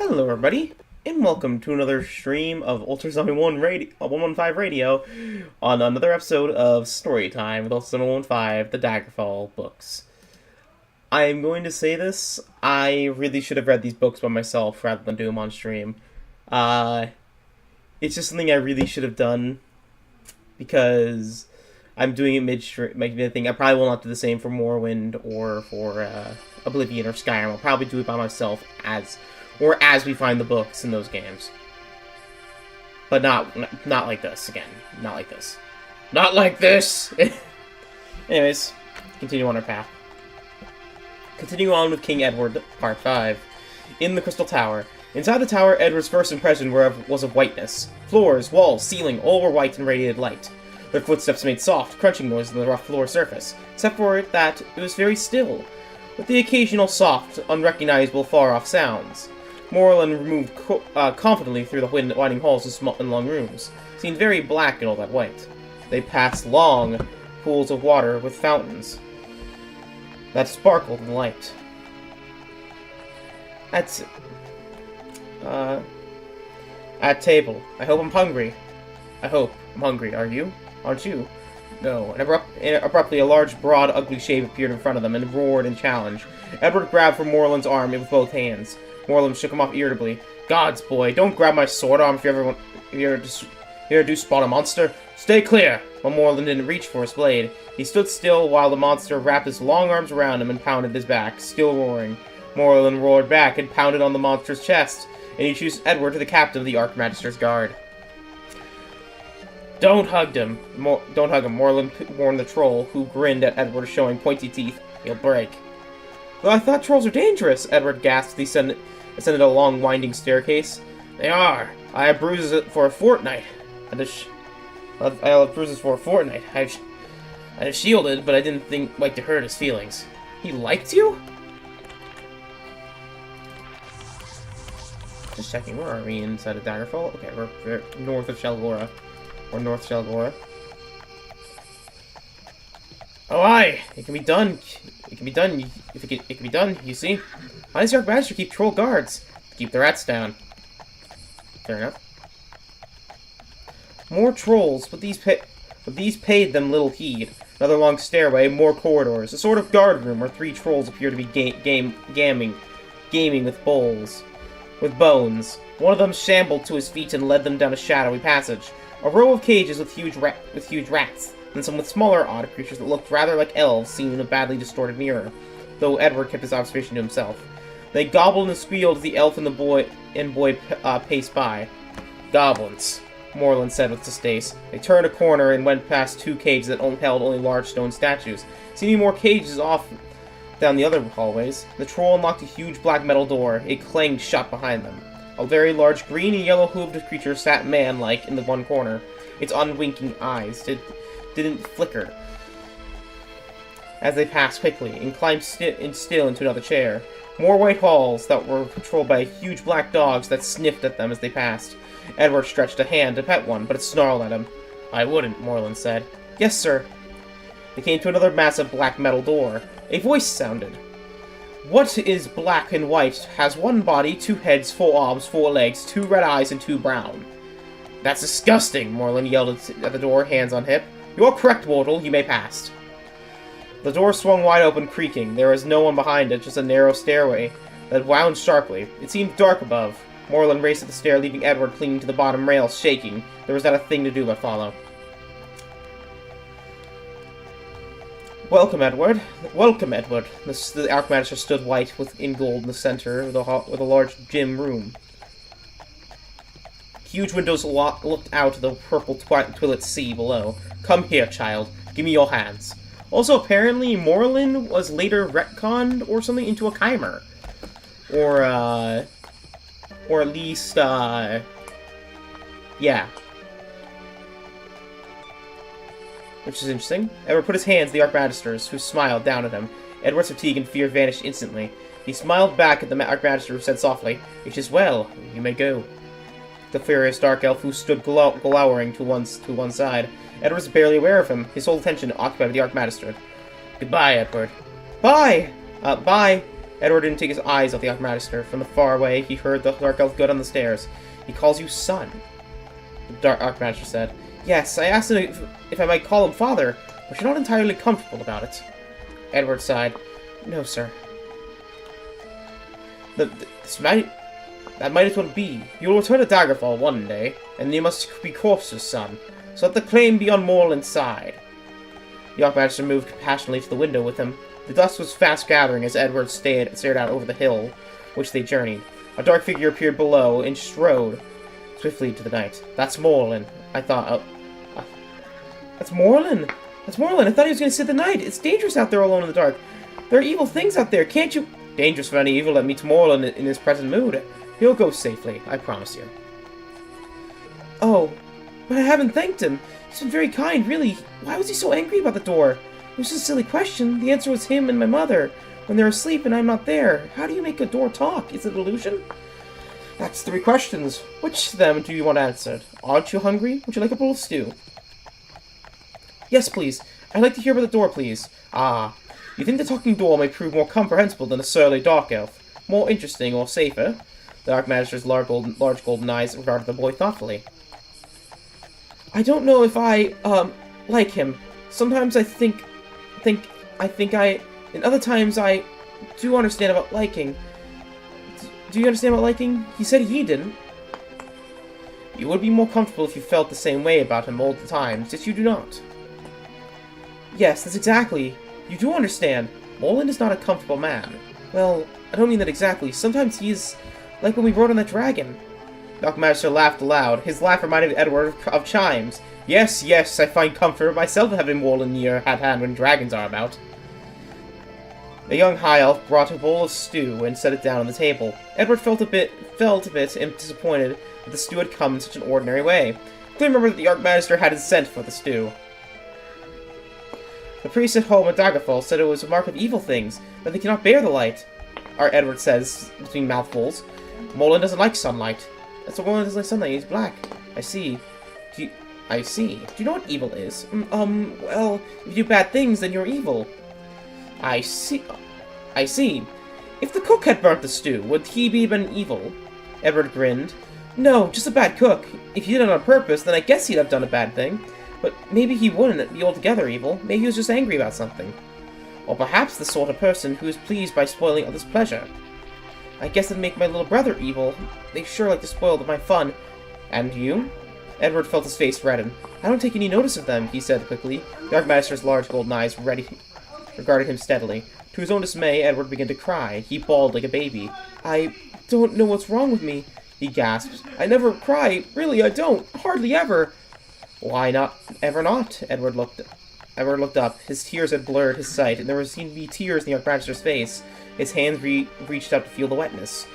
Hello everybody, and welcome to another stream of Ultrazombie115 Radio on another episode of Storytime with Ultrazombie115, the Daggerfall books. I am going to say this, I really should have read these books by myself rather than do them on stream. It's just something I really should have done, because I'm doing it mid-stream. I probably will not do the same for Morrowind or for Oblivion or Skyrim. I'll probably do it by myself as we find the books in those games. But not like this, again. Not like this. Not like this! Anyways, continue on our path. Continue on with King Edward, Part 5. In the Crystal Tower. Inside the tower, Edward's first impression was of whiteness. Floors, walls, ceiling, all were white and radiated light. Their footsteps made soft, crunching noises on the rough floor surface, except for that it was very still, with the occasional soft, unrecognizable far-off sounds. Morlun moved confidently through the winding halls and long rooms, seemed very black in all that white. They passed long pools of water with fountains that sparkled in the light. At table. I hope I'm hungry. I hope I'm hungry. Are you? Aren't you? No. And abruptly, a large, broad, ugly shape appeared in front of them and roared in challenge. Edward grabbed for Morlun's arm with both hands. Morlun shook him off irritably. Gods, boy, don't grab my sword arm if you ever do spot a monster. Stay clear! But Morlun didn't reach for his blade. He stood still while the monster wrapped his long arms around him and pounded his back, still roaring. Morlun roared back and pounded on the monster's chest, and he chose Edward to the captain of the Archmagister's guard. Don't hug him. Don't hug him, Morlun warned the troll, who grinned at Edward, showing pointy teeth. He'll break. Well, I thought trolls are dangerous, Edward gasped as he ascended a long, winding staircase. They are. I have bruises for a fortnight. I'll have bruises for a fortnight. I have shielded, but I didn't like to hurt his feelings. He liked you? Just checking, where are we inside of Daggerfall? Okay, we're north of Shelgora. Or North Shelgora. Oh, aye! It can be done. It can be done. It can be done, you see? Why does your Archmagister keep troll guards? To keep the rats down. Fair enough. More trolls, but these paid them little heed. Another long stairway, more corridors. A sort of guard room where three trolls appear to be gaming with bones. One of them shambled to his feet and led them down a shadowy passage. A row of cages with huge rats, and some with smaller odd creatures that looked rather like elves seen in a badly distorted mirror, though Edward kept his observation to himself. They gobbled and squealed as the elf and boy paced by. Goblins, Morlun said with distaste. They turned a corner and went past two cages that held only large stone statues. Seeing more cages off down the other hallways, the troll unlocked a huge black metal door. It clanged shut behind them. A very large green and yellow hooved creature sat man-like in the one corner. Its unwinking eyes didn't flicker as they passed quickly, and climbed still into another chair. More white halls that were patrolled by huge black dogs that sniffed at them as they passed. Edward stretched a hand to pet one, but it snarled at him. I wouldn't, Morlun said. Yes, sir. They came to another massive black metal door. A voice sounded. What is black and white, has one body, two heads, four arms, four legs, two red eyes, and two brown. That's disgusting, Morlun yelled at the door, hands on hip. You are correct, mortal, you may pass. The door swung wide open, creaking. There was no one behind it, just a narrow stairway that wound sharply. It seemed dark above. Morlun raced up the stair, leaving Edward clinging to the bottom rail, shaking. There was not a thing to do but follow. Welcome, Edward. Welcome, Edward. The Archmagister stood white in gold in the center with a large gym room. Huge windows looked out to the purple twilit sea below. Come here, child. Give me your hands. Also, apparently, Morlun was later retconned or something into a Chimer. Or at least, yeah. Which is interesting. Edward put his hands in the Archmagister's, who smiled down at him. Edward's fatigue and fear vanished instantly. He smiled back at the Archmagister, who said softly, It is well. You may go. The furious dark elf, who stood glowering to one side. Edward was barely aware of him, his whole attention occupied by the Archmagister. Goodbye, Edward. Bye! Bye! Edward didn't take his eyes off the Archmagister. From the far away, he heard the Dark Elf go down the stairs. He calls you son, the Archmagister said. Yes, I asked him if I might call him father, but you're not entirely comfortable about it. Edward sighed. No, sir. That might as well be. You will return to Daggerfall one day, and you must be Corpse's son, so let the claim be on Morland's side. The Archmagister moved compassionately to the window with him. The dusk was fast gathering as Edward stared out over the hill which they journeyed. A dark figure appeared below and strode swiftly into the night. That's Morland, I thought. That's Morland! That's Morland! I thought he was going to sit the night! It's dangerous out there alone in the dark! There are evil things out there, can't you— Dangerous for any evil that meets Morland in his present mood. He'll go safely, I promise you. Oh, but I haven't thanked him. He's been very kind, really. Why was he so angry about the door? It was just a silly question. The answer was him and my mother. When they're asleep and I'm not there. How do you make a door talk? Is it an illusion? That's 3 questions. Which of them do you want answered? Aren't you hungry? Would you like a bowl of stew? Yes, please. I'd like to hear about the door, please. Ah. You think the talking door may prove more comprehensible than a surly dark elf? More interesting or safer? The Archmagister's large golden eyes regarded the boy thoughtfully. I don't know if I, like him. Sometimes I think and other times I do understand about liking. Do you understand about liking? He said he didn't. You would be more comfortable if you felt the same way about him all the time, yet you do not. Yes, that's exactly. You do understand. Morland is not a comfortable man. Well, I don't mean that exactly. Sometimes he is like when we rode on that dragon. The Archmagister laughed aloud. His laugh reminded Edward of chimes. Yes, yes, I find comfort myself having Morland near at hand when dragons are about. The young high elf brought a bowl of stew and set it down on the table. Edward felt a bit disappointed that the stew had come in such an ordinary way. He remembered that the Archmagister had his scent for the stew. The priest at home at Daggerfall said it was a mark of evil things, that they cannot bear the light. Edward says, between mouthfuls. Morland doesn't like sunlight. That's what Morland doesn't like sunlight, he's black. I see. I see. Do you know what evil is? Well, if you do bad things, then you're evil. I see. I see. If the cook had burnt the stew, would he be been evil? Edward grinned. No, just a bad cook. If he did it on purpose, then I guess he'd have done a bad thing. But maybe he wouldn't be altogether evil. Maybe he was just angry about something. Or perhaps the sort of person who is pleased by spoiling others' pleasure. I guess that'd make my little brother evil. They sure like to spoil my fun. And you? Edward felt his face redden. I don't take any notice of them, he said quickly. The Archmagister's large golden eyes regarded him steadily. To his own dismay, Edward began to cry. He bawled like a baby. I don't know what's wrong with me, he gasped. I never cry. Really, I don't. Hardly ever. Why not? Ever not? Edward looked up. His tears had blurred his sight, and there seemed to be tears in the Archmagister's face. His hands reached up to feel the wetness.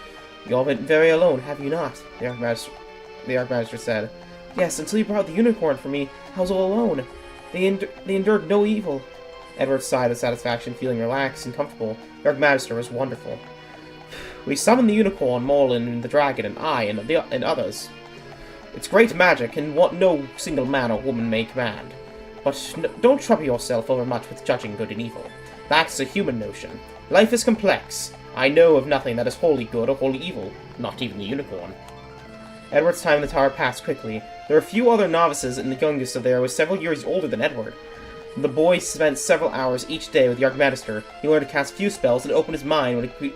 You all been very alone, have you not? The Archmagister said. Yes, until you brought the unicorn for me, I was all alone. They endured no evil. Edward sighed with satisfaction, feeling relaxed and comfortable. The Archmagister was wonderful. We summoned the unicorn, Morland, and the dragon, and I, and others. It's great magic, and what no single man or woman may command. But don't trouble yourself over much with judging good and evil. That's a human notion. Life is complex. I know of nothing that is wholly good or wholly evil, not even the unicorn. Edward's time in the tower passed quickly. There were a few other novices, and the youngest of there was several years older than Edward. The boy spent several hours each day with the Archmagister. He learned to cast few spells and open his mind so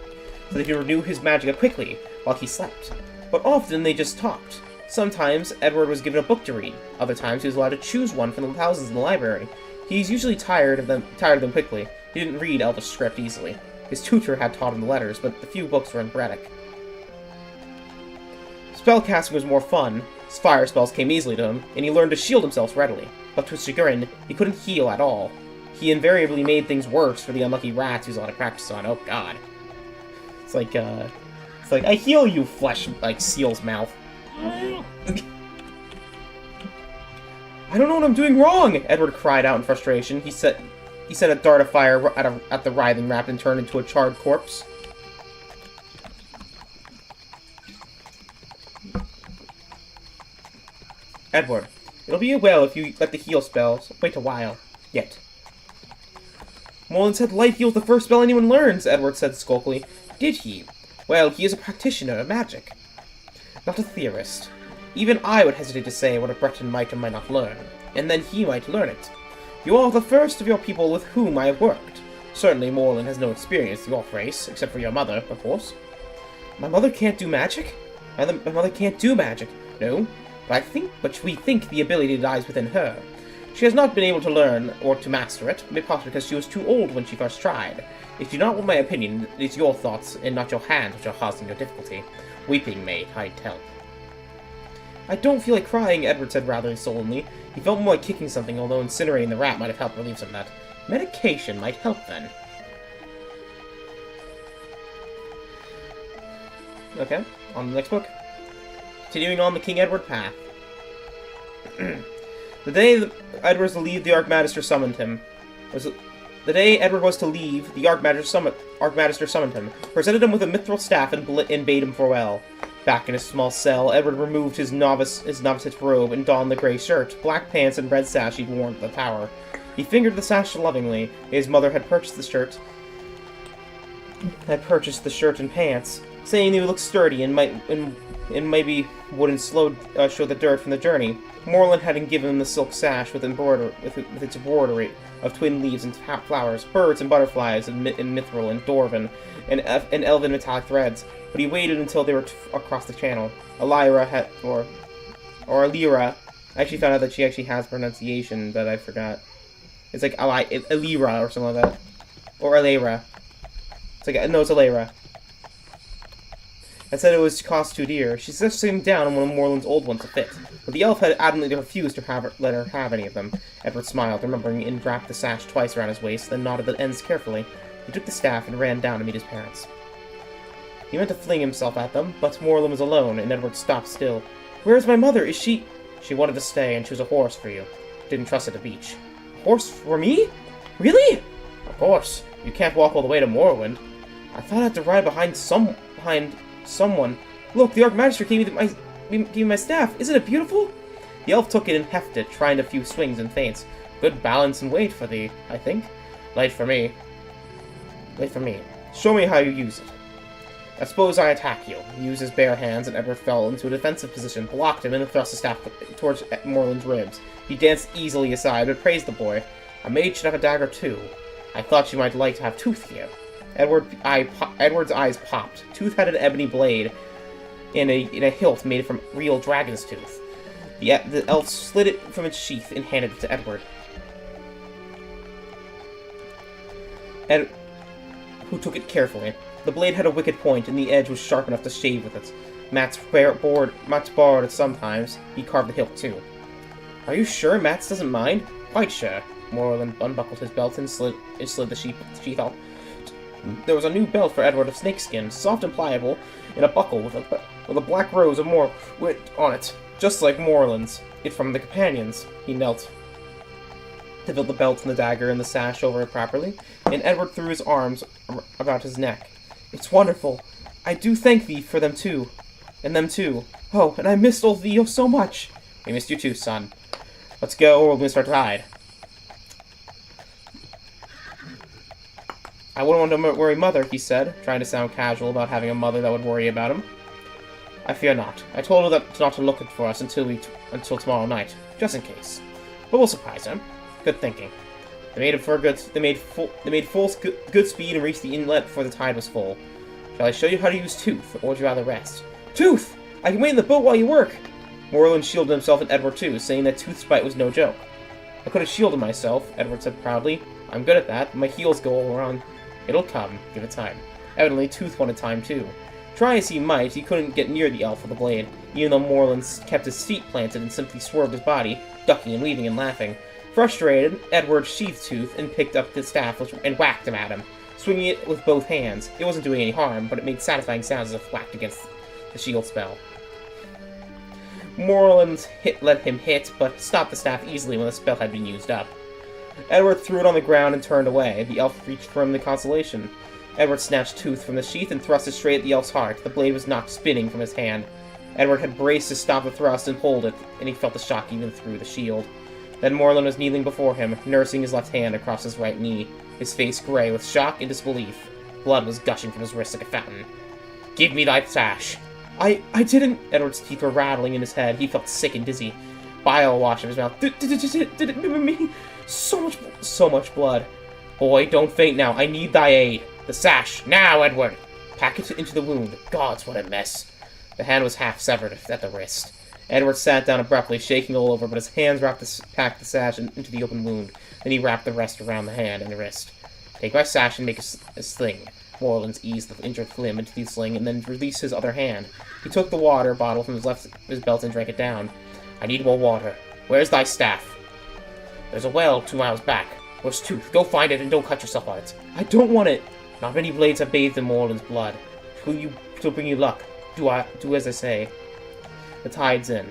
that he could renew his magic quickly while he slept. But often they just talked. Sometimes Edward was given a book to read. Other times he was allowed to choose one from the thousands in the library. He's usually tired of them quickly. He didn't read Elvish script easily. His tutor had taught him the letters, but the few books were in Bredic. Spellcasting was more fun. His fire spells came easily to him, and he learned to shield himself readily. But to his chagrin, he couldn't heal at all. He invariably made things worse for the unlucky rats he was allowed to practice on. Oh god. It's like, I heal you, flesh, like, seal's mouth. I don't know what I'm doing wrong! Edward cried out in frustration. He sent a dart of fire at the writhing rat and turned into a charred corpse. Edward, it'll be well if you let the heal spells wait a while. Yet. Morland said light heals the first spell anyone learns, Edward said skulkily. Did he? Well, he is a practitioner of magic, not a theorist. Even I would hesitate to say what a Breton might or might not learn, and then he might learn it. You are the first of your people with whom I have worked. Certainly Morlun has no experience in your race, except for your mother, of course. My mother can't do magic? My mother can't do magic, no, but we think the ability lies within her. She has not been able to learn or to master it, possibly because she was too old when she first tried. If you do not want my opinion, it is your thoughts and not your hands which are causing your difficulty. Weeping may hide help. I don't feel like crying, Edward said rather sullenly. He felt more like kicking something, although incinerating the rat might have helped relieve some of that. Medication might help, then. Okay, on to the next book. Continuing on the King Edward path. The day Edward was to leave, the Archmagister summoned him. The day Edward was to leave, the Archmagister summoned him, presented him with a mithril staff, and bade him farewell. Back in his small cell, Edward removed his novice's robe and donned the grey shirt, black pants, and red sash he'd worn at the tower. He fingered the sash lovingly. His mother had purchased the shirt and pants, saying they would look sturdy and maybe wouldn't show the dirt from the journey. Morlun hadn't given him the silk sash with its embroidery of twin leaves and flowers, birds and butterflies, and mithril and dwarven, and elven metallic threads. But he waited until they were across the channel. Alira, I actually found out that she actually has pronunciation that I forgot. It's like Alira or something like that. Or Alira. It's Alira. I said it was cost too dear. She suggested him down on one of Morlun's old ones to fit, but the elf had adamantly refused to let her have any of them. Edward smiled, remembering, and wrapped the sash twice around his waist, then knotted the ends carefully. He took the staff and ran down to meet his parents. He meant to fling himself at them, but Morlun was alone, and Edward stopped still. "Where is my mother? Is she—" "She wanted to stay and choose a horse for you. Didn't trust at the beach." "A horse for me? Really?" "Of course. You can't walk all the way to Morrowind." "I thought I had to ride behind someone. Look, the Archmagister gave me my staff. Isn't it beautiful?" The elf took it and hefted it, trying a few swings and feints. "Good balance and weight for thee, I think. Light for me. Show me how you use it." "I suppose I attack you." He used his bare hands, and Edward fell into a defensive position, blocked him, and thrust the staff towards Morlun's ribs. He danced easily aside, but praised the boy. "A mage should have a dagger too. I thought you might like to have Tooth here." Edward's eyes popped. Tooth had an ebony blade and a hilt made from real dragon's tooth. The elf slid it from its sheath and handed it to Edward, who took it carefully. The blade had a wicked point, and the edge was sharp enough to shave with it. Matt's borrowed it sometimes. He carved the hilt too. "Are you sure Mats doesn't mind?" "Quite sure." Morlun unbuckled his belt and slid the sheath off. There was a new belt for Edward of snakeskin, soft and pliable, and a buckle with a black rose of Morrowind on it, just like Morlun's. It from the companions. He knelt to fill the belt and the dagger and the sash over it properly, and Edward threw his arms about his neck. "It's wonderful. I do thank thee for them too. And them too. Oh, and I missed all thee so much." "We missed you too, son. Let's go, or we're going to start to hide." "I wouldn't want to worry Mother," he said, trying to sound casual about having a mother that would worry about him. "I fear not. I told her that not to look for us until tomorrow night, just in case. But we'll surprise her. Good thinking." They made full good speed and reached the inlet before the tide was full. "Shall I show you how to use Tooth, or would you rather rest?" "Tooth! I can wait in the boat while you work!" Morlun shielded himself and Edward too, saying that Tooth's bite was no joke. "I could have shielded myself," Edward said proudly. "I'm good at that, but my heels go all around." "It'll come. Give it time." Evidently, Tooth wanted time too. Try as he might, he couldn't get near the elf with the blade, even though Morlun kept his feet planted and simply swerved his body, ducking and weaving and laughing. Frustrated, Edward sheathed Tooth and picked up the staff and whacked him at him, swinging it with both hands. It wasn't doing any harm, but it made satisfying sounds as if whacked against the shield spell. Morlun's let him hit, but stopped the staff easily when the spell had been used up. Edward threw it on the ground and turned away. The elf reached for him in consolation. Edward snatched Tooth from the sheath and thrust it straight at the elf's heart. The blade was knocked spinning from his hand. Edward had braced to stop the thrust and hold it, and he felt the shock even through the shield. Then Morlun was kneeling before him, nursing his left hand across his right knee, his face gray with shock and disbelief. Blood was gushing from his wrist like a fountain. Give me thy sash. I didn't... Edward's teeth were rattling in his head. He felt sick and dizzy. Bile washed in his mouth. Did it me? So much blood. Boy, don't faint now. I need thy aid. The sash. Now, Edward. Pack it into the wound. Gods, what a mess. The hand was half severed at the wrist. Edward sat down abruptly, shaking all over, but his hands packed the sash into the open wound. Then he wrapped the rest around the hand and the wrist. Take my sash and make a sling. Moreland eased the injured limb into the sling and then released his other hand. He took the water bottle from his belt and drank it down. I need more water. Where's thy staff? There's a well 2 miles back. Where's Tooth? Go find it and don't cut yourself on it. I don't want it. Not many blades have bathed in Moreland's blood. She'll bring you luck. Do as I say. The tide's in.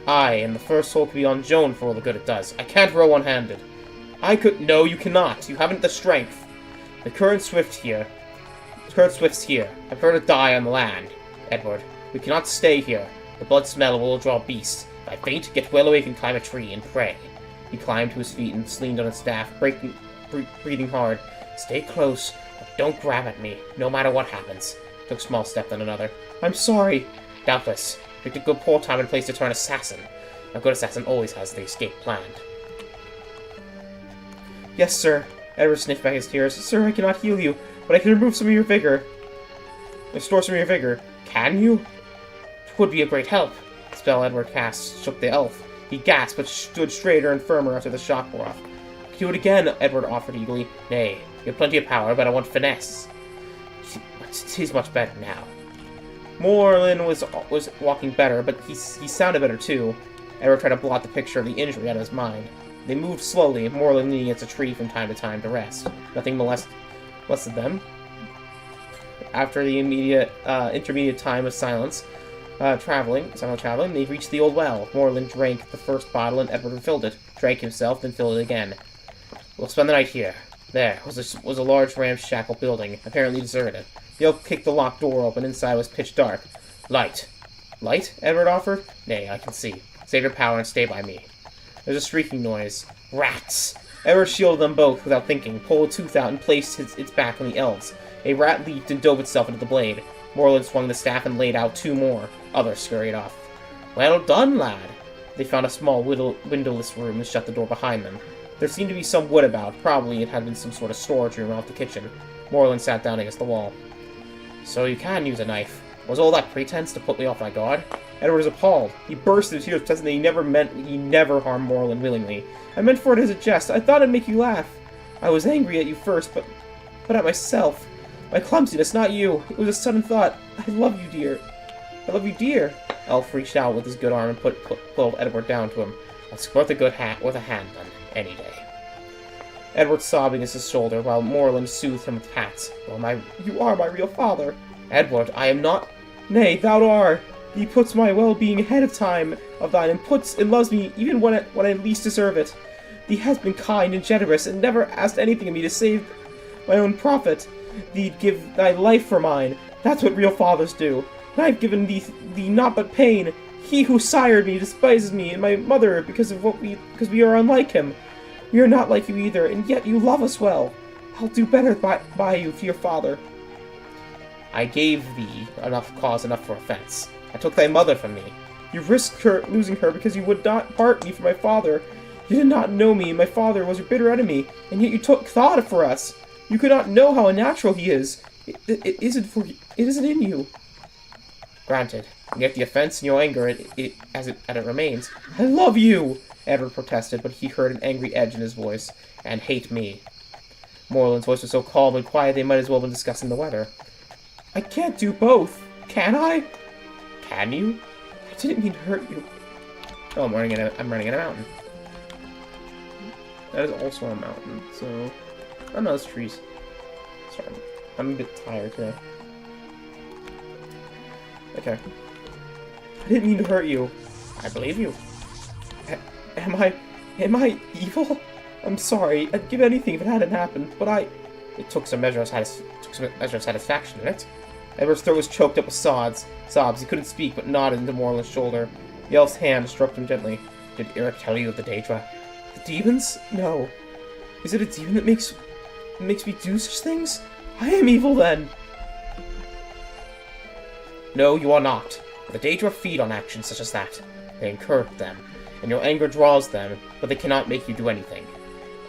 I and the first hole could be on Joan for all the good it does. I can't row one-handed. No, you cannot. You haven't the strength. The current swift's here. I prefer to die on the land. Edward, we cannot stay here. The blood smell will draw beasts. If I faint, get well away and climb a tree and pray. He climbed to his feet and leaned on his staff, breathing hard. Stay close, but don't grab at me, no matter what happens. Took a small step, then another. I'm sorry. Doubtless. Picked a good poor time and place to turn assassin. A good assassin always has the escape planned. Yes, sir. Edward sniffed back his tears. Sir, I cannot heal you, but I can remove some of your vigor. Restore some of your vigor. Can you? It would be a great help. The spell Edward cast shook the elf. He gasped, but stood straighter and firmer after the shock wore off. Do it again, Edward offered eagerly. Nay, you have plenty of power, but I want finesse. He's much better now. Moreland was walking better, but he sounded better too. Edward tried to blot the picture of the injury out of his mind. They moved slowly, Moreland leaning against a tree from time to time to rest. Nothing molested them. After the intermediate time of silent traveling, they reached the old well. Moreland drank the first bottle and Edward refilled it, drank himself, then filled it again. We'll spend the night here. There was a large ramshackle building, apparently deserted. The elf kicked the locked door open. Inside was pitch dark. Light. Light? Edward offered. Nay, I can see. Save your power and stay by me. There's a shrieking noise. Rats! Edward shielded them both without thinking, pulled a tooth out and placed its back on the elves. A rat leaped and dove itself into the blade. Moreland swung the staff and laid out 2 more. Others scurried off. Well done, lad. They found a small windowless room and shut the door behind them. There seemed to be some wood about. Probably it had been some sort of storage room off the kitchen. Moreland sat down against the wall. So you can use a knife. Was all that pretense to put me off my guard? Edward was appalled. He burst into tears, protesting that he never harmed Moreland willingly. I meant for it as a jest. I thought it'd make you laugh. I was angry at you first, but at myself. My clumsiness, not you. It was a sudden thought. I love you, dear. I love you, dear. Elf reached out with his good arm and pulled Edward down to him. That's worth a hand on any day. Edward sobbing against his shoulder, while Moreland soothed him with pats. You are my real father. Edward, I am not. Nay, thou art. He puts my well-being ahead of time of thine, and loves me even when I least deserve it. Thee has been kind and generous, and never asked anything of me to save my own profit. Thee'd give thy life for mine. That's what real fathers do. And I've given thee naught but pain. He who sired me despises me and my mother because we are unlike him. We are not like you either, and yet you love us well. I'll do better by you for your father. I gave thee cause enough for offense. I took thy mother from me. You risked losing her because you would not part me from my father. You did not know me, and my father was your bitter enemy, and yet you took thought for us. You could not know how unnatural he is. It isn't in you. Granted, and yet the offense and your anger, as it remains. I love you, Edward protested, but he heard an angry edge in his voice, and hate me. Moreland's voice was so calm and quiet they might as well have been discussing the weather. I can't do both, can I? Can you? I didn't mean to hurt you. Oh, I'm running in a mountain. That is also a mountain, so... Oh no, it's trees. Sorry, I'm a bit tired today. Okay. I didn't mean to hurt you. I believe you. Am I evil? I'm sorry. I'd give anything if it hadn't happened, but It took some measure of satisfaction in it. Edward's throat was choked up with sobs. He couldn't speak, but nodded into Moreland's shoulder. The elf's hand stroked him gently. Did Eric tell you of the Daedra? The demons? No. Is it a demon that makes me do such things? I am evil then! No, you are not. The Daedra feed on actions such as that. They encourage them, and your anger draws them, but they cannot make you do anything.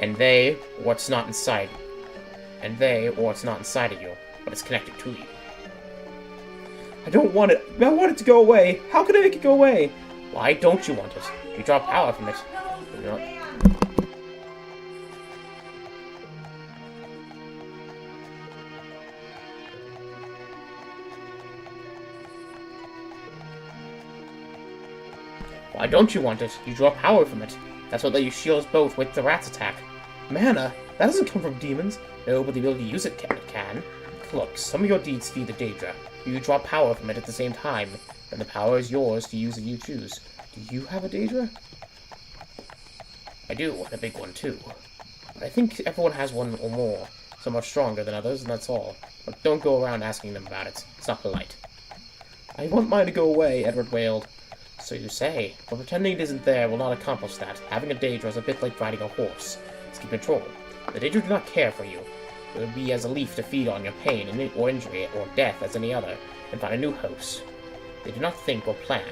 And they, or it's not inside of you, but it's connected to you. I don't want it. I want it to go away. How can I make it go away? Why don't you want it? You draw power from it. You know, why don't you want it? You draw power from it. That's what let you shield us both with the rat's attack. Mana? That doesn't come from demons. No, but the ability to use it can. Look, some of your deeds feed the Daedra. You draw power from it at the same time, and the power is yours to use if you choose. Do you have a Daedra? I do, and a big one too. But I think everyone has one or more. Some are stronger than others, and that's all. But don't go around asking them about it. It's not polite. I want mine to go away, Edward wailed. So you say, but pretending it isn't there will not accomplish that. Having a Daedra is a bit like riding a horse. It's keep control. The Daedra do not care for you. It would be as a leaf to feed on your pain or injury or death as any other, and find a new host. They do not think or plan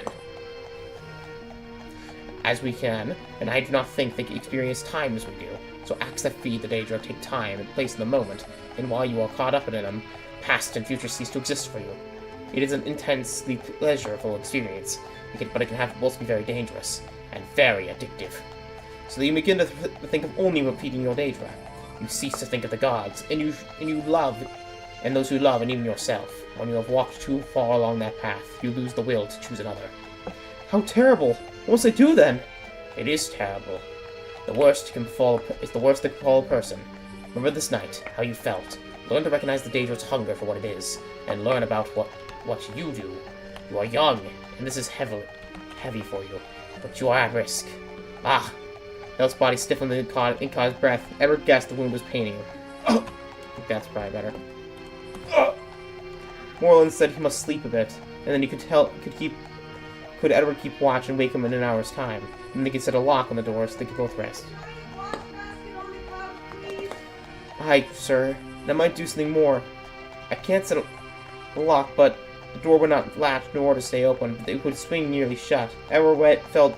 as we can, and I do not think they experience time as we do. So acts that feed the Daedra take time and place in the moment, and while you are caught up in them, past and future cease to exist for you. It is an intensely pleasurable experience, but it can have both be very dangerous and very addictive. So that you begin to think of only repeating your Daedra. You cease to think of the gods, and you love, and those who love, and even yourself. When you have walked too far along that path, you lose the will to choose another. How terrible! What must I do then? It is terrible. The worst that can befall a person. Remember this night, how you felt. Learn to recognize the Daedra's hunger for what it is, and learn about what you do. You are young, and this is heavy for you, but you are at risk. Ah! Nell's body stiffened and caught his breath. Edward guessed the wound was paining him. I think that's probably better. Moreland said he must sleep a bit, and then he could Edward keep watch and wake him in an hour's time. And they could set a lock on the door so they could both rest. Aye, sir. And I might do something more. I can't set a lock, but the door would not latch nor to stay open. It would swing nearly shut. Edward felt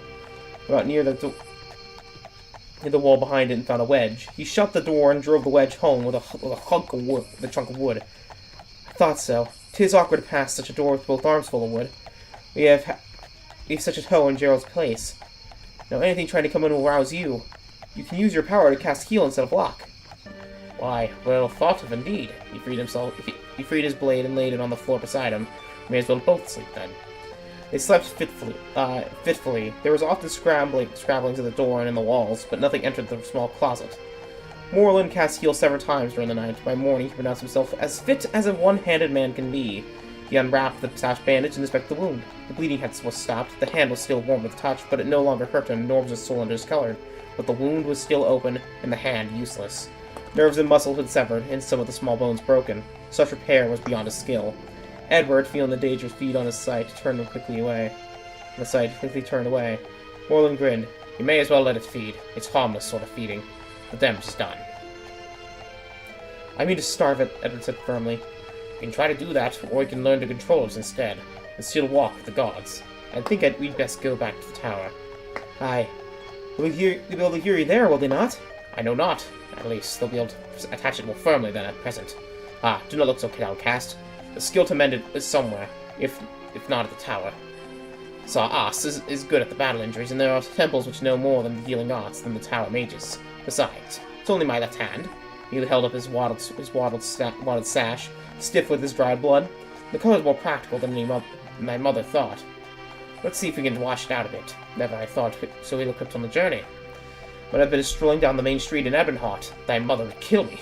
about near the wall behind it and found a wedge. He shut the door and drove the wedge home with a chunk of wood. I thought so. 'Tis awkward to pass such a door with both arms full of wood. We have such a toe in Gerald's place. Now anything trying to come in will rouse you. You can use your power to cast heal instead of lock. Why, well thought of indeed. He freed his blade and laid it on the floor beside him. May as well both sleep then. They slept fitfully. There was often scrabbling to the door and in the walls, but nothing entered the small closet. Moreland cast heal several times during the night. By morning, he pronounced himself as fit as a one-handed man can be. He unwrapped the sash bandage and inspected the wound. The bleeding was stopped. The hand was still warm with touch, but it no longer hurt him, nor was his soul discolored. But the wound was still open, and the hand useless. Nerves and muscles had severed, and some of the small bones broken. Such repair was beyond his skill. Edward, feeling the Daedra's feed on his sight, turned quickly away. The sight quickly turned away. Moreland grinned. You may as well let it feed. It's harmless sort of feeding. The damage is done. I mean to starve it, Edward said firmly. You can try to do that, or you can learn to control it instead, and still walk with the gods. I think we'd best go back to the tower. Aye. They'll be able to hear you there, will they not? I know not. At least, they'll be able to attach it more firmly than at present. Ah, do not look so downcast. The skill to mend it is somewhere, if not at the tower. As is good at the battle injuries, and there are temples which know more than the healing arts than the tower mages. Besides, it's only my left hand. He held up his wadded sash, stiff with his dried blood. The color's more practical than my mother thought. Let's see if we can wash it out a bit. Never I thought so ill-equipped on the journey. When I've been strolling down the main street in Ebonheart, thy mother would kill me.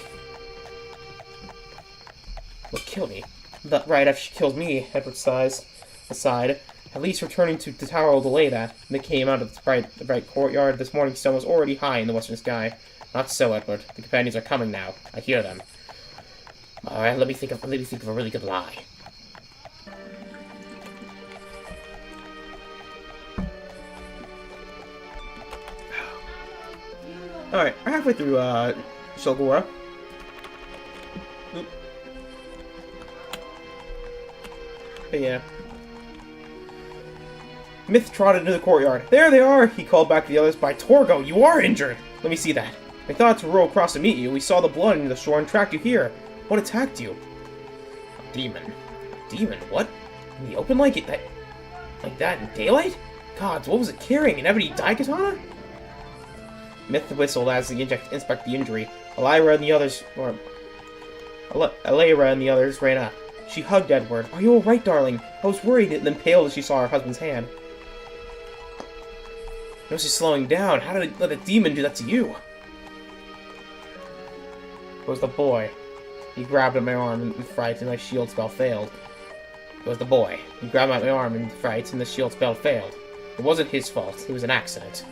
Would kill me? That right after she kills me, Edward aside. At least returning to the tower will delay that. And they came out of the bright courtyard. This morning sun was already high in the western sky. Not so, Edward. The companions are coming now. I hear them. Alright, let me think of a really good lie. Alright, we're halfway through, Shulgora. But yeah. Myth trotted into the courtyard. There they are! He called back to the others. By Torgo, you are injured! Let me see that. I thought to row across to meet you. We saw the blood in the shore and tracked you here. What attacked you? A demon. A demon? What? In the open like that in daylight? Gods, what was it carrying? An ebony daikatana? Myth whistled as he inspected the injury. Alyra and the others ran up. She hugged Edward. Are you alright, darling? I was worried and then paled as she saw her husband's hand. No, she's slowing down. How did it let a demon do that to you? It was the boy. He grabbed at my arm in fright and my shield spell failed. It was the boy. He grabbed at my arm in fright and the shield spell failed. It wasn't his fault. It was an accident.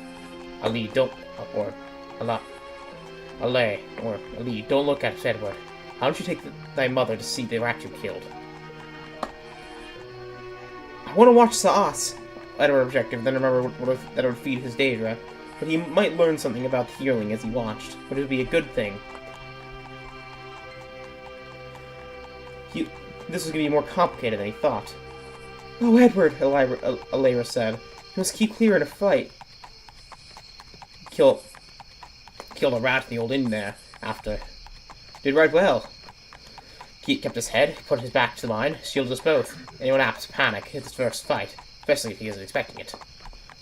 Ali, don't look at Edward. How don't you take thy mother to see the rat you killed? I want to watch Saas, Edward objected, then remembered that it would feed his Daedra. But he might learn something about healing as he watched, but it would be a good thing. This was going to be more complicated than he thought. Oh, Edward, Alyra said. You must keep clear in a fight. Kill the rat in the old inn there, after. Did right well. He kept his head, put his back to mine, shielded us both. Anyone apt to panic at his first fight, especially if he isn't expecting it.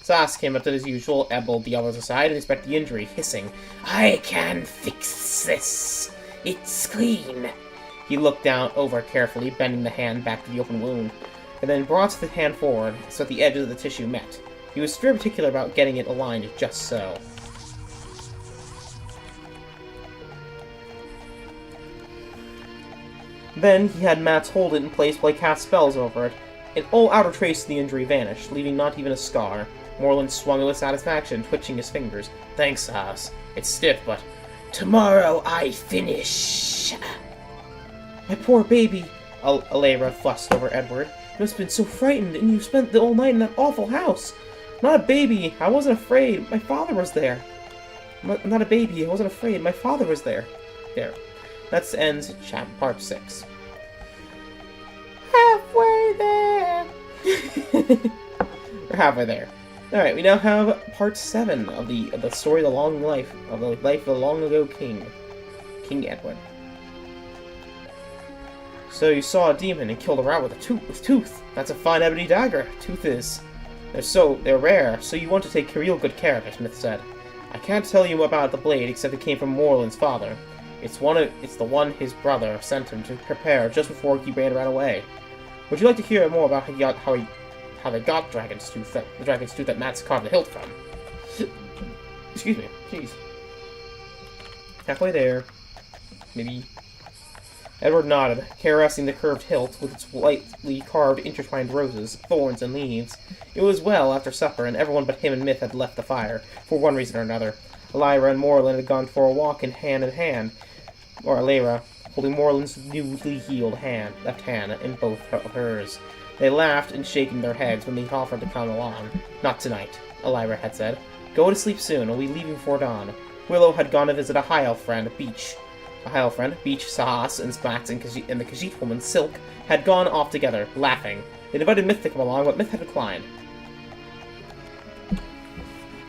Sass came up to his usual, elbowed the others aside, and inspected the injury, hissing, I can fix this. It's clean. He looked down over carefully, bending the hand back to the open wound, and then brought the hand forward so that the edges of the tissue met. He was very particular about getting it aligned just so. Then he had Mats hold it in place while he cast spells over it, and all outer trace of the injury vanished, leaving not even a scar. Moreland swung it with satisfaction, twitching his fingers. Thanks, Haas. It's stiff, but tomorrow I finish. My poor baby, Alyra fussed over Edward. You must have been so frightened, and you spent the whole night in that awful house. I'm not a baby. I wasn't afraid. My father was there. I'm not a baby. I wasn't afraid. My father was there. There. That ends part 6. Halfway there. We're halfway there. All right, we now have part 7 of the story of the long life of the long ago king, King Edward. So you saw a demon and killed a rat with a tooth. That's a fine ebony dagger. Tooth is. They're rare. So you want to take real good care of it, Smith said. I can't tell you about the blade except it came from Moreland's father. It's the one his brother sent him to prepare just before he ran away. Would you like to hear more about how they got the dragon's tooth that Matt's carved the hilt from? Excuse me. Jeez. Halfway there. Maybe. Edward nodded, caressing the curved hilt with its lightly carved intertwined roses, thorns, and leaves. It was well after supper, and everyone but him and Myth had left the fire, for one reason or another. Alyra and Moreland had gone for a walk in hand, or Alyra, holding Moreland's newly healed left hand in both of hers. They laughed and shaking their heads when they offered to come along. Not tonight, Alyra had said. Go to sleep soon, and we'll be leaving before dawn. Willow had gone to visit a high elf friend, Beach. A high elf friend, Beach, Sahas, and Splats, and the Khajiit woman, Silk, had gone off together, laughing. They invited Myth to come along, but Myth had declined.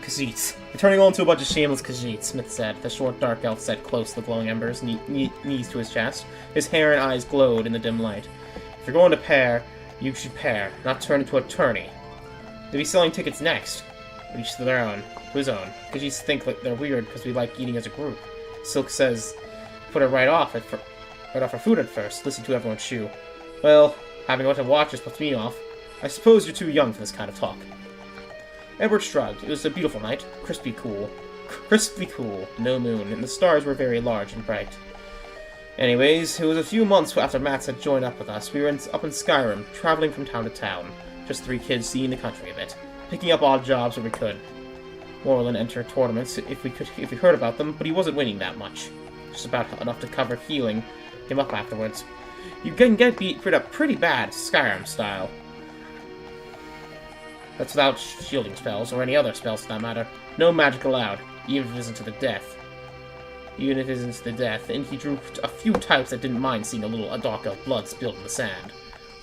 Khajiits. You're turning all into a bunch of shameless Khajiits, Smith said. The short, dark elf sat close to the glowing embers, knees to his chest. His hair and eyes glowed in the dim light. If you're going to pair, you should pair, not turn into a tourney. They'll be selling tickets next. Each to their own. To his own. Khajiits think like they're weird because we like eating as a group. Silk says, put it right off our food at first. Listen to everyone chew. Well, having a bunch of watchers puts me off. I suppose you're too young for this kind of talk. Edward shrugged. It was a beautiful night. Crispy cool. No moon, and the stars were very large and bright. Anyways, it was a few months after Mats had joined up with us. We were up in Skyrim, traveling from town to town. Just 3 kids seeing the country a bit. Picking up odd jobs where we could. Moreland entered tournaments if we heard about them, but he wasn't winning that much. Just about enough to cover healing him up afterwards. You can get beat up pretty bad, Skyrim style. That's without shielding spells, or any other spells for that matter. No magic allowed, even if it isn't to the death. And he drew a few types that didn't mind seeing a dark elf blood spilled in the sand.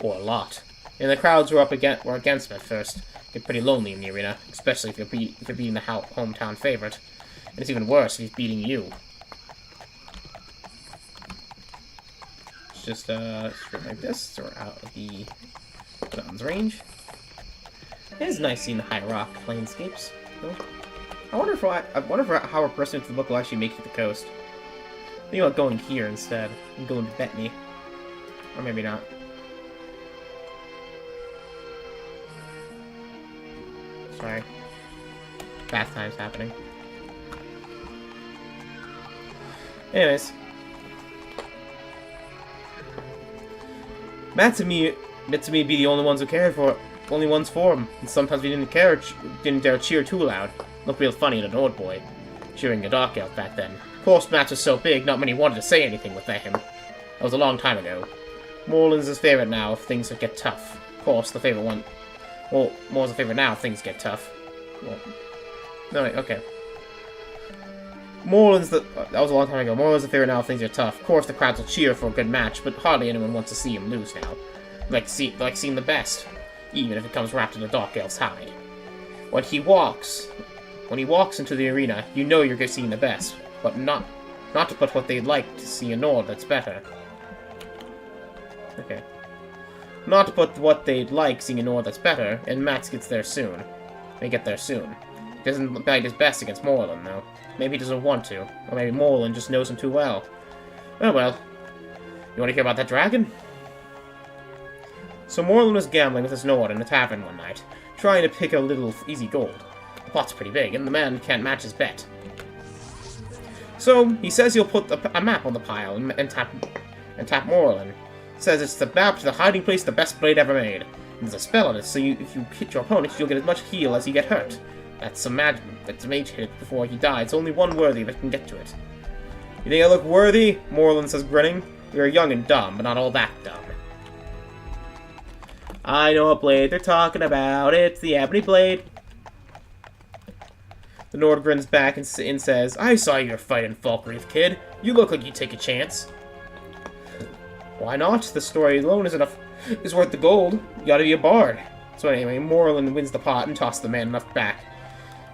Or a lot. And the crowds were against him at first. Get pretty lonely in the arena, especially if you're beating the hometown favorite. And it's even worse if he's beating you. It's just straight like this, so we're out of the guns range. It is nice seeing the high rock landscapes. I wonder how a person with the book will actually make it to the coast. Think about going here instead, and going to Bethany. Or maybe not. Sorry. Bath time's happening. Anyways. Matt and me be the only ones who cared for it. Only ones for him. And sometimes we didn't dare cheer too loud. Looked real funny to an old boy. Cheering a dark elf back then. Of course, Matt was so big, not many wanted to say anything with him. That was a long time ago. Moreland's his favorite now if things get tough. Of course, the favorite one. Well, Moore's the favorite now if things get tough. Well, no, wait, okay. Moreland's the... That was a long time ago. Moreland's the favorite now if things are tough. Of course, the crowds will cheer for a good match, but hardly anyone wants to see him lose now. Like seeing the best, even if it comes wrapped in a dark elf's hide. When he walks into the arena, you know you're seeing the best, but not to put what they'd like to see in order that's better. Okay. Not to put what they'd like seeing in order that's better, and Max gets there soon. May get there soon. He doesn't bag his best against Moreland, though. Maybe he doesn't want to, or maybe Moreland just knows him too well. Oh well. You want to hear about that dragon? So Moreland was gambling with his Nord in a tavern one night, trying to pick a little easy gold. The pot's pretty big, and the man can't match his bet. So, he says he'll put a map on the pile and tap Moreland. Says it's the map to the hiding place the best blade ever made. And there's a spell on it, so if you hit your opponent, you'll get as much heal as you get hurt. That's a mage hit it before he dies. Only one worthy that can get to it. You think I look worthy? Moreland says, grinning. You're young and dumb, but not all that dumb. I know what blade they're talking about. It's the ebony blade. The Nord grins back and says, I saw your fight in Falkreath, kid. You look like you'd take a chance. Why not? The story alone is worth the gold. You gotta be a bard. So anyway, Moreland wins the pot and tosses the man enough back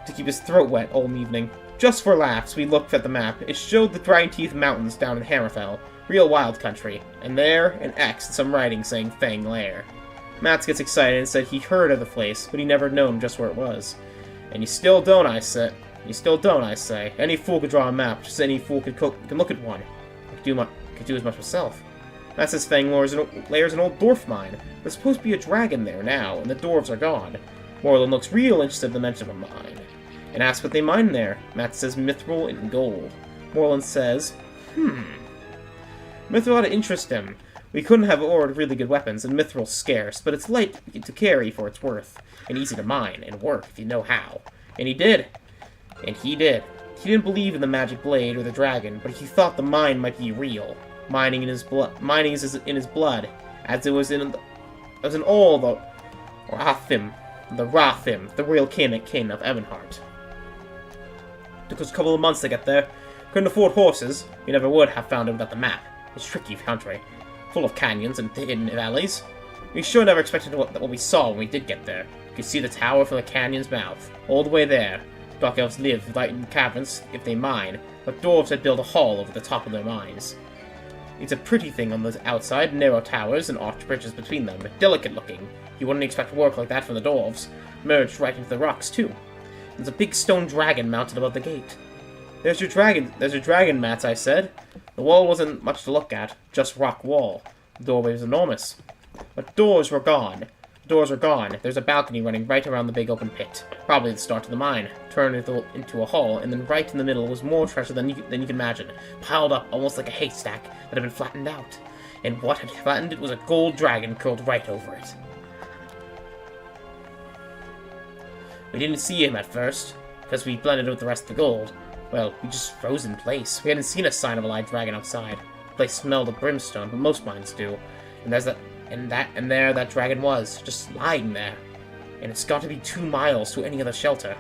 to keep his throat wet all evening. Just for laughs, we looked at the map. It showed the Dragon Teeth Mountains down in Hammerfell. Real wild country. And there, an X and some writing saying Fang Lair. Mats gets excited and said he heard of the place, but he never known just where it was. And you still don't, I say. You still don't, I say. Any fool could draw a map, just any fool can look at one. Could do as much myself. That says Fang Lair's an old dwarf mine. There's supposed to be a dragon there now, and the dwarves are gone. Moreland looks real interested in the mention of a mine, and asks what they mine there. Matt says mithril and gold. Moreland says, Mithril ought to interest him. We couldn't have ordered really good weapons, and mithril's scarce, but it's light to carry for its worth, and easy to mine and work if you know how. And he did. And he did. He didn't believe in the magic blade or the dragon, but he thought the mine might be real. Mining is in his blood, as it was in all the Rathim, the real king of Ebonheart. Took us a couple of months to get there. Couldn't afford horses. We never would have found it without the map. It's tricky country, full of canyons and hidden valleys. We sure never expected what we saw when we did get there. You could see the tower from the canyon's mouth, all the way there. Dark elves live right in caverns if they mine, but dwarves had built a hall over the top of their mines. It's a pretty thing on the outside, narrow towers and arched bridges between them, delicate looking. You wouldn't expect work like that from the dwarves. Merged right into the rocks, too. There's a big stone dragon mounted above the gate. There's your dragon, Mats, I said. The wall wasn't much to look at, just rock wall. The doorway was enormous. But doors were gone. There's a balcony running right around the big open pit. Probably the start of the mine. Turned into a hall, and then right in the middle was more treasure than you can imagine. Piled up almost like a haystack that had been flattened out. And what had flattened it was a gold dragon curled right over it. We didn't see him at first, because we blended with the rest of the gold. Well, we just froze in place. We hadn't seen a sign of a live dragon outside. The place smelled of brimstone, but most mines do. And there that dragon was, just lying there. And it's got to be 2 miles to any other shelter.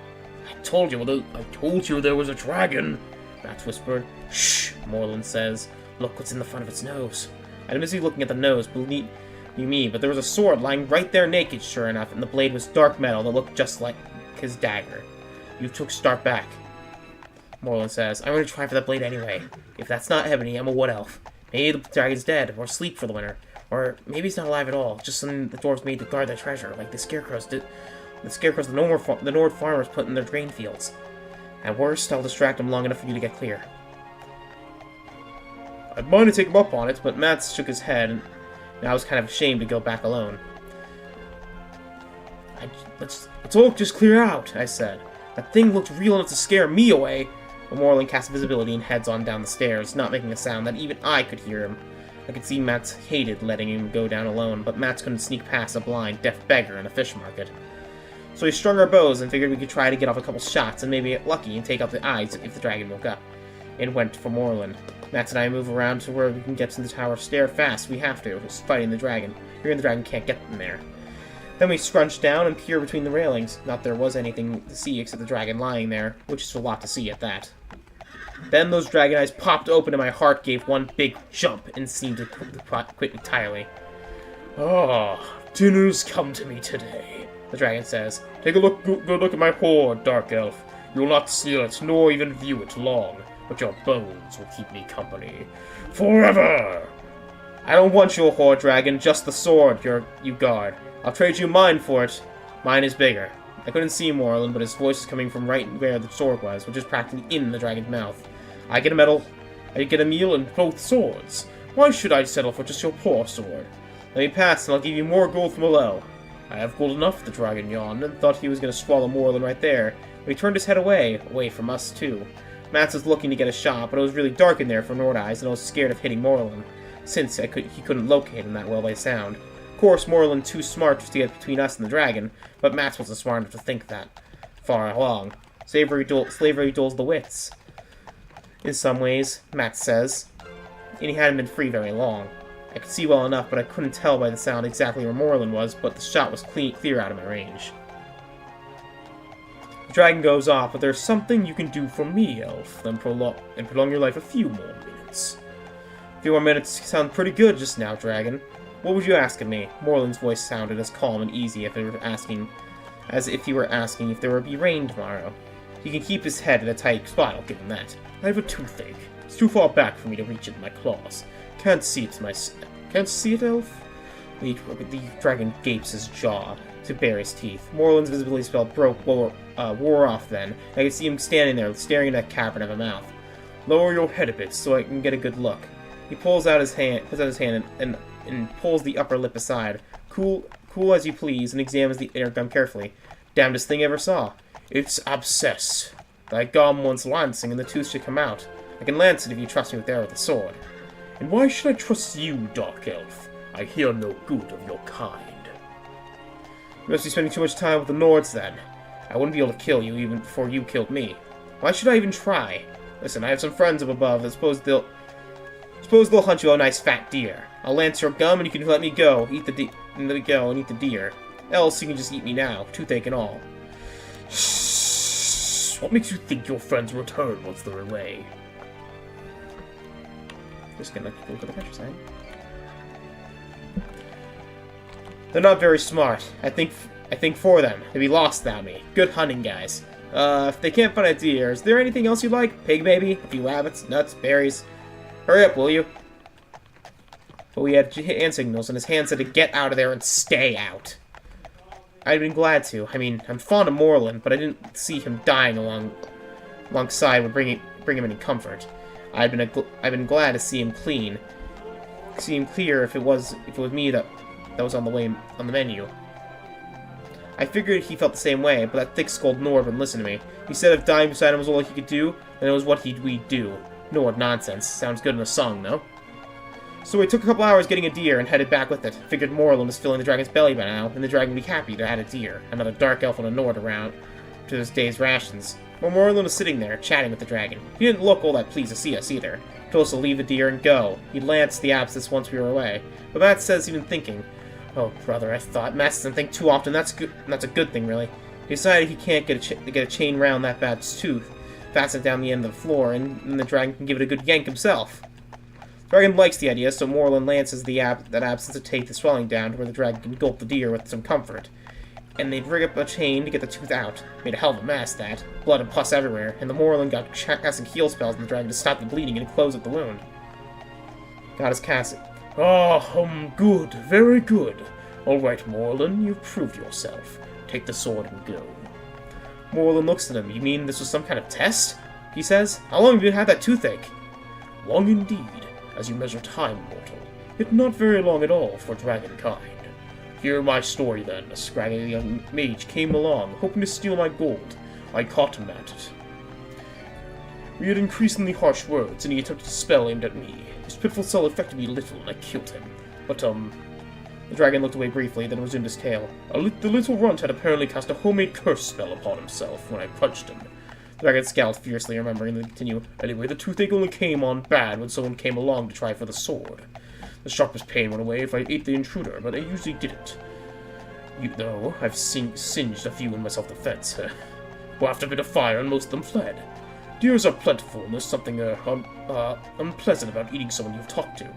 I told you there was a dragon, Matt whispered. Shh, Moreland says. Look what's in the front of its nose. I'm busy looking at the nose, you mean, but there was a sword lying right there naked, sure enough, and the blade was dark metal that looked just like his dagger. You took start back. Morlun says, I'm going to try for that blade anyway. If that's not ebony, I'm a wood elf. Maybe the dragon's dead, or asleep for the winter. Or maybe he's not alive at all, just something the dwarves made to guard their treasure, like the scarecrows did. The scarecrows the Nord farmers put in their grain fields. At worst, I'll distract him long enough for you to get clear. I'd mind to take him up on it, but Matt shook his head, and I was kind of ashamed to go back alone. Let's all just clear out, I said. That thing looked real enough to scare me away. But Morlun cast visibility and heads on down the stairs, not making a sound that even I could hear him. I could see Matt hated letting him go down alone, but Matt couldn't sneak past a blind, deaf beggar in a fish market. So we strung our bows and figured we could try to get off a couple shots and maybe get lucky and take out the eyes if the dragon woke up. It went for Morlun. Matt and I move around to where we can get to the tower stair fast. We have to. It's fighting the dragon. Fearing the dragon can't get in there. Then we scrunch down and peer between the railings. Not there was anything to see except the dragon lying there, which is a lot to see at that. Then those dragon eyes popped open and my heart gave one big jump and seemed to quit entirely. Oh, dinner's come to me today, the dragon says. Take a good look at my hoard, Dark Elf. You will not steal it, nor even view it long, but your bones will keep me company. Forever! I don't want your hoard, dragon, just the sword you guard. I'll trade you mine for it. Mine is bigger. I couldn't see Morlun, but his voice was coming from right where the sword was, which is practically in the dragon's mouth. I get a meal and both swords. Why should I settle for just your poor sword? Let me pass, and I'll give you more gold from below. I have gold enough, the dragon yawned, and thought he was going to swallow Morlun right there. But he turned his head away from us too. Mats was looking to get a shot, but it was really dark in there for Nord eyes, and I was scared of hitting Morlun, since he couldn't locate him that well by sound. Of course, Morlun too smart to get between us and the dragon, but Mats wasn't smart enough to think that far along. Slavery dulls the wits. In some ways, Matt says, and he hadn't been free very long. I could see well enough, but I couldn't tell by the sound exactly where Morlun was, but the shot was clear out of my range. The dragon goes off, but there's something you can do for me, Elf, then prolong your life a few more minutes. A few more minutes sound pretty good just now, dragon. What would you ask of me? Morlun's voice sounded as calm and easy as if he were asking if there would be rain tomorrow. He can keep his head in a tight spot, I'll give him that. I have a toothache. It's too far back for me to reach it with my claws. Can't see it, Elf? The dragon gapes his jaw to bare his teeth. Morlun's visibility spell wore off then. I could see him standing there, staring at that cavern of a mouth. Lower your head a bit so I can get a good look. He pulls out his hand and pulls the upper lip aside. Cool as you please, and examines the inner gum carefully. Damnedest thing I ever saw. It's abscess. Thy gum wants lancing, and the tooth should come out. I can lance it if you trust me with the sword. And why should I trust you, Dark Elf? I hear no good of your kind. You must be spending too much time with the Nords, then. I wouldn't be able to kill you even before you killed me. Why should I even try? Listen, I have some friends up above. I suppose they'll hunt you a nice fat deer. I'll lance your gum, and you can let me go. Eat the deer. Else you can just eat me now, toothache and all. What makes you think your friends will return once they're away? Just gonna look at the countryside. They're not very smart. I think for them. They'd be lost without me. Good hunting, guys. If they can't find a deer, is there anything else you'd like? Pig, maybe? A few rabbits, nuts, berries. Hurry up, will you? But we had hand signals, and his hand said to get out of there and stay out. I'd been glad to. I mean, I'm fond of Morlun, but I didn't see him dying alongside would bring him any comfort. I'd been glad to see him clear if it was me that was on the menu. I figured he felt the same way, but that thick-skulled Nord wouldn't listen to me. He said if dying beside him was all he could do, then it was what we'd do. Nord nonsense. Sounds good in a song, though. So we took a couple hours getting a deer and headed back with it. Figured Morlun was filling the dragon's belly by now, and the dragon would be happy to add a deer, another dark elf and a Nord around to this day's rations. While Morlun was sitting there, chatting with the dragon. He didn't look all that pleased to see us, either. He told us to leave the deer and go. He'd lance the abscess once we were away. But Matt says he'd been thinking. Oh, brother, I thought. Matt doesn't think too often. That's a good thing, really. He decided he can't get a chain round that bat's tooth, fasten it down the end of the floor, and the dragon can give it a good yank himself. Dragon likes the idea, so Moreland lances that absence to take the swelling down to where the dragon can gulp the deer with some comfort. And they'd rig up a chain to get the tooth out. Made a hell of a mess, that. Blood and pus everywhere, and the Moreland got casting heal spells on the dragon to stop the bleeding and close up the wound. Got his casting. Good, very good. Alright, Moreland, you've proved yourself. Take the sword and go. Moreland looks at him. You mean this was some kind of test? He says. How long have you had that toothache? Long indeed, as you measure time, mortal. Yet not very long at all for dragonkind. Hear my story, then. A scraggly young mage came along, hoping to steal my gold. I caught him at it. We had increasingly harsh words, and he attempted a spell aimed at me. His pitiful spell affected me little, and I killed him. But, The dragon looked away briefly, then resumed his tale. The little runt had apparently cast a homemade curse spell upon himself when I punched him. The dragon scowled fiercely, remembering, and then continued. Anyway, the toothache only came on bad when someone came along to try for the sword. The sharpest pain went away if I ate the intruder, but I usually didn't. You know, I've singed a few in my self-defense. Wafted a bit of fire, and most of them fled. Deers are plentiful, and there's something unpleasant about eating someone you've talked to.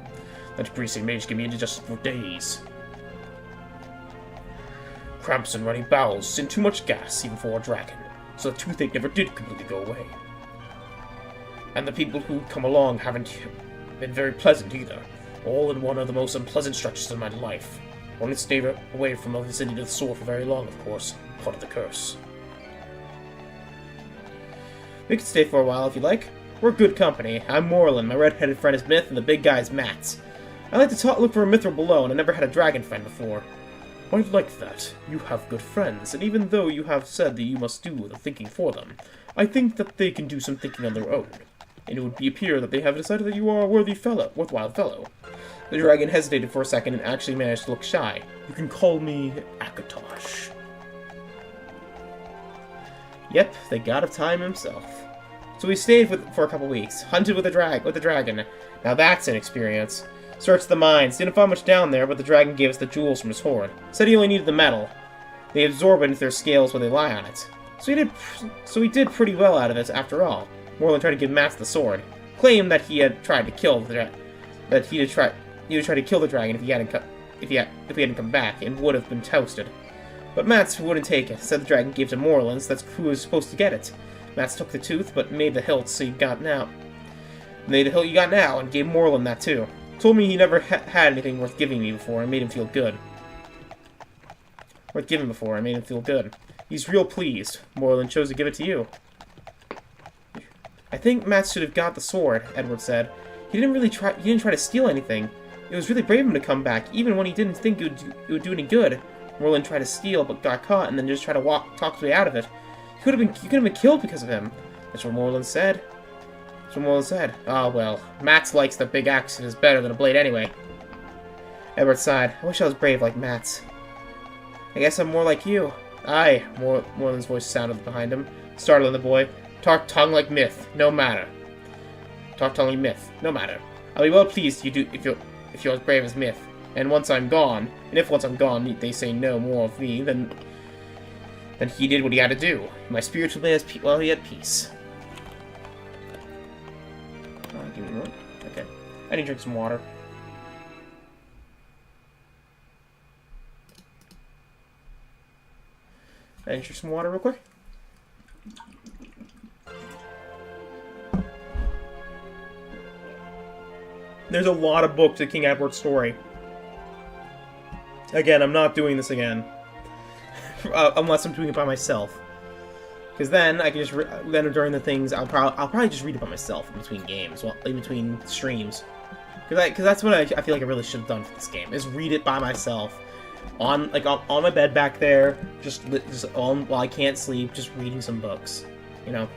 That greasy mage gave me indigestion for days. Cramps and running bowels send too much gas, even for a dragon, so the toothache never did completely go away. And the people who come along haven't been very pleasant either, all in one of the most unpleasant stretches of my life. Only stay away from the vicinity of the sword for very long, of course, part of the curse. We can stay for a while if you like. We're good company. I'm Moreland, my red-headed friend is Myth, and the big guy's Mats. I like to look for a mithril below, and I never had a dragon friend before. I like that. You have good friends, and even though you have said that you must do the thinking for them, I think that they can do some thinking on their own. And it would appear that they have decided that you are a worthwhile fellow. The dragon hesitated for a second and actually managed to look shy. You can call me Akatosh. Yep, the god of time himself. So we stayed for a couple weeks, hunted with the dragon. Now that's an experience. Searched the mines, didn't find much down there, but the dragon gave us the jewels from his hoard. Said he only needed the metal. They absorb it into their scales when they lie on it. So he did pretty well out of it after all. Moreland tried to give Mats the sword. Claimed that he had tried to kill the dragon. That he would try to kill the dragon if he hadn't come back, and would have been toasted. But Mats wouldn't take it. Said the dragon gave it to Moreland, so that's who was supposed to get it. Mats took the tooth, but made the hilt so you got now. Made the hilt you got now, and gave Moreland that too. Told me he never had anything worth giving me before, and made him feel good. He's real pleased. Moreland chose to give it to you. I think Mats should have got the sword, Edward said. He didn't try to steal anything. It was really brave of him to come back, even when he didn't think it would do any good. Moreland tried to steal, but got caught, and then just tried to talk his way out of it. You could have been killed because of him. That's what Moreland said. Ah, well, Mats likes the big axe and is better than a blade anyway. Edward sighed. I wish I was brave like Mats. I guess I'm more like you. Aye, Moreland's voice sounded behind him, startling the boy. Talk tongue like Myth, no matter. I'll be well pleased if you're as brave as Myth. And once I'm gone, they say no more of me, then he did what he had to do. My spirit will be at peace. Give me a moment. Okay. I need to drink some water. I need to drink some water real quick. There's a lot of books in King Edward's story. Again, I'm not doing this again. Unless I'm doing it by myself. Because then I can just then during the things I'll probably just read it by myself in between games, in between streams. Because that's what I feel like I really should have done for this game, is read it by myself on my bed back there, just while I can't sleep, just reading some books, you know.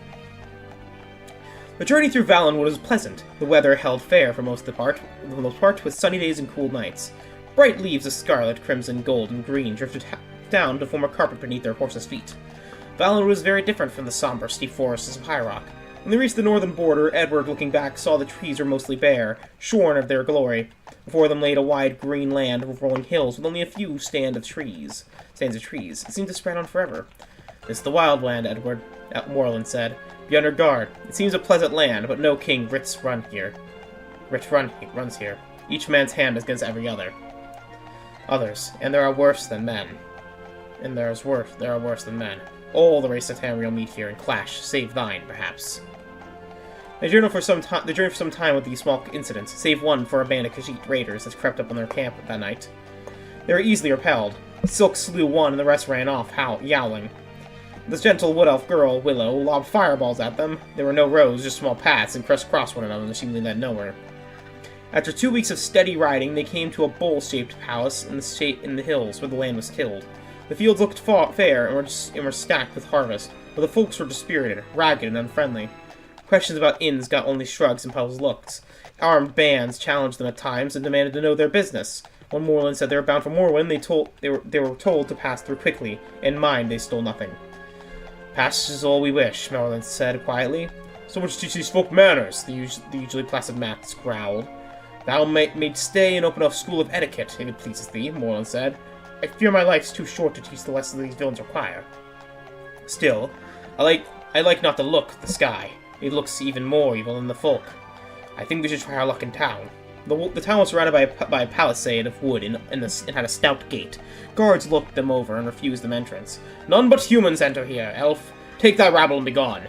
The journey through Valenwood was pleasant. The weather held fair for the most part, with sunny days and cool nights. Bright leaves of scarlet, crimson, gold, and green drifted down to form a carpet beneath their horses' feet. Valenwood was very different from the somber, steep forests of High Rock. When they reached the northern border, Edward, looking back, saw the trees were mostly bare, shorn of their glory. Before them lay a wide green land with rolling hills, with only a few stands of trees. It seemed to spread on forever. This is the wild land, Edward, Moreland said. Be under guard. It seems a pleasant land, but no king writs run here. Rich runs here. Each man's hand is against every other. Others, and there are worse than men. And there are worse than men. All the race of Tamriel meet here and clash, save thine, perhaps. They journey for some time with these small incidents, save one for a band of Khajiit raiders that crept up on their camp that night. They were easily repelled. Silk slew one and the rest ran off, yowling. This gentle wood elf girl, Willow, lobbed fireballs at them. There were no roads, just small paths, and crisscrossed one another, and seemingly led nowhere. After 2 weeks of steady riding, they came to a bowl-shaped palace in the hills where the land was tilled. The fields looked fair and were stacked with harvest, but the folks were dispirited, ragged, and unfriendly. Questions about inns got only shrugs and puzzled looks. Armed bands challenged them at times and demanded to know their business. When Morland said they were bound for Morwen, they were told to pass through quickly. In mind, they stole nothing. Passage is all we wish, Morland said quietly. So much to teach these folk manners, the usually placid Max growled. Thou mayst stay and open a school of etiquette, if it pleases thee, Morland said. I fear my life's too short to teach the lessons these villains require. Still, I like not the look of the sky. It looks even more evil than the folk. I think we should try our luck in town. The town was surrounded by a palisade of wood and had a stout gate. Guards looked them over and refused them entrance. None but humans enter here, elf. Take thy rabble and begone.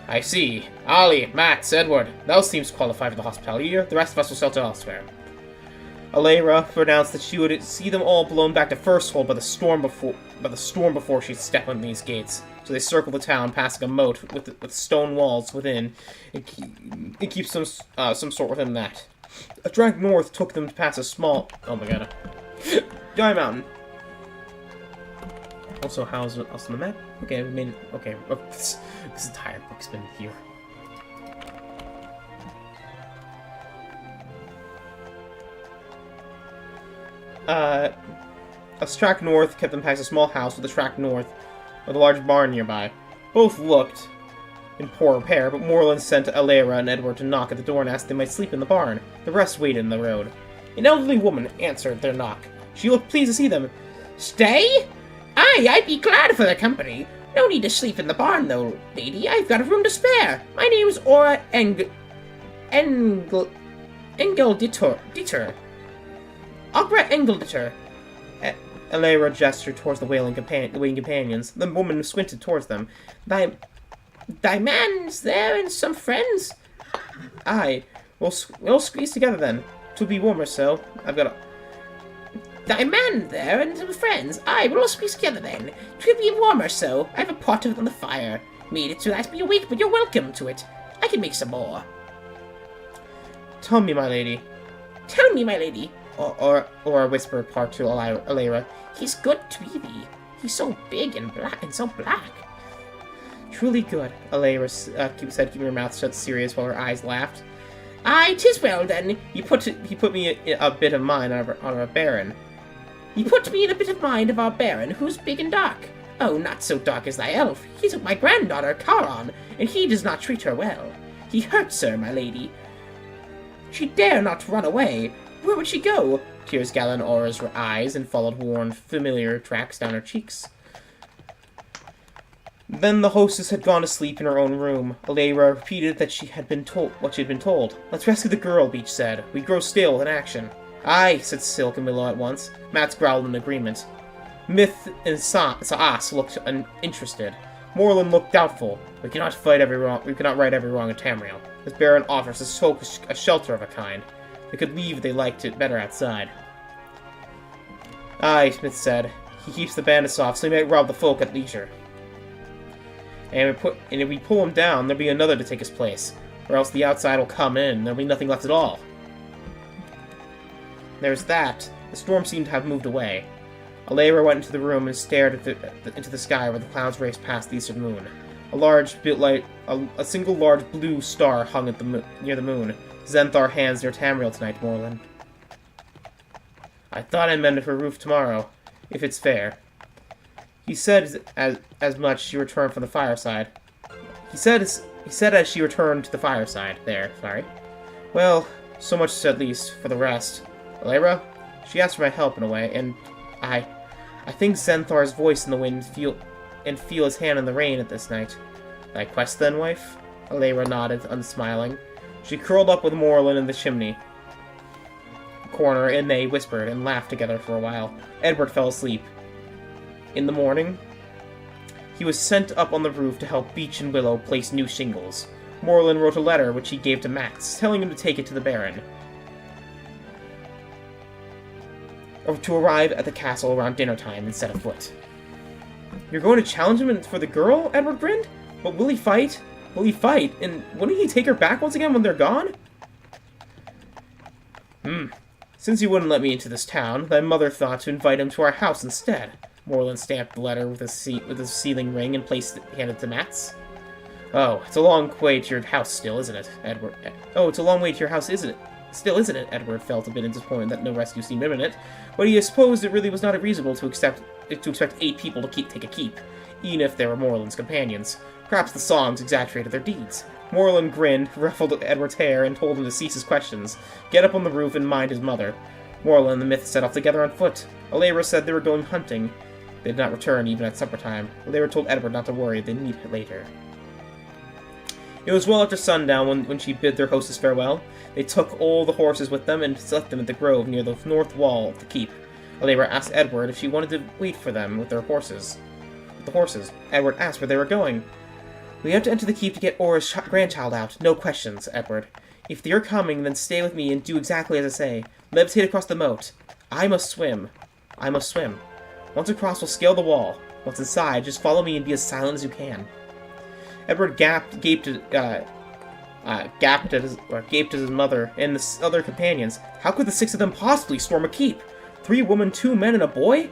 I see. Ali, Max, Edward, thou seemst qualified for the hospitality here. The rest of us will shelter elsewhere. Alera pronounced that she would see them all blown back to Firsthold by the storm before she'd step on these gates. So they circled the town, passing a moat with stone walls within, and keep some sort within that. A drag north took them to pass a small... Oh my god. Dry Mountain. Also, how's it else on the map? Okay, we made it. Okay, this entire book's been here. A track north kept them past a small house with a track north with a large barn nearby. Both looked in poor repair, but Morland sent Alera and Edward to knock at the door and asked if they might sleep in the barn. The rest waited in the road. An elderly woman answered their knock. She looked pleased to see them. Stay? Aye, I'd be glad for the company. No need to sleep in the barn, though, lady. I've got a room to spare. My name's Aura Engeldittor. Agra Engeldittor. Alera gestured towards the waiting companions. The woman squinted towards them. Thy man's there and some friends? Aye. We'll squeeze together then. 'Twill be warmer so. I've got a... Thy man there and some friends? Aye, we'll all squeeze together then. 'Twill be warmer so. I have a pot of it on the fire. Made it to last me a week, but you're welcome to it. I can make some more. Tell me, my lady. Tell me, my lady. Or a whisper part to Alera. He's good to thee. He's so big and black and so black. Truly good, Alera said, keeping her mouth shut serious while her eyes laughed. Aye, 'tis well then. He put me in a bit of mind on our baron. He put me in a bit of mind of our baron, who's big and dark. Oh, not so dark as thy elf. He took my granddaughter, Charon, and he does not treat her well. He hurts her, my lady. She dare not run away. Where would she go? Tears gathered in Aura's eyes and followed worn, familiar tracks down her cheeks. Then the hostess had gone to sleep in her own room. Alera repeated that she had been told what she had been told. Let's rescue the girl, Beach said. We grow stale in action. Aye, said Silk and Willow at once. Mats growled in agreement. Myth and Saas looked uninterested. Morland looked doubtful. We cannot right every wrong in Tamriel. This Baron offers us folk a shelter of a kind. They could leave if they liked it better outside. Aye, Smith said. He keeps the bandits off, so he might rob the folk at leisure. And if we pull him down, there'll be another to take his place. Or else the outside will come in, and there'll be nothing left at all. There's that. The storm seemed to have moved away. Alera went into the room and stared into the sky where the clouds raced past the eastern moon. A single large blue star hung at near the moon. Zenthar hands near Tamriel tonight, Morland. I thought I meant for roof tomorrow, if it's fair. He said as much she returned from the fireside. He said as she returned to the fireside. There, sorry. Well, so much at least for the rest. Alera, she asked for my help in a way, and I think Zenthar's voice in the wind feel his hand in the rain at this night. Thy quest then, wife? Alera nodded, unsmiling. She curled up with Moreland in the chimney corner, and they whispered and laughed together for a while. Edward fell asleep. In the morning, he was sent up on the roof to help Beach and Willow place new shingles. Moreland wrote a letter which he gave to Max, telling him to take it to the Baron, or to arrive at the castle around dinner time and set afoot. You're going to challenge him for the girl? Edward grinned. But will he fight? Will he fight? And wouldn't he take her back once again when they're gone? Since you wouldn't let me into this town, thy mother thought to invite him to our house instead. Moreland stamped the letter with a sealing ring and handed it to Max. Oh, it's a long way to your house still, isn't it, Edward? Oh, it's a long way to your house, isn't it? Still, isn't it? Edward felt a bit disappointed that no rescue seemed imminent, but he supposed it really was not reasonable to expect 8 people to take a keep, even if they were Moreland's companions. Perhaps the songs exaggerated their deeds. Moreland grinned, ruffled Edward's hair, and told him to cease his questions, get up on the roof, and mind his mother. Moreland and the Myth set off together on foot. Alara said they were going hunting. They did not return even at supper time. Alara told Edward not to worry, they'd meet later. It was well after sundown when she bid their hostess farewell. They took all the horses with them and left them at the grove near the north wall of the keep. Alara asked Edward if she wanted to wait for them with the horses. Edward asked where they were going. We have to enter the keep to get Aura's grandchild out. No questions, Edward. If you're coming, then stay with me and do exactly as I say. Levitate across the moat. I must swim. Once across, we'll scale the wall. Once inside, just follow me and be as silent as you can. Edward gaped at his mother and the other companions. How could the 6 of them possibly storm a keep? 3 women, 2 men, and a boy?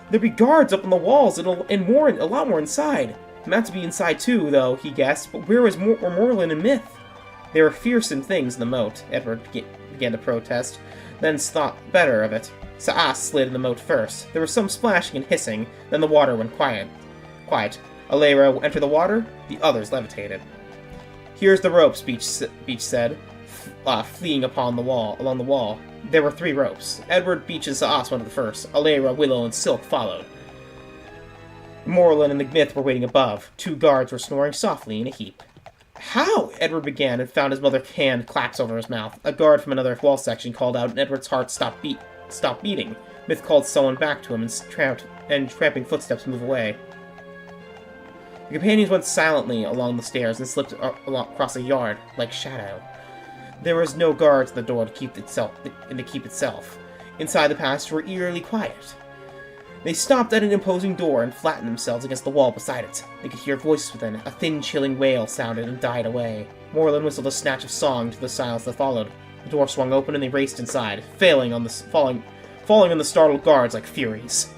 There'd be guards up on the walls and a lot more inside. Meant to be inside too, though, he guessed, but were Moreland and Myth? They were fearsome things in the moat, Edward began to protest, then thought better of it. Saas slid in the moat first. There was some splashing and hissing, then the water went quiet. Alara entered the water, the others levitated. Here's the ropes, Beach said, fleeing along the wall. There were 3 ropes. Edward, Beach, and Saas went the first. Alara, Willow, and Silk followed. Moreland and the Myth were waiting above. 2 guards were snoring softly in a heap. How? Edward began and found his mother's hand claps over his mouth. A guard from another wall section called out and Edward's heart stopped beating. Myth called someone back to him and tramping footsteps moved away. The companions went silently along the stairs and slipped across a yard, like shadow. There was no guards at the door to keep itself. Inside the passage were eerily quiet. They stopped at an imposing door and flattened themselves against the wall beside it. They could hear voices within. A thin, chilling wail sounded and died away. Moreland whistled a snatch of song to the silence that followed. The door swung open and they raced inside, falling on the startled guards like furies.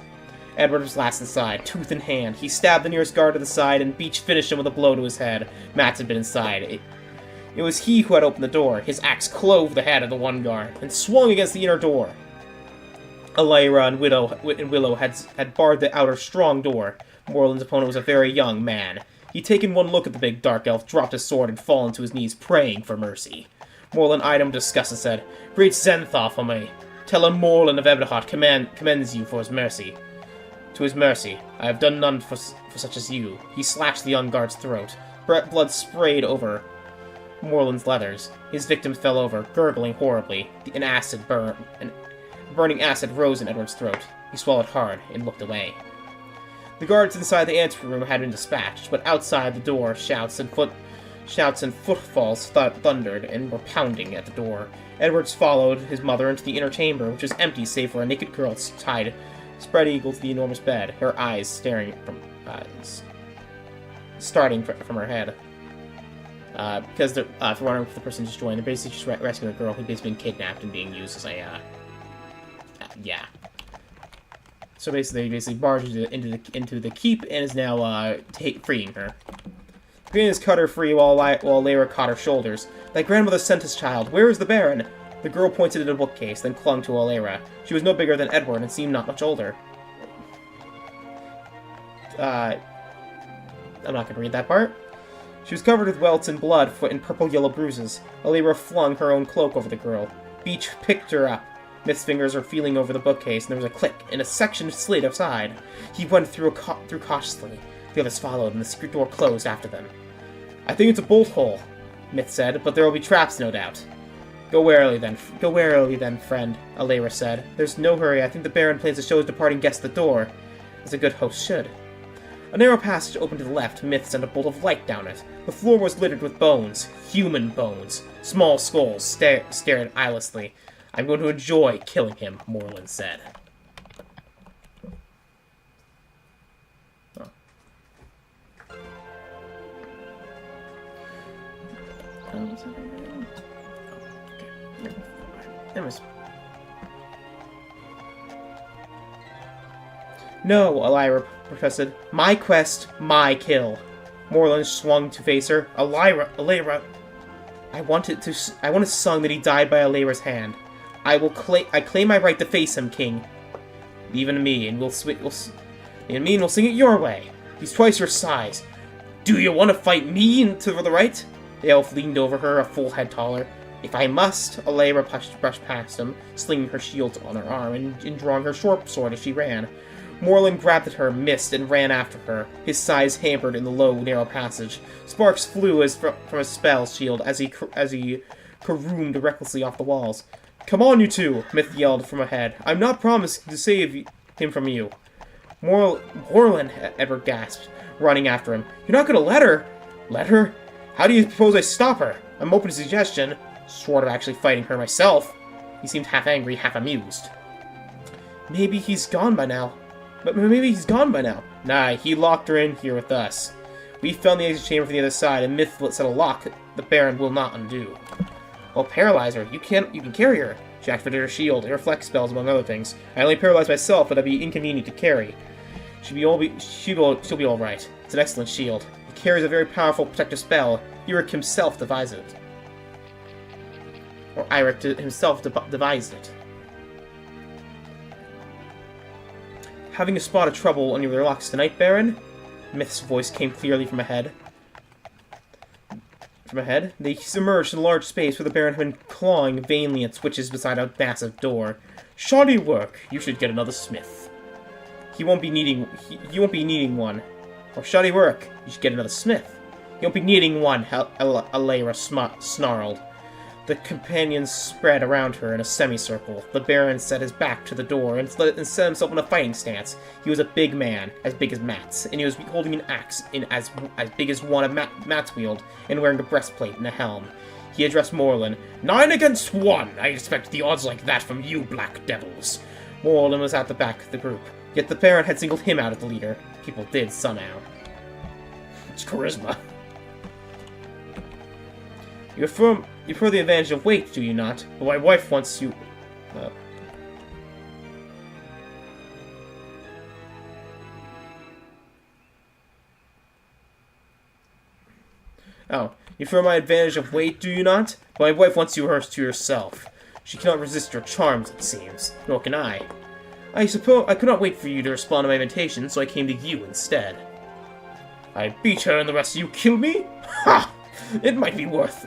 Edward was last inside, tooth in hand. He stabbed the nearest guard to the side, and Beach finished him with a blow to his head. Matt had been inside. It was he who had opened the door. His axe clove the head of the one guard, and swung against the inner door. Alara and Willow had barred the outer strong door. Moreland's opponent was a very young man. He'd taken one look at the big dark elf, dropped his sword, and fallen to his knees, praying for mercy. Moreland eyed him with disgust and said, Great Zenthal for me. Tell him Moreland of Ebderheart commends you for his mercy. To his mercy, I have done none for such as you. He slashed the young guard's throat. Blood sprayed over Moreland's leathers. His victim fell over, gurgling horribly. Burning acid rose in Edward's throat. He swallowed hard and looked away. The guards inside the anteroom had been dispatched, but outside the door shouts and footfalls thundered and were pounding at the door. Edwards followed his mother into the inner chamber, which was empty save for a naked girl spread eagle to the enormous bed, her eyes starting from her head. Because for the person just joined, they're basically just rescuing a girl who'd basically been kidnapped and being used as a yeah. So basically, they barged into the keep and is now freeing her. Green's cut her free while Lara caught her shoulders. Thy grandmother sent us, child. Where is the Baron? The girl pointed at a bookcase, then clung to Alara. She was no bigger than Edward and seemed not much older. I'm not going to read that part. She was covered with welts and blood and purple-yellow bruises. Alara flung her own cloak over the girl. Beach picked her up. Myth's fingers were feeling over the bookcase, and there was a click, and a section slid aside. He went through cautiously. The others followed, and the secret door closed after them. I think it's a bolt hole. Myth said, but there will be traps, no doubt. Go warily then, friend, Alayra said. There's no hurry. I think the Baron plans to show his departing guest the door, as a good host should. A narrow passage opened to the left. Myth sent a bolt of light down it. The floor was littered with bones. Human bones. Small skulls stared eyelessly. I'm going to enjoy killing him, Morlun said. Oh. No, Alayra protested. My quest, my kill. Morlun swung to face her. Alayra. I want it sung that he died by Alayra's hand. I claim my right to face him, King. Leave it to me, and we'll sing it your way. He's twice your size. Do you want to fight me to the right? The elf leaned over her, a full head taller. If I must, Alayra brushed past him, slinging her shield on her arm and drawing her short sword as she ran. Morlun grabbed at her, missed, and ran after her, his size hampered in the low, narrow passage. Sparks flew from his spell shield as he caroomed recklessly off the walls. Come on, you two, Myth yelled from ahead. I'm not promising to save him from you. Morlun, Edward gasped, running after him. You're not going to let her? Let her? How do you suppose I stop her? I'm open to suggestion. Sort of actually fighting her myself. He seemed half angry, half amused. Maybe he's gone by now. Nah, he locked her in here with us. We found the exit chamber from the other side, and Myth set a lock the Baron will not undo. Well, paralyze her. You can carry her. She activated her shield, and reflect spells, among other things. I only paralyzed myself, but that'd be inconvenient to carry. She'll be all right. It's an excellent shield. It carries a very powerful protective spell. Eirik himself devised it. Or Eirik himself devised it. Having a spot of trouble on your locks tonight, Baron? Myth's voice came clearly from ahead. They emerged in a large space where the Baron had been clawing vainly at switches beside a massive door. Shoddy work. You should get another smith. You won't be needing one. Or shoddy work. You should get another smith. You won't be needing one, Alayra snarled. The companions spread around her in a semicircle. The Baron set his back to the door and set himself in a fighting stance. He was a big man, as big as Matt's, and he was holding an axe as big as one of Matt's wield, and wearing a breastplate and a helm. He addressed Morlun. 9 against 1! I expect the odds like that from you, black devils. Morlun was at the back of the group, yet the Baron had singled him out as the leader. People did, somehow. It's charisma. You prefer the advantage of weight, do you not? But my wife wants you... Oh, you prefer my advantage of weight, do you not? But my wife wants you hers to yourself. She cannot resist your charms, it seems. Nor can I. I suppose I could not wait for you to respond to my invitation, so I came to you instead. I beat her and the rest of you kill me? Ha! It might be worth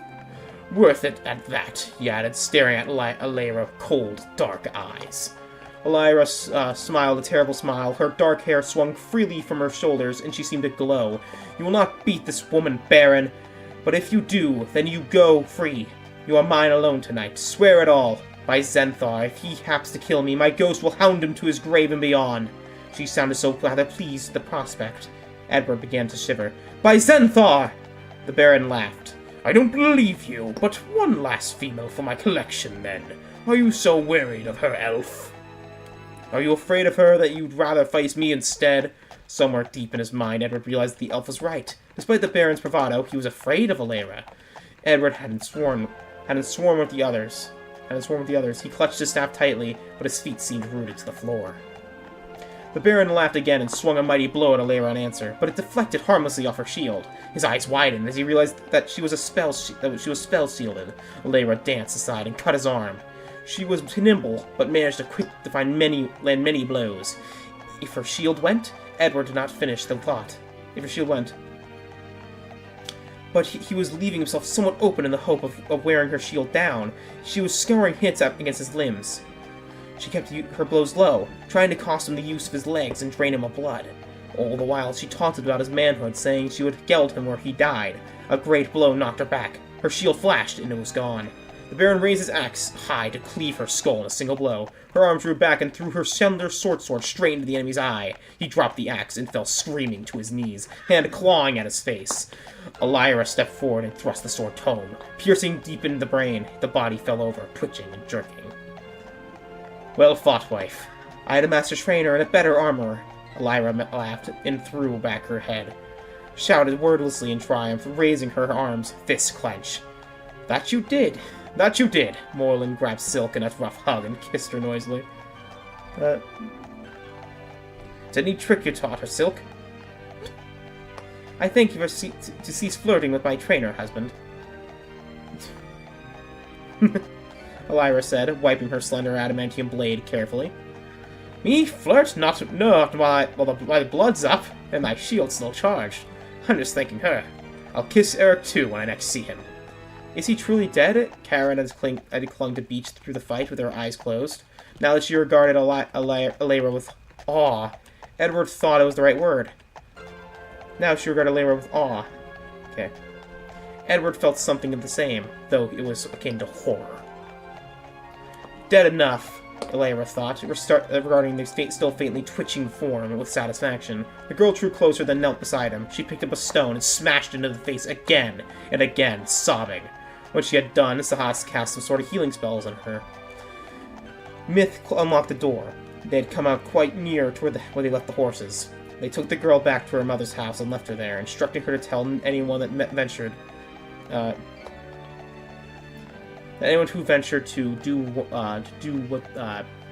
it at that, he added, staring at Alayra with cold, dark eyes. Alayra smiled a terrible smile. Her dark hair swung freely from her shoulders, and she seemed to glow. You will not beat this woman, Baron. But if you do, then you go free. You are mine alone tonight. Swear it all. By Zenthar, if he happens to kill me, my ghost will hound him to his grave and beyond. She sounded so rather pleased at the prospect. Edward began to shiver. By Zenthar! The Baron laughed. I don't believe you, but one last female for my collection, then. Are you so worried of her, elf? Are you afraid of her that you'd rather face me instead? Somewhere deep in his mind, Edward realized the elf was right. Despite the Baron's bravado, he was afraid of Alayra. Edward hadn't sworn with the others. He clutched his staff tightly, but his feet seemed rooted to the floor. The Baron laughed again and swung a mighty blow at Alayra in answer, but it deflected harmlessly off her shield. His eyes widened as he realized that she was spell shielded. Alayra danced aside and cut his arm. She was nimble, but managed to land many blows. If her shield went, Edward did not finish the thought. But he was leaving himself somewhat open in the hope of wearing her shield down. She was scouring hits against his limbs. She kept her blows low, trying to cost him the use of his legs and drain him of blood. All the while, she taunted about his manhood, saying she would geld him where he died. A great blow knocked her back, Her shield flashed, and it was gone. The Baron raised his axe high to cleave her skull in a single blow. Her arm drew back and threw her slender sword straight into the enemy's eye. He dropped the axe and fell screaming to his knees, hand clawing at his face. Elira stepped forward and thrust the sword home, piercing deep into the brain. The body fell over, twitching and jerking. Well fought, wife. I had a master trainer and a better armorer. Elira laughed and threw back her head, shouted wordlessly in triumph, raising her arms, fists clenched. That you did! That you did! Morlun grabbed Silk in a rough hug and kissed her noisily. Is any trick you taught her, Silk? I thank you to cease flirting with my trainer, husband. Elira said, wiping her slender adamantium blade carefully. Me flirt? Not while the blood's up and my shield's still charged. I'm just thanking her. I'll kiss Eric too when I next see him. Is he truly dead? Karen had clung to Beach through the fight with her eyes closed. Now that she regarded Elira with awe, Edward thought it was the right word. Now she regarded Elira with awe. Okay. Edward felt something of the same, though it was akin to horror. Dead enough, Elira thought, regarding the still faintly twitching form with satisfaction. The girl drew closer, then knelt beside him. She picked up a stone and smashed into the face again and again, sobbing. When she had done, Sahas cast some sort of healing spells on her. Myth unlocked the door. They had come out quite near to where they left the horses. They took the girl back to her mother's house and left her there, instructing her to tell anyone that ventured to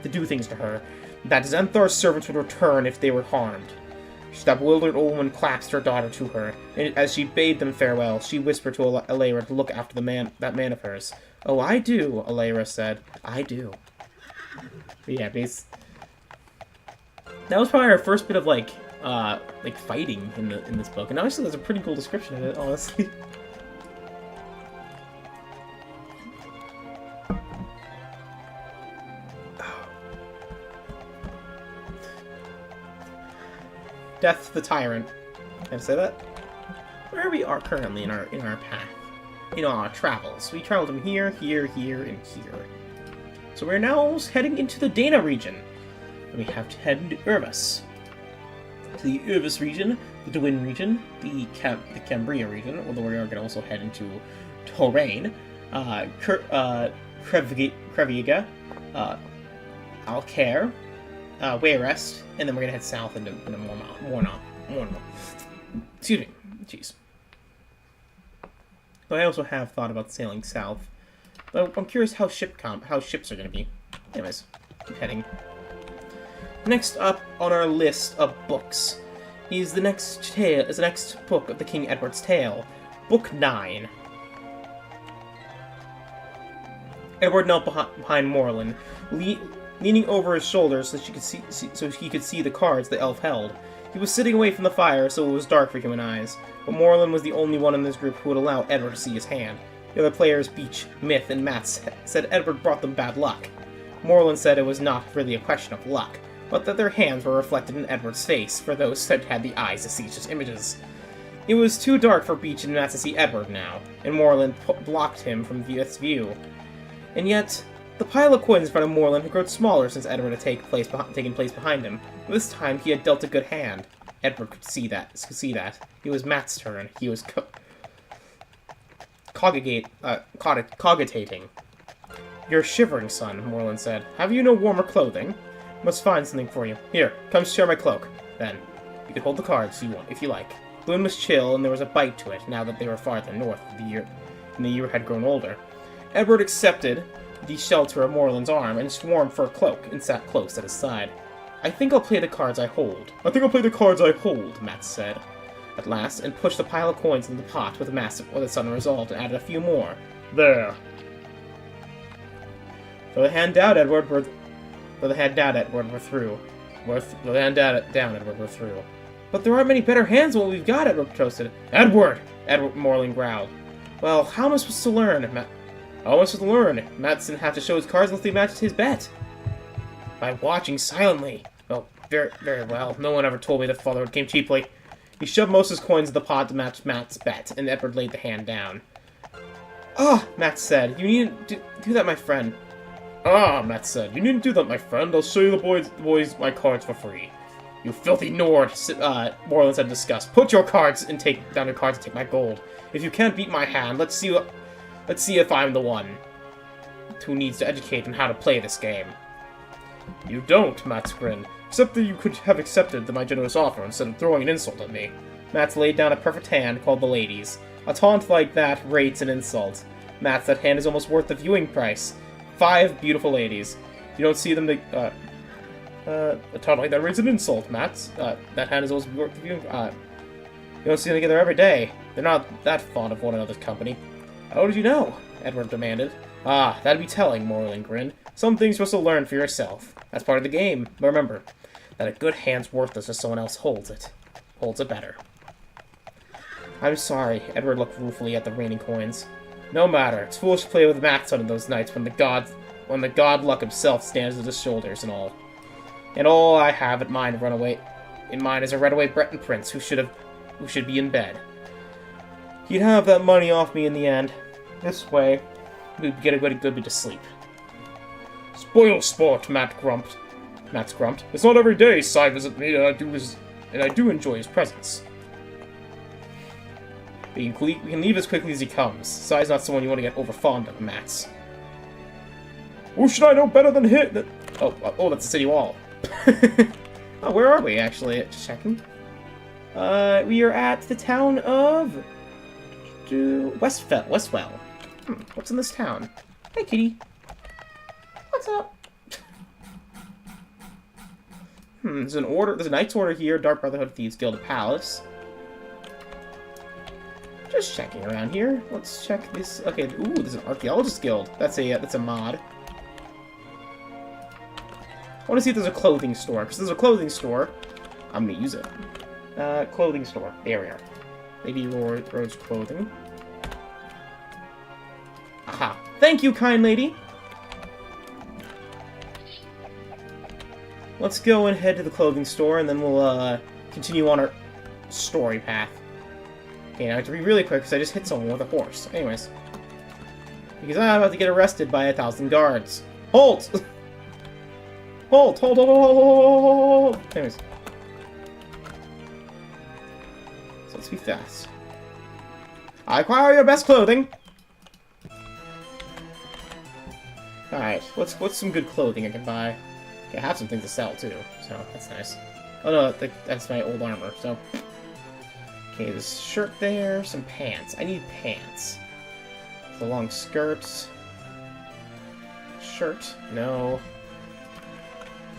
do things to her, that Xanthar's servants would return if they were harmed. That bewildered old woman clasped her daughter to her, and as she bade them farewell, she whispered to Elira to look after that man of hers. Oh, I do, Elira said. I do. But yeah, that was probably our first bit of like fighting in this book, and honestly, that's a pretty cool description of it, honestly. Death to the Tyrant. Can I say that? Where we are currently in our path. In our travels. We traveled from here, here, here, and here. So we're now almost heading into the Dana region. And we have to head into Irvis. To the Irvis region, the Dwyn region, the Cambria region, although we are going to also head into Toraine, Kreviga, Alcaire, Wayrest, and then we're going to head south into Morna. Excuse me. Jeez. But I also have thought about sailing south. But I'm curious how ships are going to be. Anyways, keep heading. Next up on our list of books is the next book of the King Edward's Tale, Book 9. Edward knelt behind Morlun, leaning over his shoulder so he could see the cards the elf held. He was sitting away from the fire, so it was dark for human eyes, but Morlun was the only one in this group who would allow Edward to see his hand. The other players, Beach, Myth, and Mats, said Edward brought them bad luck. Morlun said it was not really a question of luck, but that their hands were reflected in Edward's face, for those that had the eyes to see such images. It was too dark for Beach and Mats to see Edward now, and Morlun blocked him from Myth's view. And yet, the pile of coins in front of Morlun had grown smaller since Edward had taken place behind him. This time, he had dealt a good hand. Edward could see that. It was Matt's turn. He was cogitating. You're shivering, son, Morlun said. Have you no warmer clothing? Must find something for you. Here, come share my cloak. Then, you can hold the cards if you like. The wind was chill, and there was a bite to it, now that they were farther north, and the year had grown older. Edward accepted the shelter of Morlun's arm and swarmed for a cloak and sat close at his side. I think I'll play the cards I hold. Matt said at last, and pushed the pile of coins into the pot with a sudden resolve and added a few more. There. Throw the hand down, Edward. We're through. But there aren't many better hands than what we've got, Edward protested. Edward, Morlun growled. Well, how am I supposed to learn? Matt's didn't have to show his cards unless they matched his bet. By watching silently. Oh, very, very well. No one ever told me that fatherhood came cheaply. He shoved most of his coins in the pot to match Matt's bet, and Edward laid the hand down. Ah, Matt said. You needn't do that, my friend. Ah, Matt said. You needn't do that, my friend. I'll show you the boys my cards for free. You filthy Nord, Moreland said in disgust. Put your cards and take down your cards and take my gold. If you can't beat my hand, let's see if I'm the one who needs to educate on how to play this game. You don't, Matt grinned. Except that you could have accepted my generous offer instead of throwing an insult at me. Matt laid down a perfect hand called the Ladies. A taunt like that rates an insult. Matt, that hand is almost worth the viewing price. 5 beautiful ladies. You don't see them a taunt like that rates an insult, Matt. That hand is almost worth the viewing you don't see them together every day. They're not that fond of one another's company. How did you know? Edward demanded. Ah, that'd be telling, Moreland grinned. Some things you're supposed to learn for yourself. That's part of the game. But remember, that a good hand's worthless if someone else holds it. Holds it better. I'm sorry, Edward looked ruefully at the raining coins. No matter, it's foolish to play with maths on those nights when the god luck himself stands at his shoulders and all. And all I have in mind is a runaway Breton prince who should be in bed. He'd have that money off me in the end. This way, we'd get a good bit of sleep. Spoil sport, Matt's grumped. It's not every day Cy visits me, and I do enjoy his presence. We can leave as quickly as he comes. Cy's not someone you want to get over fond of, Matt's. Who should I know better than him? Oh, that's the city wall. Oh, where are we, actually? Just checking. We are at the town of... Westwell. What's in this town? Hey, kitty. What's up? There's a knight's order here, Dark Brotherhood, Thieves Guild of Palace. Just checking around here. Let's check this. Okay, ooh, there's an Archaeologist Guild. That's a mod. I want to see if there's a clothing store, because there's a clothing store. I'm gonna use it. Clothing store. There we are. Lady Rose Clothing. Aha. Thank you, kind lady. Let's go and head to the clothing store, and then we'll, continue on our story path. Okay, now I have to be really quick, because I just hit someone with a horse. Anyways. Because I'm about to get arrested by 1,000 guards. Halt! Hold! Anyways. So let's be fast. I acquire your best clothing! Alright, what's some good clothing I can buy? Okay, I have some things to sell, too, so that's nice. Oh no, that's my old armor, so... Okay, there's a shirt there, some pants. I need pants. The long skirts. Shirt? No.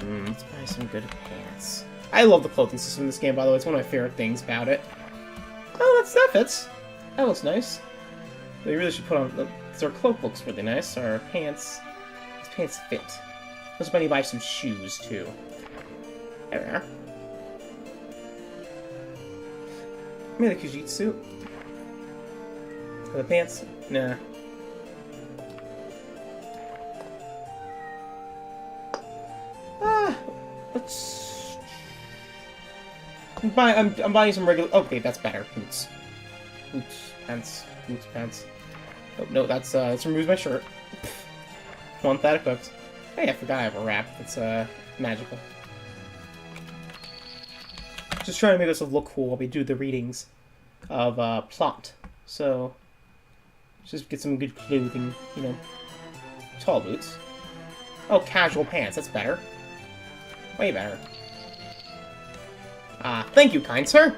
Let's buy some good pants. I love the clothing system in this game, by the way. It's one of my favorite things about it. Oh, that fits. That looks nice. They really should put on... Our cloak looks really nice. Our pants... These pants fit. Let's buy some shoes, too. There we are. Maybe the Kujitsu. The pants? Nah. Let's... I'm buying some regular... Okay, that's better. Boots. Pants. Oh, no, that's removes my shirt. Want that equipped. Hey, I forgot I have a wrap. It's, magical. Just trying to make this look cool while we do the readings of, plot. So, just get some good clothing, you know. Tall boots. Oh, casual pants. That's better. Way better. Thank you, kind sir.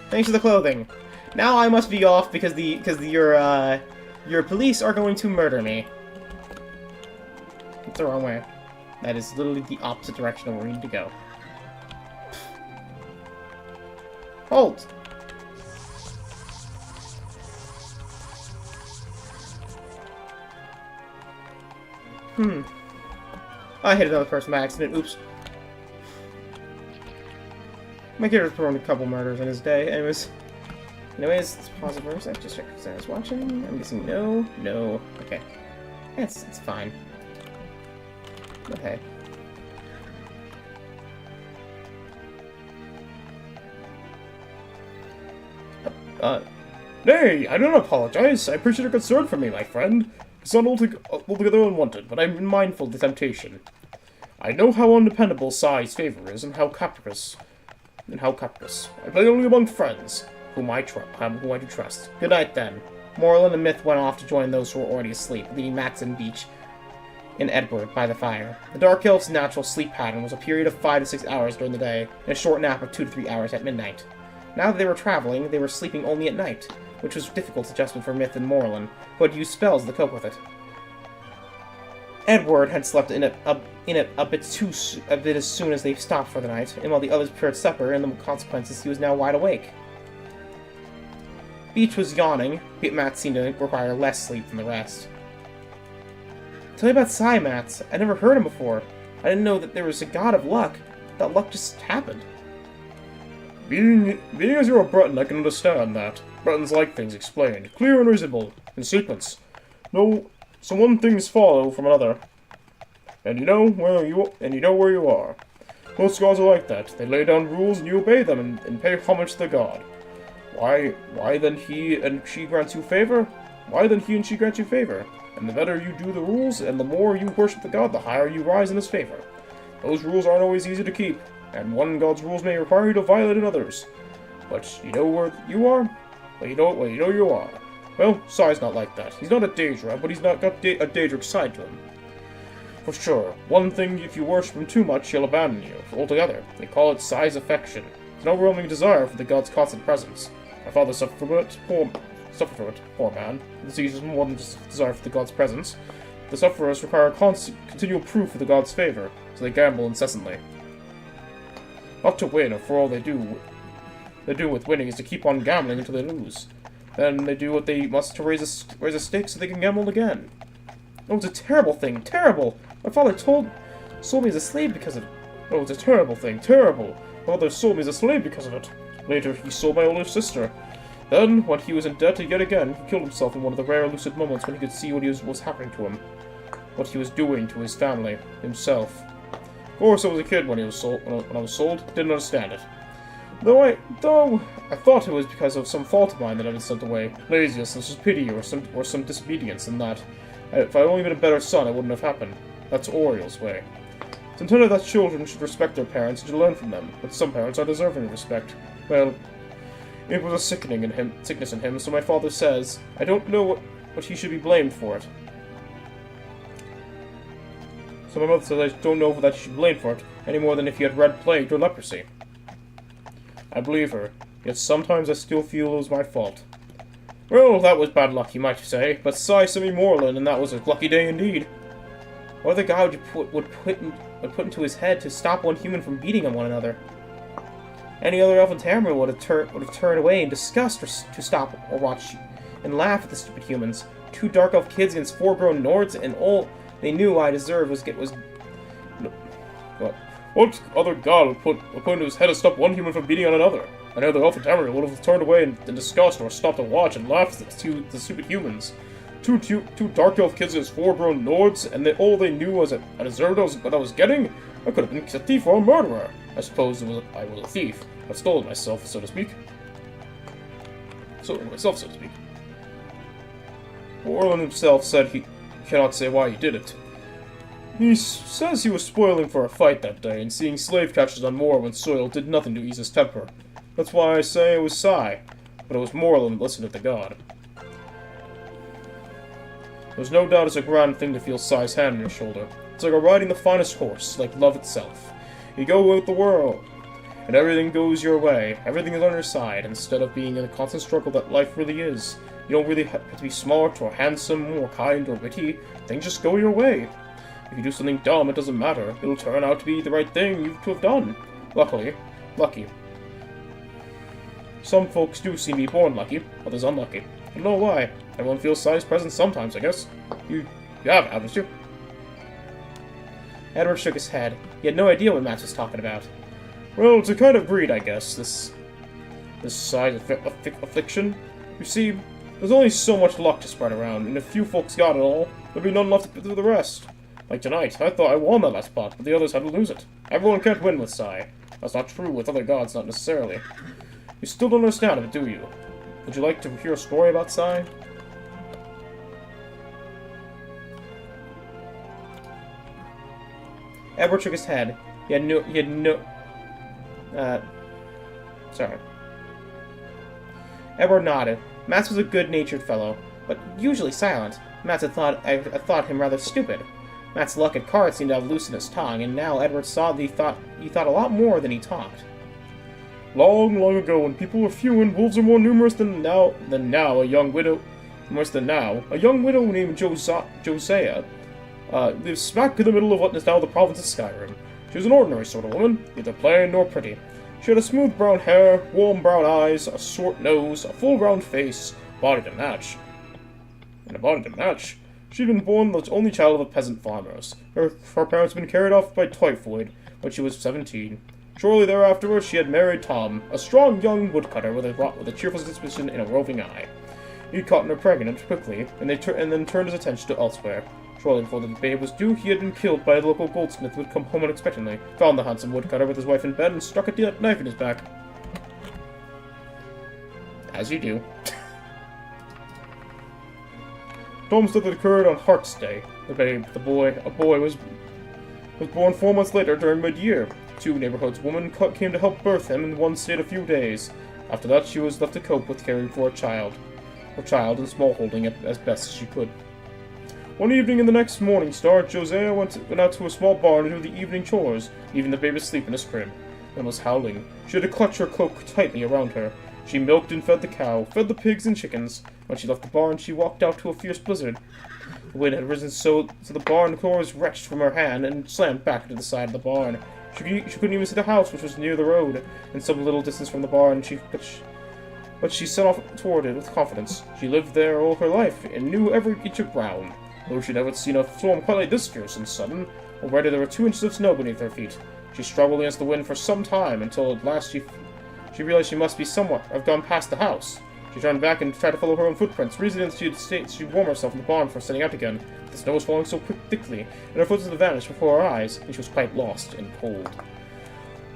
Thanks for the clothing. Now I must be off because your police are going to murder me. It's the wrong way. That is literally the opposite direction of where we need to go. Hold! I hit another person by accident. Oops. My character's performed a couple murders in his day. Anyways, let's pause it for a sec. Just check if Sarah's watching. I'm guessing no. No. Okay. It's fine. Okay. Nay, I don't apologize. I appreciate your concern for me, my friend. It's not altogether unwanted, but I'm mindful of the temptation. I know how undependable Sai's favor is, and how capricious. I play only among friends, whom I do trust. Good night, then. Moreland and Myth went off to join those who were already asleep, leaving Max and Beach and Edward by the fire. The Dark Elf's natural sleep pattern was a period of 5 to 6 hours during the day, and a short nap of 2 to 3 hours at midnight. Now that they were traveling, they were sleeping only at night, which was a difficult adjustment for Myth and Moreland, who had used spells to cope with it. Edward had slept in it a bit as soon as they stopped for the night, and while the others prepared supper and the consequences, he was now wide awake. Beach was yawning, but Matt seemed to require less sleep than the rest. Tell me about Sai, Matt. I never heard him before. I didn't know that there was a god of luck. That luck just happened. Being as you're a Breton, I can understand that. Bretons like things explained, clear and reasonable, in sequence. No, so one things follow from another. And you know where you are. Most gods are like that. They lay down rules and you obey them and pay homage to the god. Why then he and she grants you favor? And the better you do the rules, and the more you worship the god, the higher you rise in his favor. Those rules aren't always easy to keep, and one god's rules may require you to violate another's. But you know where you are? Well, you know you are. Well, Sai's not like that. He's not a Daedra, but he's not got a Daedric side to him. For sure. One thing, if you worship him too much, he'll abandon you, altogether. They call it Sai's affection. It's an overwhelming desire for the god's constant presence. My father suffered from it, poor man. The disease is more than just a desire for the god's presence. The sufferers require continual proof of the god's favor, so they gamble incessantly. Not to win, or for all they do with winning is to keep on gambling until they lose. Then they do what they must to raise a stake so they can gamble again. Oh, it's a terrible thing, terrible! My father sold me as a slave because of it. Oh, it's a terrible thing, terrible! My father sold me as a slave because of it. Later, he sold my older sister. Then, when he was in debt yet again, he killed himself in one of the rare lucid moments when he could see what was happening to him. What he was doing to his family, himself. Of course, I was a kid when I was sold, didn't understand it. Though I thought it was because of some fault of mine that I'd been sent away. Laziness, such as pity, or some disobedience, and that. If I'd only been a better son, it wouldn't have happened. That's Oriel's way. It's intended that children should respect their parents and should learn from them, but some parents are deserving of respect. Well, it was a sickness in him, so my father says, I don't know what he should be blamed for it. So my mother says I don't know that he should be blamed for it, any more than if he had red plague or leprosy. I believe her, yet sometimes I still feel it was my fault. Well, that was bad luck, you might say, but Sai sent me Moreland, and that was a lucky day indeed. What other guy would put into his head to stop one human from beating on one another? Any other elf in Tamriel would have turned away in disgust to stop or watch and laugh at the stupid humans. 2 dark elf kids against 4 grown Nords, and all they knew I deserved was what other god would put into his head to stop one human from beating on another? Any other elf in Tamriel would have turned away in disgust or stopped to watch and laughed at the stupid humans. Two dark elf kids against 4 grown Nords, and all they knew was that I deserved what I was getting? I could have been a thief or a murderer. I suppose I was a thief. I stole it myself, so to speak. Orlin himself said he cannot say why he did it. He says he was spoiling for a fight that day, and seeing slave catchers on Morrowind soil did nothing to ease his temper. That's why I say it was Sai, but it was Moreland that listened to the god. There's no doubt it's a grand thing to feel Sai's hand on your shoulder. It's like riding the finest horse, like love itself. You go with the world, and everything goes your way. Everything is on your side, instead of being in a constant struggle that life really is. You don't really have to be smart, or handsome, or kind, or witty. Things just go your way. If you do something dumb, it doesn't matter. It'll turn out to be the right thing you've to have done. Lucky. Some folks do seem to be born lucky, others unlucky. I don't know why. Everyone feels Sai's presence sometimes, I guess. You have, haven't you? Edward shook his head. He had no idea what Max was talking about. Well, it's a kind of breed, I guess, this Sai's affliction. You see, there's only so much luck to spread around, and if few folks got it all, there'd be none left to do the rest. Like tonight, I thought I won that last pot, but the others had to lose it. Everyone can't win with Sai. That's not true with other gods, not necessarily. You still don't understand it, do you? Would you like to hear a story about Sai? Edward shook his head. Sorry. Edward nodded. Mats was a good-natured fellow, but usually silent. Mats had thought him rather stupid. Matt's luck at cards seemed to have loosened his tongue, and now Edward saw that he thought a lot more than he talked. Long, long ago, when people were few and wolves are more numerous than now, a young widow named Josiah lived smack in the middle of what is now the province of Skyrim. She was an ordinary sort of woman, neither plain nor pretty. She had a smooth brown hair, warm brown eyes, a short nose, a full round face, body to match. She'd been born the only child of peasant farmers. Her parents had been carried off by typhoid when she was 17. Shortly thereafter, she had married Tom, a strong young woodcutter with a cheerful disposition and a roving eye. He'd gotten her pregnant quickly, and then turned his attention to elsewhere. Shortly before the babe was due, he had been killed by a local goldsmith who had come home unexpectedly, found the handsome woodcutter with his wife in bed, and struck a knife in his back. As you do. Tom's death occurred on Heart's Day. A boy was born 4 months later during mid-year. 2 neighborhoods women came to help birth him, and one stayed a few days. After that, she was left to cope with caring for her child and small-holding as best as she could. One evening in the next morning star, Josiah went out to a small barn to do the evening chores, leaving the babe asleep in his crib. and was howling. She had to clutch her cloak tightly around her. She milked and fed the cow, fed the pigs and chickens. When she left the barn, she walked out to a fierce blizzard. The wind had risen so the barn doors wrenched from her hand and slammed back into the side of the barn. She couldn't even see the house, which was near the road, and some little distance from the barn. But she set off toward it with confidence. She lived there all her life, and knew every inch of ground. Though she'd never seen a storm quite like this fierce and sudden. Already there were 2 inches of snow beneath her feet. She struggled against the wind for some time, until at last she realized she must be somewhat have gone past the house. She turned back and tried to follow her own footprints, reasoning that she'd warm herself in the barn before setting out again. The snow was falling so thickly, and her footsteps had vanished before her eyes, and she was quite lost and cold.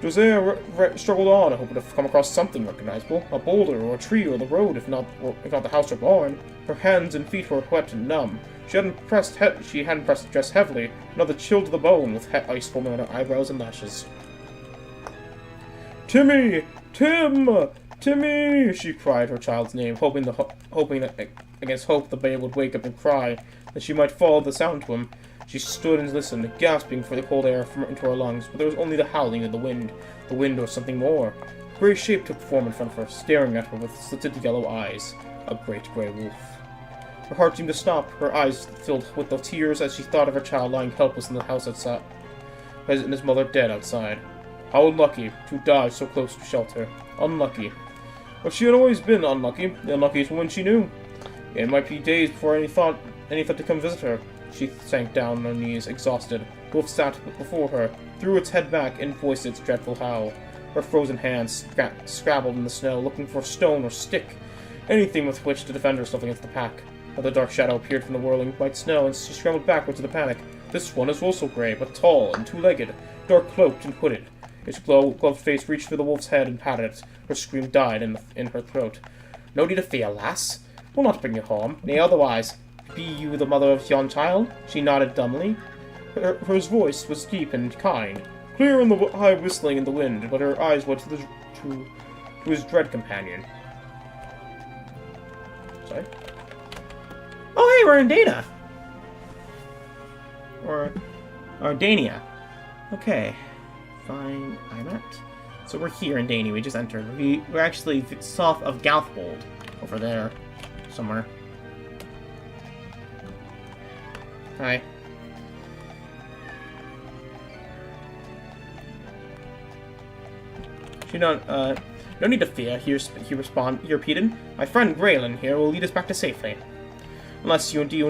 Josiah struggled on, hoping to come across something recognizable, a boulder or a tree or the road, if not the house or barn. Her hands and feet were wet and numb. She hadn't pressed the dress heavily, another chill to the bone, with ice forming on her eyebrows and lashes. "Timmy! Tim! Timmy!" she cried her child's name, hoping that against hope the babe would wake up and cry, that she might follow the sound to him. She stood and listened, gasping for the cold air into her lungs, but there was only the howling of the wind or something more. A grey shape took form in front of her, staring at her with slitted yellow eyes. A great grey wolf. Her heart seemed to stop, her eyes filled with the tears as she thought of her child lying helpless in the house outside, and his mother dead outside. How unlucky to die so close to shelter. Unlucky. But she had always been unlucky, the unluckiest woman she knew. It might be days before any thought to come visit her. She sank down on her knees, exhausted. Wolf sat before her, threw its head back, and voiced its dreadful howl. Her frozen hands scrabbled in the snow, looking for a stone or stick, anything with which to defend herself against the pack. Another dark shadow appeared from the whirling white snow, and she scrambled backwards in the panic. This one is also grey, but tall and two-legged, dark-cloaked and hooded. Its gloved face reached through the wolf's head and patted it. Her scream died in her throat. "No need to fear, lass. We'll not bring you harm, nay otherwise. Be you the mother of yon child?" She nodded dumbly. Her voice was deep and kind, clear in the high whistling in the wind, but her eyes went to his dread companion. Sorry? Oh, hey, we're in Dana! Or Dania. Okay. Fine, I'm at. So we're here in Dania, we just entered. We're actually south of Galthbold. Over there. Somewhere. Hi. No need to fear, he repeated. My friend Graylin here will lead us back to safety. Unless you do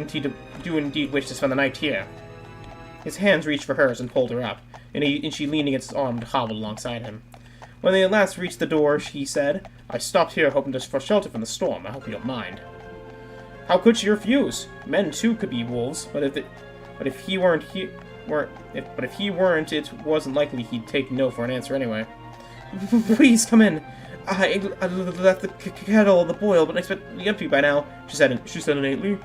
indeed wish to spend the night here. His hands reached for hers and pulled her up, and she leaned against his arm to hobble alongside him. When they at last reached the door, he said, "I stopped here hoping for shelter from the storm. I hope you don't mind." How could she refuse? Men too could be wolves, but if he weren't, it wasn't likely he'd take no for an answer anyway. Please come in. I left the kettle on the boil, but I expect it to be empty by now, she said innately.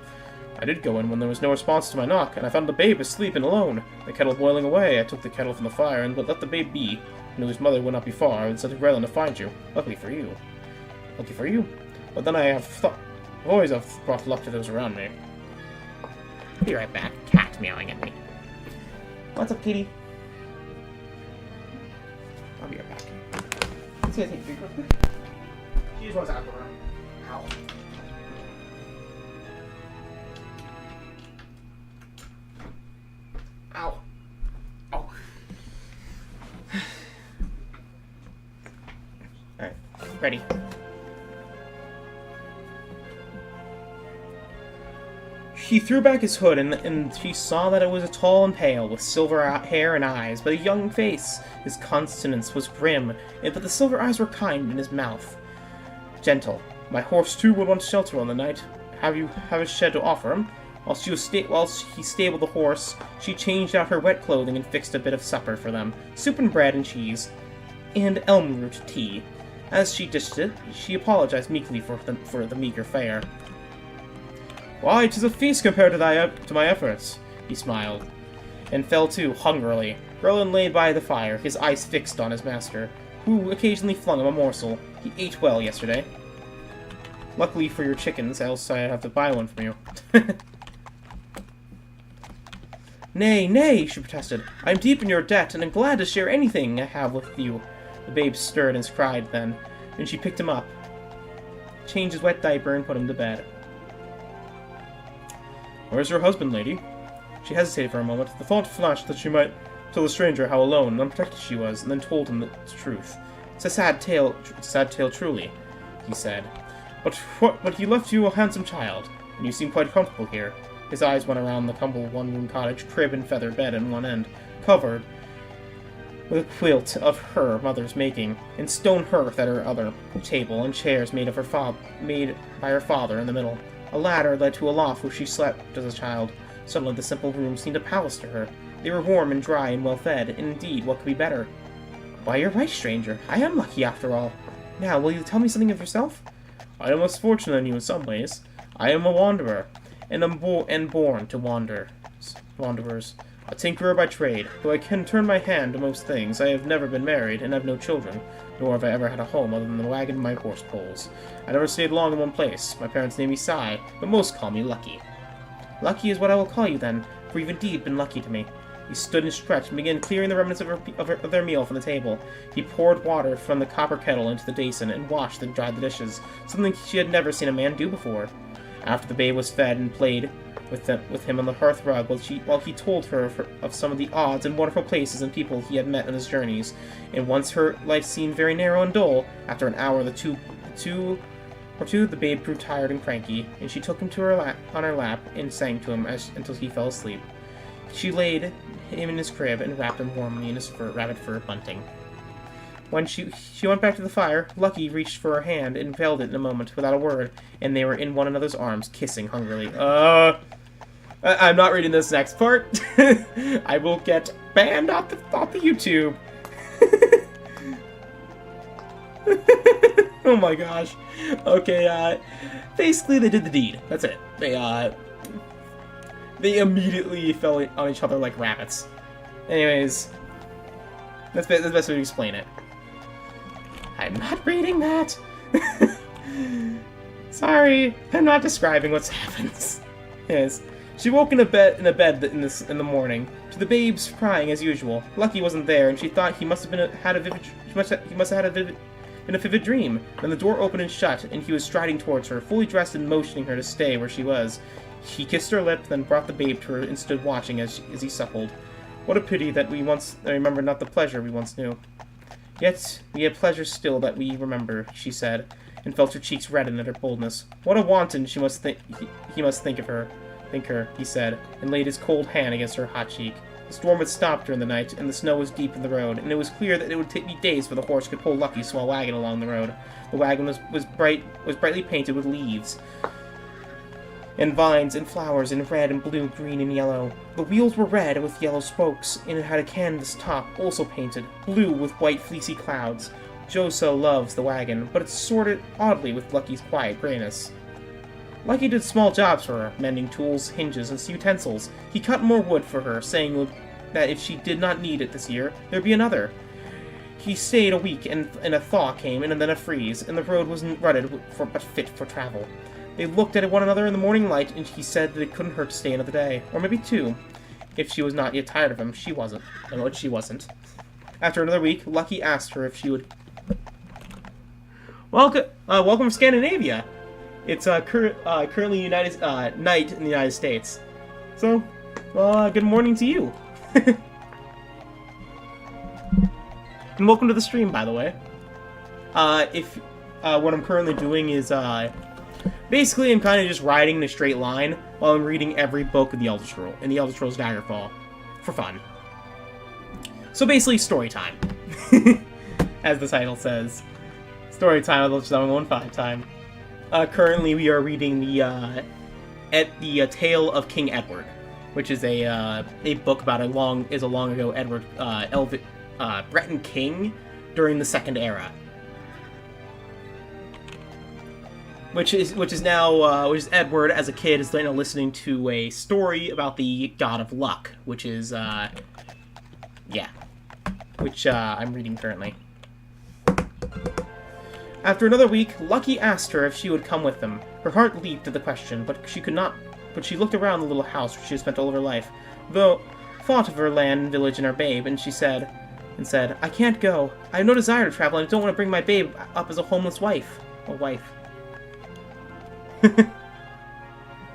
I did go in when there was no response to my knock, and I found the babe asleep and alone. The kettle boiling away, I took the kettle from the fire and let the babe be. I knew his mother would not be far, and sent a gremlin to find you. Luckily for you. Lucky for you? But then I've always brought luck to those around me. Be right back. Cat meowing at me. What's up, kitty? I'll be right back. Let's get a take a drink real quick. She just wants to act around. Ow. Ow. Oh. Alright. Ready. He threw back his hood, and she saw that it was tall and pale, with silver hair and eyes, but a young face. His countenance was grim, but the silver eyes were kind in his mouth. Gentle. My horse, too, would want shelter on the night. Have a shed to offer him? While he stabled the horse, she changed out her wet clothing and fixed a bit of supper for them. Soup and bread and cheese, and elm root tea. As she dished it, she apologized meekly for the meager fare. Why, 'tis a feast compared to my efforts, he smiled, and fell to, hungrily. Roland lay by the fire, his eyes fixed on his master, who occasionally flung him a morsel. He ate well yesterday. Luckily for your chickens, else I'd have to buy one from you. Nay, nay, she protested. I am deep in your debt, and am glad to share anything I have with you. The babe stirred and cried then, and she picked him up, changed his wet diaper, and put him to bed. Where's your husband, lady? She hesitated for a moment. The thought flashed that she might tell the stranger how alone and unprotected she was, and then told him the truth. It's a sad tale truly, he said. But he left you a handsome child, and you seem quite comfortable here. His eyes went around the humble one-room cottage, crib and feather bed in one end, covered with a quilt of her mother's making, and stone hearth at her other table, and chairs made by her father in the middle. A ladder led to a loft where she slept as a child. Suddenly the simple room seemed a palace to her. They were warm and dry and well fed, and indeed, what could be better? Why, you're right, stranger. I am lucky after all. Now, will you tell me something of yourself? I am less fortunate than you in some ways. I am a wanderer, and am born to wanderers. A tinkerer by trade. Though I can turn my hand to most things, I have never been married, and have no children, nor have I ever had a home other than the wagon and my horse poles. I never stayed long in one place. My parents name me Sai, but most call me Lucky. Lucky is what I will call you then, for you've indeed been lucky to me. He stood and stretched and began clearing the remnants of their meal from the table. He poured water from the copper kettle into the basin and washed and dried the dishes, something she had never seen a man do before. After the babe was fed and played with him on the hearth rug, while he told her of some of the odds and wonderful places and people he had met on his journeys. And once her life seemed very narrow and dull, after an hour the babe grew tired and cranky, and she took him on her lap and sang to him until he fell asleep. She laid him in his crib and wrapped him warmly in his rabbit fur bunting. When she went back to the fire, Lucky reached for her hand and held it in a moment, without a word, and they were in one another's arms, kissing hungrily. I'm not reading this next part. I will get banned off the YouTube. Oh my gosh. Okay, basically they did the deed. That's it. They immediately fell on each other like rabbits. Anyways, that's the best way to explain it. I'm not reading that. Sorry, I'm not describing what happens. Yes. She woke in a bed in the morning to the babes crying as usual. Lucky wasn't there, and she thought he must have had a vivid dream. Then the door opened and shut, and he was striding towards her, fully dressed and motioning her to stay where she was. He kissed her lip, then brought the babe to her and stood watching as he suckled. What a pity that we remember not the pleasure we once knew. Yet we have pleasure still that we remember, she said, and felt her cheeks redden at her boldness. What a wanton he must think her, he said, and laid his cold hand against her hot cheek. The storm had stopped during the night, and the snow was deep in the road, and it was clear that it would be days before the horse could pull Lucky's small wagon along the road. The wagon was brightly painted with leaves, and vines and flowers in red and blue, green and yellow. The wheels were red with yellow spokes, and it had a canvas top, also painted, blue with white fleecy clouds. Joso loves the wagon, but it's sorted oddly with Lucky's quiet grayness. Lucky did small jobs for her, mending tools, hinges, and utensils. He cut more wood for her, saying that if she did not need it this year, there'd be another. He stayed a week, and a thaw came, and then a freeze, and the road wasn't rutted but fit for travel. They looked at one another in the morning light, and he said that it couldn't hurt to stay another day, or maybe two. If she was not yet tired of him, she wasn't. No, she wasn't. After another week, Lucky asked her if she would... Welcome from Scandinavia! It's currently night in the United States. So, good morning to you. And welcome to the stream, by the way. What I'm currently doing is, basically I'm kind of just riding in a straight line while I'm reading every book of the Elder Scrolls, in the Elder Scrolls Daggerfall, for fun. So basically, story time. As the title says. Story time of Ultrazombie115 time. Currently we are reading the Tale of King Edward, which is a book about a long ago Edward, Breton king during the Second Era. Which is Edward as a kid is listening to a story about the god of luck, which is which I'm reading currently. After another week, Lucky asked her if she would come with them. Her heart leaped at the question, but she could not. But she looked around the little house where she had spent all of her life, though thought of her land and village and her babe, and she said, "I can't go. I have no desire to travel, and I don't want to bring my babe up as a homeless wife." Or wife.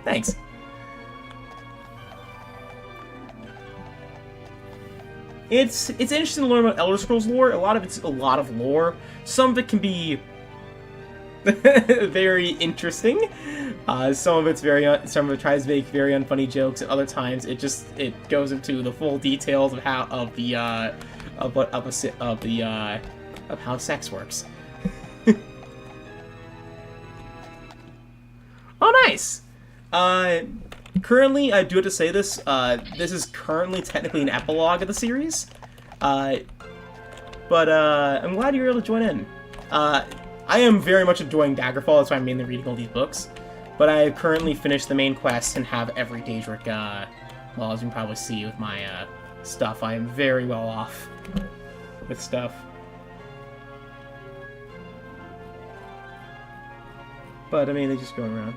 Thanks. It's interesting to learn about Elder Scrolls lore. A lot of it's a lot of lore. Some of it can be very interesting. Some of it tries to make very unfunny jokes, and other times it goes into the full details of how sex works. Oh, nice. Currently, I do have to say this. This is currently technically an epilogue of the series, but I'm glad you were able to join in. I am very much enjoying Daggerfall. That's why I'm mainly reading all these books. But I have currently finished the main quest and have every Daedric. Well, as you can probably see with my stuff, I am very well off with stuff. But I mean, they just go around.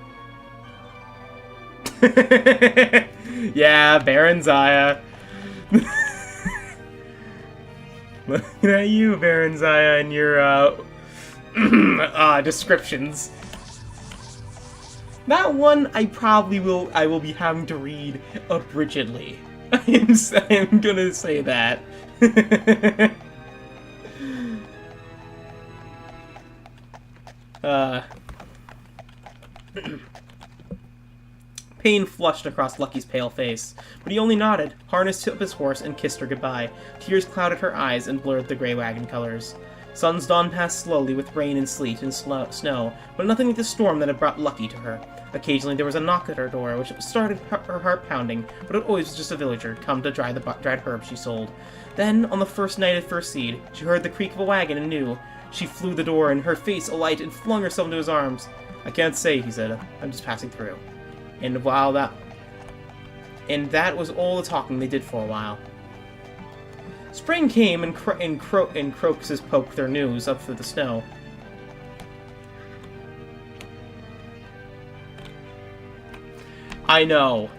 Yeah, Baron Zaya. Looking at you, Baron Zaya, and your descriptions. That one I will be having to read abridgedly. I am gonna say that. Pain flushed across Lucky's pale face, but he only nodded, harnessed up his horse, and kissed her goodbye. Tears clouded her eyes and blurred the gray wagon colors. Suns dawned past slowly with rain and sleet and snow, but nothing like the storm that had brought Lucky to her. Occasionally there was a knock at her door, which started her heart pounding, but it always was just a villager, come to dry the dried herbs she sold. Then, on the first night at First Seed, she heard the creak of a wagon and knew. She flew the door, and her face alight, and flung herself into his arms. "I can't say," he said. "I'm just passing through." And that was all the talking they did for a while. Spring came, and crocuses poked their news up through the snow. I know.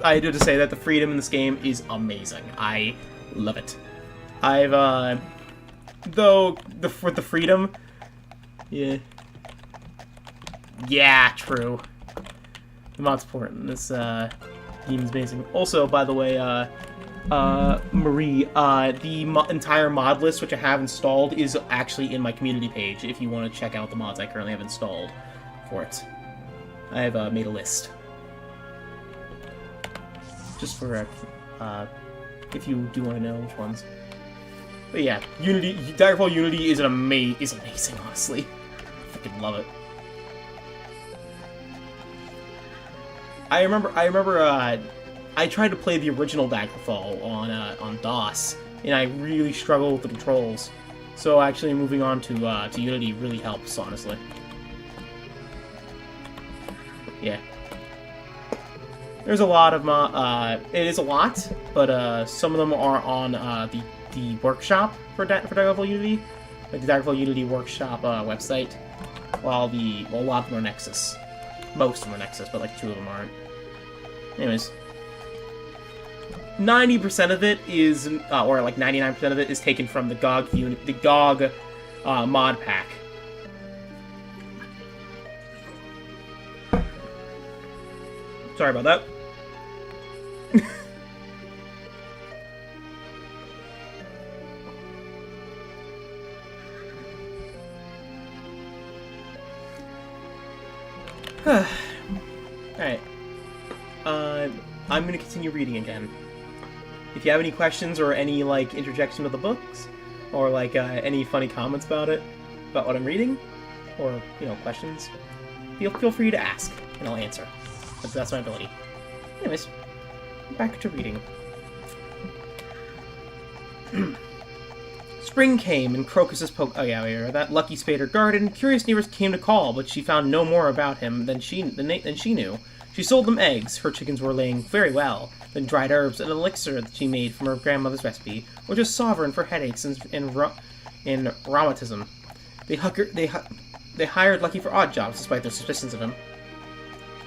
I do have to say that the freedom in this game is amazing. I love it. With the freedom, yeah. Yeah, true. The mod support in this game is amazing. Also, by the way, Marie, the entire mod list which I have installed is actually in my community page if you want to check out the mods I currently have installed for it. I have made a list. Just for, if you do want to know which ones. But yeah, Daggerfall Unity is amazing, honestly. I freaking love it. I remember, I tried to play the original Daggerfall on DOS, and I really struggled with the controls. So actually moving on to Unity really helps, honestly. Yeah. There's a lot of it is a lot, but some of them are on the workshop for Daggerfall Unity, like the Daggerfall Unity workshop website. While a lot of them are Nexus. Most of them are Nexus, but like 2 of them aren't. Anyways, 90% of it is, or like 99% of it is taken from the GOG mod pack. Sorry about that. Alright. I'm gonna continue reading again. If you have any questions or any, like, interjection of the books, or, like, any funny comments about what I'm reading, or, you know, questions, feel free to ask, and I'll answer. That's my ability. Anyways, back to reading. Spring came, and Crocus's that lucky spade her garden. Curious neighbors came to call, but she found no more about him than she knew. She sold them eggs, her chickens were laying very well, then dried herbs and an elixir that she made from her grandmother's recipe, which was sovereign for headaches and rheumatism. They hired Lucky for odd jobs, despite their suspicions of him.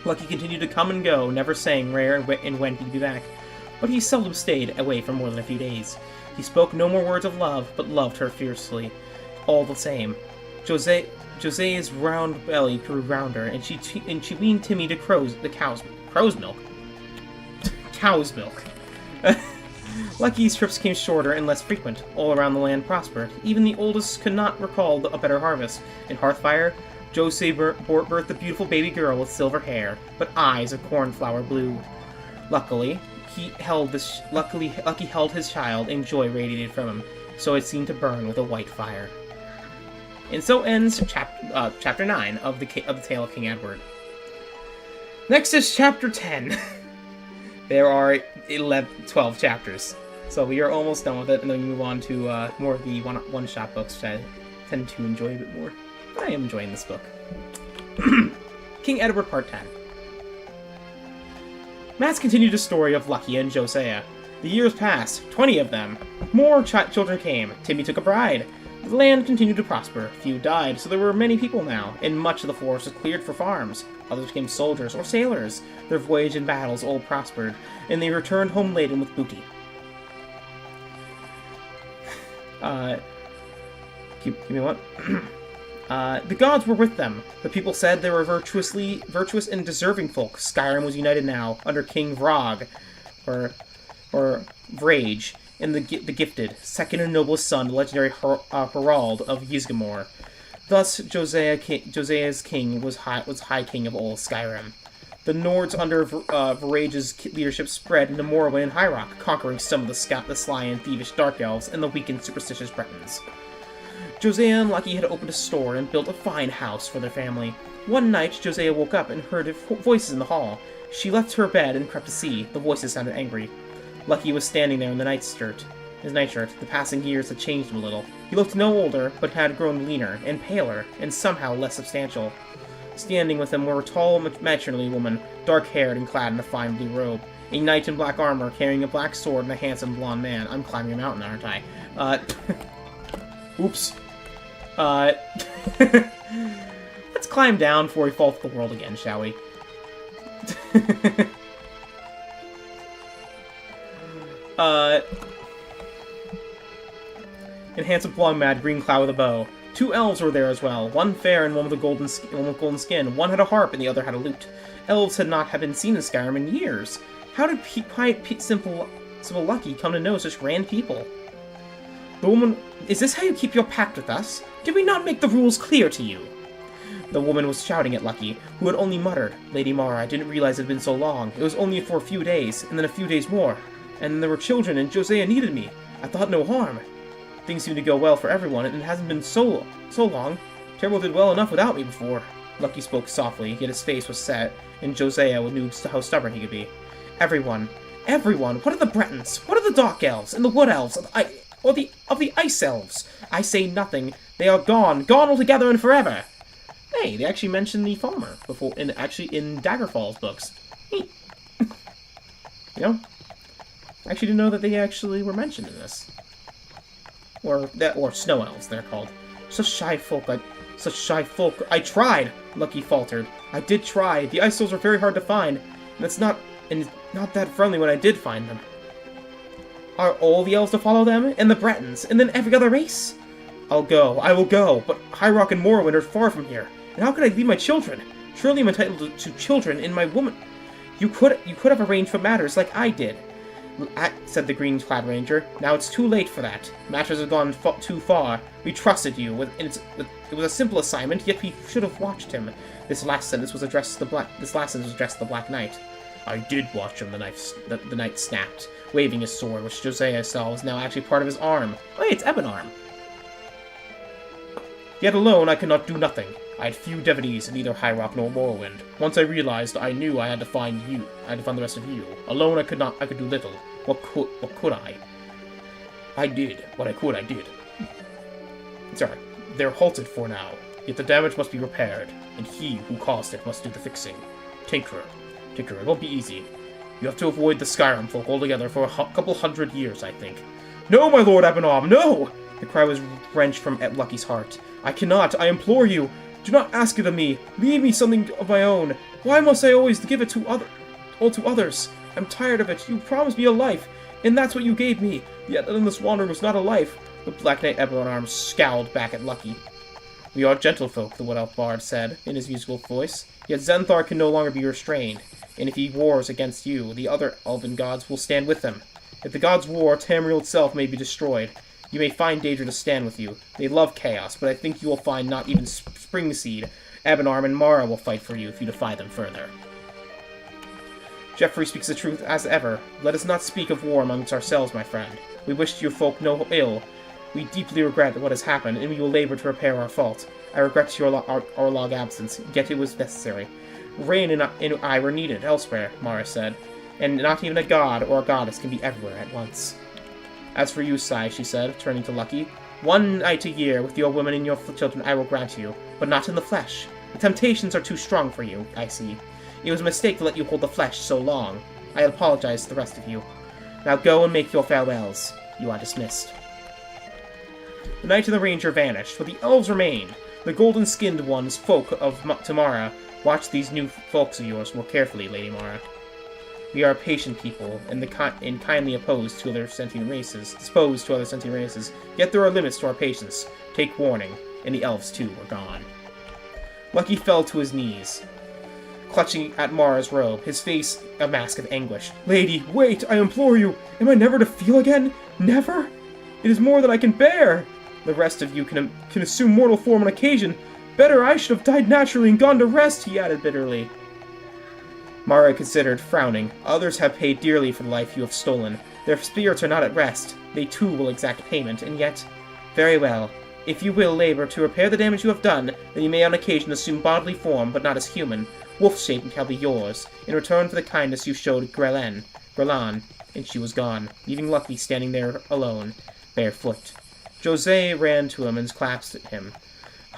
Lucky continued to come and go, never saying where and when he'd be back, but he seldom stayed away for more than a few days. He spoke no more words of love, but loved her fiercely, all the same. Jose's round belly grew rounder, and she weaned Timmy to cow's milk. Cow's milk. Lucky's trips came shorter and less frequent. All around the land prospered. Even the oldest could not recall a better harvest. In Hearthfire, Jose birthed a beautiful baby girl with silver hair, but eyes of cornflower blue. Lucky held his child, and joy radiated from him, so it seemed to burn with a white fire. And so ends chapter 9 of the Tale of King Edward. Next is chapter 10. There are 12 chapters, so we are almost done with it, and then we move on to more of the one-shot books, which I tend to enjoy a bit more. But I am enjoying this book. King Edward Part 10. Matt's continued the story of Lucky and Josiah. The years passed, 20 of them. More children came. Timmy took a bride. The land continued to prosper. Few died, so there were many people now, and much of the forest was cleared for farms. Others became soldiers or sailors. Their voyage and battles all prospered, and they returned home laden with booty. Give me one. The gods were with them. The people said they were virtuous and deserving folk. Skyrim was united now under King Vrog, or Vrage, and the gifted, second and noblest son, the legendary Harald of Ysgramor. Thus, Josiah's king was high king of all Skyrim. The Nords under Vrage's leadership spread into Morrowind and High Rock, conquering some of the sly and thievish Dark Elves and the weak and superstitious Bretons. Josiah and Lucky had opened a store and built a fine house for their family. One night, Josiah woke up and heard voices in the hall. She left her bed and crept to see. The voices sounded angry. Lucky was standing there in his nightshirt. The passing years had changed him a little. He looked no older, but had grown leaner and paler, and somehow less substantial. Standing with him were a tall, matronly woman, dark-haired and clad in a fine blue robe. A knight in black armor, carrying a black sword, and a handsome blonde man. I'm climbing a mountain, aren't I? Oops. Let's climb down before we fall to the world again, shall we? And handsome blonde mad green cloud with a bow. 2 elves were there as well, one fair and one with golden skin. One had a harp and the other had a lute. Elves had not been seen in Skyrim in years. How did simple Lucky come to know such grand people? The woman, is this how you keep your pact with us? Did we not make the rules clear to you? The woman was shouting at Lucky, who had only muttered, Lady Mara, I didn't realize it had been so long. It was only for a few days, and then a few days more. And then there were children, and Josiah needed me. I thought no harm. Things seem to go well for everyone, and it hasn't been so long. Terrible did well enough without me before. Lucky spoke softly, yet his face was set, and Josiah knew how stubborn he could be. Everyone, what are the Bretons? What are the Dark Elves, and the Wood Elves, of the Ice Elves? I say nothing. They are gone. Gone altogether and forever. Hey, they actually mentioned the farmer before, in Daggerfall's books. Neat. You know? I actually didn't know that they actually were mentioned in this. Or snow elves, they're called. Such shy folk. I tried, Lucky faltered. I did try. The ice elves are very hard to find, and it's not that friendly when I did find them. Are all the elves to follow them? And the Bretons? And then every other race? I will go, but High Rock and Morrowind are far from here. And how could I leave my children? Surely I'm entitled to children in my woman. You could have arranged for matters like I did, said the green-clad ranger. Now it's too late for that. Matters have gone too far. We trusted you. It was a simple assignment, yet we should have watched him. This last sentence was addressed to the Black Knight. I did watch him, the knight snapped, waving his sword, which Josiah saw was now actually part of his arm. Oh, hey, it's Ebonarm. Yet alone I could not do nothing. I had few devotees in either High Rock nor Morrowind. Once I realized, I knew I had to find you. I had to find the rest of you. Alone I could do little. What could I? I did. What I could, I did. Sorry. They're halted for now. Yet the damage must be repaired, and he who caused it must do the fixing. Tinkerer, it won't be easy. You have to avoid the Skyrim folk altogether for a couple hundred years, I think. No, my lord Ebonarm, no! The cry was wrenched from Lucky's heart. I cannot, I implore you. Do not ask it of me. Leave me something of my own. Why must I always give it to others? I'm tired of it. You promised me a life, and that's what you gave me. Yet endless wandering was not a life. The Black Knight Ebonarm scowled back at Lucky. We are gentlefolk, the Wood Elf Bard said, in his musical voice. Yet Zenthar can no longer be restrained, and if he wars against you, the other elven gods will stand with him. If the gods war, Tamriel itself may be destroyed. You may find Daedra to stand with you. They love chaos, but I think you will find not even Springseed, Ebonarm, and Mara will fight for you if you defy them further. Geoffrey speaks the truth as ever. Let us not speak of war amongst ourselves, my friend. We wish your folk no ill. We deeply regret what has happened, and we will labor to repair our fault. I regret our long absence, yet it was necessary. Rain and I were needed elsewhere, Mara said, and not even a god or a goddess can be everywhere at once. As for you, Sai, she said, turning to Lucky, 1 night a year with your women and your children I will grant you, but not in the flesh. The temptations are too strong for you, I see. It was a mistake to let you hold the flesh so long. I apologize to the rest of you. Now go and make your farewells. You are dismissed. The knight and the ranger vanished, but the elves remained. The golden-skinned ones, folk of Tamara, watch these new folks of yours more carefully, Lady Mara. We are a patient people, and kindly disposed to other sentient races. Yet there are limits to our patience. Take warning, and the elves too were gone. Lucky fell to his knees, clutching at Mara's robe, his face a mask of anguish. Lady, wait, I implore you! Am I never to feel again? Never? It is more than I can bear! The rest of you can assume mortal form on occasion. Better I should have died naturally and gone to rest, he added bitterly. Mara considered, frowning. Others have paid dearly for the life you have stolen. Their spirits are not at rest. They too will exact payment, and yet... Very well. If you will labor to repair the damage you have done, then you may on occasion assume bodily form, but not as human. Wolf shape shall be yours, in return for the kindness you showed Grelan, and she was gone, leaving Lucky standing there alone, barefoot. Jose ran to him and clasped him.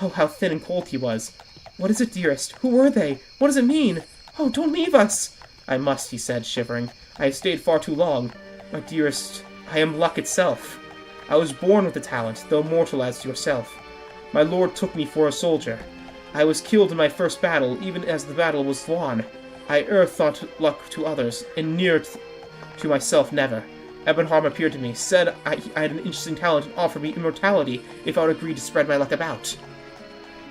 Oh, how thin and cold he was. What is it, dearest? Who were they? What does it mean? Oh, don't leave us! I must, he said, shivering. I have stayed far too long. My dearest, I am luck itself. I was born with the talent, though mortal as yourself. My lord took me for a soldier. I was killed in my first battle, even as the battle was won. I thought luck to others, and near to myself never. Ebonarm appeared to me, said I had an interesting talent, and offered me immortality if I would agree to spread my luck about.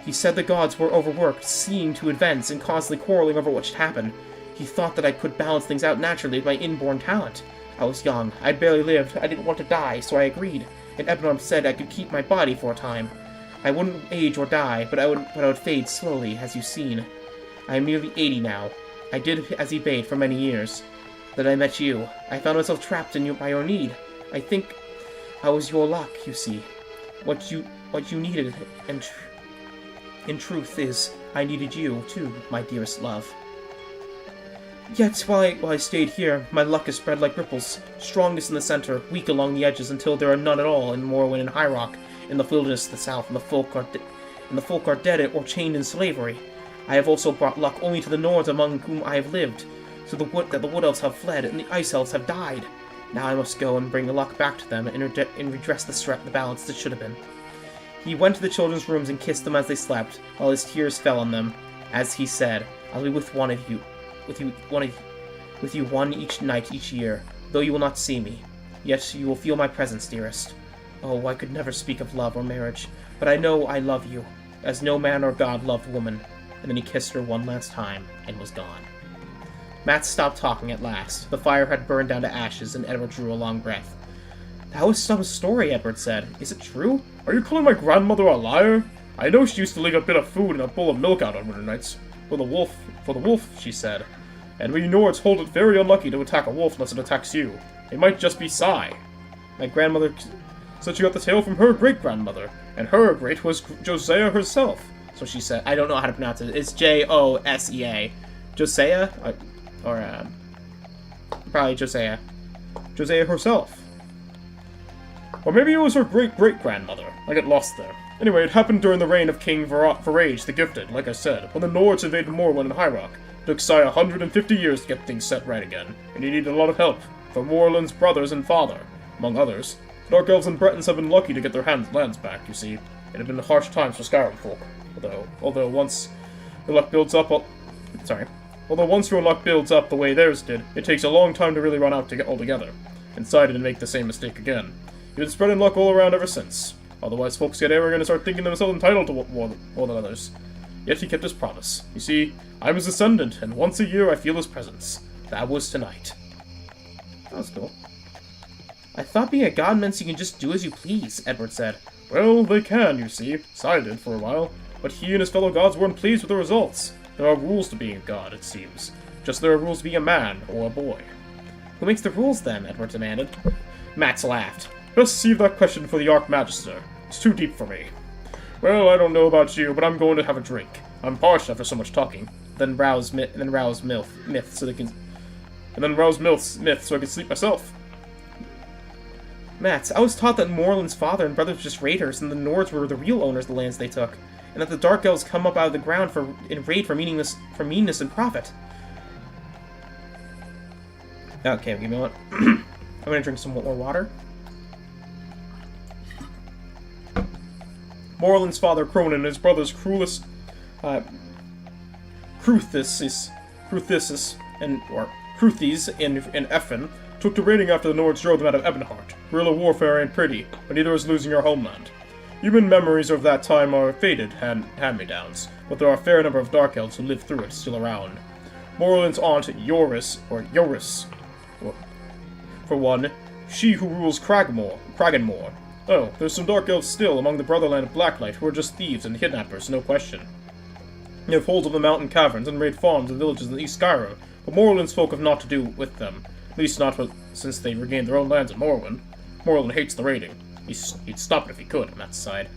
He said the gods were overworked, seeing to events, and constantly quarreling over what should happen. He thought that I could balance things out naturally with my inborn talent. I was young. I'd barely lived. I didn't want to die, so I agreed. And Ebonarm said I could keep my body for a time. I wouldn't age or die, but I would fade slowly, as you've seen. I am nearly 80 now. I did as he bade for many years. Then I met you. I found myself trapped by your need. I think I was your luck, you see. What you needed, and in truth is, I needed you, too, my dearest love. Yet, while I stayed here, my luck has spread like ripples, strongest in the center, weak along the edges until there are none at all in Morrowind and High Rock, in the wilderness of the south, and the folk are dead or chained in slavery. I have also brought luck only to the Nords among whom I have lived, so the wood elves have fled, and the ice elves have died. Now I must go and bring the luck back to them, and redress the balance that should have been. He went to the children's rooms and kissed them as they slept, while his tears fell on them, as he said, I'll be with one each night each year, though you will not see me. Yet you will feel my presence, dearest. Oh, I could never speak of love or marriage, but I know I love you, as no man or god loved woman. And then he kissed her one last time, and was gone. Matt stopped talking at last. The fire had burned down to ashes, and Edward drew a long breath. That was some story, Edward said. Is it true? Are you calling my grandmother a liar? I know she used to leave a bit of food and a bowl of milk out on winter nights. For the wolf, she said. And we Nords hold it very unlucky to attack a wolf unless it attacks you. It might just be Sai. My grandmother said she got the tale from her great-grandmother, and her great was Josiah herself. So she said, I don't know how to pronounce it. It's Josea. Josiah? Probably Josiah. Josiah herself. Or maybe it was her great-great-grandmother. I get lost there. Anyway, it happened during the reign of King Varage the Gifted, like I said, when the Nords invaded Morrowind and High Rock. It took Sai 150 years to get things set right again, and he needed a lot of help from Morroland's brothers and father, among others. Dark Elves and Bretons have been lucky to get their lands back, you see. It had been harsh times for Skyrim folk. Although once your luck builds up the way theirs did, it takes a long time to really run out to get all together. And Sai didn't make the same mistake again. He's been spreading luck all around ever since. Otherwise, folks get arrogant and start thinking themselves entitled to more than others. Yet he kept his promise. You see, I'm his descendant, and once a year I feel his presence. That was tonight. That was cool. I thought being a god meant you can just do as you please, Edward said. Well, they can, you see. Sai did for a while. But he and his fellow gods weren't pleased with the results. There are rules to being a god, it seems. Just there are rules to being a man or a boy. Who makes the rules, then? Edward demanded. Max laughed. Best save that question for the Archmagister. It's too deep for me. Well, I don't know about you, but I'm going to have a drink. I'm parched after so much talking. Then rouse myth so I can sleep myself. Matt, I was taught that Morland's father and brothers were just raiders, and the Nords were the real owners of the lands they took, and that the Dark Elves come up out of the ground in raid for meanness and profit. Okay, give me a moment. I'm gonna drink some more water. Morland's father Cronin and his brothers Cruthis and Effin took to raiding after the Nords drove them out of Ebonheart. Guerrilla warfare ain't pretty, but neither is losing your homeland. Human memories of that time are faded hand-me-downs, but there are a fair number of Dark Elves who lived through it still around. Morland's aunt Yoris, for one, she who rules Kraganmore. Oh, there's some Dark Elves still among the Brotherland of Blacklight who are just thieves and kidnappers, no question. They have holds of the mountain caverns and raid farms and villages in East Skyrim, but Morland's folk have naught to do with them. At least not since they regained their own lands in Morrowind. Morland hates the raiding. He'd stop it if he could, on Matt's side.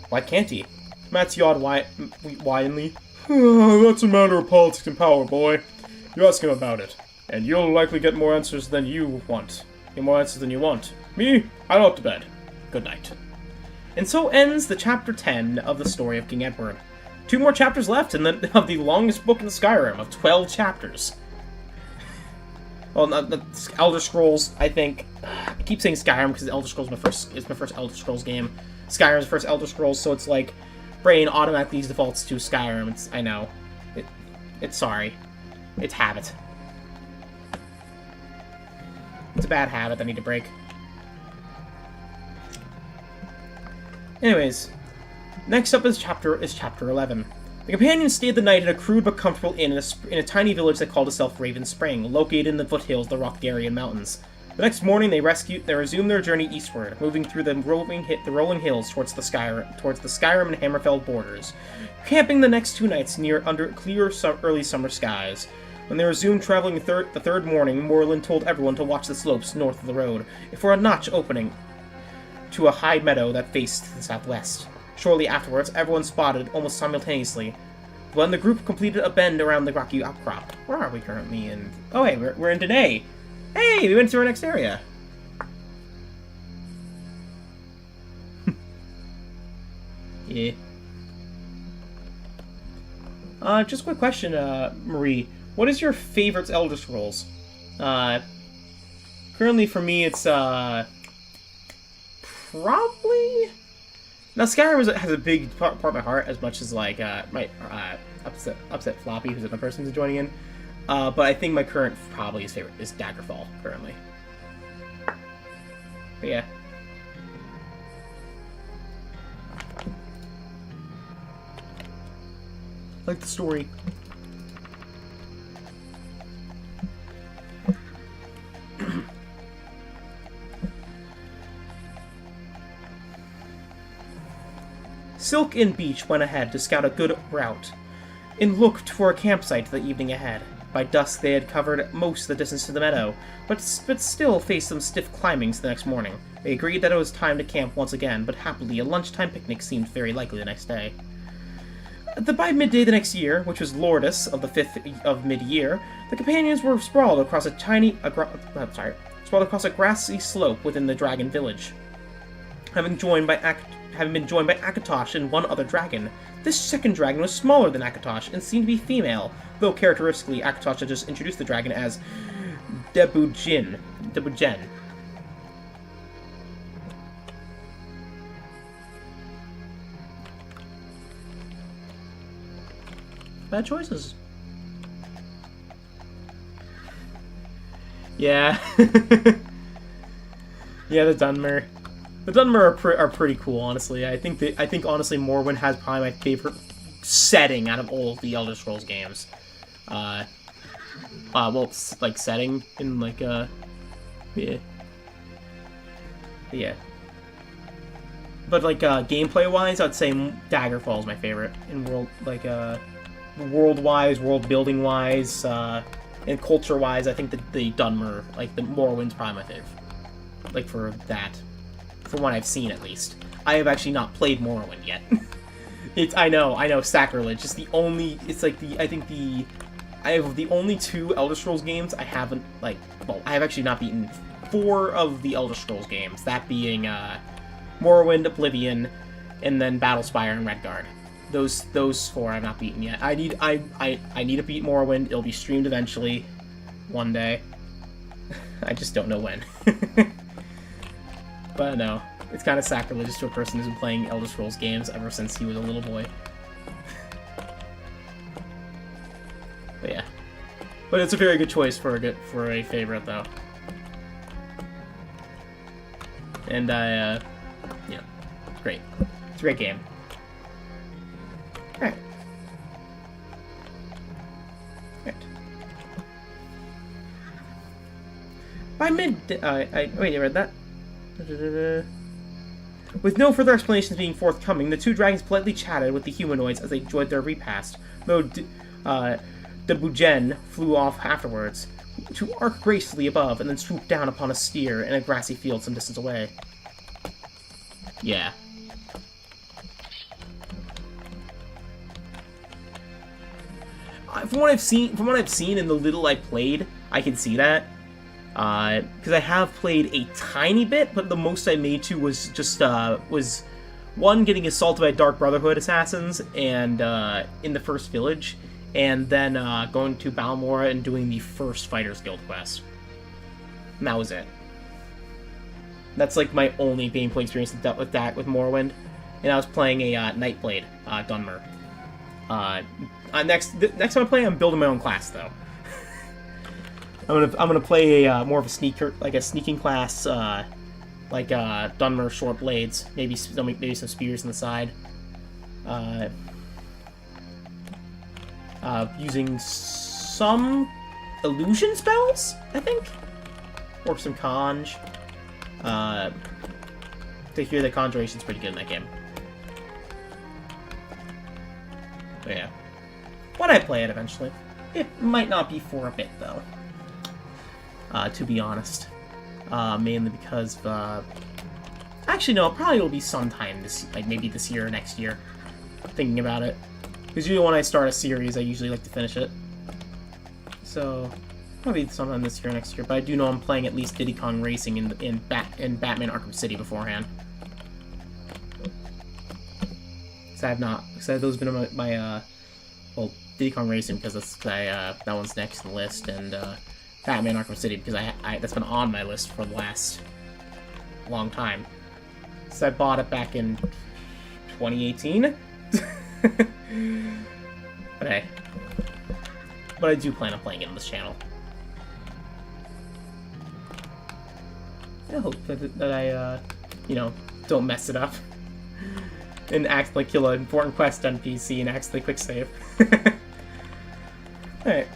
Why can't he? Matt's yawed wildly. That's a matter of politics and power, boy. You ask him about it, and you'll likely get more answers than you want. Me? I'm off to bed. Good night. And so ends the chapter 10 of the story of King Edward. 2 more chapters left of the longest book in Skyrim, of 12 chapters. Well, the Elder Scrolls, I think. I keep saying Skyrim because Elder Scrolls is my first Elder Scrolls game. Skyrim's the first Elder Scrolls, so it's like brain automatically defaults to Skyrim. I know. It's sorry. It's habit. It's a bad habit I need to break. Anyways, next up is chapter 11. The companions stayed the night at a crude but comfortable inn in a tiny village that called itself Raven Spring, located in the foothills of the Rothgarian Mountains. The next morning, they resumed their journey eastward, moving through the rolling hills towards the Skyrim and Hammerfell borders, camping the next 2 nights under clear early summer skies. When they resumed traveling the third morning, Morland told everyone to watch the slopes north of the road, for a notch opening to a high meadow that faced the southwest. Shortly afterwards, everyone spotted almost simultaneously when the group completed a bend around the rocky outcrop. Where are we currently in? Oh, hey, we're in Danae. Hey, we went to our next area. Yeah. Just a quick question, Marie. What is your favorite Elder Scrolls? Currently for me, it's, probably... Now, Skyrim has a big part of my heart, as much as, like, my, upset Floppy, who's another person who's joining in. But I think my current, probably his favorite, is Daggerfall, currently. But yeah. Like the story. Silk and Beach went ahead to scout a good route and looked for a campsite the evening ahead. By dusk they had covered most of the distance to the meadow, but still faced some stiff climbings the next morning. They agreed that it was time to camp once again, but happily a lunchtime picnic seemed very likely the next day. By midday the next year, which was Lordus of the 5th of mid-year, the companions were sprawled across a grassy slope within the dragon village. Having been joined by Akatosh and one other dragon, this second dragon was smaller than Akatosh and seemed to be female, though characteristically Akatosh had just introduced the dragon as Debujen. Bad choices. Yeah. Yeah, the Dunmer. The Dunmer are pretty cool, honestly. I think honestly Morrowind has probably my favorite setting out of all of the Elder Scrolls games. Well, it's like setting in like yeah. But like gameplay wise, I'd say Daggerfall is my favorite in world wise, world building wise, and culture wise. I think the Dunmer, like the Morrowind's probably my favorite. Like for that. From what I've seen, at least. I have actually not played Morrowind yet. I know, sacrilege. It's the only, I have the only 2 Elder Scrolls games I haven't, I have actually not beaten 4 of the Elder Scrolls games, that being, Morrowind, Oblivion, and then Battlespire and Redguard. Those 4 I've not beaten yet. I need to beat Morrowind. It'll be streamed eventually, one day. I just don't know when. But no, it's kind of sacrilegious to a person who's been playing Elder Scrolls games ever since he was a little boy. But yeah. But it's a very good choice for a favorite, though. And yeah, great. It's a great game. Alright. By wait, you read that? With no further explanations being forthcoming, the 2 dragons politely chatted with the humanoids as they enjoyed their repast, though Debujen flew off afterwards, to arc gracefully above and then swoop down upon a steer in a grassy field some distance away. Yeah. From what I've seen in the little I played, I can see that. Because I have played a tiny bit, but the most I made to was just, was one, getting assaulted by Dark Brotherhood assassins, and, in the first village, and then, going to Balmora and doing the first Fighters Guild quest. And that was it. That's, like, my only gameplay experience with Morrowind. And I was playing a, Nightblade, Dunmer. Next time I play, I'm building my own class, though. I'm gonna play a more of a sneaking class, Dunmer short blades, maybe some spears on the side, using some illusion spells, I think, or some conj. To hear the conjuration's pretty good in that game. But yeah, when I play it eventually, it might not be for a bit though. To be honest. Mainly because actually, no, it probably will be sometime maybe this year or next year. Thinking about it. Because usually when I start a series, I usually like to finish it. So, probably sometime this year or next year. But I do know I'm playing at least Diddy Kong Racing in Batman Arkham City beforehand. Because I have not. Because those have been my well, Diddy Kong Racing, because that one's next on the list, and Batman Arkham City, because that's been on my list for the last long time. So I bought it back in 2018. But hey. But I do plan on playing it on this channel. I hope that I, you know, don't mess it up. And accidentally kill an important quest NPC and accidentally quick save. Alright.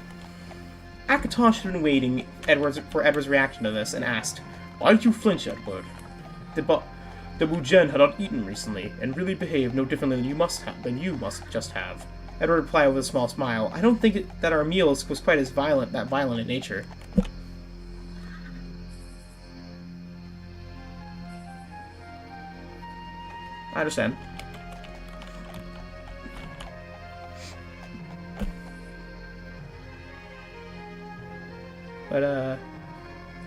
Akatosh had been waiting for Edward's reaction to this and asked, "Why did you flinch, Edward? The Bujen had not eaten recently, and really behaved no differently than you must just have." Edward replied with a small smile, "I don't think that our meal was quite as violent in nature." I understand. But,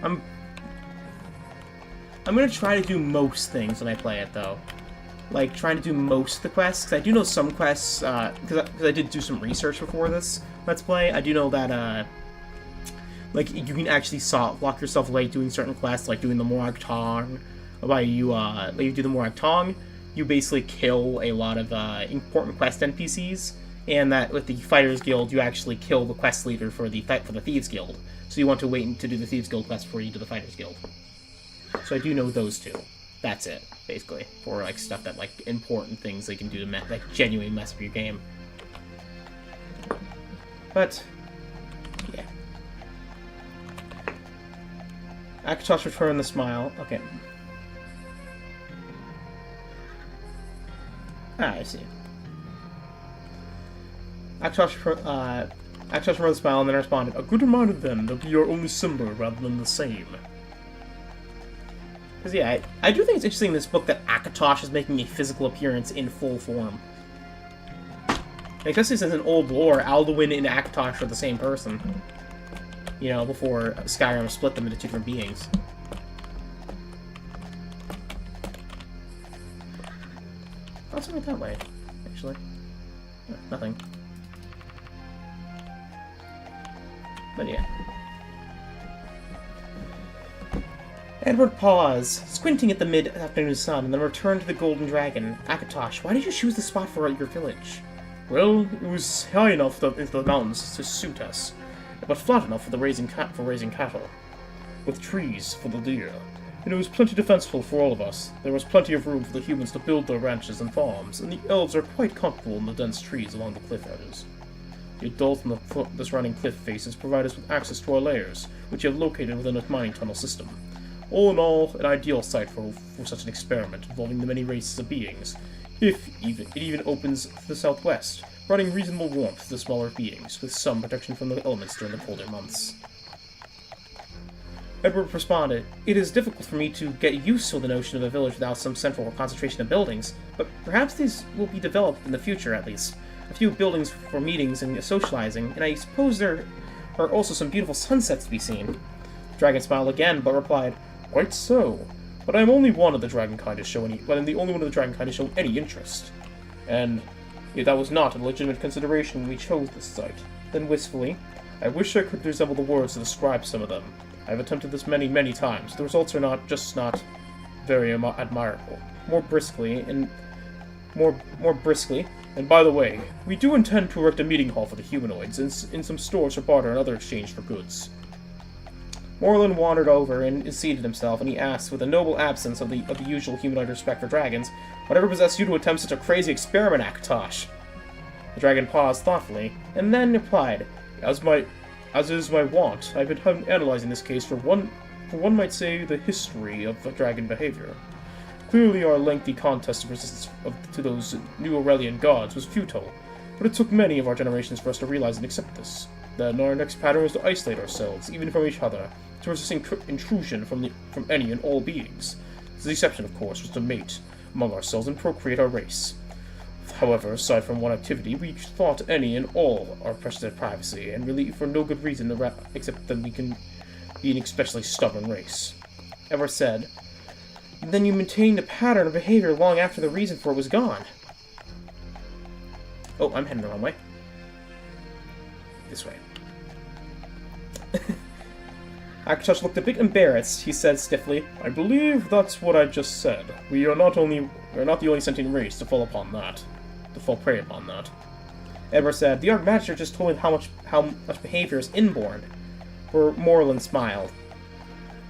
I'm gonna try to do most things when I play it, though. Like, trying to do most of the quests, because I do know some quests, because I did do some research before this Let's Play. I do know that, like, you can actually lock yourself away doing certain quests, like doing the Morag Tong. Like, you do the Morag Tong, you basically kill a lot of, important quest NPCs, and that with the Fighters Guild, you actually kill the quest leader for the Thieves Guild. So you want to wait to do the Thieves Guild quest before you do the Fighters Guild. So I do know those two. That's it, basically, for like stuff that like important things they can do to like genuinely mess with your game. But yeah, Akatosh returned the smile. Okay. I see. Akatosh returned the smile and then responded, "A good reminder then that we are only similar rather than the same." Because, yeah, I do think it's interesting in this book that Akatosh is making a physical appearance in full form. Especially since in old lore, Alduin and Akatosh are the same person. You know, before Skyrim split them into two different beings. Oh, something that way, actually. No, nothing. But yeah. Edward paused, squinting at the mid-afternoon sun, and then returned to the Golden Dragon. "Akatosh, why did you choose the spot for your village?" "Well, it was high enough into the mountains to suit us, but flat enough for raising cattle, with trees for the deer. And it was plenty defensible for all of us. There was plenty of room for the humans to build their ranches and farms, and the elves are quite comfortable in the dense trees along the cliff edges. The adult and the surrounding cliff faces provide us with access to our lairs, which you have located within a mining tunnel system. All in all, an ideal site for such an experiment involving the many races of beings. It even opens to the southwest, providing reasonable warmth to the smaller beings, with some protection from the elements during the colder months." Edward responded, "It is difficult for me to get used to the notion of a village without some central concentration of buildings, but perhaps these will be developed in the future at least. A few buildings for meetings and socializing, and I suppose there are also some beautiful sunsets to be seen." The dragon smiled again, but replied, "Quite so. But I am only one of the dragonkind to show any interest. And yet that was not a legitimate consideration when we chose this site." Then wistfully, "I wish I could resemble the words to describe some of them. I have attempted this many, many times. The results are not very admirable. More briskly, and by the way, we do intend to erect a meeting hall for the humanoids, in some stores for barter and other exchange for goods." Morlun wandered over and seated himself, and he asked, with a noble absence of the usual humanoid respect for dragons, "Whatever possessed you to attempt such a crazy experiment, Akatosh?" The dragon paused thoughtfully, and then replied, As is my wont, I've been analyzing this case for one might say, the history of dragon behavior. Clearly our lengthy contest of resistance to those new Aurelian gods was futile, but it took many of our generations for us to realize and accept this. Then our next pattern was to isolate ourselves, even from each other, to resist intrusion from any and all beings. The exception, of course, was to mate among ourselves and procreate our race. However, aside from one activity, we thought any and all our precious privacy, and really for no good reason except that we can be an especially stubborn race. Ever said, "Then you maintained a pattern of behavior long after the reason for it was gone." Oh, I'm heading the wrong way. This way. Akatosh looked a bit embarrassed. He said stiffly, I believe that's what I just said. We are not the only sentient race to fall prey upon that. Edward said, the Archmagister just told me how much behavior is inborn. For Moreland smiled.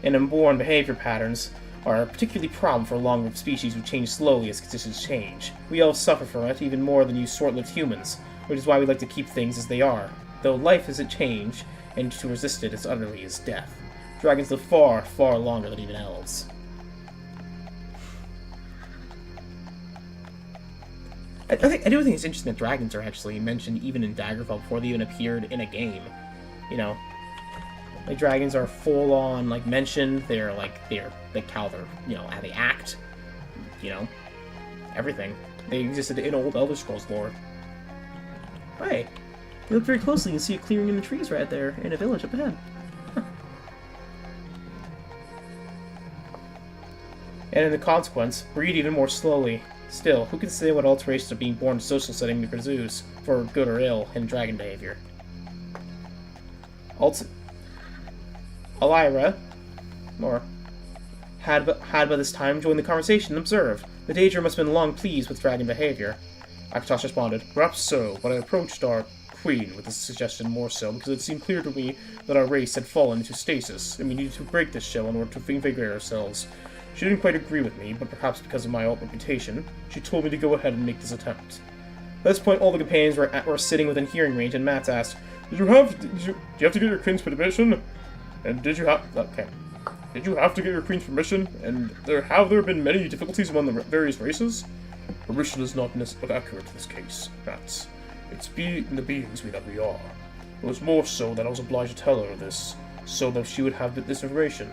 And inborn behavior patterns are a particularly problem for long-lived species who change slowly as conditions change. We all suffer from it, even more than you short-lived humans, which is why we like to keep things as they are. Though life is a change, and to resist it as utterly as death. Dragons live far, far longer than even elves. I do think it's interesting that dragons are actually mentioned even in Daggerfall before they even appeared in a game. You know, like dragons are full on like mentioned. They're how they're, you know, how they act. You know, everything. They existed in old Elder Scrolls lore. Hey, you look very closely and see a clearing in the trees right there, in a village up ahead. Huh. And in the consequence, breed even more slowly. Still, who can say what alterations of being born in a social setting may produce, for good or ill, in dragon behavior? Alira, had by this time joined the conversation and observed. The Daedra must have been long pleased with dragon behavior. Akatosh responded, perhaps so, but I approached our queen with this suggestion more so because it seemed clear to me that our race had fallen into stasis, and we needed to break this shell in order to reinvigorate ourselves. She didn't quite agree with me, but perhaps because of my alt reputation, she told me to go ahead and make this attempt. At this point, all the companions were sitting within hearing range, and Matt asked, do you have to get your queen's permission? And did you have to get your queen's permission? And have there been many difficulties among the various races? Permission is not accurate in this case, Matt. It's the beings that we are. It was more so that I was obliged to tell her this, so that she would have this information.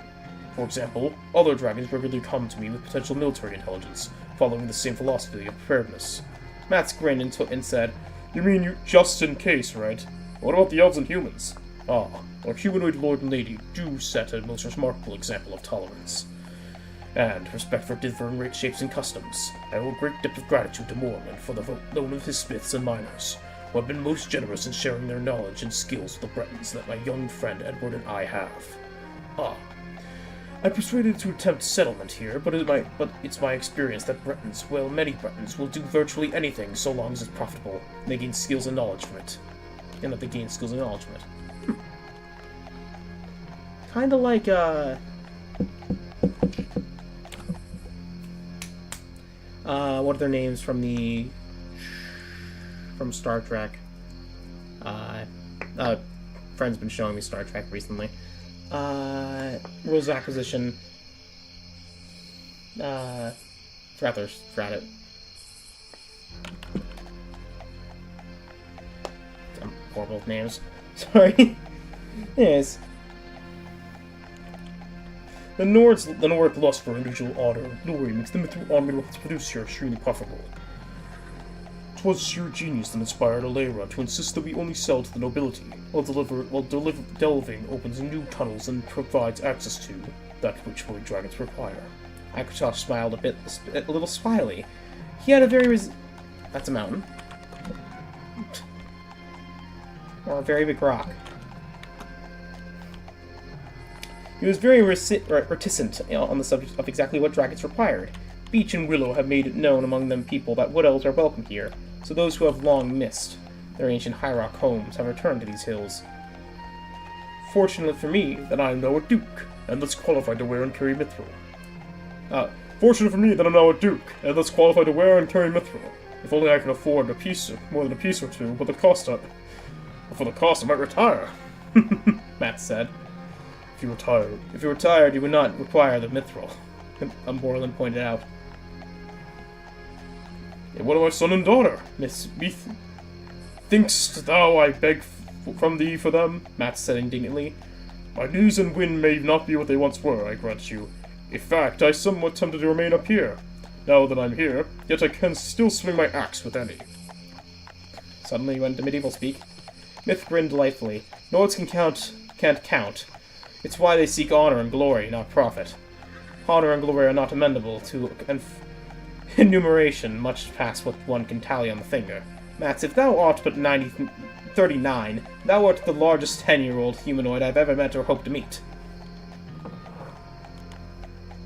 For example, other dragons regularly come to me with potential military intelligence, following the same philosophy of preparedness. Matt grinned and said, you mean you just in case, right? What about the elves and humans? Ah, our humanoid lord and lady do set a most remarkable example of tolerance. And respect for different shapes and customs. I owe a great debt of gratitude to Moreland for the loan of his smiths and miners, who have been most generous in sharing their knowledge and skills with the Bretons that my young friend Edward and I have. Ah, I'm persuaded to attempt settlement here, but it's my experience that many Bretons will do virtually anything so long as it's profitable, and they gain skills and knowledge from it. Kinda like, what are their names from Star Trek? Friend's been showing me Star Trek recently. Rules of Acquisition. Forgot it. I'm horrible with names. Sorry. Yes. The Nordic lust for individual honor and glory makes the Mithril army to produce here extremely profitable. 'Twas sheer genius that inspired Alera to insist that we only sell to the nobility, while delving opens new tunnels and provides access to that which holy dragons require. Akatosh smiled a little slyly. He had a very That's a mountain. Or a very big rock. He was very reticent on the subject of exactly what dragons required. Beech and Willow have made it known among them people that wood elves are welcome here, so those who have long missed their ancient High Rock homes have returned to these hills. Fortunate for me that I am now a duke, and thus qualified to wear and carry mithril. Fortunate for me that I'm now a duke, and thus qualified to wear and carry mithril. If only I can afford more than a piece or two, but for the cost I might retire, Matt said. If you were tired, you would not require the mithril, Borland pointed out. And what of my son and daughter, Miss Meath? Think'st thou I beg from thee for them? Matt said indignantly. My news and wind may not be what they once were, I grant you. In fact, I somewhat tempted to remain up here. Now that I'm here, yet I can still swing my axe with any. Suddenly he went into medieval speak. Myth grinned delightfully. Nords can't count. It's why they seek honor and glory, not profit. Honor and glory are not amenable to enumeration, much past what one can tally on the finger. Mats, if thou art but 39, thou art the largest 10-year-old humanoid I've ever met or hope to meet.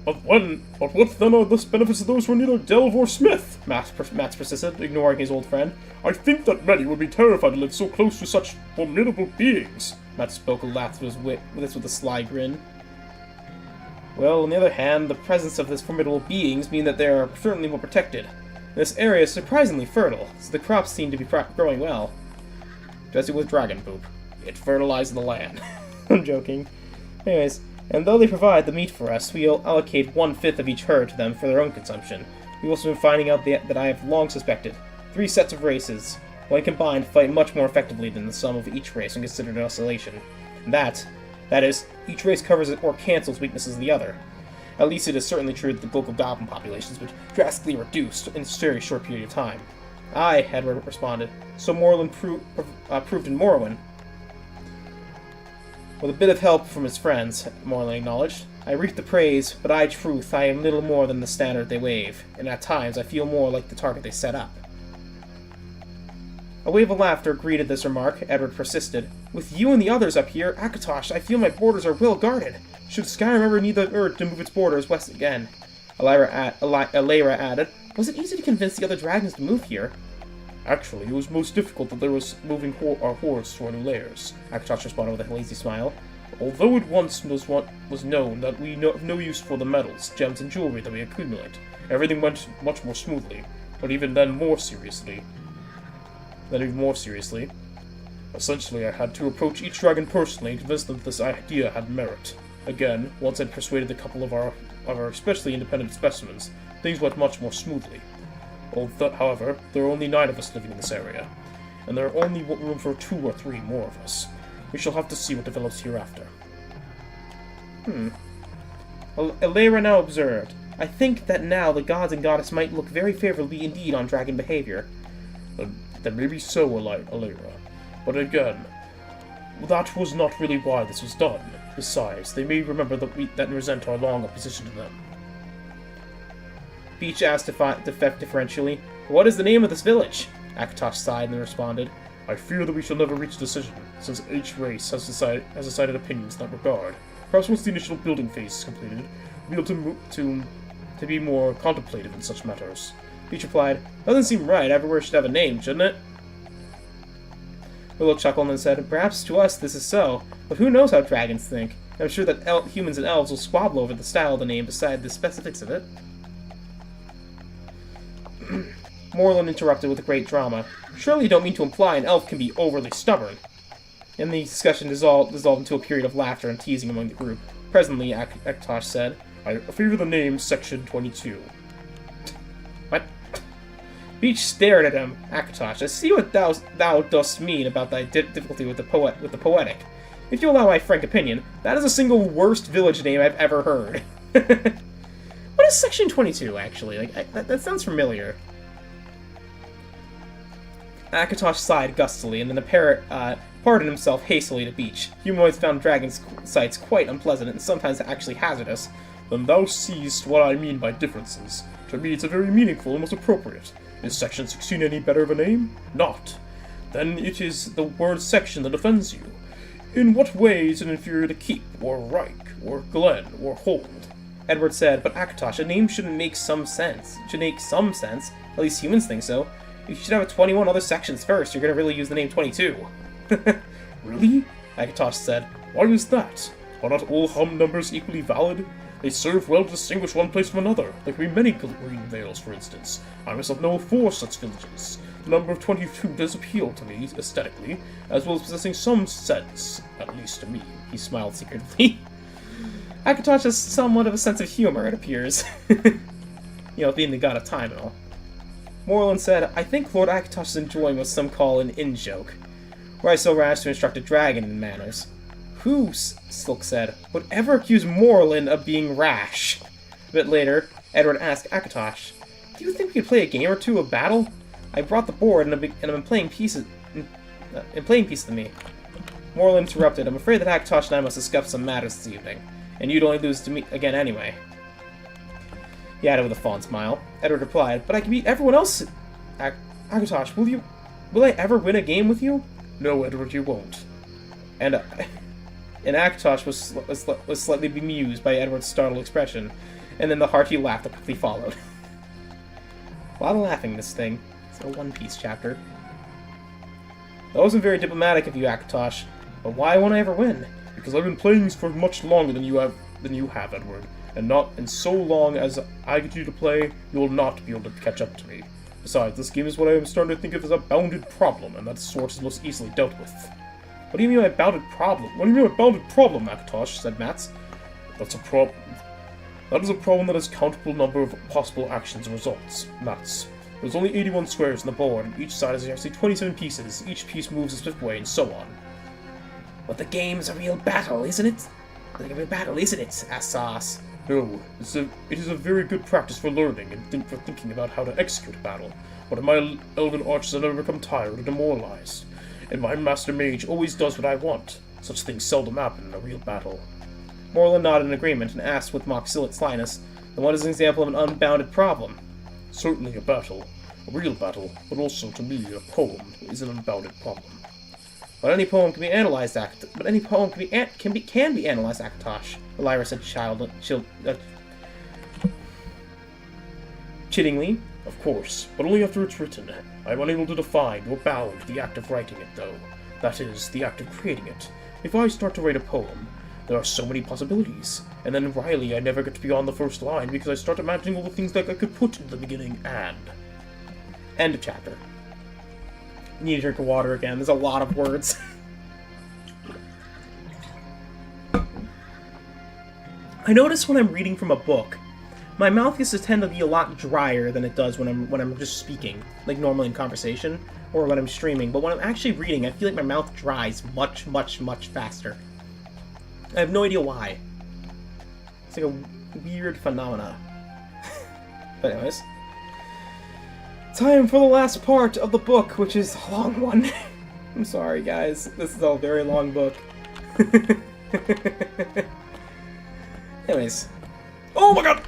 But what then are the benefits of those who are neither Delve or Smith? Mats persisted, ignoring his old friend. I think that many would be terrified to live so close to such formidable beings. Mats spoke with a sly grin. Well, on the other hand, the presence of these formidable beings mean that they are certainly more protected. This area is surprisingly fertile, so the crops seem to be growing well. Dressing with dragon poop. It fertilizes the land. I'm joking. Anyways, and though they provide the meat for us, we'll allocate 1/5 of each herd to them for their own consumption. We've also been finding out that I have long suspected. 3 sets of races, when combined, fight much more effectively than the sum of each race when considered in isolation. And that is, each race covers or cancels weaknesses of the other. At least it is certainly true that the local goblin populations would drastically reduce in a very short period of time. Aye, Edward responded. So Morlin proved in Morrowind. With a bit of help from his friends, Morlin acknowledged. I reap the praise, but I truth I am little more than the standard they wave, and at times I feel more like the target they set up. A wave of laughter greeted this remark. Edward persisted. With you and the others up here, Akatosh, I feel my borders are well guarded. Should Skyrim ever need the urge to move its borders west again? Alara added, was it easy to convince the other dragons to move here? Actually, it was most difficult that there was moving our hordes to our new layers, Akatosh responded with a lazy smile. Although it once was known that we have no use for the metals, gems, and jewelry that we accumulate, everything went much more smoothly, but even more seriously. Essentially, I had to approach each dragon personally and convince them that this idea had merit. Again, once I'd persuaded a couple of our especially independent specimens, things went much more smoothly. However, there are only 9 of us living in this area, and there are only room for 2 or 3 more of us. We shall have to see what develops hereafter. Alara now observed. I think that now the gods and goddess might look very favorably indeed on dragon behavior. That may be so, Alara. But again, that was not really why this was done. Besides, they may remember that resent our long opposition to them. Beach asked deferentially, what is the name of this village? Akatosh sighed and responded, I fear that we shall never reach a decision, since each race has decided opinions in that regard. Perhaps once the initial building phase is completed, we'll be able to be more contemplative in such matters. Beach replied, doesn't seem right, everywhere should have a name, shouldn't it? Willow chuckled and said, perhaps to us this is so, but who knows how dragons think? I'm sure that humans and elves will squabble over the style of the name beside the specifics of it. Morlin interrupted with a great drama. Surely you don't mean to imply an elf can be overly stubborn. And the discussion dissolved into a period of laughter and teasing among the group. Presently, Akatosh said, I favor the name Section 22. What? Beach stared at him. Akatosh, I see what thou dost mean about thy difficulty with the poetic. If you allow my frank opinion, that is the single worst village name I've ever heard. What is Section 22, actually? That sounds familiar. Akatosh sighed gustily, and then pardoned himself hastily to Beach. Humanoids found dragon sights quite unpleasant and sometimes actually hazardous. Then thou seest what I mean by differences. To me, it's a very meaningful and most appropriate. Is Section 16 any better of a name? Not. Then it is the word section that offends you. In what way is it inferior to keep, or Reich, or Glen, or Hold? Edward said, but Akatosh, a name shouldn't make some sense. It should make some sense. At least humans think so. You should have 21 other sections first. You're going to really use the name 22. Really? Akatosh said. Why is that? Are not all hum numbers equally valid? They serve well to distinguish one place from another. There can be many green vales, for instance. I myself know of 4 such villages. The number of 22 does appeal to me, aesthetically, as well as possessing some sense, at least to me. He smiled secretly. Akatosh has somewhat of a sense of humor, it appears. Being the god of time and all. Morlin said, I think Lord Akatosh is enjoying what some call an in-joke. Were I so rash to instruct a dragon in manners. Who, Silk said, would ever accuse Morlin of being rash? A bit later, Edward asked Akatosh, do you think we could play a game or two of battle? I brought the board and I've been playing pieces to me. Morlin interrupted, I'm afraid that Akatosh and I must discuss some matters this evening, and you'd only lose to me again anyway. He added with a fond smile. Edward replied, but I can beat everyone else. Akatosh, will you? Will I ever win a game with you? No, Edward, you won't. And Akatosh was slightly bemused by Edward's startled expression, and then the hearty laugh that quickly followed. A lot of laughing this thing. It's a One Piece chapter. That wasn't very diplomatic of you, Akatosh. But why won't I ever win? Because I've been playing this for much longer than you have, Edward. And so long as I get you to play, you will not be able to catch up to me. Besides, this game is what I am starting to think of as a bounded problem, and that sort is most easily dealt with. What do you mean by bounded problem? What do you mean by bounded problem, Akatosh? Said Mats. That is a problem that has countable number of possible actions and results, Mats. There's only 81 squares on the board, and each side has actually 27 pieces. Each piece moves a specific way, and so on. But the game's a real battle, isn't it? Like a real battle, isn't it? Asked Sauce. No, it is a very good practice for learning and for thinking about how to execute a battle. But my elven archers have never become tired or demoralized, and my master mage always does what I want. Such things seldom happen in a real battle. Morlun nodded in agreement and asked with mock slyness, then what is an example of an unbounded problem? Certainly a battle. A real battle, but also, to me, a poem is an unbounded problem. But any poem can be analyzed, can be analyzed, Akatosh. Lyra said chittingly. Of course, but only after it's written. I am unable to define or bound the act of writing it, though. That is, the act of creating it. If I start to write a poem, there are so many possibilities. And then in Riley, I never get beyond the first line because I start imagining all the things that I could put in the beginning and. End of chapter. I need to drink water again. There's a lot of words. I notice when I'm reading from a book, my mouth used to tend to be a lot drier than it does when I'm just speaking, like normally in conversation, or when I'm streaming. But when I'm actually reading, I feel like my mouth dries much, much, much faster. I have no idea why. It's like a weird phenomena. But anyways. Time for the last part of the book, which is a long one. I'm sorry, guys. This is a very long book. Anyways. Oh my god!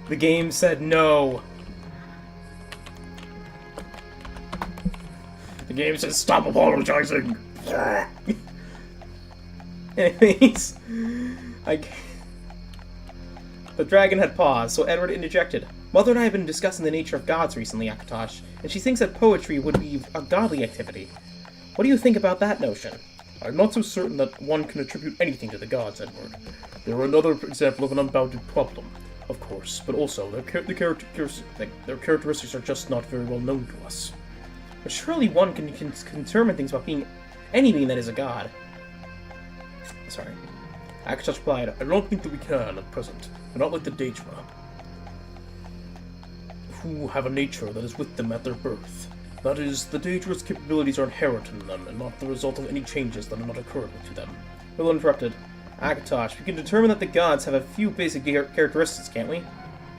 The game said no. The game says stop apologizing! Anyways. The dragon had paused, so Edward interjected. Mother and I have been discussing the nature of gods recently, Akatosh, and she thinks that poetry would be a godly activity. What do you think about that notion? I'm not so certain that one can attribute anything to the gods, Edward. They're another example of an unbounded problem, of course, but also their characteristics are just not very well known to us. But surely one can determine things about any being that is a god. Sorry. Akatosh replied, I don't think that we can at present. We're not like the Daedra, who have a nature that is with them at their birth. That is, the Daedra's capabilities are inherent in them, and not the result of any changes that have not occurred to them. Will interrupted. Akatosh, we can determine that the gods have a few basic characteristics, can't we?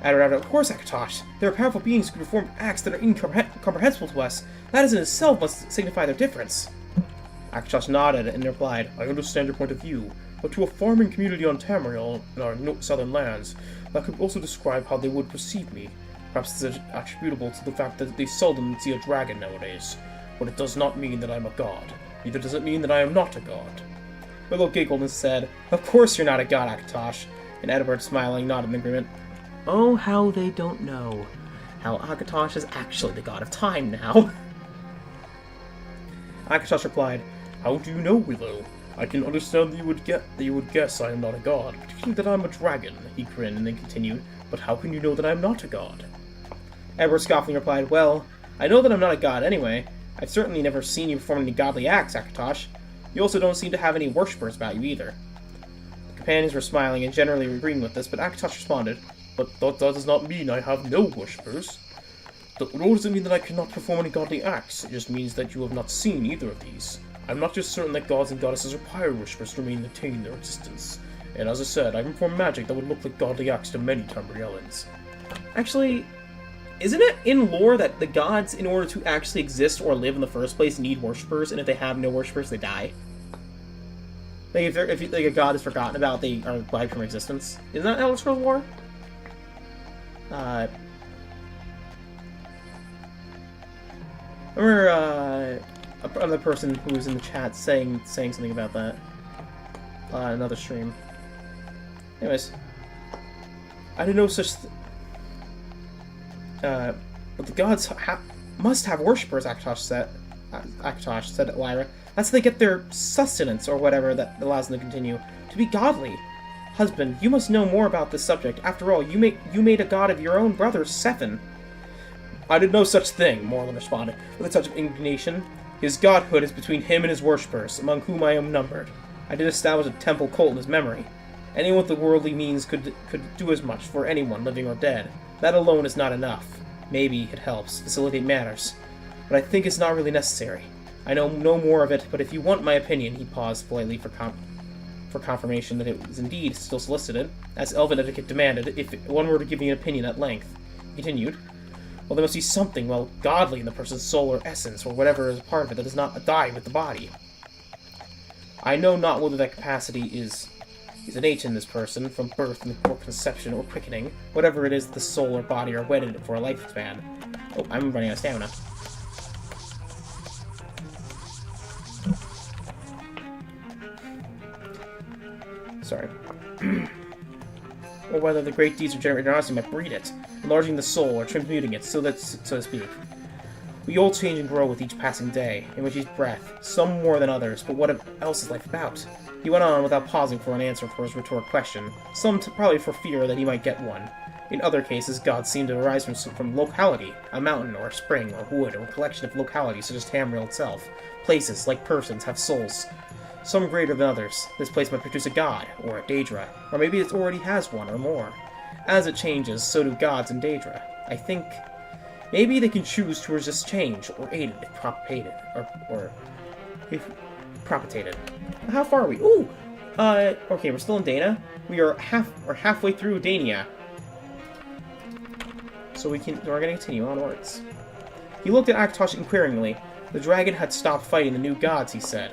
Edward, of course, Akatosh. They are powerful beings who can perform acts that are incomprehensible to us. That in itself must signify their difference. Akatosh nodded and replied, I understand your point of view, but to a farming community on Tamriel in our southern lands, that could also describe how they would perceive me. Perhaps this is attributable to the fact that they seldom see a dragon nowadays. But it does not mean that I am a god. Neither does it mean that I am not a god. Willow giggled and said, Of course you're not a god, Akatosh. And Edward, smiling, nodded in agreement. Oh, how they don't know. How Akatosh is actually the god of time now. Akatosh replied, How do you know, Willow? I can understand that you would guess I am not a god, particularly that I am a dragon. He grinned and then continued, But how can you know that I am not a god? Edward scoffingly replied, Well, I know that I'm not a god anyway. I've certainly never seen you perform any godly acts, Akatosh. You also don't seem to have any worshippers about you either. The companions were smiling and generally agreeing with this, but Akatosh responded, But that does not mean I have no worshippers. Nor does it mean that I cannot perform any godly acts. It just means that you have not seen either of these. I'm not just certain that gods and goddesses require worshippers to maintain their existence. And as I said, I can perform magic that would look like godly acts to many Tamrielians. Actually, isn't it in lore that the gods, in order to actually exist or live in the first place, need worshippers, and if they have no worshippers, they die? Like, if a god is forgotten about, they are wiped from existence. Isn't that Elder Scrolls lore? remember, another person who was in the chat saying something about that. Another stream. Anyways. I didn't know such... but the gods must have worshippers, Akatosh said Lyra. That's how they get their sustenance, or whatever that allows them to continue. To be godly. Husband, you must know more about this subject. After all, you made a god of your own brother, Sephin. I did no such thing, Morlun responded, with a touch of indignation. His godhood is between him and his worshippers, among whom I am numbered. I did establish a temple cult in his memory. Anyone with the worldly means could do as much for anyone, living or dead. That alone is not enough. Maybe it helps facilitate matters, but I think it's not really necessary. I know no more of it, but if you want my opinion, he paused politely for confirmation that it was indeed still solicited, as elven etiquette demanded, if one were to give me an opinion at length. He continued, well, there must be something, well, godly in the person's soul or essence, or whatever is a part of it that does not die with the body. I know not whether that capacity is innate in this person, from birth or conception or quickening, whatever it is the soul or body are wedded for a lifespan. Oh, I'm running out of stamina. Sorry. Or whether the great deeds of generosity might breed it, enlarging the soul or transmuting it, so to speak. We all change and grow with each passing day, and with each breath, some more than others, but what else is life about? He went on without pausing for an answer for his rhetoric question, some probably for fear that he might get one. In other cases, gods seem to arise from locality, a mountain or a spring or wood or a collection of localities such as Tamriel itself. Places, like persons, have souls, some greater than others. This place might produce a god, or a Daedra, or maybe it already has one or more. As it changes, so do gods and Daedra. I think maybe they can choose to resist change, or aid it if propagated, or if propagated. How far are we? Ooh! Okay, we're still in Dana. We are halfway through Dania. So we're gonna continue onwards. He looked at Akatosh inquiringly. The dragon had stopped fighting the new gods, he said.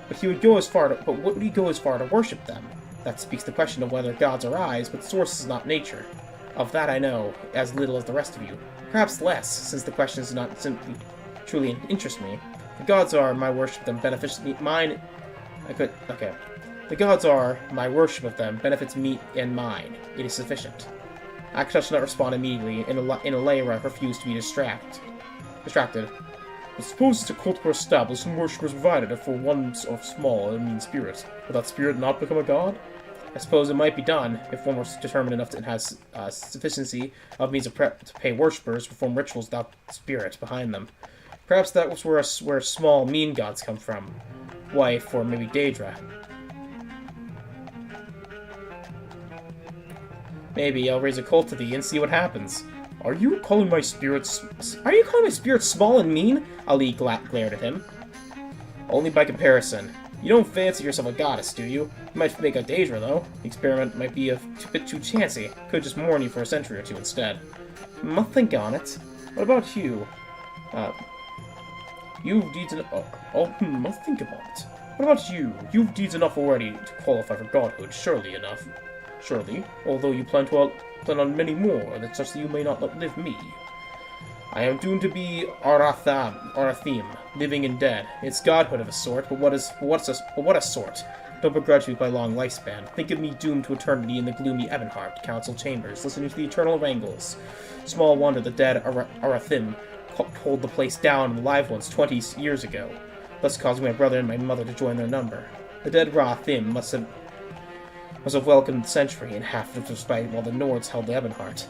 But would he go as far to worship them? That speaks the question of whether gods arise, but source is not nature. Of that I know as little as the rest of you. Perhaps less, since the question does not simply truly interest me. The gods are, my worship of them benefits me, mine... The gods are, my worship of them benefits me and mine. It is sufficient. Akatosh did not respond immediately, and Alayra refused to be distracted. I suppose it's a cult were established and worshippers provided for one of small and mean spirit. Would that spirit not become a god? I suppose it might be done, if one was determined enough to have sufficiency of means to pay worshippers, perform rituals without spirit behind them. Perhaps that was where small, mean gods come from. Wife, or maybe Daedra. Maybe I'll raise a cult to thee and see what happens. Are you calling my spirit small and mean? Ali glared at him. Only by comparison. You don't fancy yourself a goddess, do you? You might make a Daedra, though. The experiment might be a bit too chancy. Could just mourn you for a century or two instead. Must think on it. What about you? You've deeds enough. Must think about it. What about you? You've deeds enough already to qualify for godhood, surely enough. Surely, although you plan on many more, that such that you may not outlive me. I am doomed to be Arathim, living and dead. It's godhood of a sort, but what a sort. Don't begrudge me my long lifespan. Think of me doomed to eternity in the gloomy Ebonheart council chambers, listening to the eternal wrangles. Small wonder the dead Arathim pulled the place down and the live ones 20 years ago, thus causing my brother and my mother to join their number. The dead Arathim must have welcomed the century and half of despite while the Nords held the Ebonheart.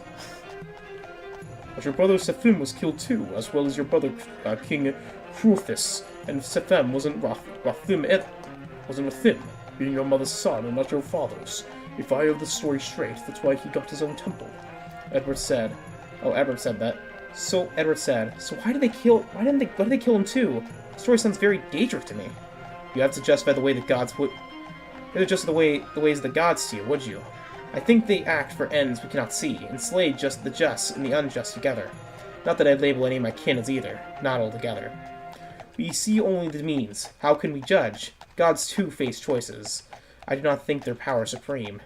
But your brother Sephem was killed too, as well as your brother King Cruthis, and Sephem wasn't with him, being your mother's son and not your father's. If I have the story straight, that's why he got his own temple. Edward said that. So Edward said, so why did they kill him too? The story sounds very Daedric to me. You have to justify the way the gods would. You'd adjust the ways the gods see it, would you? I think they act for ends we cannot see, and slay just the just and the unjust together. Not that I'd label any of my kin as either, not altogether. We see only the means. How can we judge? Gods too face choices. I do not think their power supreme.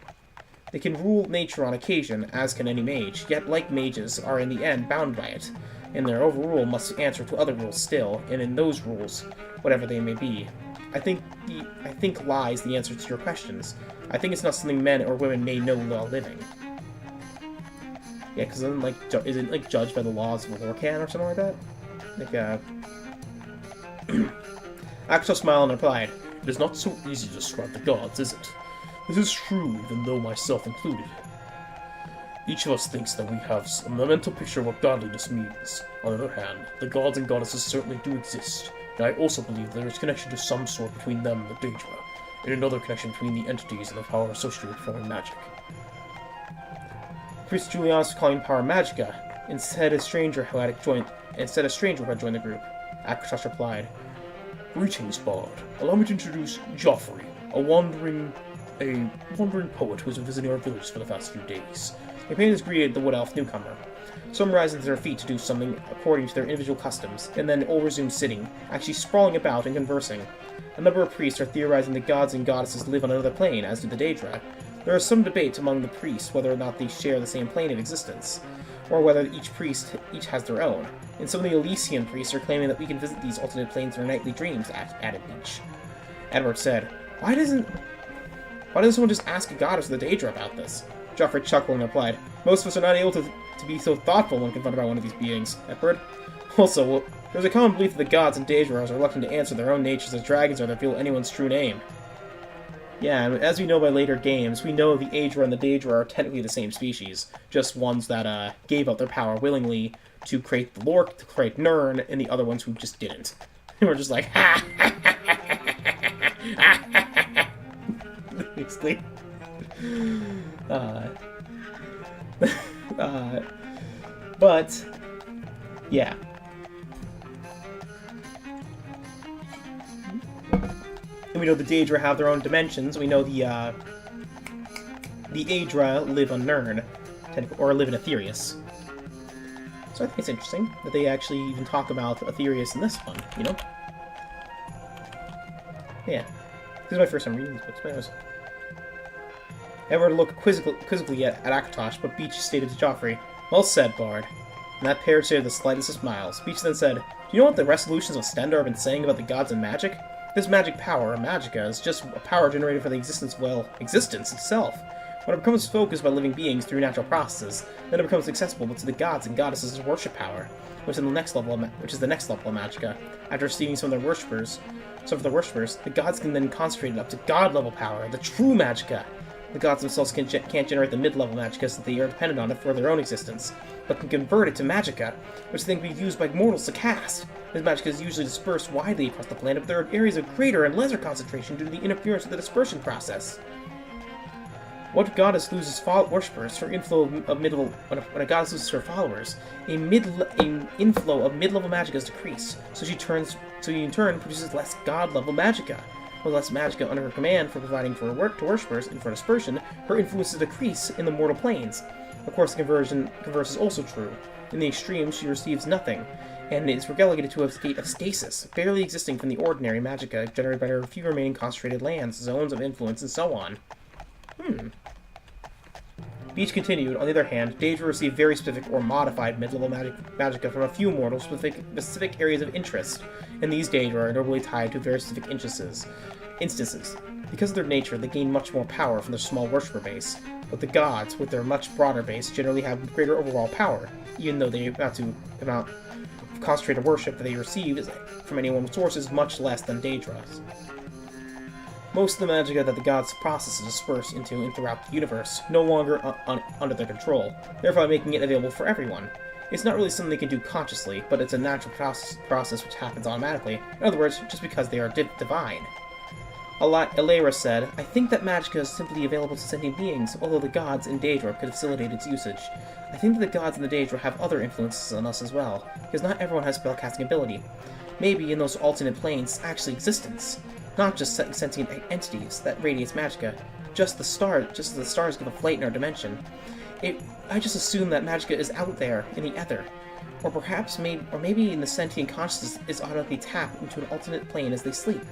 They can rule nature on occasion, as can any mage, yet like mages are in the end bound by it, and their overrule must answer to other rules still, and in those rules, whatever they may be. I think lies the answer to your questions. I think it's not something men or women may know while living. Yeah, because then, like, isn't, like, judged by the laws of Lorcan or something like that? Like, Akasha smiled and replied, It is not so easy to describe the gods, is it? This is true, even though myself included. Each of us thinks that we have a mental picture of what godliness means. On the other hand, the gods and goddesses certainly do exist, and I also believe there is connection to some sort between them and the Daedra, and another connection between the entities and the power associated with performing magic. Priest Julianus was calling power Magica. Instead, a stranger who had joined the group. Akasha replied, Greetings, Bard. Allow me to introduce Joffrey, a wandering poet who has been visiting our village for the past few days. The companions greeted the wood elf newcomer. Some rising to their feet to do something according to their individual customs, and then all resumed sitting, actually sprawling about and conversing. A number of priests are theorizing that gods and goddesses live on another plane, as do the Daedra. There is some debate among the priests whether or not they share the same plane of existence, or whether each has their own. And some of the Elysian priests are claiming that we can visit these alternate planes in our nightly dreams, added Beach. Edward said, Why doesn't someone just ask a goddess or the Daedra about this? Joffrey chuckled and replied, Most of us are not able to be so thoughtful when confronted by one of these beings, Edward. Also, there's a common belief that the gods and Daedra are reluctant to answer their own natures as dragons or to reveal anyone's true name. Yeah, as we know by later games, we know the Aedra and the Daedra are technically the same species, just ones that gave up their power willingly to create the Lork, to create Nirn, and the other ones who just didn't. And we're just like, ha! Basically. But, yeah. And we know the Daedra have their own dimensions. We know the Aedra live on Nirn, or live in Aetherius. So I think it's interesting that they actually even talk about Aetherius in this one, you know? Yeah. This is my first time reading these books, but anyways. Edward looked quizzically at Akatosh, but Beach stated to Joffrey, Well said, Bard. And that pair shared the slightest of smiles. Beach then said, Do you know what the resolutions of Stendar have been saying about the gods and magic? This magic power, or magica, is just a power generated for the existence itself. When it becomes focused by living beings through natural processes, then it becomes accessible to the gods and goddesses' worship power, which is the next level of magica. After receiving some of their worshippers, the gods can then concentrate it up to god-level power, the true magica. The gods themselves can't generate the mid-level magicas that they are dependent on for their own existence, but can convert it to magica, which then can be used by mortals to cast. This magic is usually dispersed widely across the planet, but there are areas of greater and lesser concentration due to the interference of the dispersion process. What goddess loses worshippers? Her inflow of mid-level. When a goddess loses her followers, an inflow of mid-level magicka is decreased. So she in turn produces less god-level magicka. With less magicka under her command for providing for to worshippers and for dispersion, her influences decrease in the mortal planes. Of course, the converse is also true. In the extreme, she receives nothing, and is relegated to a state of stasis, barely existing from the ordinary magicka generated by her few remaining concentrated lands, zones of influence, and so on. Beach continued, on the other hand, Daedra received very specific or modified mid-level magicka from a few mortal specific areas of interest, and these Daedra are normally tied to very specific instances. Because of their nature, they gain much more power from their small worshipper base, but the gods, with their much broader base, generally have greater overall power, even though the amount of concentrated worship that they receive from any one source is much less than Daedra's. Most of the magicka that the gods process is dispersed into and throughout the universe, no longer under their control, thereby making it available for everyone. It's not really something they can do consciously, but it's a natural process which happens automatically. In other words, just because they are divine. Elara said, I think that magicka is simply available to sentient beings, although the gods and Daedra could facilitate its usage. I think that the gods and the Daedra have other influences on us as well, because not everyone has spellcasting ability. Maybe in those alternate planes, actually existence. Not just sentient entities that radiates magicka, just as the stars give a flight in our dimension. I just assume that magicka is out there, in the ether. Or maybe in the sentient consciousness is automatically tapped into an alternate plane as they sleep.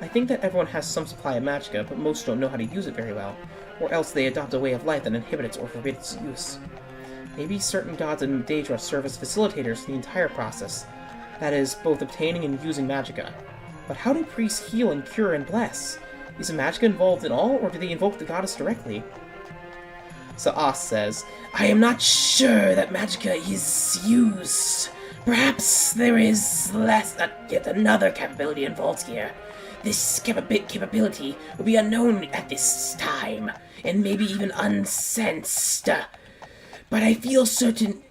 I think that everyone has some supply of magicka, but most don't know how to use it very well. or else they adopt a way of life that inhibits or forbids its use. Maybe certain gods in Daedra serve as facilitators for the entire process, that is, both obtaining and using magicka. But how do priests heal and cure and bless? Is magicka involved at all, or do they invoke the goddess directly? Saas says, I am not sure that magicka is used. Perhaps there is yet another capability involved here. This capability will be unknown at this time, and maybe even unsensed. But I feel certain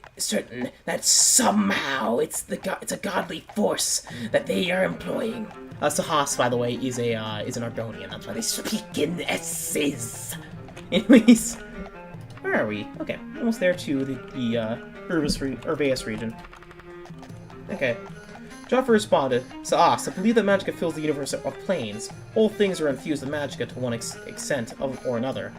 that somehow it's a godly force that they are employing. Sahas, by the way, is an Argonian. That's why they speak in S's. Anyways, where are we? Okay, almost there to the Urveus region. Okay. Joffrey responded, Saas, I believe that magicka fills the universe of planes. All things are infused with magicka to one extent or another.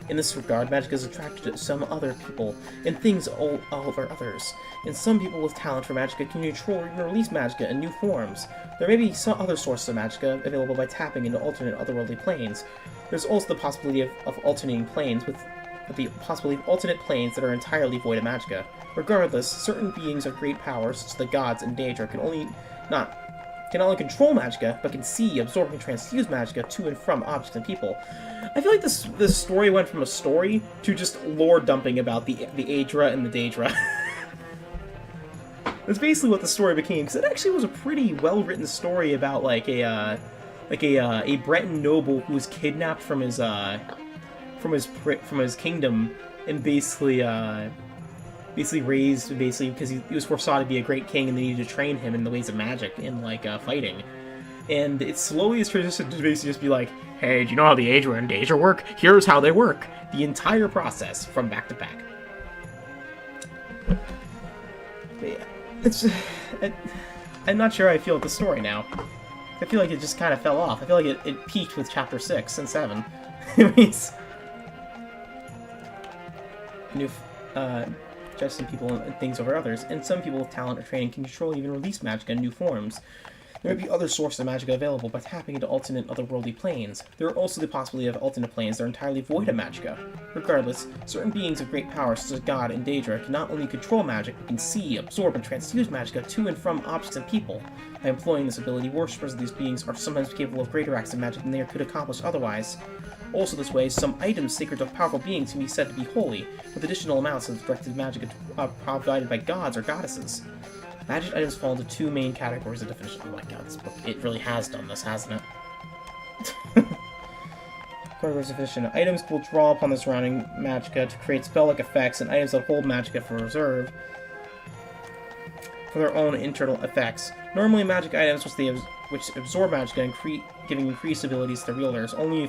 In this regard, magicka is attracted to some other people, and things all over others. And some people with talent for magicka can control or even release magicka in new forms. There may be some other sources of magicka available by tapping into alternate otherworldly planes. There's also the possibility of alternating planes with the possibility of alternate planes that are entirely void of magicka. Regardless, certain beings of great power, such as the gods in Daedra, can not only control magicka, but can see, absorb, and transfuse magicka to and from objects and people. I feel like this story went from a story to just lore dumping about the Aedra and the Daedra. That's basically what the story became, because it actually was a pretty well-written story about like a Breton noble who was kidnapped from his kingdom and basically raised because he was foresaw to be a great king, and they needed to train him in the ways of magic and fighting. And it slowly is transitioned to basically just be like, hey, do you know how the Aedra and Daedra work? Here's how they work. The entire process from back to back. But yeah, I'm not sure how I feel with the story now. I feel like it just kind of fell off. I feel like it peaked with chapter 6 and 7. Anyways, judge some people and things over others, and some people with talent or training can control and even release magicka in new forms. There may be other sources of magicka available by tapping into alternate otherworldly planes. There are also the possibility of alternate planes that are entirely void of magicka. Regardless, certain beings of great power, such as God and Daedra, can not only control magic, but can see, absorb, and transfuse magicka to and from objects and people. By employing this ability, worshippers of these beings are sometimes capable of greater acts of magic than they could accomplish otherwise. Also this way, some items sacred to powerful beings can be said to be holy, with additional amounts of directed magic provided by gods or goddesses. Magic items fall into two main categories of definition. Oh my god, this book, it really has done this, hasn't it? Categories of definition. Items will draw upon the surrounding magicka to create spell-like effects, and items that hold magicka for reserve for their own internal effects. Normally, magic items which absorb magicka, giving increased abilities to wielders, only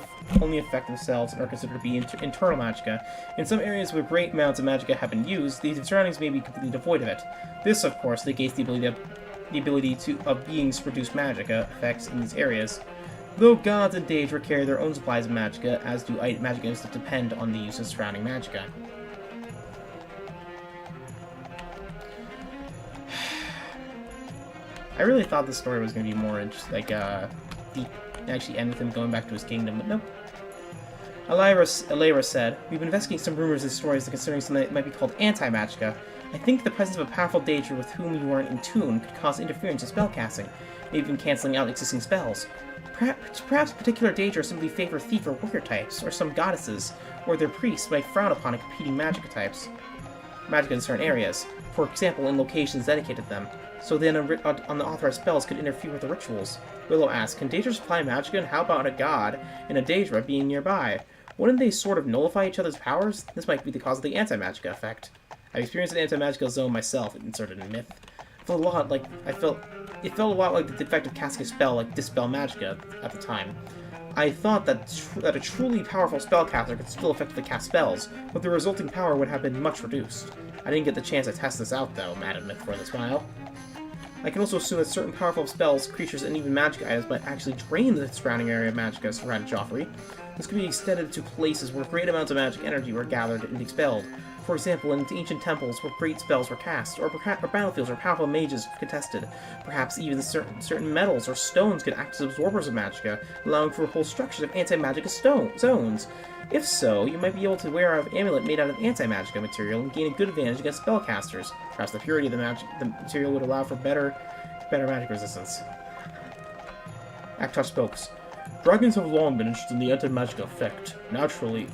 affect themselves and are considered to be internal magicka. In some areas where great amounts of magicka have been used, these surroundings may be completely devoid of it. This, of course, negates the ability of beings to produce magicka effects in these areas. Though gods and Daedra carry their own supplies of magicka, as do magic items that depend on the use of surrounding magicka. I really thought this story was going to be more deep, actually end with him going back to his kingdom, but nope. Alyra said, we've been investigating some rumors and stories concerning something that might be called anti-magicka. I think the presence of a powerful Daedra with whom you aren't in tune could cause interference in spellcasting, maybe even cancelling out existing spells. Perhaps particular Daedra simply favor thief or warrior types, or some goddesses, or their priests might frown upon competing magicka types. Magicka in certain areas, for example in locations dedicated to them. So then unauthorized spells could interfere with the rituals. Willow asked, can Daedra supply magicka, and how about a god and a Daedra being nearby? Wouldn't they sort of nullify each other's powers? This might be the cause of the anti-magicka effect. I've experienced an anti-magicka zone myself, inserted in myth. It felt a lot like the effect of casting a spell like Dispel Magicka at the time. I thought that a truly powerful spellcaster could still effectively cast spells, but the resulting power would have been much reduced. I didn't get the chance to test this out though, added Myth with a smile. I can also assume that certain powerful spells, creatures, and even magic items might actually drain the surrounding area of magicka, added Joffrey. This could be extended to places where great amounts of magic energy were gathered and expelled. For example, in ancient temples where great spells were cast, or battlefields where powerful mages contested. Perhaps even certain metals or stones could act as absorbers of magicka, allowing for whole structures of anti-magicka zones. If so, you might be able to wear an amulet made out of anti-magicka material and gain a good advantage against spellcasters. Perhaps the purity of the material would allow for better magic resistance. Aktosh spokes. Dragons have long been interested in the anti-magicka effect. Naturally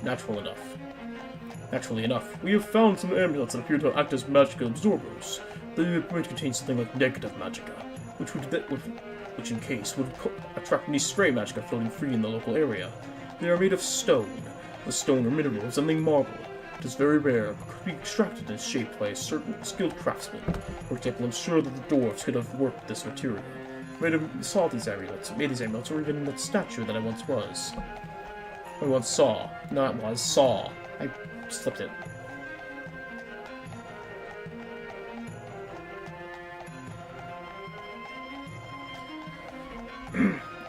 enough, we have found some amulets that appear to act as magicka absorbers. They might contain something like negative magicka, which in case would attract any stray magicka floating free in the local area. They are made of stone. The stone or mineral resembling marble. It is very rare, but could be extracted and shaped by a certain skilled craftsman. For example, I'm sure that the dwarves could have worked this material. Made these amulets, or even that statue that I once saw. Saw. I slipped it.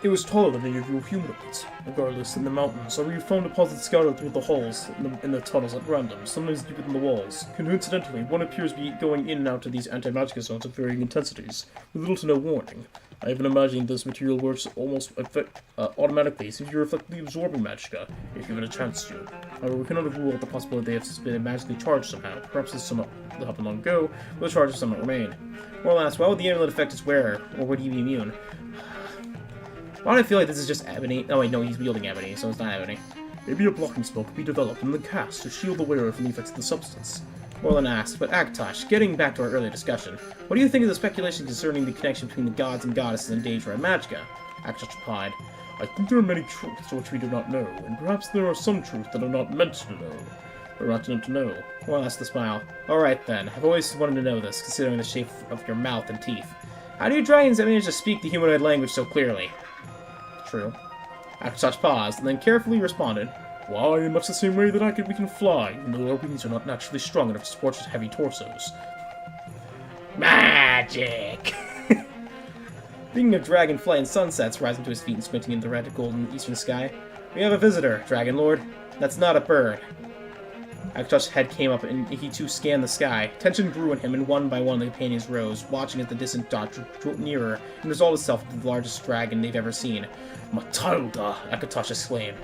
It was taller than any of your humanoids. Regardless, in the mountains, we found deposits scattered through the halls in the tunnels at random, sometimes deep within the walls. Coincidentally, one appears to be going in and out of these anti-magicka zones of varying intensities, with little to no warning. I even imagine this material works almost automatically, since you're effectively absorbing magicka, if given a chance to. However, we cannot rule out the possibility they have been magically charged somehow. Perhaps this somewhat happened long ago, but the charges somewhat remain. More or less, why would the amulet affect its wearer, or would he be immune? Why do I feel like this is just ebony? Oh wait, no, he's wielding ebony, so it's not ebony. Maybe a blocking spell could be developed and then cast to shield the wearer from the effects of the substance. More than asked, but Aktosh, getting back to our earlier discussion, what do you think of the speculation concerning the connection between the gods and goddesses in Daedra and magicka? Aktosh replied, I think there are many truths which we do not know, and perhaps there are some truths that are not meant to know. Or not meant to know. More or less the smile. Alright then, I've always wanted to know this, considering the shape of your mouth and teeth. How do you dragons manage to speak the humanoid language so clearly? True. Aktosh paused, and then carefully responded, Why, in much the same way that we can fly, even though our wings are not naturally strong enough to support such heavy torsos. Magic! Being a dragon flying sunsets, rising to his feet and squinting into the red, golden eastern sky. We have a visitor, Dragon Lord. That's not a bird. Aktosh's head came up, and he too scanned the sky. Tension grew in him, and one by one the companions rose, watching as the distant dot drew nearer, and resolved itself into the largest dragon they've ever seen. Matilda! Aktosh exclaimed.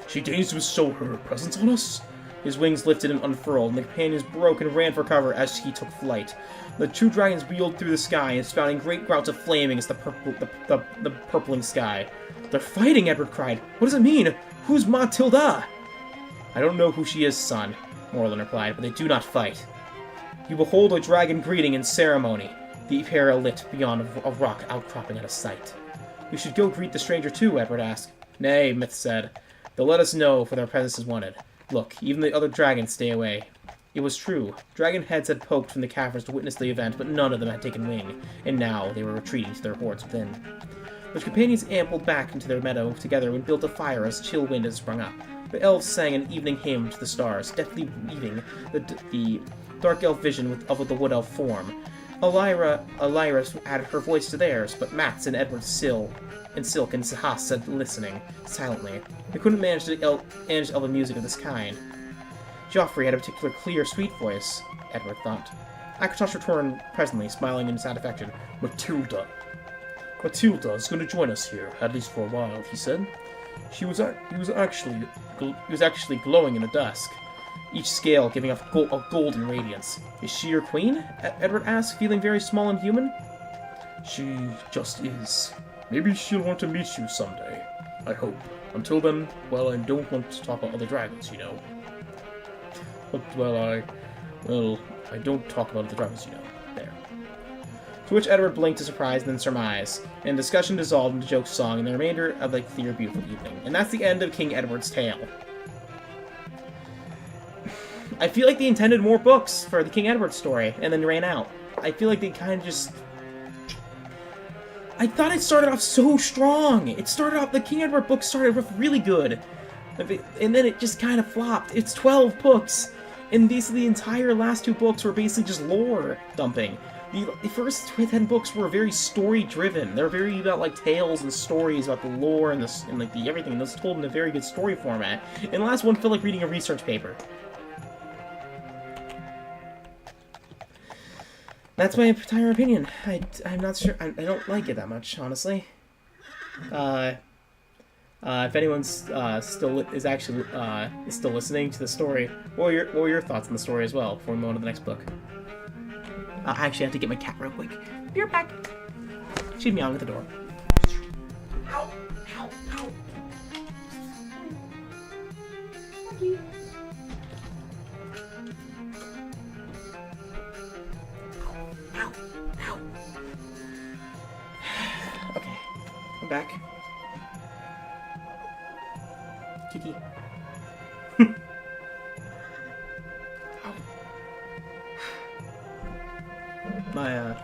She deigns to bestow her presence on us? His wings lifted and unfurled, and the companions broke and ran for cover as he took flight. The two dragons wheeled through the sky, and spouting great gouts of flame against the purpling sky. They're fighting, Edward cried. What does it mean? Who's Matilda? I don't know who she is, son, Morlun replied, but they do not fight. You behold a dragon greeting and ceremony, the pair lit beyond a rock outcropping out of sight. We should go greet the stranger too, Edward asked. Nay, Myth said. They'll let us know if their presence is wanted. Look, even the other dragons stay away. It was true. Dragon heads had poked from the caverns to witness the event, but none of them had taken wing, and now they were retreating to their hoards within. Their companions ambled back into their meadow together and built a fire as chill wind had sprung up. The elves sang an evening hymn to the stars, deftly weaving the dark elf vision of the wood elf form. Elira added her voice to theirs, but Mats and Edward Silk and Sahas said listening, silently. They couldn't manage elven music of this kind. Joffrey had a particular clear, sweet voice, Edward thought. Aktosh returned presently, smiling in satisfaction. Matilda is going to join us here, at least for a while, he said. He was actually glowing in the dusk, each scale giving off a golden radiance. Is she your queen? Edward asked, feeling very small and human. She just is. Maybe she'll want to meet you someday. I hope. Until then, well, I don't want to talk about other dragons, you know. But, I don't talk about other dragons, you know. There. To which Edward blinked in surprise and then surmise, and discussion dissolved into joke song and the remainder of the clear, beautiful evening. And that's the end of King Edward's tale. I feel like they intended more books for the King Edward story, and then ran out. I feel like they kind of just... I thought it started off so strong! The King Edward book started off really good. And then it just kind of flopped. It's 12 books! And basically the entire last two books were basically just lore dumping. The first 10 books were very story-driven. They're very about, like, tales and stories about the lore and, like, the everything. Those told in a very good story format. And the last one felt like reading a research paper. That's my entire opinion. I'm not sure. I don't like it that much, honestly. If anyone's still listening to the story, what were your thoughts on the story as well before we move on to the next book? I actually have to get my cat real quick. Be right back. She's meowing at the door. Ow! Ow! Ow! Ow! Ow! Okay, I'm back. Kitty. My,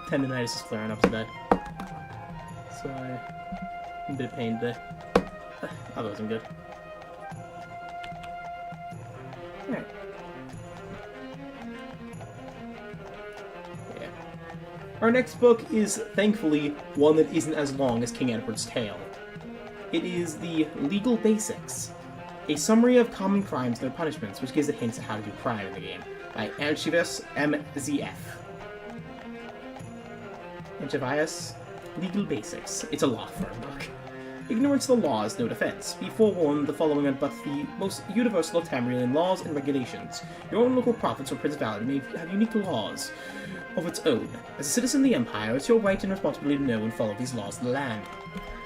tendonitis is flaring up today. So, I'm a bit of pain today. Otherwise, I'm good. Alright. Yeah. Our next book is, thankfully, one that isn't as long as King Edward's Tale. It is the Legal Basics, a summary of common crimes and their punishments, which gives a hint at how to do crime in the game, by Archivius MZF. Archivius Legal Basics. It's a law firm book. Ignorance of the law is no defense. Be forewarned, the following are but the most universal of Tamrielian laws and regulations. Your own local province or principality may have unique laws of its own. As a citizen of the Empire, it's your right and responsibility to know and follow these laws of the land.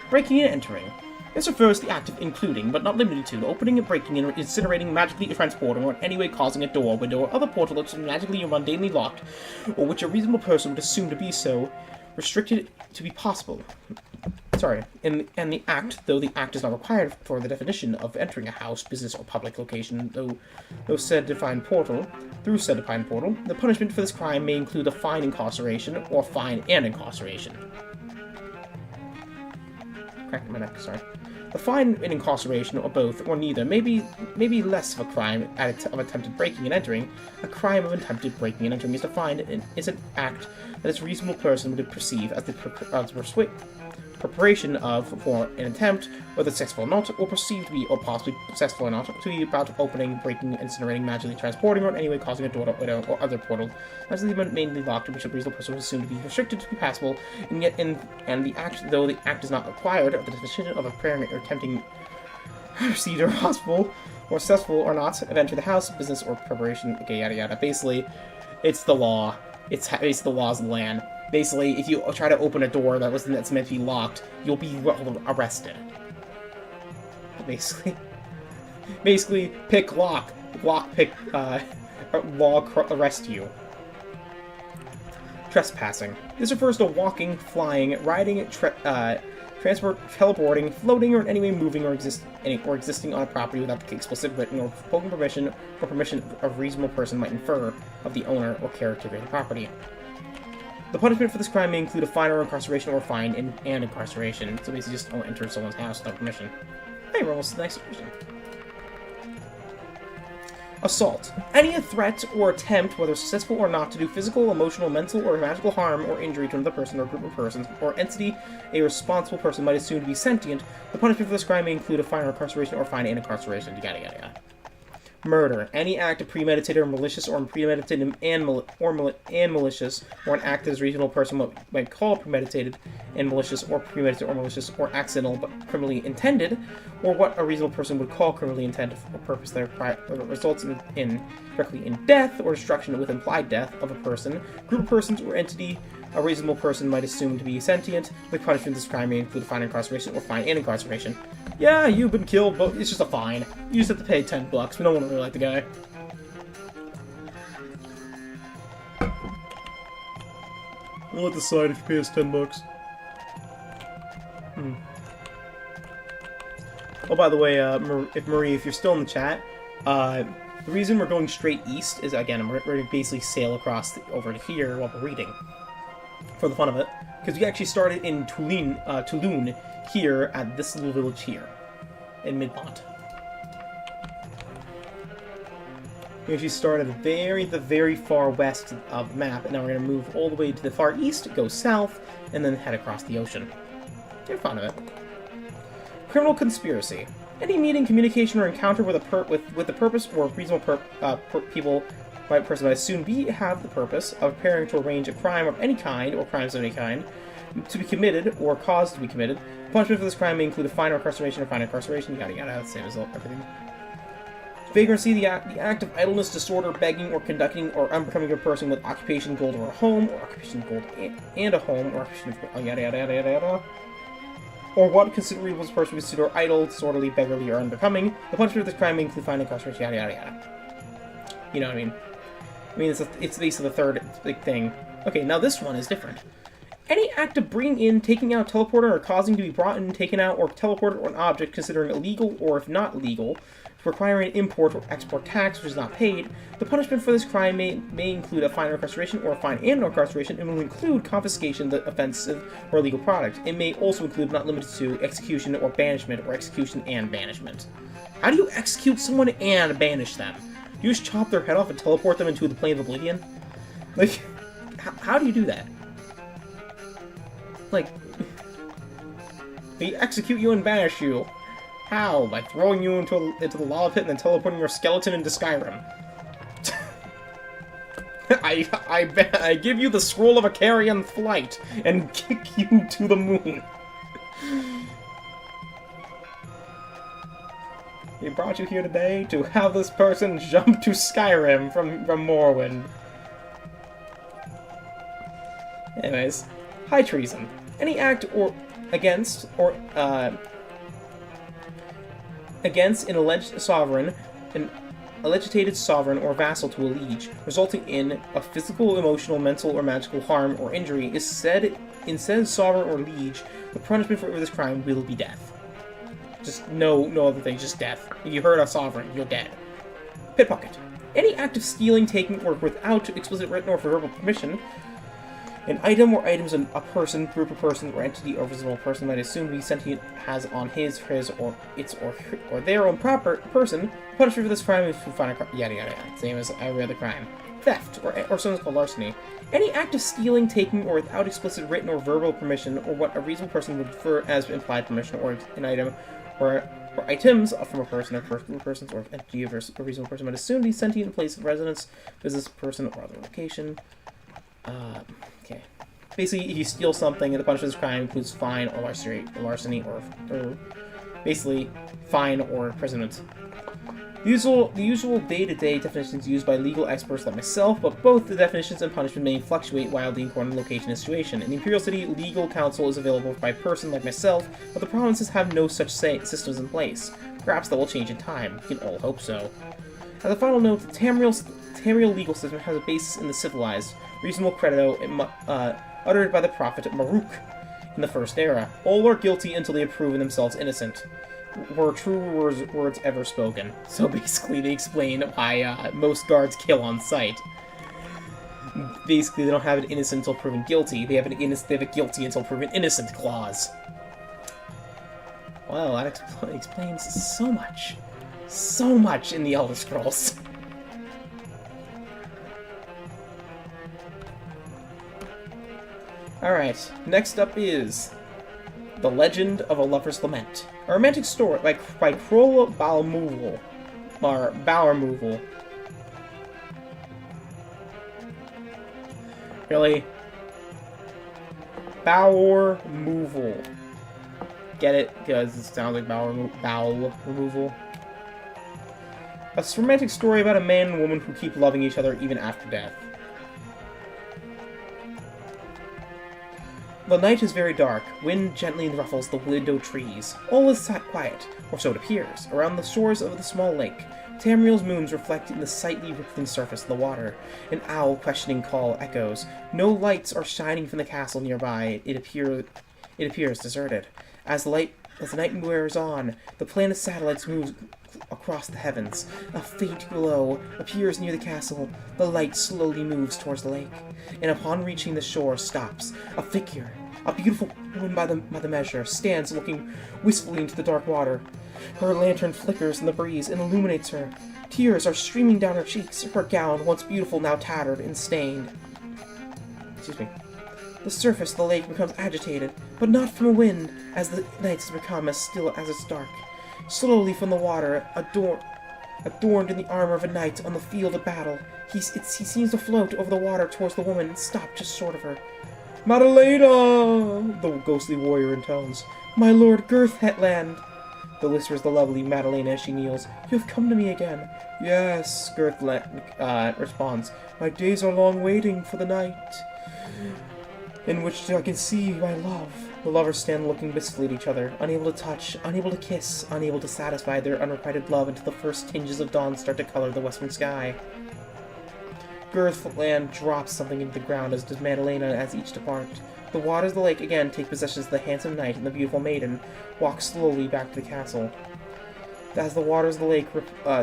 Breaking and entering. This refers to the act of including, but not limited to, opening and breaking and incinerating, magically transporting, or in any way causing a door, window, or other portal that's magically or mundanely locked, or which a reasonable person would assume to be so, restricted to be possible. And the act, though the act is not required for the definition of entering a house, business, or public location, through said defined portal, the punishment for this crime may include a fine, incarceration, or fine and incarceration. Cracked my neck, sorry. The fine and incarceration, or both, or neither, may be less of a crime of attempted breaking and entering. A crime of attempted breaking and entering is defined as an act that a reasonable person would perceive as the preparation of for an attempt, whether successful or not, or perceived to be or possibly successful or not, to be about opening, breaking, incinerating, magically transporting, or in any way causing a door, window, or other portal, as the mainly locked, which a reasonable person would assume to be restricted to be passable, and yet the act, though the act is not required of the definition of a preparing or attempting procedure possible, or successful or not, of entering the house, business, or preparation, okay, yada yada. Basically, it's the law. It's the laws of the land. Basically, if you try to open a door that's meant to be locked, you'll be arrested. Basically, pick lock. Pick, law arrest you. Trespassing. This refers to walking, flying, riding, transport, teleporting, floating, or in any way moving or existing on a property without the explicit written or spoken permission or permission a reasonable person might infer of the owner or caretaker of the property. The punishment for this crime may include a fine or incarceration, or fine and incarceration. So basically just don't enter someone's house without permission. Hey, we're almost to the next question. Assault. Any threat or attempt, whether successful or not, to do physical, emotional, mental, or magical harm or injury to another person or group of persons or entity a responsible person might assume to be sentient. The punishment for this crime may include a fine or incarceration, or fine and incarceration. Yada yada yada. Murder. Any act of premeditated or malicious, or premeditated and malicious, or an act that a reasonable person might call premeditated and malicious, or premeditated or malicious, or accidental but criminally intended, or what a reasonable person would call criminally intended for a purpose that results in directly in death or destruction with implied death of a person, group of persons, or entity a reasonable person might assume to be sentient. The punishment of this crime may include fine and incarceration, or fine and incarceration. Yeah, you've been killed, but it's just a fine. You just have to pay $10. We don't want to really like the guy. We'll decide if you pay us $10. Oh, by the way, Marie, if you're still in the chat, the reason we're going straight east is, again, we're going to basically sail across over to here while we're reading, for the fun of it, because we actually started in Toulon here at this little village here, in Midmont. We actually start at the very far west of the map, and now we're going to move all the way to the far east, go south, and then head across the ocean. Get fun of it. Criminal conspiracy. Any meeting, communication, or encounter with the purpose or reasonable person might soon have the purpose of preparing to arrange a crime of any kind, or crimes of any kind, to be committed, or caused to be committed. Punishment for this crime may include a fine or incarceration, yada yada, same as everything. Vagrancy, the act of idleness, disorder, begging, or conducting, or unbecoming of a person with occupation, gold, or a home, or occupation, gold, and a home, or occupation, yada yada yada yada yada. Or what considerable person consider idle, disorderly, beggarly, or unbecoming. The punishment of this crime may include fine and incarceration, yada yada yada. You know what I mean? I mean, it's basically the third big thing. Okay, now this one is different. Any act of bringing in, taking out, teleporter, or causing to be brought in, taken out, or teleported, or an object considering illegal, or if not legal, requiring an import or export tax which is not paid. The punishment for this crime may include a fine or incarceration, or a fine and incarceration, and will include confiscation of the offensive or illegal product. It may also include, but not limited to, execution or banishment, or execution and banishment. How do you execute someone and banish them? You just chop their head off and teleport them into the plane of oblivion? Like, how do you do that? Like, they execute you and banish you. How? By throwing you into the lava pit and then teleporting your skeleton into Skyrim. I give you the scroll of Icarian flight and kick you to the moon. We brought you here today to have this person jump to Skyrim from Morrowind. Anyways, high treason. Any act or against an alleged sovereign, an alleged sovereign or vassal to a liege, resulting in a physical, emotional, mental, or magical harm or injury, is said in said sovereign or liege, the punishment for this crime will be death. Just no other thing, just death. If you hurt a sovereign, you're dead. Pickpocket. Any act of stealing, taking, or without explicit written or verbal permission, an item or items a person, group of persons, or entity or visible person might assume to be sentient has on his, or its, or their own proper person. Punishment for this crime is to find a yada yada yada. Same as every other crime. Theft, or sometimes called larceny. Any act of stealing, taking, or without explicit written or verbal permission, or what a reasonable person would refer as implied permission, or an item, or items from a person, or group of persons, or entity of a reasonable person might assume to be sentient in place of residence, business, person, or other location. Okay. Basically, if you steal something, and the punishment of this crime includes fine or larceny, or basically fine or imprisonment. The usual day-to-day definitions used by legal experts like myself, but both the definitions and punishment may fluctuate wildly according to location and situation. In the Imperial City, legal counsel is available by a person like myself, but the provinces have no such systems in place. Perhaps that will change in time. We can all hope so. As a final note, the Tamriel legal system has a basis in the civilized, reasonable credo uttered by the prophet Maruk in the First Era. All are guilty until they have proven themselves innocent. Were true words ever spoken. So basically they explain why most guards kill on sight. Basically they don't have an innocent until proven guilty. They have a guilty until proven innocent clause. Well, that explains so much. So much in the Elder Scrolls. Alright, next up is The Legend of a Lover's Lament. A romantic story by Kroll Balremoval. Really? Balremoval. Get it? Because it sounds like bowel removal. A romantic story about a man and woman who keep loving each other even after death. The night is very dark. Wind gently ruffles the willow trees. All is quiet, or so it appears, around the shores of the small lake. Tamriel's moons reflect in the slightly rippling surface of the water. An owl questioning call echoes. No lights are shining from the castle nearby. It appears deserted. As the night wears on, the planet's satellites move across the heavens. A faint glow appears near the castle. The light slowly moves towards the lake, and upon reaching the shore, stops. A figure, A beautiful woman by the measure stands looking wistfully into the dark water. Her lantern flickers in the breeze and illuminates her. Tears are streaming down her cheeks, her gown, once beautiful, now tattered and stained. Excuse me. The surface of the lake becomes agitated, but not from a wind, as the night has become as still as it's dark. Slowly from the water, adorned in the armor of a knight on the field of battle, he seems to float over the water towards the woman and stop just short of her. "Madalena!" the ghostly warrior intones. "My lord Girthland!" The whispers the lovely Madalena as she kneels. "You have come to me again." "Yes," Girthland responds. "My days are long waiting for the night in which I can see my love." The lovers stand looking wistfully at each other, unable to touch, unable to kiss, unable to satisfy their unrequited love until the first tinges of dawn start to color the western sky. Girthland drops something into the ground, as does Madalena as each depart. The waters of the lake again take possession of the handsome knight, and the beautiful maiden walk slowly back to the castle. As the waters of the lake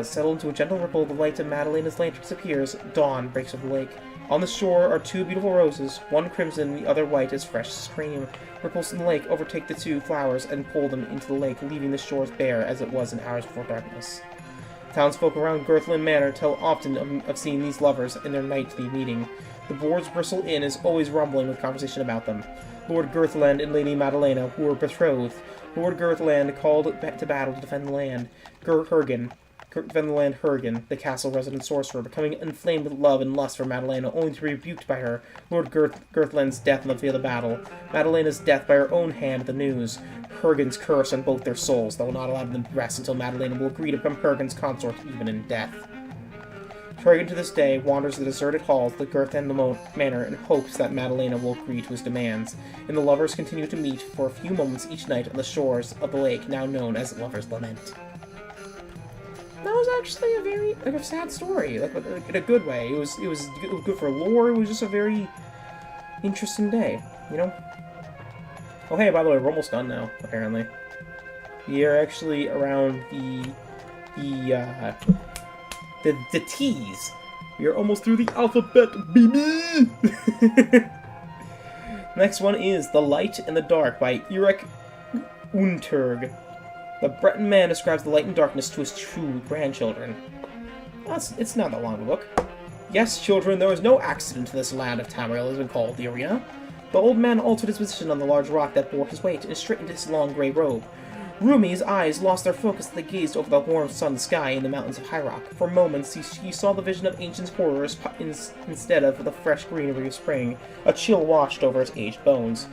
settle into a gentle ripple, the light of Madalena's lantern disappears. Dawn breaks over the lake. On the shore are two beautiful roses, one crimson, the other white as fresh as cream. Ripples in the lake overtake the two flowers and pull them into the lake, leaving the shores bare as it was in hours before darkness. Townsfolk around Girthland Manor tell often of seeing these lovers in their nightly meeting. The boards bristle inn is always rumbling with conversation about them. Lord Girthland and Lady Madalena, who were betrothed. Lord Girthland called to battle to defend the land. Hergen, the castle resident sorcerer, becoming inflamed with love and lust for Madalena, only to be rebuked by her. Lord Girthland's death on the field of battle. Madalena's death by her own hand, the news. Hergen's curse on both their souls that will not allow them to rest until Madalena will agree to become Hergen's consort, even in death. Hergen to this day wanders the deserted halls of the Girthland Manor and hopes that Madalena will agree to his demands, and the lovers continue to meet for a few moments each night on the shores of the lake now known as Lover's Lament. That was actually a very sad story, in a good way. It was good for lore. It was just a very interesting day, you know. Oh hey, by the way, we're almost done now. Apparently, we are actually around the T's. We are almost through the alphabet, baby. Next one is The Light and the Dark by Eric Unterg. The Breton man describes the light and darkness to his two grandchildren. It's not that long of a book. "Yes, children, there was no accident to this land of Tamriel, as we call the arena." The old man altered his position on the large rock that bore his weight and straightened his long grey robe. Rumi's eyes lost their focus as they gazed over the warm sun sky in the mountains of High Rock. For moments, he saw the vision of ancient horrors instead of the fresh greenery of spring. A chill washed over his aged bones.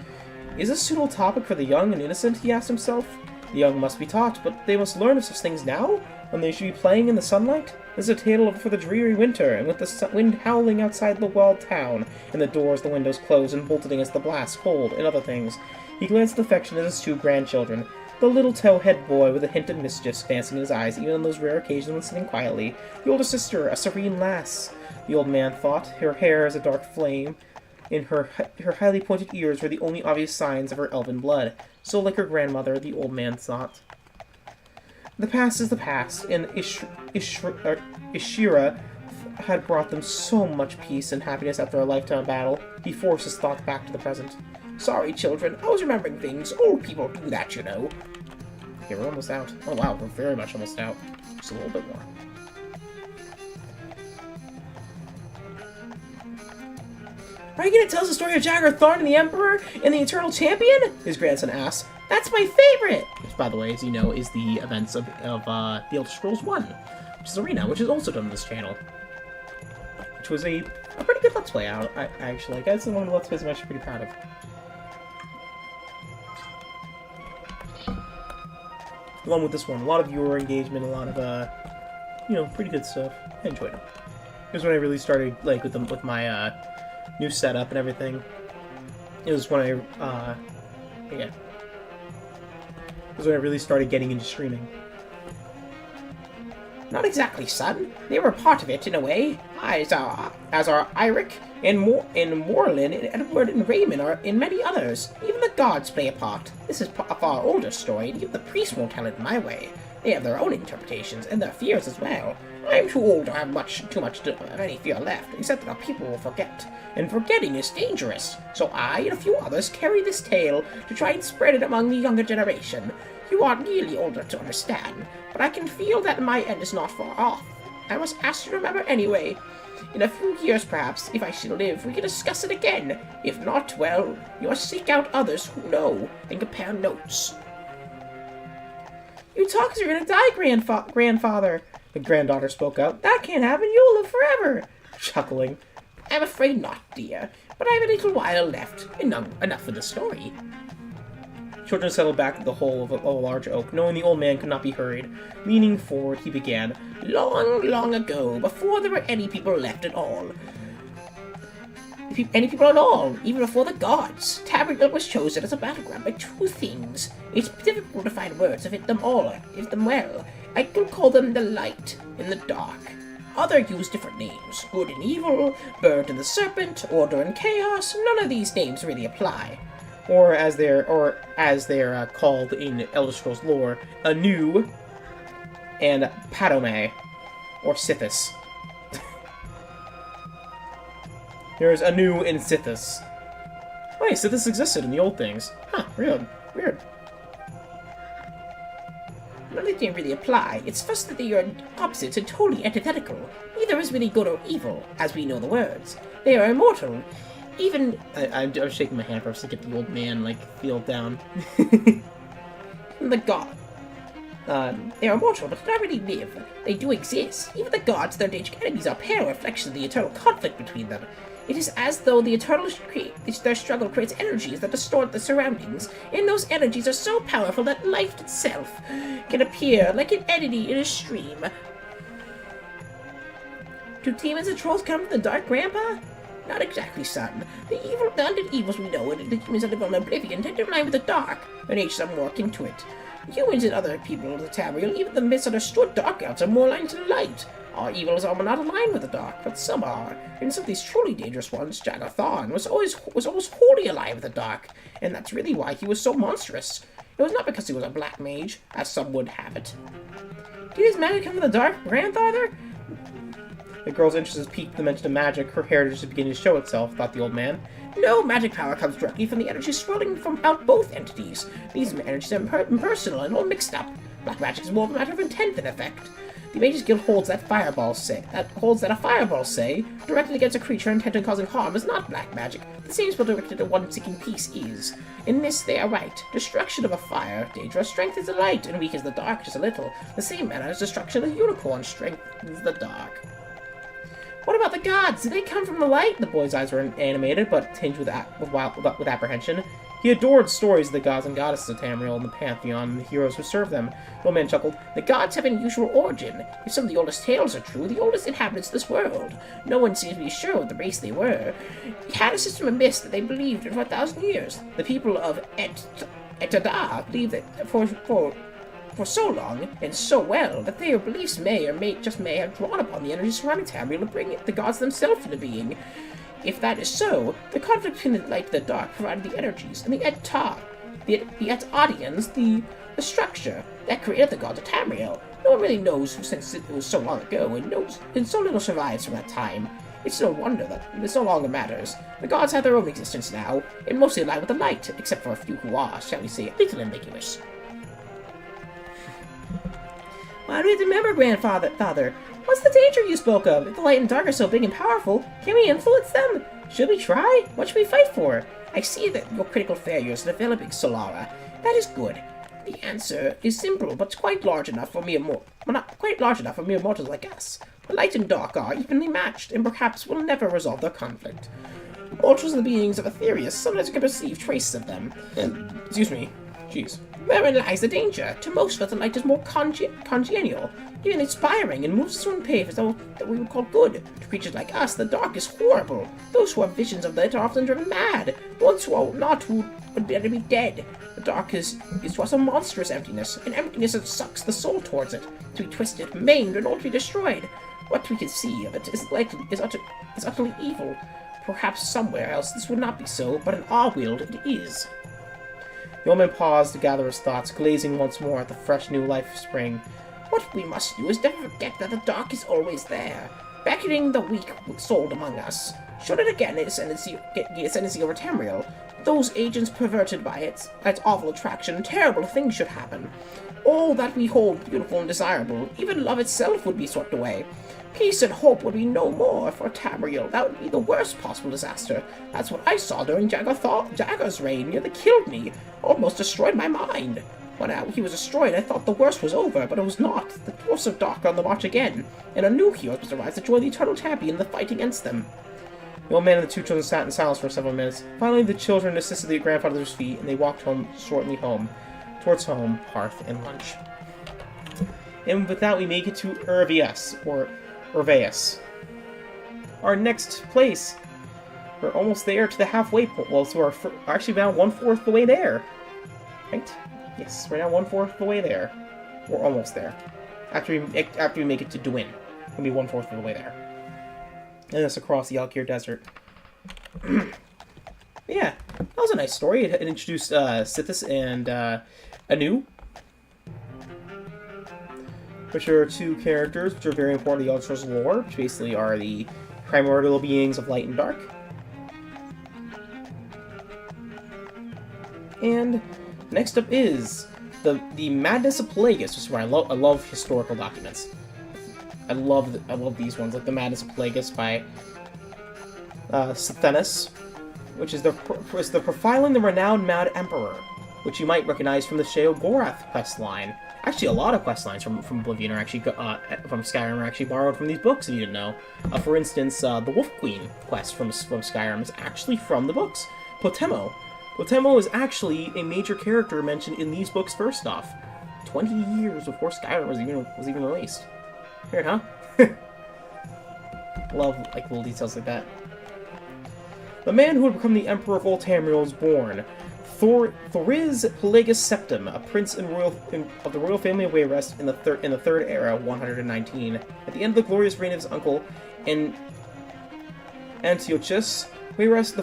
"Is this a suitable topic for the young and innocent?" he asked himself. The young must be taught, but they must learn of such things now, when they should be playing in the sunlight? This is a tale for the dreary winter, and with the wind howling outside the walled town, and the doors, the windows closed and bolted against the blast, cold, and other things. He glanced with affection at his two grandchildren. The little tow-head boy with a hint of mischief dancing in his eyes, even on those rare occasions when sitting quietly. The older sister, a serene lass, the old man thought, her hair as a dark flame, and her highly pointed ears were the only obvious signs of her elven blood. So like her grandmother, the old man thought. The past is the past, and Ishira had brought them so much peace and happiness after a lifetime of battle. He forced his thoughts back to the present. "Sorry, children, I was remembering things. Old people do that, you know." Okay, we're almost out. Oh wow, we're very much almost out. Just a little bit more. "Are you going to tell us the story of Jagger Thorn and the Emperor and the Eternal Champion?" his grandson asked. "That's my favorite!" Which, by the way, as you know, is the events of the Elder Scrolls 1, which is Arena, which is also done on this channel. Which was a pretty good Let's Play, actually. That's one of the Let's Plays I'm actually pretty proud of. Along with this one, a lot of viewer engagement, a lot of, pretty good stuff. I enjoyed it. It was when I really started, with my, new setup and everything. It was when It was when I really started getting into streaming. "Not exactly, son. They were part of it, in a way. As are Eirik, and Morlin, and Edward, and Raymond, and many others. Even the gods play a part. This is a far older story, and even the priest won't tell it my way. They have their own interpretations, and their fears as well. I'm too old to have too much of any fear left, except that our people will forget. And forgetting is dangerous. So I and a few others carry this tale to try and spread it among the younger generation. You aren't nearly old enough to understand, but I can feel that my end is not far off. I must ask you to remember anyway. In a few years, perhaps, if I shall live, we can discuss it again. If not, well, you must seek out others who know, and compare notes. You talk as you're gonna die, grandfather, the granddaughter spoke up. That can't happen, you'll live forever. Chuckling. I'm afraid not, dear, but I have a little while left. Enough for the story. Children settled back at the hole of a large oak, knowing the old man could not be hurried. Leaning forward, he began. Long, long ago, before there were any people left at all. Any people at all, even before the gods, Tamriel was chosen as a battleground by two things. It's difficult to find words to fit them well. I could call them the light and the dark. Others use different names. Good and evil, bird and the serpent, order and chaos. None of these names really apply. Or as they're called in Elder Scrolls lore, Anu and Padome, or Sithis. There's Anu and Sithis. Wait, Sithis existed in the old things. Huh, weird. None of these names really apply. It's first that they are opposites and totally antithetical. Neither is really good or evil, as we know the words. They are immortal. Even... I'm shaking my hand first to get the old man, feel down. the god. They are immortal, but do not really live. They do exist. Even the gods, their dangerous enemies, are pale reflections of the eternal conflict between them. It is as though their struggle creates energies that distort the surroundings, and those energies are so powerful that life itself can appear like an entity in a stream. Do demons and trolls come from the dark, Grandpa? Not exactly, son. The undead evils we know and the demons that live on oblivion tend to align with the dark. Their natures are more akin to it. Humans and other people of the Tamriel, even the misunderstood dark elves, are more aligned to the light. Our evils are not aligned with the dark, but some are. And some of these truly dangerous ones, Jaggerthon, was almost wholly aligned with the dark, and that's really why he was so monstrous. It was not because he was a black mage, as some would have it. Did his magic come from the dark, grandfather? The girl's interest has piqued the mention of magic. Her heritage is beginning to show itself, thought the old man. No, magic power comes directly from the energy swirling from out both entities. These energies are impersonal and all mixed up. Black magic is more of a matter of intent than effect. The Mages Guild holds that a fireball, say, directed against a creature intent on causing harm is not black magic. The same spell directed at one seeking peace is. In this they are right. Destruction of a fire, dangerous, strengthens the light, and weakens the dark just a little. The same manner as destruction of a unicorn strengthens the dark. What about the gods? Did they come from the light? The boy's eyes were animated, but tinged with apprehension. He adored stories of the gods and goddesses of Tamriel and the Pantheon and the heroes who served them. The old man chuckled. The gods have an unusual origin. If some of the oldest tales are true, the oldest inhabitants of this world. No one seems to be sure what the race they were. He had a system of myths that they believed in for 1,000 years. The people of Etada believed that for so long and so well that their beliefs may have drawn upon the energy surrounding Tamriel to bring the gods themselves into being. If that is so, the conflict between the light and the dark provided the energies, and the Etadians, the structure that created the gods of Tamriel. No one really knows since it was so long ago, and so little survives from that time. It's no wonder that this no longer matters. The gods have their own existence now, and mostly align with the light, except for a few who are, shall we say, a little ambiguous. Why do we have to remember, grandfather? What's the danger you spoke of? If the light and dark are so big and powerful, can we influence them? Should we try? What should we fight for? I see that your critical failure is developing, Solara. That is good. The answer is simple, but quite large enough for mere mortals like us. The light and dark are evenly matched, and perhaps will never resolve their conflict. Mortals and the beings of Aetherius sometimes can perceive traces of them. Excuse me. Jeez. Wherein lies the danger? To most of us, the light is more congenial, even inspiring, and moves at its own pace that we would call good. To creatures like us, the dark is horrible. Those who have visions of the light are often driven mad. The ones who are not would better be dead. The dark is to us a monstrous emptiness, an emptiness that sucks the soul towards it, to be twisted, maimed, and ultimately destroyed. What we can see of it is utterly evil. Perhaps somewhere else this would not be so, but in our world it is. The old man paused to gather his thoughts, gazing once more at the fresh new life of spring. What we must do is never forget that the dark is always there, beckoning the weak-souled among us. Should it again get ascendancy over Tamriel, those agents perverted by its awful attraction, terrible things should happen. All that we hold beautiful and desirable, even love itself, would be swept away. Peace and hope would be no more for Tamriel. That would be the worst possible disaster. That's what I saw during Jagger's reign. Nearly killed me. Almost destroyed my mind. When he was destroyed, I thought the worst was over, but it was not. The dwarfs of Dark are on the march again, and a new hero must arise to join the Eternal Champion in the fight against them. The old man and the two children sat in silence for several minutes. Finally, the children assisted their grandfather to his feet, and they walked shortly home, towards home, hearth, and lunch. And with that, we make it to Urvius, or Urveus. Our next place. We're almost there to the halfway point. Well, so we're actually about 1/4 the way there. Right? Yes, we're now 1/4 the way there. We're almost there. After we make it to Duin, we'll be 1/4 of the way there. And that's across the Alkir Desert. Yeah, that was a nice story. It introduced Sithis and Anu, which are two characters which are very important to the Ultra's lore, which basically are the primordial beings of light and dark. And next up is the Madness of Pelagus, which is where I love historical documents. I love these ones, like the Madness of Pelagus by Sithenus, which is the profiling the renowned Mad Emperor, which you might recognize from the Sheogorath questline. Actually, a lot of questlines from Oblivion are actually from Skyrim are actually borrowed from these books. If you didn't know, for instance, the Wolf Queen quest from Skyrim is actually from the books. Potemo is actually a major character mentioned in these books. First off, 20 years before Skyrim was even released. Weird, huh? Love like little details like that. The man who would become the Emperor of all Tamriel was born. Thoriz Pelagus Septim, a prince of the royal family of Wayrest in the third era, 119. At the end of the glorious reign of his uncle, Antiochus Wayrest I,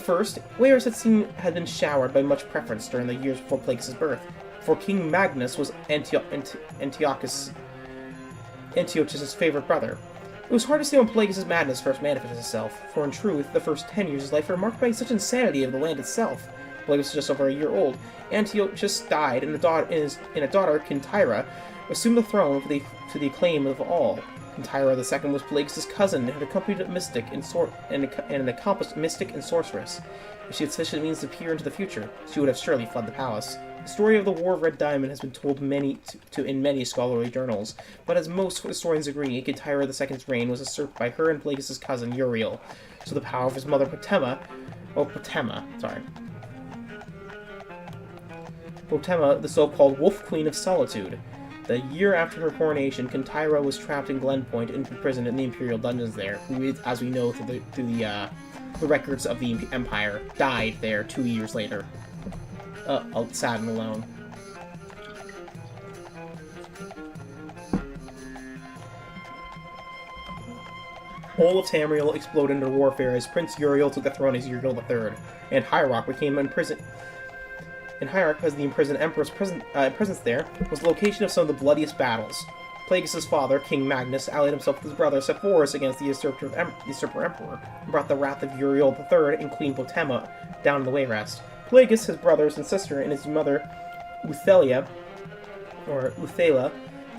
Wayrest had been showered by much preference during the years before Pelagus' birth, for King Magnus was Antiochus' favorite brother. It was hard to say when Pelagus' madness first manifested itself, for in truth, the first 10 years of his life were marked by such insanity of the land itself. Pelagus was just over a year old. Antiochus died, and a daughter, Kintyra, assumed the throne to the acclaim of all. Kintyra II was Pelagus' cousin and had accompanied a mystic and an accomplished mystic and sorceress. If she had sufficient means to peer into the future, she would have surely fled the palace. The story of the War of Red Diamond has been told in many scholarly journals, but as most historians agree, Kintyra II's reign was usurped by her and Pelagus' cousin Uriel, so the power of his mother Potema, the so-called Wolf Queen of Solitude. The year after her coronation, Kintyra was trapped in Glenpoint and imprisoned in the Imperial dungeons there, who, as we know through the records of the Empire, died there 2 years later. Sad and alone. All of Tamriel exploded into warfare as Prince Uriel took the throne as Uriel III, and Hierarch became imprisoned. And Hierarch, as the imprisoned Emperor's presence there, was the location of some of the bloodiest battles. Pelagus' father, King Magnus, allied himself with his brother Sepphoris against the usurper Emperor, and brought the wrath of Uriel III and Queen Potema down to the Wayrest. Pelagus, his brothers and sister, and his mother Uthela,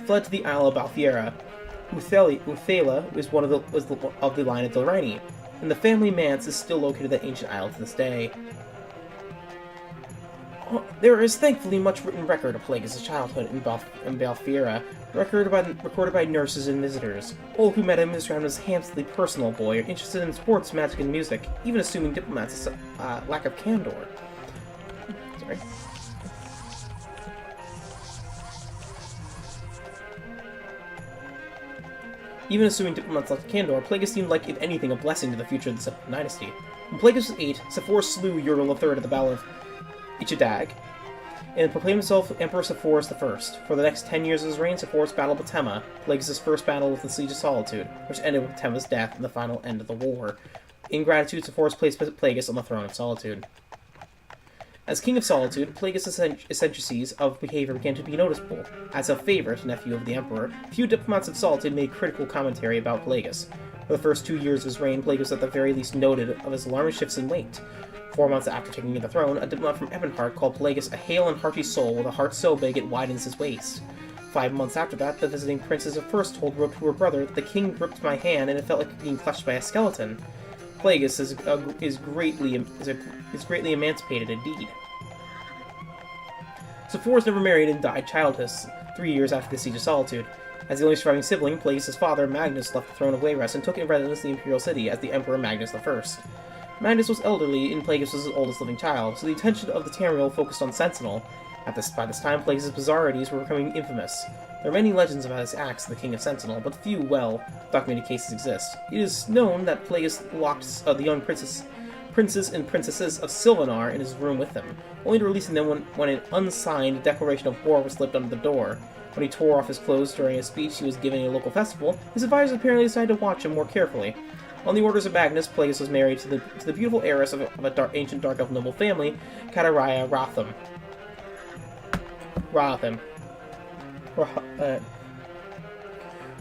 fled to the Isle of Balfiera. Uthela was of the line of Dilrani, and the family manse is still located at the ancient isle to this day. There is thankfully much written record of Pelagus' childhood in Balfiera, recorded by nurses and visitors. All who met him described him as a handsomely personal boy, interested in sports, magic, and music, even assuming diplomats' lack of candor. Sorry. Even assuming diplomats lacked candor, Pelagus seemed like, if anything, a blessing to the future of the Septim dynasty. When Pelagus was 8, Sepphoris slew Uriel III at the Battle of Ichadag, and proclaimed himself Emperor Sepphoris I. For the next 10 years of his reign, Sepphoris battled Potema, Pelagus' first battle with the Siege of Solitude, which ended with Potema's death and the final end of the war. In gratitude, Sepphoris placed Pelagus on the throne of Solitude. As King of Solitude, Plagueis' eccentricities of behavior began to be noticeable. As a favorite nephew of the Emperor, few diplomats of Solitude made critical commentary about Plagueis. For the first 2 years of his reign, Plagueis at the very least noted of his alarming shifts in weight. 4 months after taking the throne, a diplomat from Ebonheart called Plagueis a hale and hearty soul with a heart so big it widens his waist. 5 months after that, the visiting princess of First told to her brother that the king gripped my hand and it felt like being clutched by a skeleton. Plagueis is greatly emancipated indeed. Sepphoris never married and died childless 3 years after the Siege of Solitude. As the only surviving sibling, Plagueis' father, Magnus, left the throne of Wayrest and took in residence in the Imperial City as the Emperor Magnus I. Magnus was elderly and Plagueis was his oldest living child, so the attention of the Tamriel focused on Sentinel. By this time, Plagueis' bizarrities were becoming infamous. There are many legends about his acts as the King of Sentinel, but few, documented cases exist. It is known that Plagueis locked the young princes and princesses of Sylvanar in his room with him, only to release them when an unsigned declaration of war was slipped under the door. When he tore off his clothes during a speech he was giving at a local festival, his advisors apparently decided to watch him more carefully. On the orders of Magnus, Plagueis was married to the beautiful heiress of ancient Dark Elf noble family, Kataraya Ratham.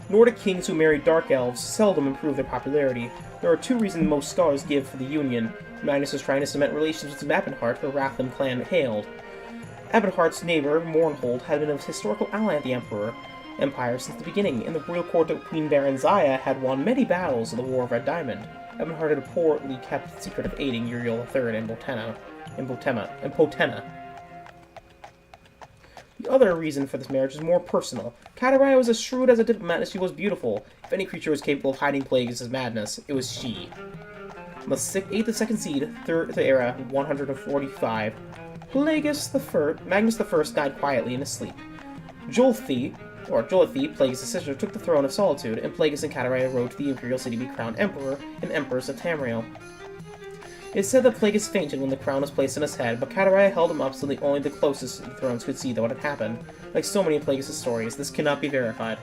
Nordic kings who married Dark Elves seldom improve their popularity. There are 2 reasons most scholars give for the union. Magnus was trying to cement relations with Ebonheart, where Ratham clan hailed. Ebonheart's neighbor, Mournhold, had been a historical ally of the Empire since the beginning, and the royal court of Queen Baranzaya had won many battles in the War of Red Diamond. Ebonheart had a poorly kept secret of aiding Uriel III in Potenna. The other reason for this marriage is more personal. Kataraya was as shrewd as a diplomat as she was beautiful. If any creature was capable of hiding Plagueis' madness, it was she. On the 8th of Second Seed, 3rd Era, 145, Magnus I died quietly in his sleep. Jolthi, Plagueis' sister, took the throne of Solitude, and Plagueis and Kataraya rode to the Imperial City to be crowned Emperor and Empress of Tamriel. It is said that Plagueis fainted when the crown was placed on his head, but Kataraya held him up so that only the closest to the thrones could see what had happened. Like so many of Plagueis' stories, this cannot be verified.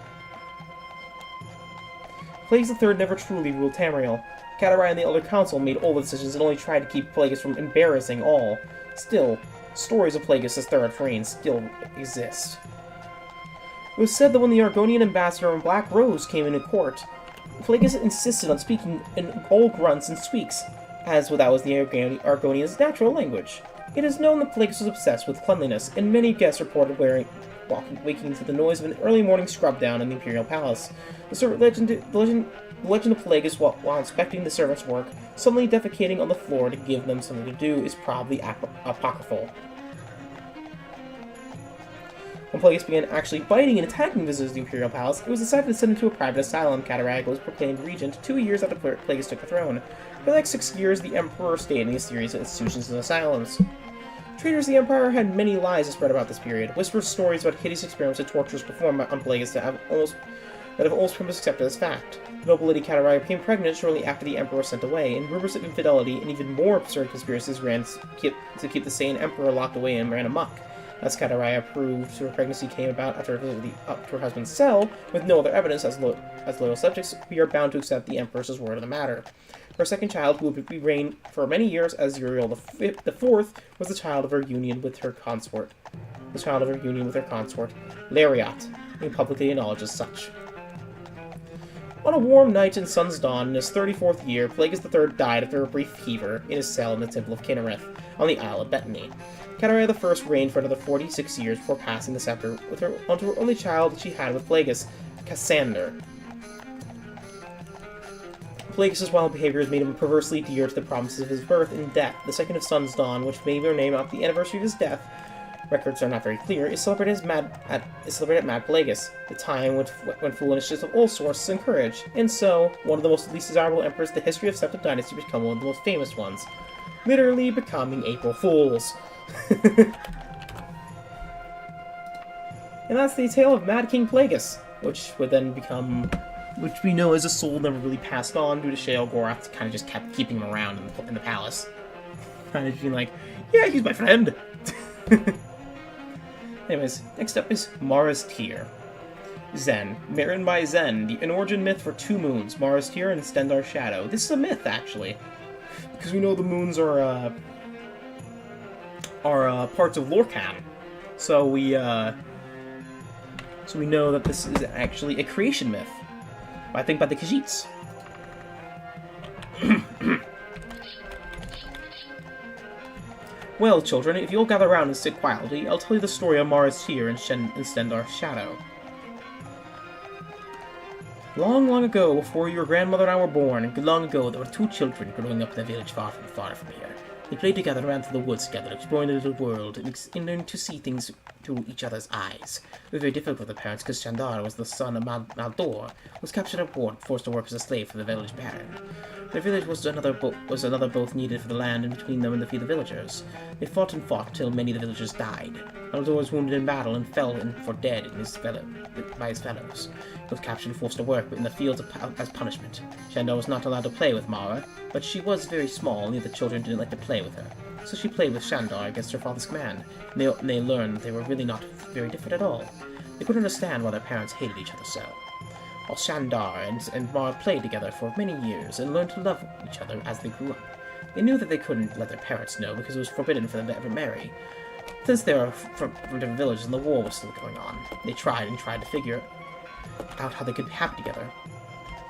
Plagueis III never truly ruled Tamriel. Kataraya and the Elder Council made all the decisions and only tried to keep Plagueis from embarrassing all. Still, stories of Plagueis' third reign still exist. It was said that when the Argonian ambassador and Black Rose came into court, Plagueis insisted on speaking in all grunts and squeaks, as that was the Argonians' natural language. It is known that Plagueis was obsessed with cleanliness, and many guests reported waking to the noise of an early morning scrub down in the Imperial Palace. The legend of Plagueis, while inspecting the servants' work, suddenly defecating on the floor to give them something to do, is probably apocryphal. When Plagueis began actually biting and attacking visitors to the Imperial Palace, it was decided to send him to a private asylum. Kataraya was proclaimed regent 2 years after Plagueis took the throne. For the next 6 years, the Emperor stayed in a series of institutions and asylums. Traitors of the Empire had many lies to spread about this period. Whispers stories about hideous experiments and tortures performed on Plagueis that have almost been accepted as fact. The noble lady Kataraya became pregnant shortly after the Emperor was sent away, and rumors of infidelity and even more absurd conspiracies ran to keep the sane Emperor locked away and ran amok. As Kataraya proved her pregnancy came about after a visit up to her husband's cell, with no other evidence as loyal subjects, we are bound to accept the Empress's word on the matter. Her second child, who would reign for many years as Uriel IV, was the child of her union with her consort. Lariat, being publicly acknowledged as such. On a warm night in Sun's Dawn, in his 34th year, Plagueis III died after a brief fever in his cell in the Temple of Kinnereth, on the Isle of Bethany. Kataraya I reigned for another 46 years before passing the scepter onto her only child that she had with Plagueis, Cassander. Plagueis' wild behaviors made him perversely dear to the promises of his birth and death. The second of Sun's Dawn, which may be named after the anniversary of his death, records are not very clear, is celebrated at Mad Plagueis, the time when foolishness of all sorts is encouraged, and so, one of the most least desirable emperors in the history of Septim Dynasty become one of the most famous ones. Literally becoming April Fools. And that's the tale of Mad King Plagueis, which would then become, which we know as a soul never really passed on due to Sheol Gorath kind of just kept keeping him around in the palace. Kind of being like, yeah, he's my friend. Anyways, next up is Mara's Tear. Zen. Written by Zen, an origin myth for 2 moons, Mara's Tear and Stendar's Shadow. This is a myth, actually. Because we know the moons are, are parts of Lorcan. So we know that this is actually a creation myth. I think by the Khajiits. Well, children, if you'll gather around and sit quietly, I'll tell you the story of Mara's tear and Stendar's shadow. Long, long ago, before your grandmother and I were born, long ago, there were two children growing up in a village far from here. They played together and ran through the woods together, exploring the little world, and learning to see things through each other's eyes. It was very difficult for the parents, because Shandar was the son of Maldor, was captured at war and forced to work as a slave for the village baron. Their village was another both needed for the land, and between them and the villagers. They fought and fought till many of the villagers died. Maldor was wounded in battle and fell for dead by his fellows. He was captured and forced to work in the fields as punishment. Shandar was not allowed to play with Mara, but she was very small, and the other children didn't like to play with her. So she played with Shandar against her father's command, and they learned they were really not very different at all. They couldn't understand why their parents hated each other so. While Shandar and Mara played together for many years and learned to love each other as they grew up. They knew that they couldn't let their parents know because it was forbidden for them to ever marry. Since they were from different villages and the war was still going on, they tried to figure out how they could be happy together,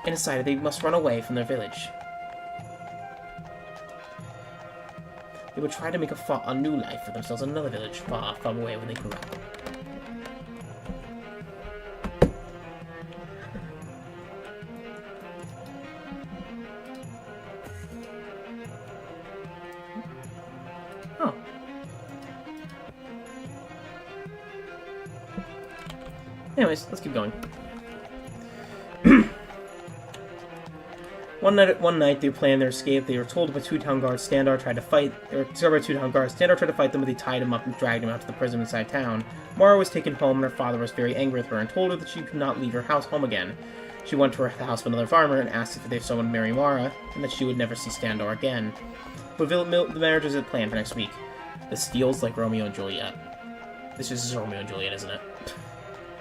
and decided they must run away from their village. They would try to make a new life for themselves in another village far, far away when they grew up. Oh. Anyways, let's keep going. One night, they were planning their escape. They were told by two town guards. Stendar tried to fight. They were discovered by two town guards. Stendar tried to fight them, but they tied him up and dragged him out to the prison inside town. Mara was taken home, and her father was very angry with her and told her that she could not leave her home again. She went to the house of another farmer and asked if they have someone to marry Mara, and that she would never see Stendar again. But the marriage was planned for next week. This feels like Romeo and Juliet. This is Romeo and Juliet, isn't it?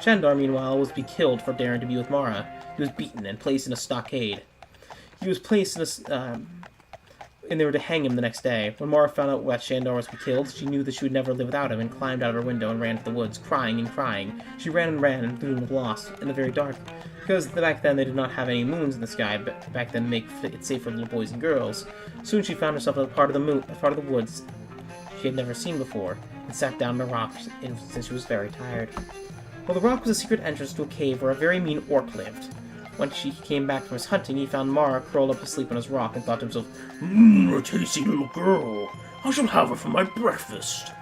Shandar, meanwhile, was to be killed for daring to be with Mara. He was beaten and placed in a stockade. He was placed in a, and they were to hang him the next day. When Mara found out that Shandar was to be killed, she knew that she would never live without him, and climbed out of her window and ran to the woods, crying and crying. She ran, and soon was lost in the very dark. Because back then they did not have any moons in the sky, but back then make it safe for little boys and girls. Soon she found herself in a part of the woods she had never seen before, and sat down on a rock since she was very tired. Well, the rock was a secret entrance to a cave where a very mean orc lived. When he came back from his hunting, he found Mara curled up asleep on his rock and thought to himself, A tasty little girl. I shall have her for my breakfast.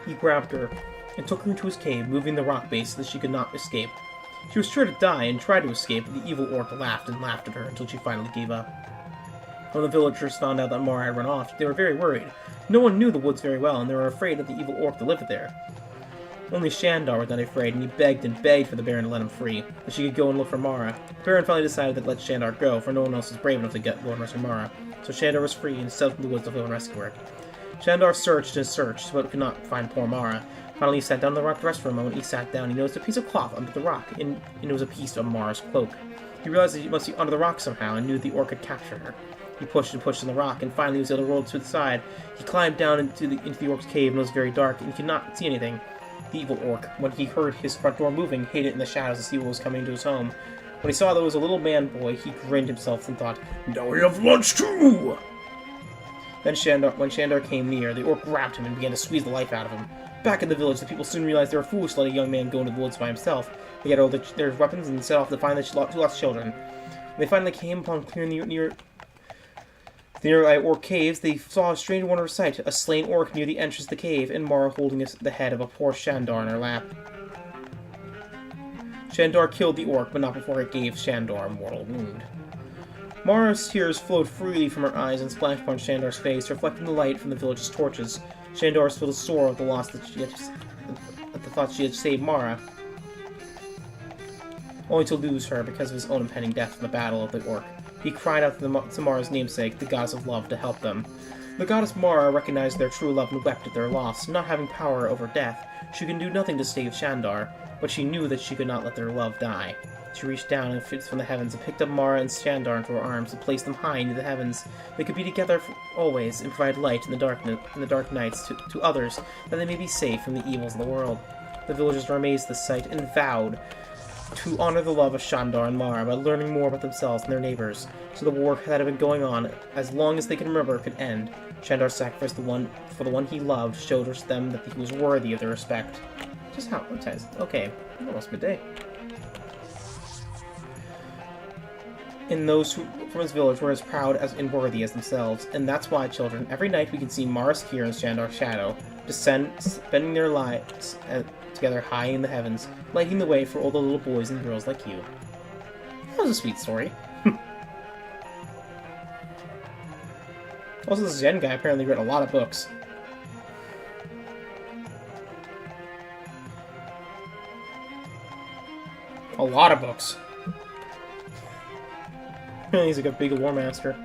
He grabbed her and took her into his cave, moving the rock base so that she could not escape. She was sure to die and tried to escape, but the evil orc laughed and laughed at her until she finally gave up. When the villagers found out that Mara had run off, they were very worried. No one knew the woods very well, and they were afraid of the evil orc that lived there. Only Shandar was not afraid, and he begged and begged for the Baron to let him free, that she could go and look for Mara. The Baron finally decided to let Shandar go, for no one else was brave enough to go and rescue Mara. So Shandar was free and set out in the woods to go and rescue her. Shandar searched and searched, but could not find poor Mara. Finally, he sat down on the rock to rest for a moment. He sat down. He noticed a piece of cloth under the rock, and it was a piece of Mara's cloak. He realized that he must be under the rock somehow, and knew the orc had captured her. He pushed and pushed on the rock, and finally he was able to roll to the side. He climbed down into the orc's cave, and it was very dark, and he could not see anything. The evil orc, when he heard his front door moving, hid it in the shadows to see what was coming into his home. When he saw that it was a little man boy, he grinned himself and thought, Now we have lunch too! Then when Shandar came near, the orc grabbed him and began to squeeze the life out of him. Back in the village, the people soon realized they were foolish to let a young man go into the woods by himself. They got all their weapons and set off to find the two lost children. When they finally came upon clear near the nearby orc caves, they saw a strange wondrous sight, a slain orc near the entrance of the cave, and Mara holding the head of a poor Shandar in her lap. Shandar killed the orc, but not before it gave Shandar a mortal wound. Mara's tears flowed freely from her eyes and splashed upon Shandar's face, reflecting the light from the village's torches. Shandar was filled with sorrow at the loss at the thought she had saved Mara, only to lose her because of his own impending death in the battle of the orc. He cried out to Mara's namesake, the goddess of love, to help them. The goddess Mara recognized their true love and wept at their loss. Not having power over death, she could do nothing to save Shandar, but she knew that she could not let their love die. She reached down and from the heavens and picked up Mara and Shandar into her arms and placed them high into the heavens. They could be together for always and provide light in the dark nights to others, that they may be safe from the evils of the world. The villagers were amazed at this sight and vowed to honor the love of Shandar and Mara by learning more about themselves and their neighbors, so the war that had been going on as long as they could remember could end. Shandar sacrificed for the one he loved, showed them that he was worthy of their respect. Just how? What time is it? Okay, almost midday. And those who from his village were as proud and worthy as themselves, and that's why, children, every night we can see Mara's Kir and Shandar's shadow spending their lives together high in the heavens, lighting the way for all the little boys and girls like you. That was a sweet story. Also, this Zen guy apparently read a lot of books. A lot of books. He's like a big war master.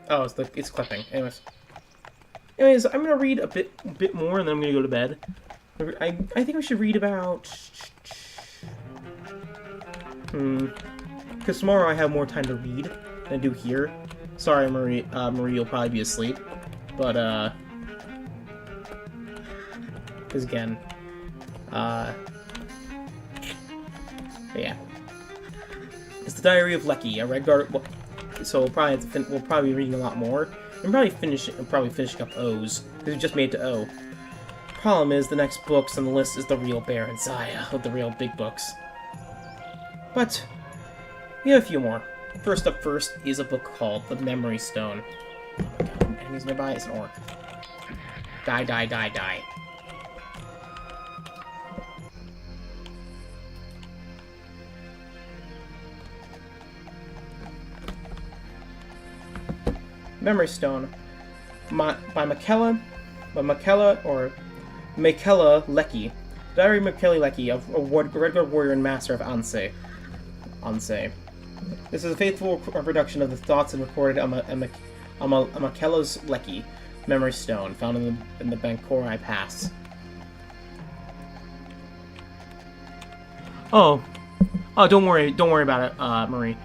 Oh, it's clipping. Anyways, I'm gonna read a bit more, and then I'm gonna go to bed. I think we should read about. Because tomorrow I have more time to read than I do here. Sorry, Marie. Marie, you'll probably be asleep, but because again, yeah. It's the Diary of Lecky, a Redguard. So we'll probably be reading a lot more. I'm probably finishing up O's, because we just made it to O. Problem is, the next books on the list is the real Baron Zaya, with the real big books. But we have a few more. First is a book called The Memory Stone. Oh my god, enemies nearby? It's an orc. Die, die, die, die. Memory Stone by Makella Lecky. Diary of Makella Lecky, a Redguard warrior and master of Ansei. This is a faithful reproduction of the thoughts and recorded on Makella's Lecky Memory Stone, found in the Bankorai Pass. Oh, don't worry about it, Marie.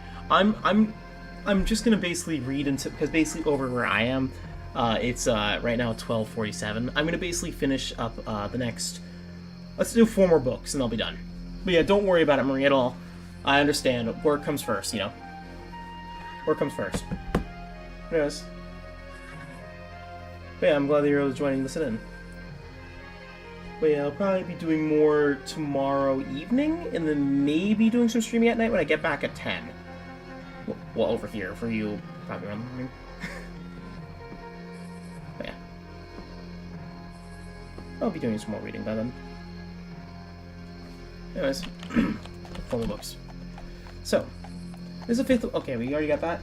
I'm just gonna basically read into, because basically over where I am, it's right now 12:47. I'm gonna basically finish up the next. Let's do 4 more books and I'll be done. But yeah, don't worry about it, Marie, at all. I understand. Work comes first, you know. Work comes first. Yes. But yeah, I'm glad that you're joining this in. But yeah, I'll probably be doing more tomorrow evening, and then maybe doing some streaming at night when I get back at 10. Well, over here, for you, probably around the morning. But yeah. I'll be doing some more reading by then. Anyways, 4 more books. So, this is a 5th. Okay, we already got that.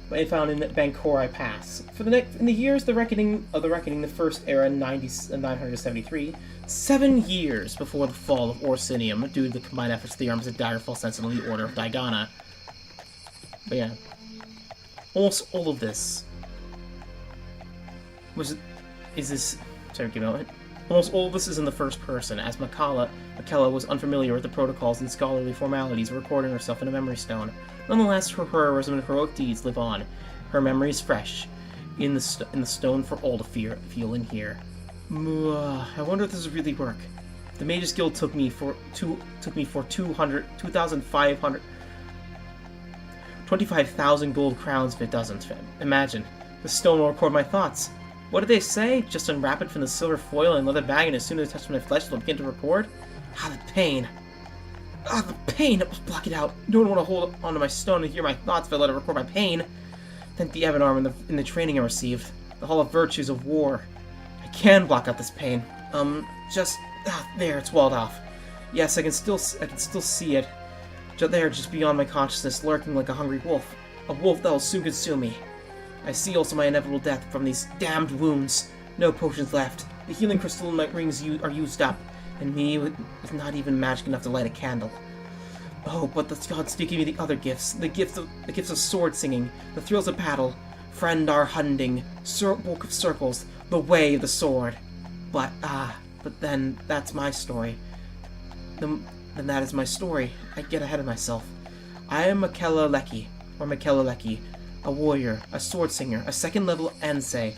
But I found in Bankorai Pass. In the years of the reckoning, the first era in 973, 7 years before the fall of Orsinium, due to the combined efforts of the armies of Daggerfall, Sentinel, and the Order of Daigana. But yeah, almost all of this almost all of this is in the first person, as Makella was unfamiliar with the protocols and scholarly formalities of recording herself in a memory stone. Nonetheless, her heroism and heroic deeds live on. Her memory is fresh in the stone for all to feel and hear. I wonder if this will really work. The Mages Guild took me for 25,000 gold crowns if it doesn't. Imagine. The stone will record my thoughts. What did they say? Just unwrap it from the silver foil and leather bag, and as soon as it touches my flesh, it'll begin to record? Ah, the pain. Ah, the pain! It must block it out. I don't want to hold onto my stone and hear my thoughts if I let it record my pain. Thank the Evan Arm in the training I received. The Hall of Virtues of War. I can block out this pain. There, it's walled off. Yes, I can still see it. Just beyond my consciousness, lurking like a hungry wolf. A wolf that will soon consume me. I see also my inevitable death from these damned wounds. No potions left. The healing crystal in my rings are used up, and me with not even magic enough to light a candle. Oh, but the gods did give me the other gifts. The gifts of sword singing, the thrills of battle, friend our hunding, book of circles, the way of the sword. But but then that's my story. Then that is my story. I get ahead of myself. I am Makeleleki, a warrior, a sword singer, a second-level Ansei.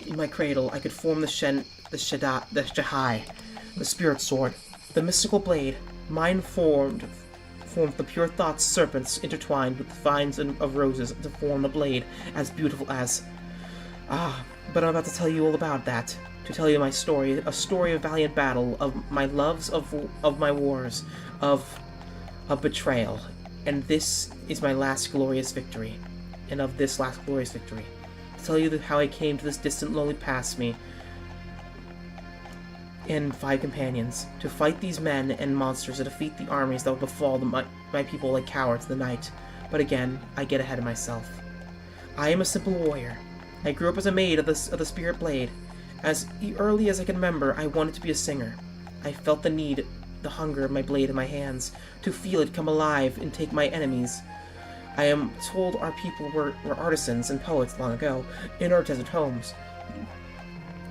In my cradle, I could form the Shahai, the spirit sword, the mystical blade. Mine formed the pure thoughts serpents intertwined with the vines of roses to form a blade as beautiful as... but I'm about to tell you all about that. To tell you my story, a story of valiant battle, of my loves, of my wars, of betrayal. And this is my last glorious victory. And of this last glorious victory. To tell you how I came to this distant, lonely past me and 5 companions, to fight these men and monsters, to defeat the armies that would befall my people like cowards in the night. But again, I get ahead of myself. I am a simple warrior. I grew up as a maid of the Spirit Blade. As early as I can remember, I wanted to be a singer. I felt the need, the hunger of my blade in my hands, to feel it come alive and take my enemies. I am told our people were artisans and poets long ago, in our desert homes.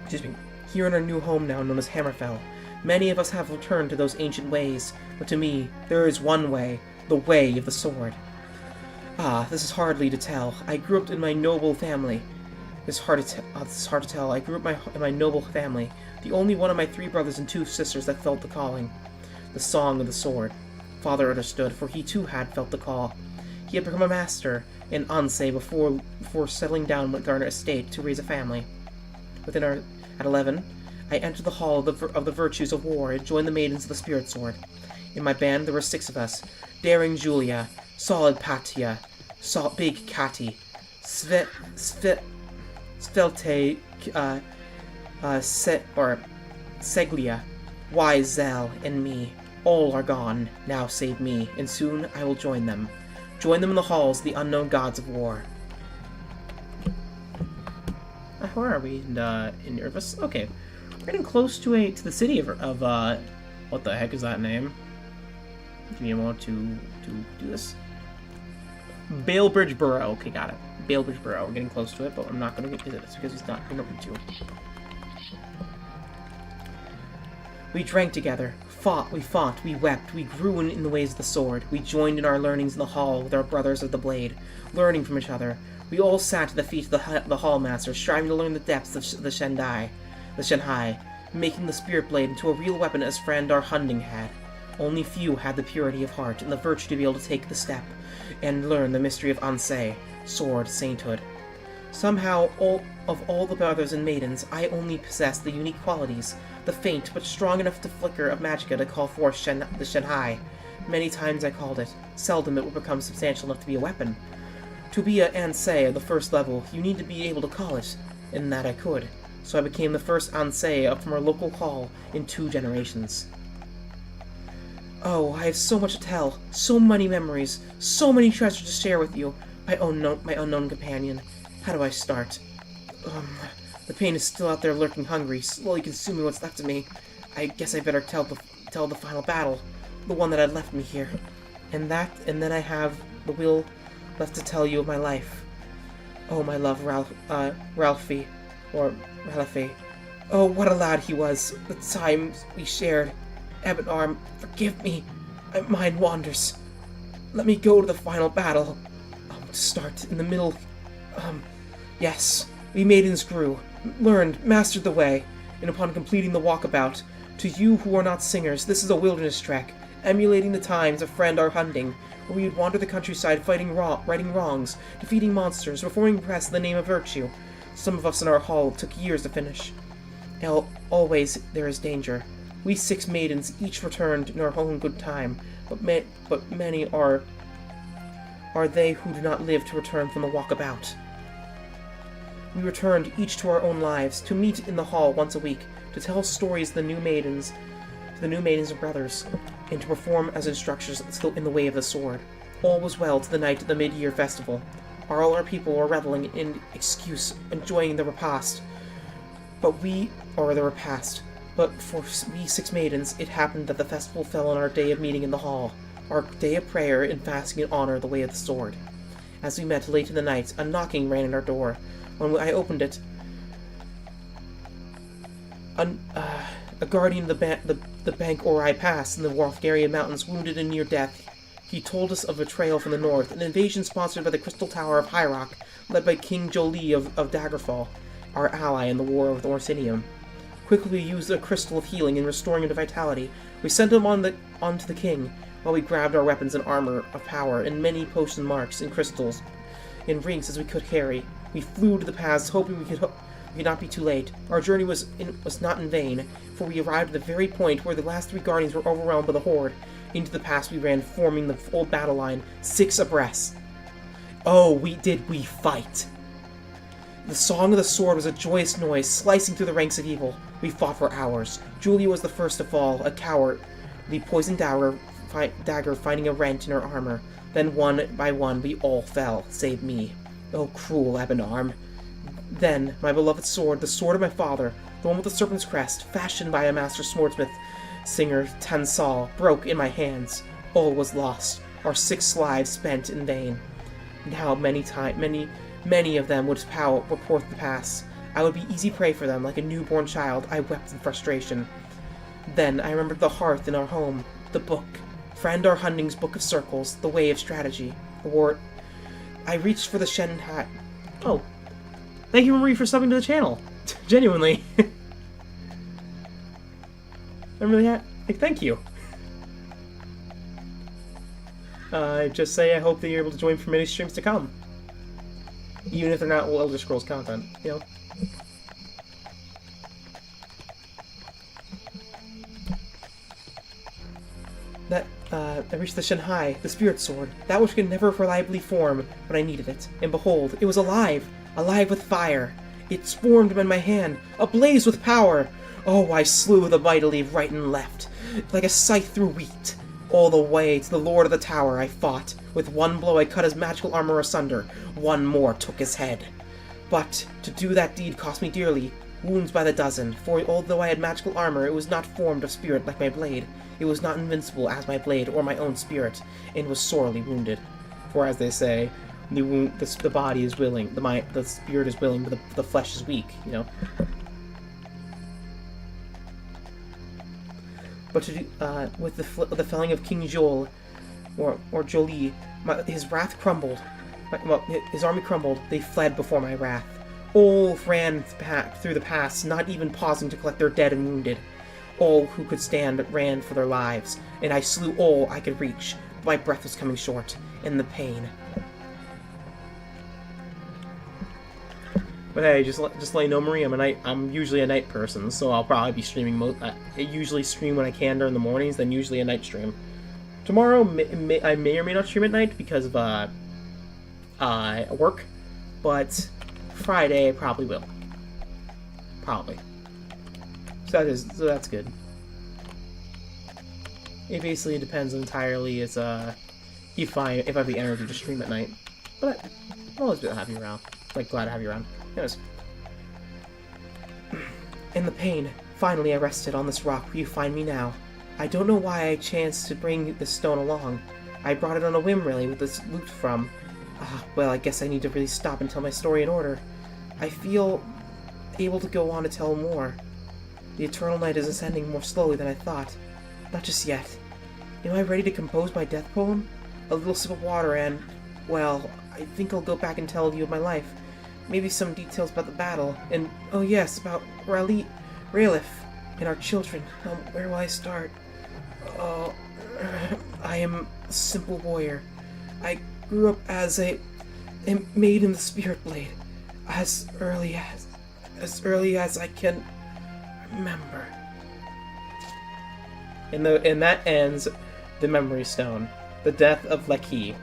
Excuse me. Here in our new home now known as Hammerfell, many of us have returned to those ancient ways, but to me, there is one way, the way of the sword. This is hardly to tell. I grew up in my noble family. This is hard to tell. I grew up in my noble family, the only one of my 3 brothers and 2 sisters that felt the calling, the song of the sword. Father understood, for he too had felt the call. He had become a master in Ansei before settling down with our estate to raise a family. At 11, I entered the hall of the virtues of war and joined the maidens of the spirit sword. In my band there were 6 of us: Daring Julia, Solid Patia, Big Kati, Svelte Seglia, Wise Zell, and me. All are gone, now save me, and soon I will join them. Join them in the halls of the unknown gods of war. Where are we? In Irvis? Okay. We're getting close to the city of what the heck is that name? Give me a moment to do this. Balebridge Borough. Okay, got it. Balebridge Borough. We're getting close to it, but I'm not going to visit it because he's not going to. We drank together, we fought, we wept, we grew in the ways of the sword. We joined in our learnings in the hall with our brothers of the blade, learning from each other. We all sat at the feet of the hall master, striving to learn the depths of the Shenhai, making the spirit blade into a real weapon as friend our Hunding had. Only few had the purity of heart and the virtue to be able to take the step and learn the mystery of Ansei, sword sainthood. Somehow, of all the brothers and maidens, I only possessed the unique qualities, the faint but strong enough to flicker of magicka to call forth the Shenhai. Many times I called it. Seldom it would become substantial enough to be a weapon. To be a Ansei of the first level, you need to be able to call it, and that I could. So I became the first Ansei up from our local hall in 2 generations. Oh, I have so much to tell, so many memories, so many treasures to share with you, my unknown companion. How do I start? The pain is still out there lurking hungry, slowly consuming what's left of me. I guess I better tell the final battle, the one that had left me here. And then I have the will left to tell you of my life. Oh, my love, Ralphie. Oh, what a lad he was. The times we shared. Abbot Arm, forgive me. My mind wanders. Let me go to the final battle. To start in the middle. Yes. We maidens grew, learned, mastered the way, and upon completing the walkabout, to you who are not singers, this is a wilderness trek, emulating the times of friend our Hunding, where we would wander the countryside righting wrongs, defeating monsters, reforming press in the name of virtue. Some of us in our hall took years to finish. Always there is danger. We 6 maidens each returned in our own good time, but many are they who do not live to return from the walkabout. We returned each to our own lives, to meet in the hall once a week, to tell stories to the new maidens and brothers, and to perform as instructors in the way of the sword. All was well to the night of the mid-year festival. All our people were reveling in excuse, enjoying the repast. But for we 6 maidens, it happened that the festival fell on our day of meeting in the hall, our day of prayer and fasting in honor of the way of the sword. As we met late in the night, a knocking rang at our door. When I opened it, a guardian of the bank Ori Pass in the Walfgarian Mountains, wounded and near death. He told us of a betrayal from the north, an invasion sponsored by the Crystal Tower of High Rock, led by King Jolie of Daggerfall, our ally in the War of the Orsinium. Quickly we used a crystal of healing and restoring him to vitality. We sent him onto the king, while we grabbed our weapons and armor of power, and many potion marks and crystals, in rings as we could carry. We flew to the paths, hoping we could not be too late. Our journey was not in vain, for we arrived at the very point where the last 3 guardians were overwhelmed by the horde. Into the pass we ran, forming the old battle line, 6 abreast. Oh, we fight! The song of the sword was a joyous noise, slicing through the ranks of evil. We fought for hours. Julia was the first to fall, a coward, the poisoned dagger finding a rent in her armor. Then one by one we all fell, save me. Oh, cruel Ebenarm. Then, my beloved sword, the sword of my father, the one with the serpent's crest, fashioned by a master swordsmith, singer Tansal, broke in my hands. All was lost, our 6 lives spent in vain. Now many of them would report the pass. I would be easy prey for them, like a newborn child. I wept in frustration. Then I remembered the hearth in our home, the book, Friend R. Hunding's Book of Circles, the Way of Strategy, the war. I reached for the Shen hat. Oh, thank you, Marie, for subbing to the channel. Genuinely. I'm really thank you. Just say I hope that you're able to join for many streams to come. Even if they're not Elder Scrolls content, you know? I reached the Shanhai, the spirit sword, that which could never reliably form when I needed it. And behold, it was alive! Alive with fire! It swarmed in my hand, ablaze with power! Oh, I slew the mightily right and left, like a scythe through wheat. All the way to the Lord of the Tower I fought. With one blow I cut his magical armor asunder. One more took his head. But to do that deed cost me dearly, wounds by the dozen, for although I had magical armor, it was not formed of spirit like my blade. It was not invincible as my blade or my own spirit, and was sorely wounded. For as they say, the body is willing, the spirit is willing, but the flesh is weak, you know? But to do, with the felling of King Jol, or Jolie, his wrath crumbled. His army crumbled. They fled before my wrath. All ran through the pass, not even pausing to collect their dead and wounded. All who could stand ran for their lives, and I slew all I could reach. But my breath was coming short, in the pain. But hey, just let you know, Marie, I'm usually a night person, so I'll probably be streaming. I usually stream when I can during the mornings, then usually a night stream. Tomorrow, I may or may not stream at night because of work, but Friday I probably will. Probably. So that's good. It basically depends entirely if I have the energy to stream at night. But I'm always glad to have you around. Glad to have you around. Anyways. In the pain, finally I rested on this rock where you find me now. I don't know why I chanced to bring this stone along. I brought it on a whim, really, with this loot from. Well, I guess I need to really stop and tell my story in order. I feel able to go on to tell more. The eternal night is ascending more slowly than I thought. Not just yet. Am I ready to compose my death poem? A little sip of water and, well, I think I'll go back and tell you of my life. Maybe some details about the battle, and, oh yes, about Ralith and our children. Where will I start? Oh, I am a simple warrior. I grew up as a maid in the Spirit Blade, as early as I can remember. And that ends the Memory Stone, the Death of Lekhi.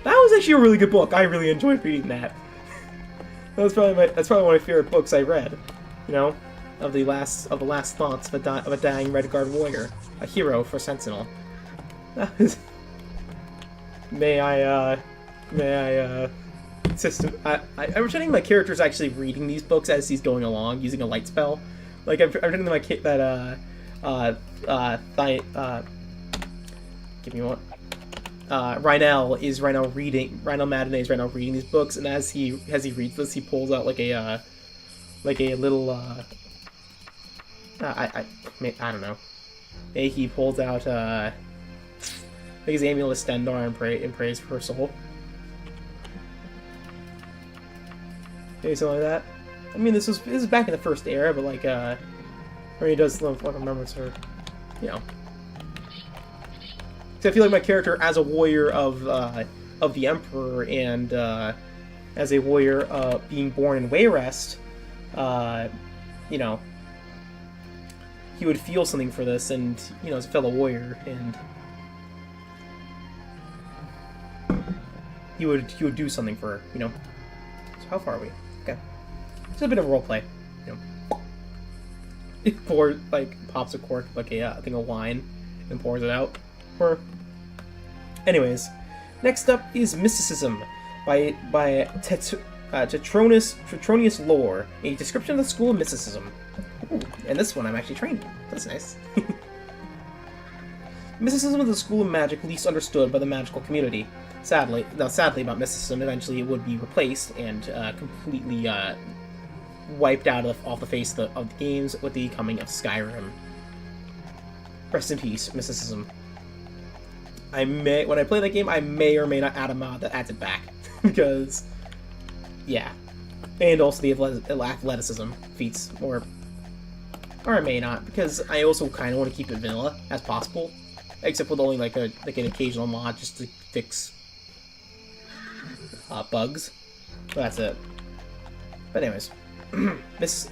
That was actually a really good book. I really enjoyed reading that. That's probably one of my favorite books I read. You know, of the last thoughts of a dying Redguard warrior, a hero for Sentinel. I'm pretending my character's actually reading these books as he's going along, using a light spell. I'm pretending give me one. Rhinell Madene is right now reading these books, and as he reads this, he pulls out like a little I don't know. Maybe he pulls out his amulet Stendar and prays for her soul. Maybe something like that. I mean, this is back in the first era, but like where he does like remembers her, you know. So I feel like my character as a warrior of the Emperor and as a warrior being born in Wayrest, you know, he would feel something for this, and you know, as a fellow warrior, and he would do something for her, you know. So how far are we? Okay, it's a bit of a role play, you know. It pours, like, pops a cork like a thing of wine and pours it out for her. Anyways, next up is Mysticism by Tetronius Lore, a description of the school of mysticism. Ooh, and this one I'm actually trained in. That's nice. Mysticism is the school of magic least understood by the magical community. Sadly about mysticism, eventually it would be replaced and completely wiped out off the face of the games with the coming of Skyrim. Rest in peace, mysticism. When I play that game, I may or may not add a mod that adds it back. Because, yeah. And also the athleticism feats, or I may not, because I also kind of want to keep it vanilla as possible. Except with only like an occasional mod just to fix bugs. But that's it. But anyways, this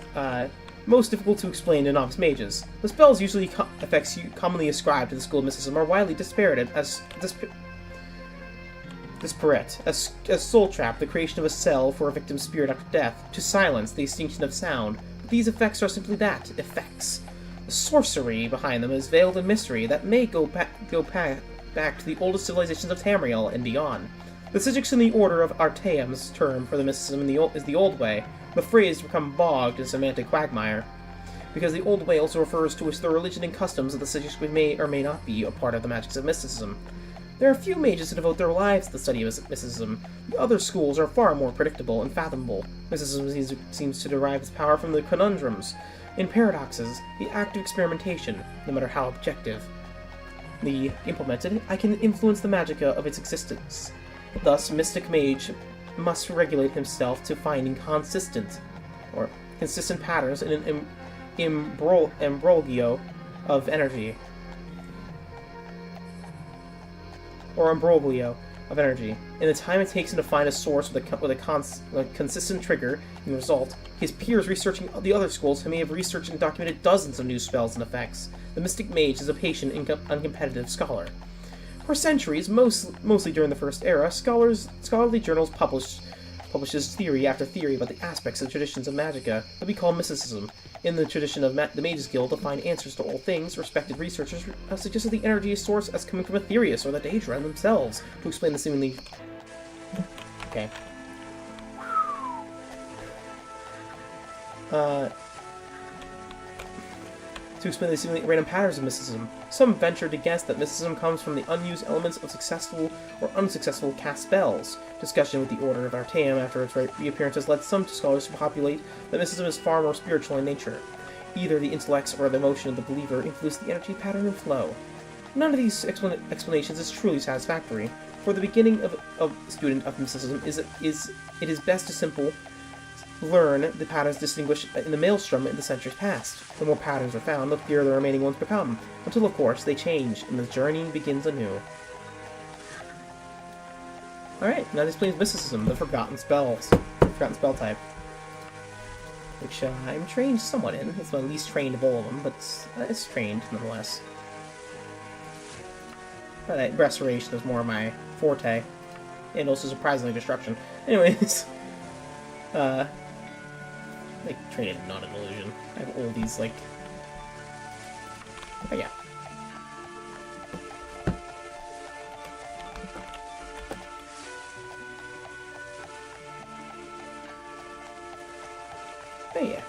most difficult to explain to novice mages. The spells usually effects commonly ascribed to the school of mysticism are widely disparate as disparate as soul trap, the creation of a cell for a victim's spirit after death, to silence, the extinction of sound. But these effects are simply that, effects. The sorcery behind them is veiled in mystery that may go back to the oldest civilizations of Tamriel and beyond. The Sigix in the Order of Artaeum's term for the mysticism is the Old Way. The phrase has become bogged in semantic quagmire, because the Old Way also refers to the religion and customs of the Sigix which may or may not be a part of the magics of mysticism. There are few mages who devote their lives to the study of mysticism. The other schools are far more predictable and fathomable. Mysticism seems to derive its power from the conundrums and paradoxes, the act of experimentation, no matter how objective implemented, I can influence the magica of its existence. Thus, mystic mage must regulate himself to finding consistent patterns in an imbroglio of energy. In the time it takes him to find a source with a consistent trigger and result, his peers researching the other schools who may have researched and documented dozens of new spells and effects. The mystic mage is a patient and uncompetitive scholar. For centuries, mostly during the First Era, scholarly journals publishes theory after theory about the aspects and traditions of magica that we call mysticism. In the tradition of the Mages Guild to find answers to all things, respected researchers have suggested the energy source as coming from Aetherius or the Daedra themselves to explain the seemingly... Okay. To explain the seemingly random patterns of mysticism. Some venture to guess that mysticism comes from the unused elements of successful or unsuccessful cast spells. Discussion with the Order of Artaeum after its reappearance has led some scholars to populate that mysticism is far more spiritual in nature. Either the intellects or the emotion of the believer influence the energy pattern and flow. None of these explanations is truly satisfactory. For the beginning of a student of mysticism, it is best to simply learn the patterns distinguished in the maelstrom in the centuries past. The more patterns are found, the clearer the remaining ones become, until of course they change, and the journey begins anew. Alright, now this explains mysticism, the forgotten spell type. Which I'm trained somewhat in. It's my least trained of all of them, but it's trained nonetheless. Restoration is more my forte, and also surprisingly disruption. Anyways, like, training is not an illusion. I have all these, like... But yeah. But yeah.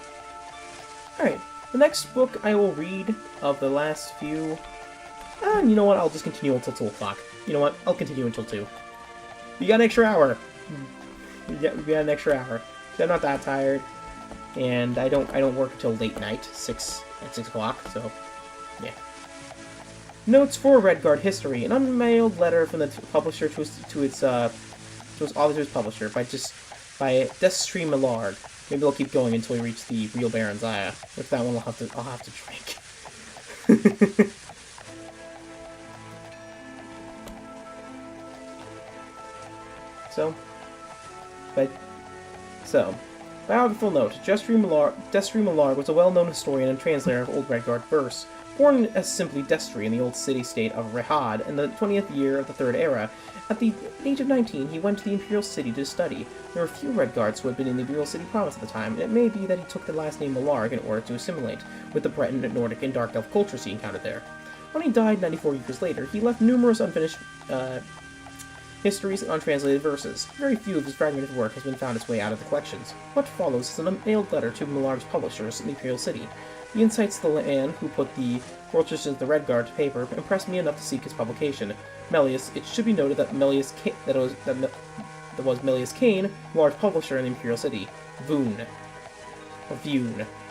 Alright, the next book I will read of the last few... And you know what, I'll just continue until 2 o'clock. You know what, I'll continue until 2. You got an extra hour. We got an extra hour. I'm not that tired. And I don't work until late night, 6 at 6 o'clock, so yeah. Notes for Redguard history: an unmailed letter from the publisher to its author to his publisher by Destry Millard. Maybe I'll keep going until we reach the real Baron's Eye. With that one, I'll have to drink. Biographical note: Destry Millard was a well-known historian and translator of Old Redguard verse. Born as simply Destry in the old city-state of Rehad in the 20th year of the Third Era, at the age of 19 he went to the Imperial City to study. There were few Redguards who had been in the Imperial City province at the time, and it may be that he took the last name Millarg in order to assimilate with the Breton, Nordic, and Dark Elf cultures he encountered there. When he died 94 years later, he left numerous unfinished histories and untranslated verses. Very few of his fragmented work has been found its way out of the collections. What follows is an mailed letter to Millarg's publishers in the Imperial City. The insights of the man who put the Fortress of the Redguard to paper impressed me enough to seek his publication. Melius. It should be noted that was Melius Kane, large publisher in the Imperial City. Vune.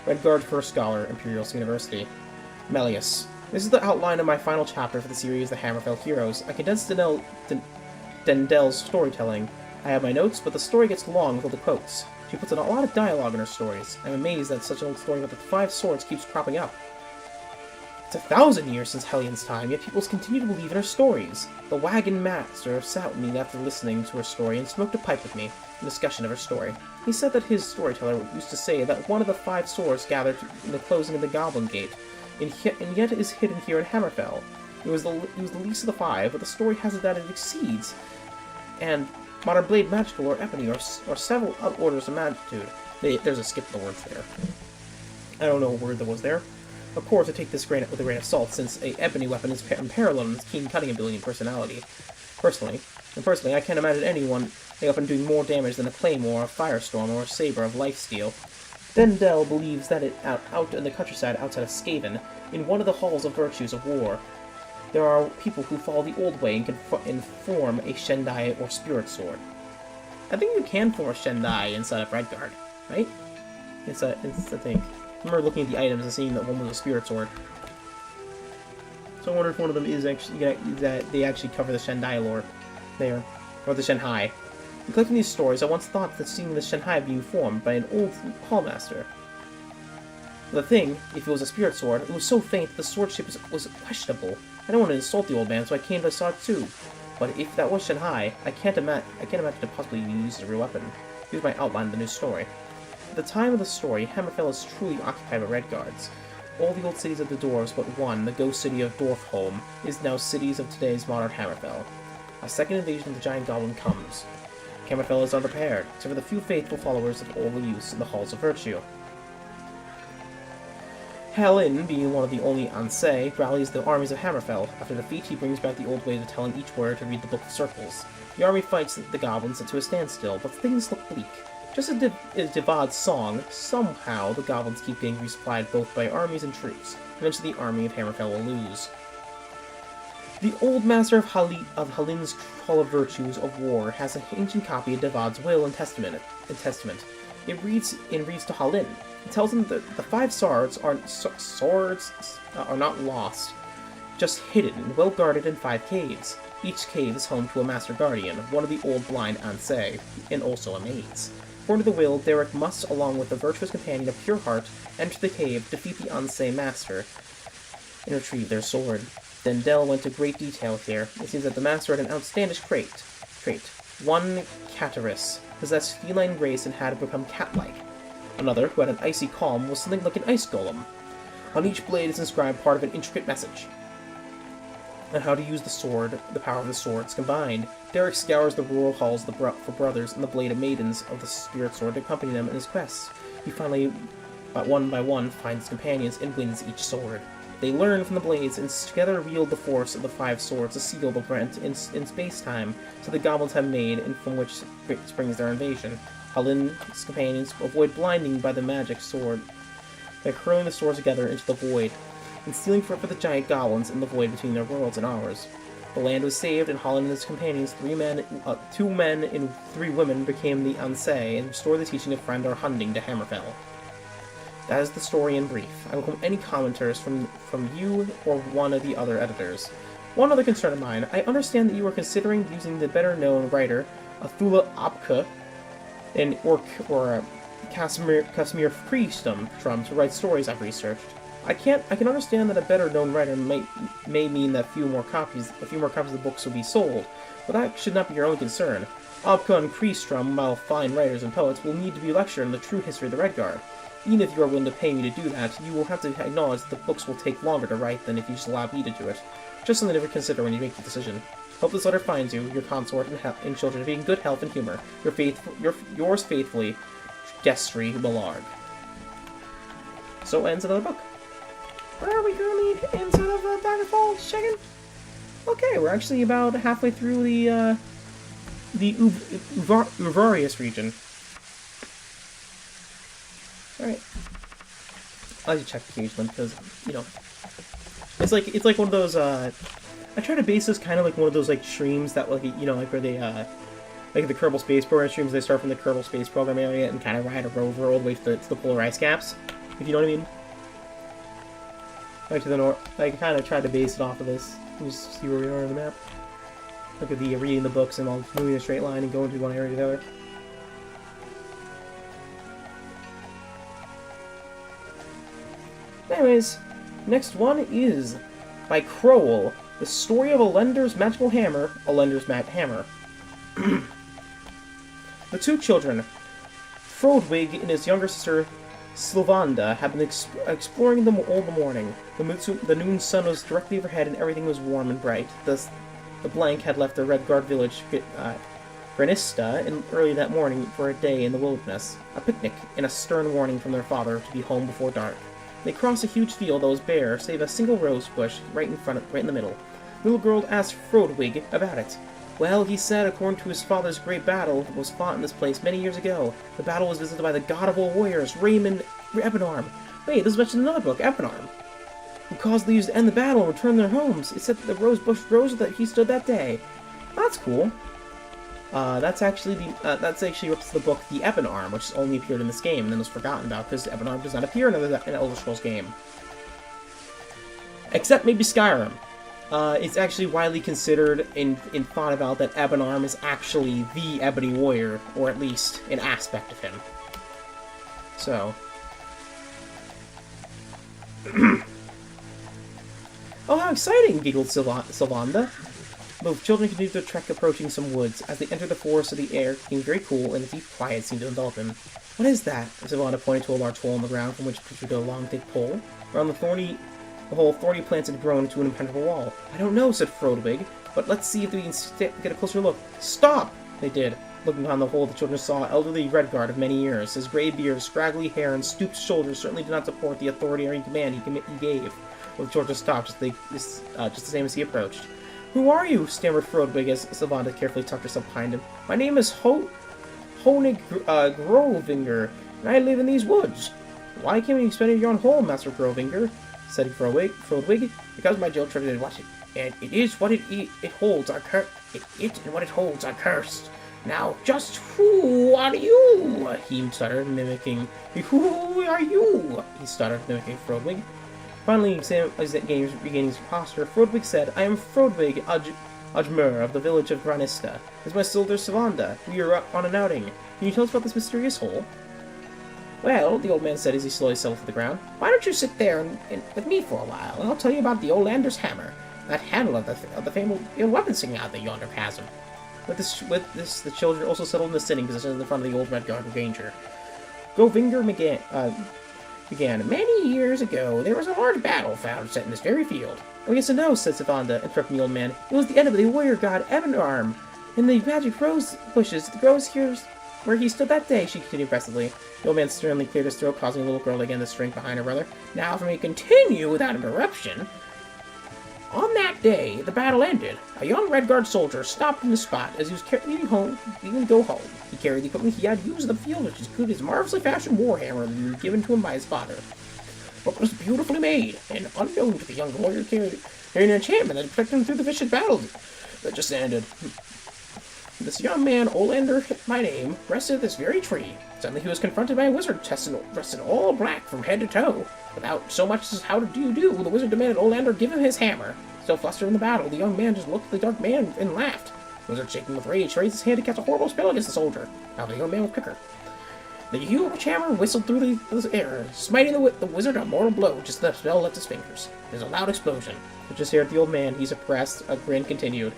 Redguard First Scholar, Imperial University. Melius. This is the outline of my final chapter for the series The Hammerfell Heroes. I condensed Dendel's storytelling. I have my notes, but the story gets long with all the quotes. She puts in a lot of dialogue in her stories. I'm amazed that such an old story about the 5 swords keeps cropping up. It's 1,000 years since Hellian's time, yet people continue to believe in her stories. The wagon master sat with me after listening to her story and smoked a pipe with me in discussion of her story. He said that his storyteller used to say that one of the 5 swords gathered in the closing of the Goblin Gate, and yet is hidden here in Hammerfell. It was the least of the 5, but the story has it that it exceeds, and modern blade magical or ebony or several orders of magnitude. There's a skip in the words there. I don't know what word that was there. Of course, I take this with a grain of salt, since a ebony weapon is unparalleled in its keen cutting ability and personality. Personally, I can't imagine anyone a weapon doing more damage than a claymore, a firestorm, or a saber of lifesteal. Dendel believes that out in the countryside outside of Skaven, in one of the halls of virtues of war, there are people who follow the old way and can form a Shendai or spirit sword. I think you can form a Shendai inside of Redguard, right? It's I think. I remember looking at the items and seeing that one was a spirit sword. So I wonder if one of them is actually that they actually cover the Shendai lore there, or the Shenhai. In collecting these stories, I once thought that seeing the Shenhai being formed by an old hallmaster. The thing, if it was a spirit sword, it was so faint that the sword shape was questionable. I don't want to insult the old man, so I came to saw it too. But if that was Shenhai, I can't imagine it possibly being used as a real weapon. Here's my outline of the new story. At the time of the story, Hammerfell is truly occupied by Redguards. All the old cities of the dwarves but one, the ghost city of Dwarfholm, is now cities of today's modern Hammerfell. A second invasion of the giant goblin comes. Hammerfell is unprepared, except for the few faithful followers of all the youths in the halls of virtue. Halin, being one of the only Ansei, rallies the armies of Hammerfell. After defeat, he brings back the old way of telling each word to read the Book of Circles. The army fights the goblins to a standstill, but things look bleak. Just as Divad's song, somehow the goblins keep getting resupplied both by armies and troops. Eventually the army of Hammerfell will lose. The old master of Halin's Hall of Virtues of War has an ancient copy of Divad's will and testament. It reads to Halin. It tells him that the 5 swords are not lost, just hidden and well guarded in 5 caves. Each cave is home to a Master Guardian, one of the old blind Ansei, and also a maze. According to the will, Derek must, along with the virtuous companion of Pure Heart, enter the cave, defeat the Ansei Master, and retrieve their sword. Dendel went to great detail here. It seems that the Master had an outstanding trait. One, Cataris, possessed feline grace and had become cat-like. Another, who had an icy calm, was something like an ice golem. On each blade is inscribed part of an intricate message. And how to use the sword, the power of the swords combined. Derek scours the rural halls for brothers and the bladed maidens of the spirit sword to accompany them in his quests. He finally, one by one, finds companions and wins each sword. They learn from the blades and together wield the force of the 5 swords to seal the rent in space-time so the goblins have made and from which springs their invasion. Halin's companions avoid blinding by the magic sword by hurling the swords together into the void and stealing for the giant goblins in the void between their worlds and ours. The land was saved, and Halin and his companions, 2 men and 3 women, became the Ansei and restored the teaching of Frandar Hunding to Hammerfell. That is the story in brief. I welcome any commenters from you or one of the other editors. One other concern of mine. I understand that you are considering using the better-known writer, Athula Apka, or Casimir Priestum to write stories I've researched. I can understand that a better-known writer may mean that a few more copies of the books will be sold, but that should not be your only concern. Apka and Priestrum, while fine writers and poets, will need to be lectured on the true history of the Redguard. Even if you are willing to pay me to do that, you will have to acknowledge that the books will take longer to write than if you just allow me to do it. Just something to consider when you make the decision. Hope this letter finds you, your consort, and children to be in good health and humor. Yours faithfully, Destry Millarg. So ends another book. Where are we currently inside of Daggerfall? Checking? Okay, we're actually about halfway through the Uvarius region. Alright. I like to check occasionally because, you know, it's like one of those, I try to base this kind of like one of those, like, streams that, like, you know, like where they, like the Kerbal Space Program streams, they start from the Kerbal Space Program area and kind of ride a rover all the way to the polar ice caps, if you know what I mean. Like to the north, I kind of tried to base it off of this, just see where we are on the map. Look at the reading the books and all moving in a straight line and going to one area to the other. Anyways, next one is by Crowell, The Story of Elender's Magical Hammer, Elender's Hammer. The two children, Frodwig and his younger sister Sylvanda, have been exploring all the morning. The noon sun was directly overhead and everything was warm and bright. Thus, the blank had left the Redguard village, Granista, early that morning for a day in the wilderness, a picnic, and a stern warning from their father to be home before dark. They crossed a huge field that was bare, save a single rose bush right in the middle. The little girl asked Frodwig about it. Well, he said, according to his father's great battle that was fought in this place many years ago, the battle was visited by the god of all warriors, Raymond Ebenarm. Wait, this is mentioned in another book, Ebenarm, who caused the leaders to end the battle and return to their homes. It said that the rose bush rose that he stood that day. That's cool. That's actually what's the book The Ebenarm, which only appeared in this game and then was forgotten about because Ebenarm does not appear in an Elder Scrolls game. Except maybe Skyrim. It's actually widely considered and thought about that Ebenarm is actually the Ebony Warrior, or at least an aspect of him. So. Oh, how exciting! Giggled Sylvanda. Both children continued their trek approaching some woods. As they entered the forest, the air became very cool, and a deep quiet seemed to envelop them. What is that? Sylvanda pointed to a large hole in the ground from which protruded a long, thick pole. Around the whole thorny plants had grown into an impenetrable wall. I don't know, said Frodwig, but let's see if we can get a closer look. Stop! They did. Looking behind the hole, the children saw an elderly Redguard of many years. His gray beard, scraggly hair, and stooped shoulders certainly did not support the authoritarian command he gave. Well, the children stopped just the same as he approached. Who are you? Stammered Frodwig as Sylvanda carefully tucked herself behind him. My name is Honig Grovinger, and I live in these woods. Why can't we expand your own home, Master Grovinger? Said Frodwig. Because my dear children watch it, and it is what it holds are what it holds are cursed. Now, just who are you? He stuttered, mimicking. Who are you? He stuttered, mimicking Frodwig. Finally, regaining his posture, Frodwig said, I am Frodwig Ajmer of the village of Granista. This is my sister Sylvanda. We are on an outing. Can you tell us about this mysterious hole? Well, the old man said as he slowly settled to the ground, why don't you sit there with me for a while, and I'll tell you about the Olander's hammer, that handle of the famed weapon sticking out of yonder chasm. With this, the children also settled in the sitting position in front of the old Redguard Ranger. Grovinger began. Many years ago, there was a large battle set in this very field. Oh, yes and no, said Sylvanda, interrupting the old man. It was the end of the warrior god Ebenarm, and the magic rose bushes grows here where he stood that day, she continued impressively. The old man sternly cleared his throat, causing the little girl again to shrink behind her brother. Now, if I may continue without interruption. On that day, the battle ended. A young Redguard soldier stopped in the spot as he was leaving to go home. He carried the equipment he had used in the field, which included his marvelously fashioned warhammer that had been given to him by his father. It was beautifully made, and unknown to the young warrior carried an enchantment that protected him through the vicious battle that just ended. This young man, Olander by name, rested at this very tree. Suddenly he was confronted by a wizard dressed in all black from head to toe. Without so much as how do you do, the wizard demanded Olander give him his hammer. Still flustered in the battle, the young man just looked at the dark man and laughed. The wizard, shaking with rage, raised his hand to cast a horrible spell against the soldier. Now the young man was quicker. The huge hammer whistled through the air, smiting the wizard a mortal blow just as the spell left his fingers. There's a loud explosion. You just hear the old man. He's oppressed. A grin continued.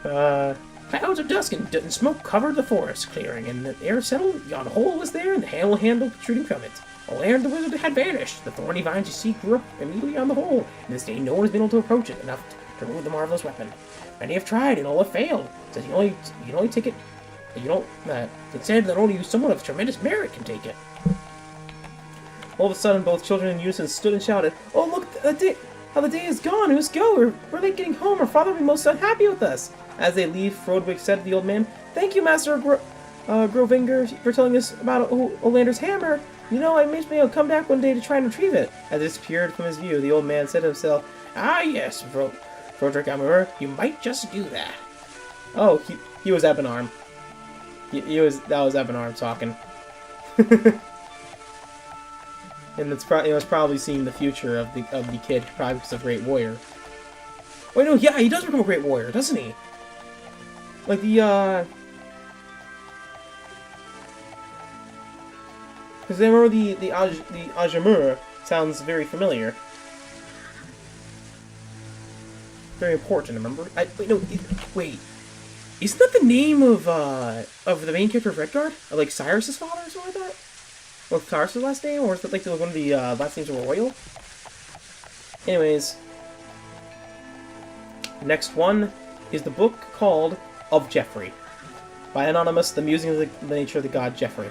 Clouds of dust and smoke covered the forest clearing, and the air settled. Yon hole was there, and the handle protruding from it. Olander the wizard had vanished. The thorny vines you see grew up immediately on the hole, and this day no one has been able to approach it enough to remove the marvelous weapon. Many have tried, and all have failed. It says you can only take it. It said that only someone of tremendous merit can take it. All of a sudden, both children in unison stood and shouted, "Oh, look, how the day is gone! Let's go! We're late getting home. Our father will be most unhappy with us." As they leave, Frodwick said to the old man, "Thank you, Master Grovinger, for telling us about Olander's hammer. You know, it makes me come back one day to try and retrieve it." As it disappeared from his view, the old man said to himself, "Ah, yes, Frodwick Amur, you might just do that." Oh, he was Ebenarm. That was Ebenarm talking. And it was probably seeing the future of the kid, probably because of Great Warrior. Wait, no, yeah, he does become a Great Warrior, doesn't he? Like because I remember the Ajamur sounds very familiar. Very important, remember? Wait. Isn't that the name of the main character of Redguard? Like Cyrus's father or something like that? Or Cyrus's last name? Or is it like one of the last names of a royal? Anyways. Next one is the book called Of Jeffrey. By Anonymous, the musing of the nature of the god Jeffrey.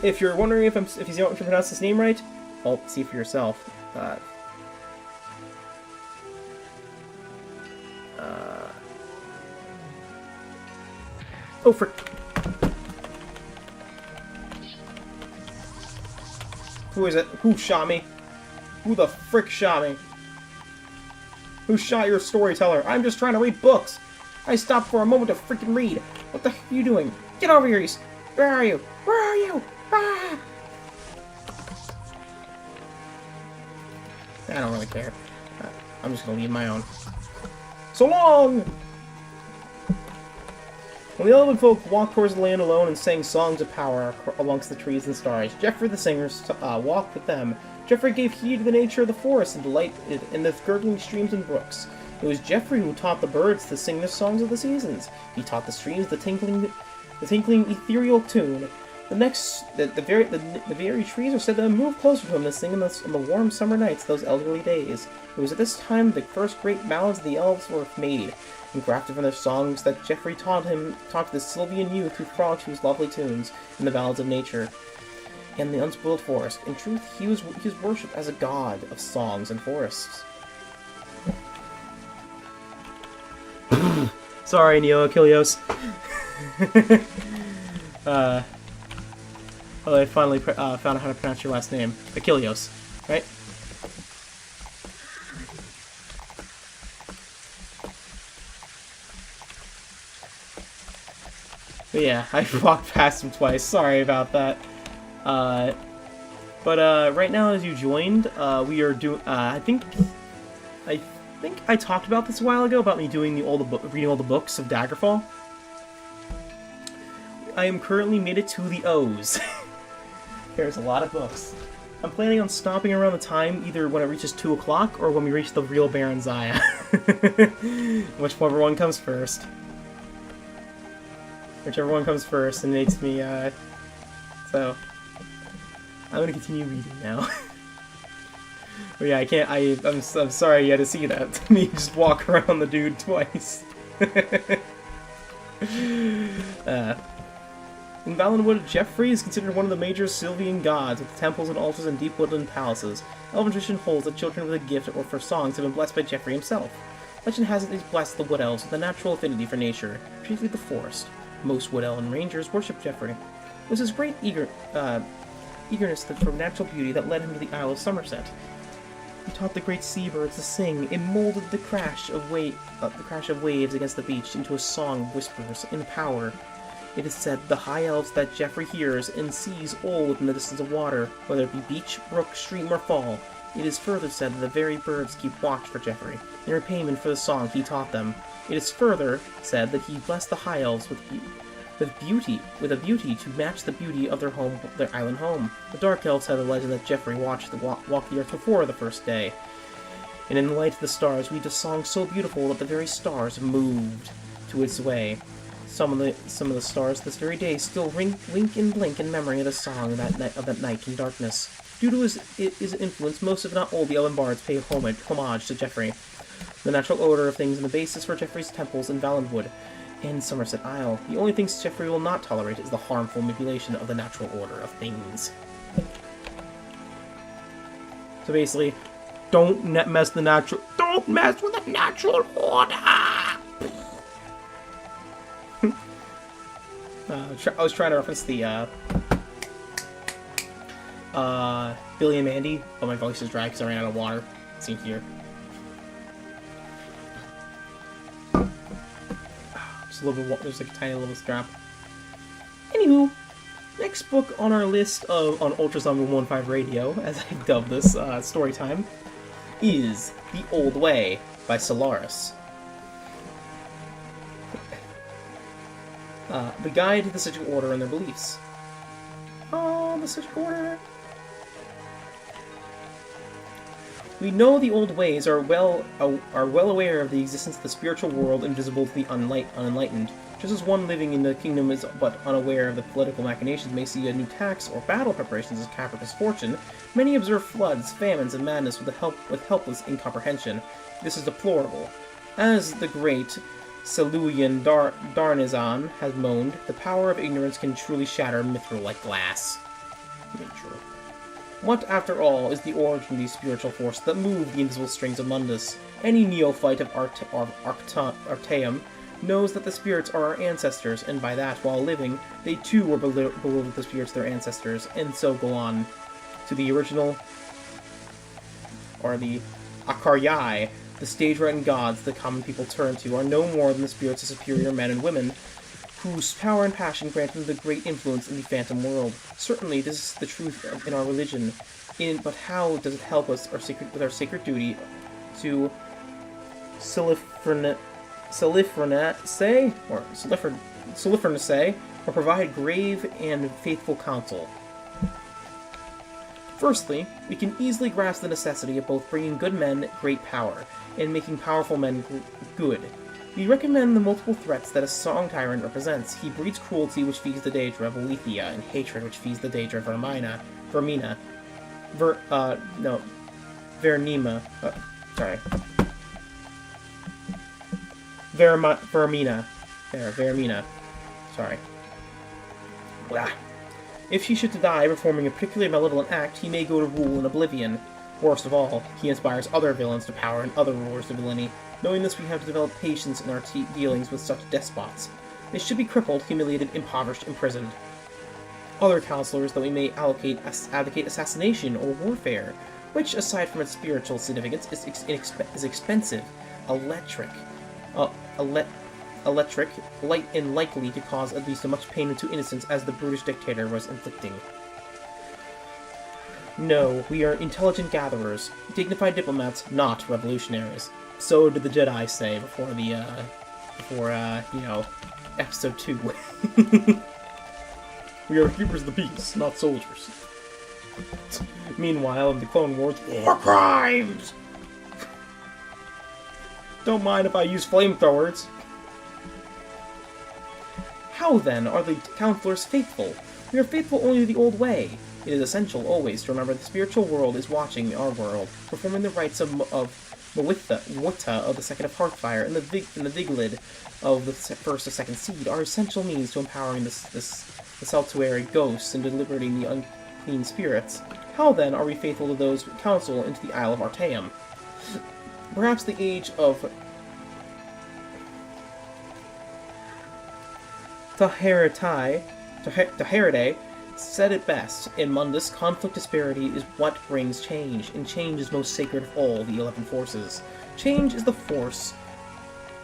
If you're wondering if he's able to pronounce his name right, well, see for yourself. Oh, frick. Who is it? Who shot me? Who the frick shot me? Who shot your storyteller? I'm just trying to read books. I stopped for a moment to freaking read. What the heck are you doing? Get over here, Where are you? Where are you? Ah! I don't really care. I'm just gonna leave my own. So long! When the elven folk walked towards the land alone and sang songs of power amongst the trees and stars, Jeffrey the singer walked with them. Jeffrey gave heed to the nature of the forest and delighted in the gurgling streams and brooks. It was Jeffrey who taught the birds to sing the songs of the seasons. He taught the streams the tinkling ethereal tune. The very trees are said to move closer to him to sing in the warm summer nights those elderly days. It was at this time the first great ballads of the elves were made, and grafted from their songs that Jeffrey taught the Sylvian youth who frolicked to his lovely tunes in the ballads of nature and the unspoiled forest. In truth, he was worshipped as a god of songs and forests. Sorry, Neo Achilleos. Oh, I finally found out how to pronounce your last name. Achilleos, right? But yeah, I walked past him twice. Sorry about that. But right now, as you joined, we are doing. I think I talked about this a while ago about me doing reading all the books of Daggerfall. I am currently made it to the O's. There's a lot of books. I'm planning on stopping around the time either when it reaches 2 o'clock or when we reach the real Baron Zaya. Whichever one comes first. Whichever one comes first and makes me, so... I'm gonna continue reading now. But yeah, I can't, I'm sorry you had to see that. Me just walk around the dude twice. In Valenwood, Jeffrey is considered one of the major Sylvian gods, with temples and altars and deep woodland palaces. Elven tradition holds that children with a gift or for songs have been blessed by Jeffrey himself. Legend has it that he's blessed the Wood Elves with a natural affinity for nature, particularly the forest. Most Wood Elven rangers worship Jeffrey. It was his great eagerness for natural beauty that led him to the Isle of Somerset. He taught the great seabirds to sing, and molded the crash of waves against the beach into a song of whispers in power. It is said the high elves that Geoffrey hears and sees all within the distance of water, whether it be beach, brook, stream, or fall. It is further said that the very birds keep watch for Geoffrey, in repayment for the song he taught them. It is further said that he blessed the high elves with a beauty to match the beauty of their island home. The dark elves had a legend that Geoffrey walked the earth before the first day, and in the light of the stars weaved a song so beautiful that the very stars moved to its way. Some of the stars this very day still wink and blink in memory of the song of that night in darkness. Due to his influence, most if not all the elven bards pay homage to Geoffrey. The natural order of things and the basis for Geoffrey's temples in Valenwood and Somerset Isle. The only things Geoffrey will not tolerate is the harmful manipulation of the natural order of things. So basically, don't mess with the natural order! I was trying to reference the, Billy and Mandy, but my voice is dry because I ran out of water. See here. Just a little bit, there's like a tiny little strap. Anywho, next book on our list on Ultrazombie115 Radio, as I dubbed this, Storytime, is The Old Way by Solaris. The Guide to the Sigil Order and Their Beliefs. Oh, the Sigil Order. We know the old ways are well aware of the existence of the spiritual world invisible to the unenlightened. Just as one living in the kingdom is but unaware of the political machinations may see a new tax or battle preparations as capricious fortune, many observe floods, famines, and madness with helpless incomprehension. This is deplorable. As the great Celulian Darnazon has moaned, the power of ignorance can truly shatter mithril like glass. True. What, after all, is the origin of these spiritual forces that move the invisible strings of Mundus? Any neophyte of Artaeum knows that the spirits are our ancestors, and by that, while living, they too were bewildered the spirits of their ancestors, and so go on. To the original, or the Akaryai, the stage-written gods the common people turn to are no more than the spirits of superior men and women, whose power and passion granted them the great influence in the phantom world. Certainly, this is the truth in our religion, but how does it help us with our sacred duty to Silifranace, or provide grave and faithful counsel? Firstly, we can easily grasp the necessity of both bringing good men great power, and making powerful men good. We recommend the multiple threats that a song tyrant represents. He breeds cruelty, which feeds the Daedra of Alethea, and hatred, which feeds the Daedra of Vermina. Vermina. Sorry. Blah. If she should die performing a particularly malevolent act, he may go to rule in oblivion. Worst of all, he inspires other villains to power and other rulers to villainy. Knowing this, we have to develop patience in our dealings with such despots. They should be crippled, humiliated, impoverished, imprisoned. Other counselors that we may advocate assassination or warfare, which, aside from its spiritual significance, is expensive, electric, light and likely to cause at least as much pain to innocents as the brutish dictator was inflicting. No, we are intelligent gatherers, dignified diplomats, not revolutionaries. So did the Jedi say before episode 2. We are keepers of the peace, not soldiers. Meanwhile, in the Clone Wars, war crimes! Don't mind if I use flamethrowers. How, then, are the counselors faithful? We are faithful only to the old way. It is essential always to remember the spiritual world is watching our world, performing the rites of Mwita of the second of Heartfire, and the Viglid of the first or second seed are essential means to empowering the saltuary ghosts and deliberating the unclean spirits. How, then, are we faithful to those who counsel into the Isle of Artaeum? Perhaps the age of Taheridae said it best. In Mundus, conflict disparity is what brings change, and change is most sacred of all the 11 forces. Change is the force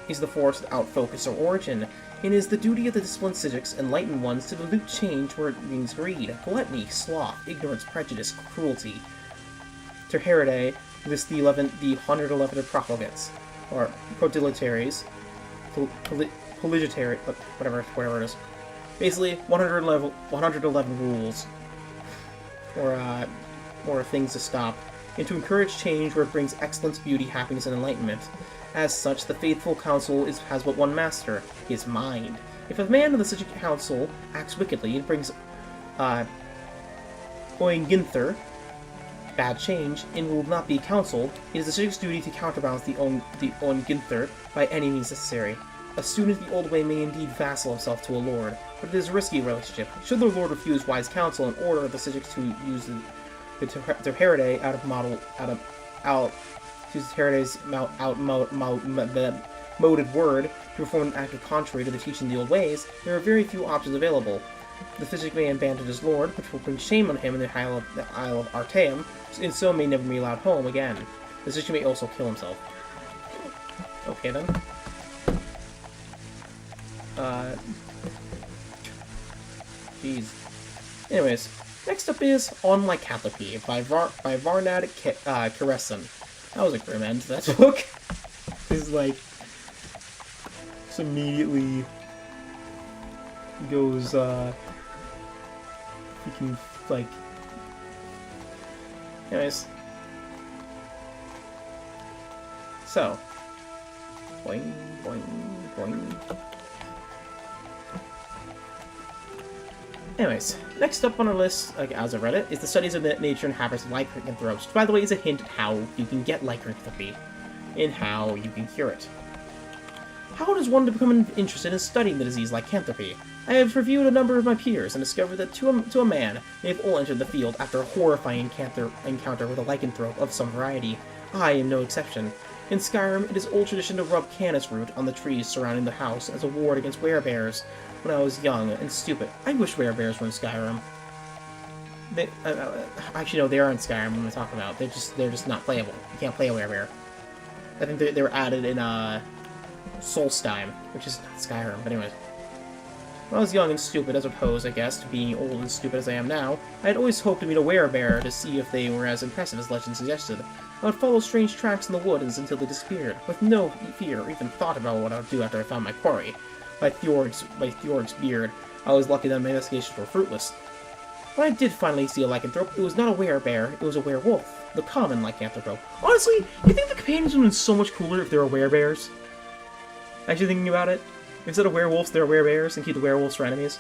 without focus or origin. It is the duty of the disciplined Psijics, enlightened ones, to dilute change where it brings greed, gluttony, sloth, ignorance, prejudice, cruelty. To Heredae, this the 111 profligates, or protolitaries, poligitary, whatever it is. Basically, 111 rules, or things to stop, and to encourage change where it brings excellence, beauty, happiness, and enlightenment. As such, the faithful council has but one master, his mind. If a man of the Psijic council acts wickedly and brings Oinginther, bad change, and will not be counsel, it is the Psijic's duty to counterbalance the Oinginther by any means necessary. A student of the old way may indeed vassal himself to a lord, but it is a risky relationship. Should the lord refuse wise counsel and order the Psijics to use the Heredae use Heredae's outmoded word to perform an act contrary to the teaching of the old ways, there are very few options available. The Psijic may abandon his lord, which will bring shame on him in the Isle of Artaeum, and so may never be allowed home again. The Psijic may also kill himself. Okay then. Jeez. Anyways, next up is On Lycanthropy by Varnad Karesan. That was a grim end to that book. This is like... just immediately... goes, you can, like... Anyways. So. Boing, boing, boing. Anyways, next up on our list, as I read it, is the studies of the nature and habits of lycanthropes, which, by the way, is a hint at how you can get lycanthropy, and how you can cure it. How does one become interested in studying the disease lycanthropy? I have reviewed a number of my peers and discovered that to a man, they have all entered the field after a horrifying encounter with a lycanthrope of some variety. I am no exception. In Skyrim, it is old tradition to rub canis root on the trees surrounding the house as a ward against werebears. When I was young and stupid, I wish werebears were in Skyrim. They, actually, no, they are in Skyrim when we talk about. They're just not playable. You can't play a werebear. I think they were added in Solstheim, which is not Skyrim. But anyways, when I was young and stupid, as opposed, I guess, to being old and stupid as I am now, I had always hoped to meet a werebear to see if they were as impressive as legend suggested. I would follow strange tracks in the woods until they disappeared, with no fear or even thought about what I would do after I found my quarry. By Fjord's beard, I was lucky that my investigations were fruitless. When I did finally see a lycanthrope, it was not a werebear, it was a werewolf, the common lycanthrope. Honestly, you think the companions would have been so much cooler if they were werebears? Actually thinking about it, instead of werewolves, they're werebears, and keep the werewolves for enemies.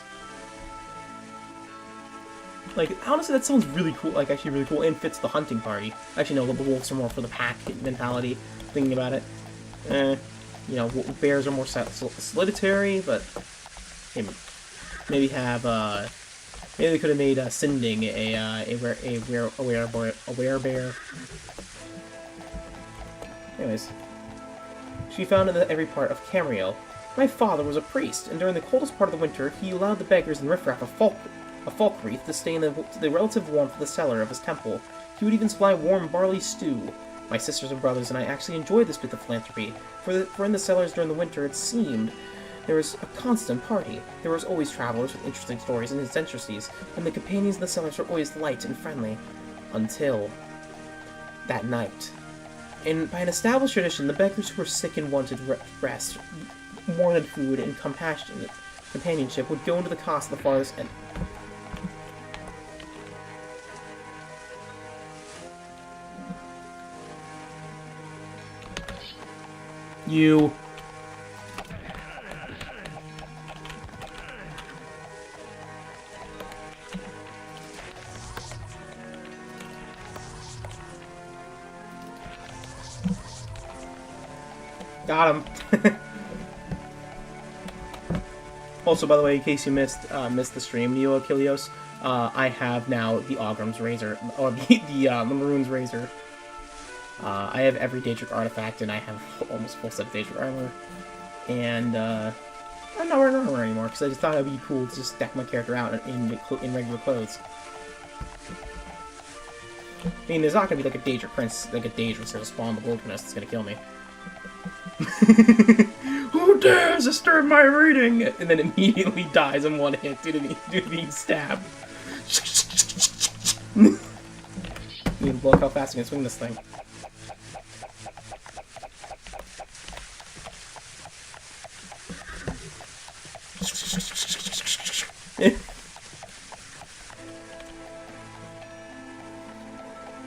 Like, honestly, that sounds really cool, like, actually really cool, and fits the hunting party. Actually, no, the wolves are more for the pack mentality, thinking about it. You know, bears are more solitary, but maybe have maybe they could have made Sinding a werebear. Anyways, she found in every part of Camrio. My father was a priest, and during the coldest part of the winter, he allowed the beggars and riffraff of folk wreath to stay in the relative warmth of the cellar of his temple. He would even supply warm barley stew. My sisters and brothers and I actually enjoyed this bit of philanthropy, for in the cellars during the winter it seemed there was a constant party. There was always travelers with interesting stories and eccentricities, and the companions in the cellars were always light and friendly. Until that night. And by an established tradition, the beggars who were sick and wanted rest, more than food and compassionate companionship, would go into the cost of the farthest end. You. Got him. Also, by the way, in case you missed the stream, Neo Achilleos, I have now the Ogrim's Razor, or the Maroon's Razor. I have every Daedric artifact, and I have almost full set of Daedric armor. And, I I'm not wearing armor anymore, because I just thought it would be cool to just deck my character out in regular clothes. I mean, there's not gonna be like a dangerous sort of spawn in the wilderness that's gonna kill me. Who dares disturb my reading? And then immediately dies in one hit due to being stabbed. You need to look how fast I can swing this thing.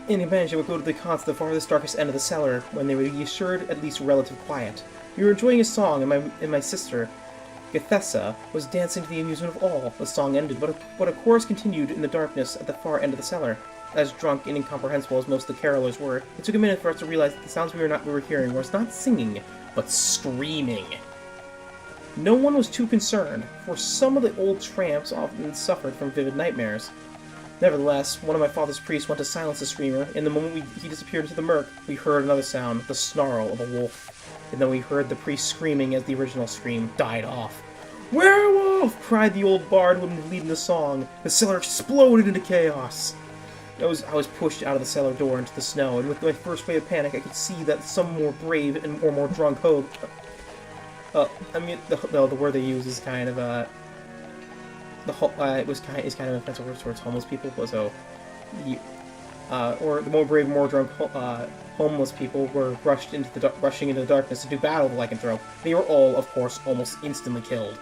In advantage, they would go to the cons at the farthest, darkest end of the cellar, when they would be assured at least relative quiet. We were enjoying a song, and my sister, Gethessa, was dancing to the amusement of all. The song ended, but a chorus continued in the darkness at the far end of the cellar. As drunk and incomprehensible as most of the carolers were, it took a minute for us to realize that the sounds we were hearing was not singing, but screaming. No one was too concerned, for some of the old tramps often suffered from vivid nightmares. Nevertheless, one of my father's priests went to silence the screamer, and the moment he disappeared into the murk, we heard another sound, the snarl of a wolf. And then we heard the priest screaming as the original scream died off. "Werewolf!" cried the old bard who had been leading the song. The cellar exploded into chaos. I was pushed out of the cellar door into the snow, and with my first wave of panic, I could see that some more brave and more drunk hope. I mean, the word they use is kind of is kind of offensive towards homeless people. So, or the more brave, more drunk homeless people were rushing into the darkness to do battle with the lycanthrope. They were all, of course, almost instantly killed.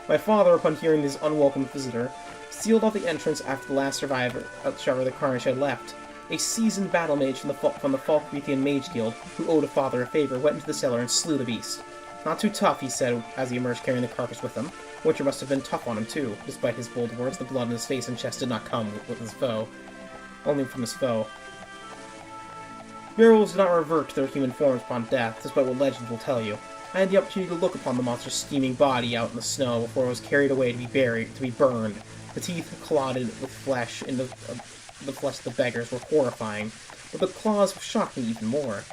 My father, upon hearing this unwelcome visitor, sealed off the entrance after the last survivor of the carnage had left. A seasoned battle mage from the Falkrethian Mage Guild, who owed a father a favor, went into the cellar and slew the beast. Not too tough, he said, as he emerged carrying the carcass with him. Winter must have been tough on him, too. Despite his bold words, the blood on his face and chest did not come with his foe. Only from his foe. Werewolves do not revert to their human forms upon death, despite what legends will tell you. I had the opportunity to look upon the monster's steaming body out in the snow before it was carried away to be burned. The teeth clotted with flesh, and the flesh of the beggars were horrifying, but the claws shocked me even more.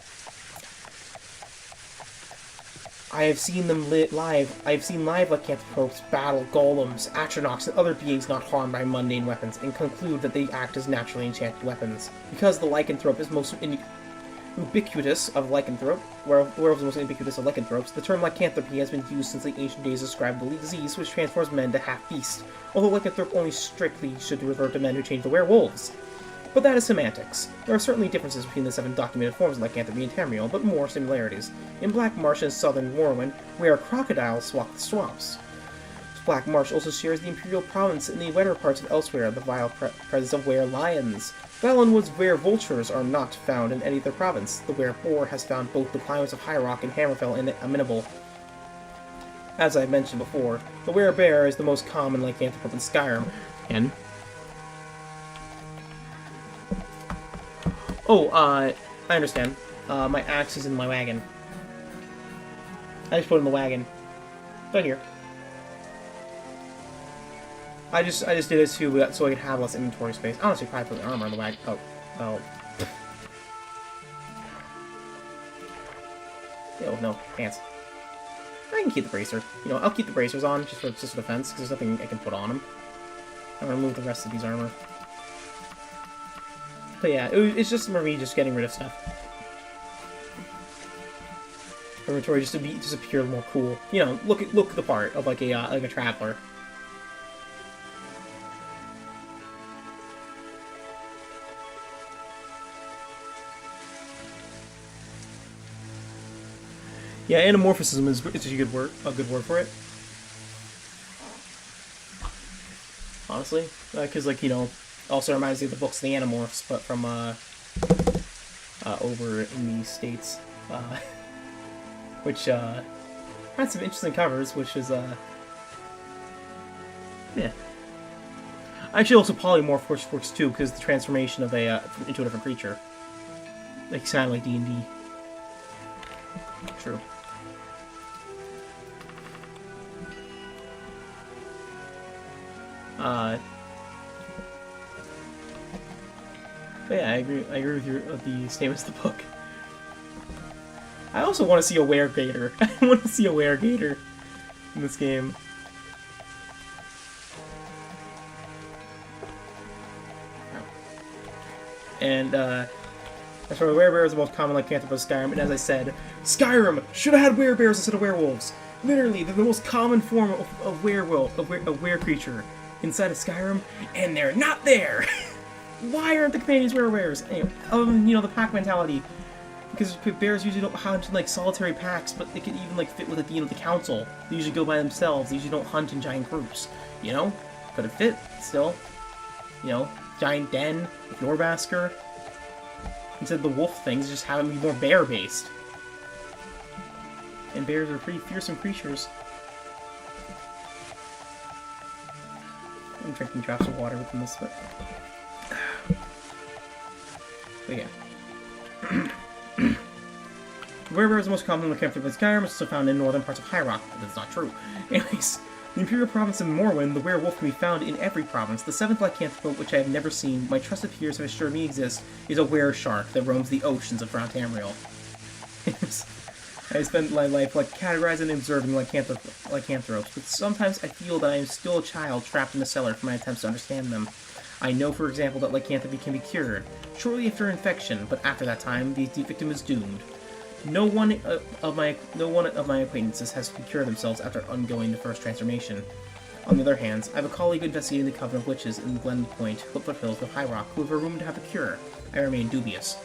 I have seen them live. I have seen live lycanthropes battle golems, atronachs, and other beings not harmed by mundane weapons, and conclude that they act as naturally enchanted weapons. Because the lycanthrope is most ubiquitous of lycanthrope, werewolves are most ubiquitous of lycanthropes, the term lycanthropy has been used since the ancient days to describe the disease which transforms men to half-beast, although lycanthrope only strictly should revert to men who change to werewolves. But that is semantics. There are certainly differences between the 7 documented forms of lycanthropy and Tamriel, but more similarities. In Black Marsh and southern Morrowind, where crocodiles walk the swamps. Black Marsh also shares the Imperial Province in the wetter parts of Elsewhere, the vile presence of were-lions. Valenwood's were-vultures are not found in any other province. The were-boar has found both the climates of High Rock and Hammerfell amenable. As I mentioned before, the were-bear is the most common lycanthrope in Skyrim, and... Oh, I understand. My axe is in my wagon. I just put it in the wagon. Right here. I just did it too, so I could have less inventory space. Honestly, probably put the armor in the wagon. Oh, well. Oh, no, pants. I can keep the bracer. You know, I'll keep the bracers on just for defense, because there's nothing I can put on them. I'm gonna remove the rest of these armor. But yeah, it's just for me just getting rid of stuff. Inventory just to appear more cool. You know, look the part of like a traveler. Yeah, anamorphism is a good word for it. Honestly, because like, you know, also reminds me of the books The Animorphs, but from over in the States, which had some interesting covers, which is yeah. Actually, also polymorph works too, because the transformation of into a different creature, like kind of like D&D. True. But yeah, I agree with the statements of the book. I also want to see a weregator. I want to see a weregator. in this game. And, as for the werebears are the most common lycanthrope of Skyrim, and as I said, Skyrim should have had werebears instead of werewolves. Literally, they're the most common form of werewolf, a were creature inside of Skyrim, and they're not there! Why aren't the companions werebears? Anyway, you know, the pack mentality. Because bears usually don't hunt in, like, solitary packs, but they can even, like, fit with, like, you know, the council. They usually go by themselves. They usually don't hunt in giant groups. You know? Could have fit, still. You know? Giant den, with Norbasker. Instead of the wolf things, just have them be more bear-based. And bears are pretty fearsome creatures. I'm drinking drops of water within this, but yeah. Werebears are the most common lycanthrope in Skyrim, it's also found in northern parts of High Rock, but that's not true. Anyways, in the Imperial Province of Morrowind, the werewolf can be found in every province. The seventh lycanthrope, which I have never seen, my trusted peers have assured me exists, is a were-shark that roams the oceans of Mount Tamriel. I spent my life like categorizing and observing lycanthropes, but sometimes I feel that I am still a child trapped in a cellar for my attempts to understand them. I know, for example, that lycanthropy can be cured, shortly after infection, but after that time, the victim is doomed. No one of my acquaintances has cured themselves after undergoing the first transformation. On the other hand, I have a colleague investigating the Coven of Witches in Glen Point, foothills of High Rock, who have a room to have a cure. I remain dubious.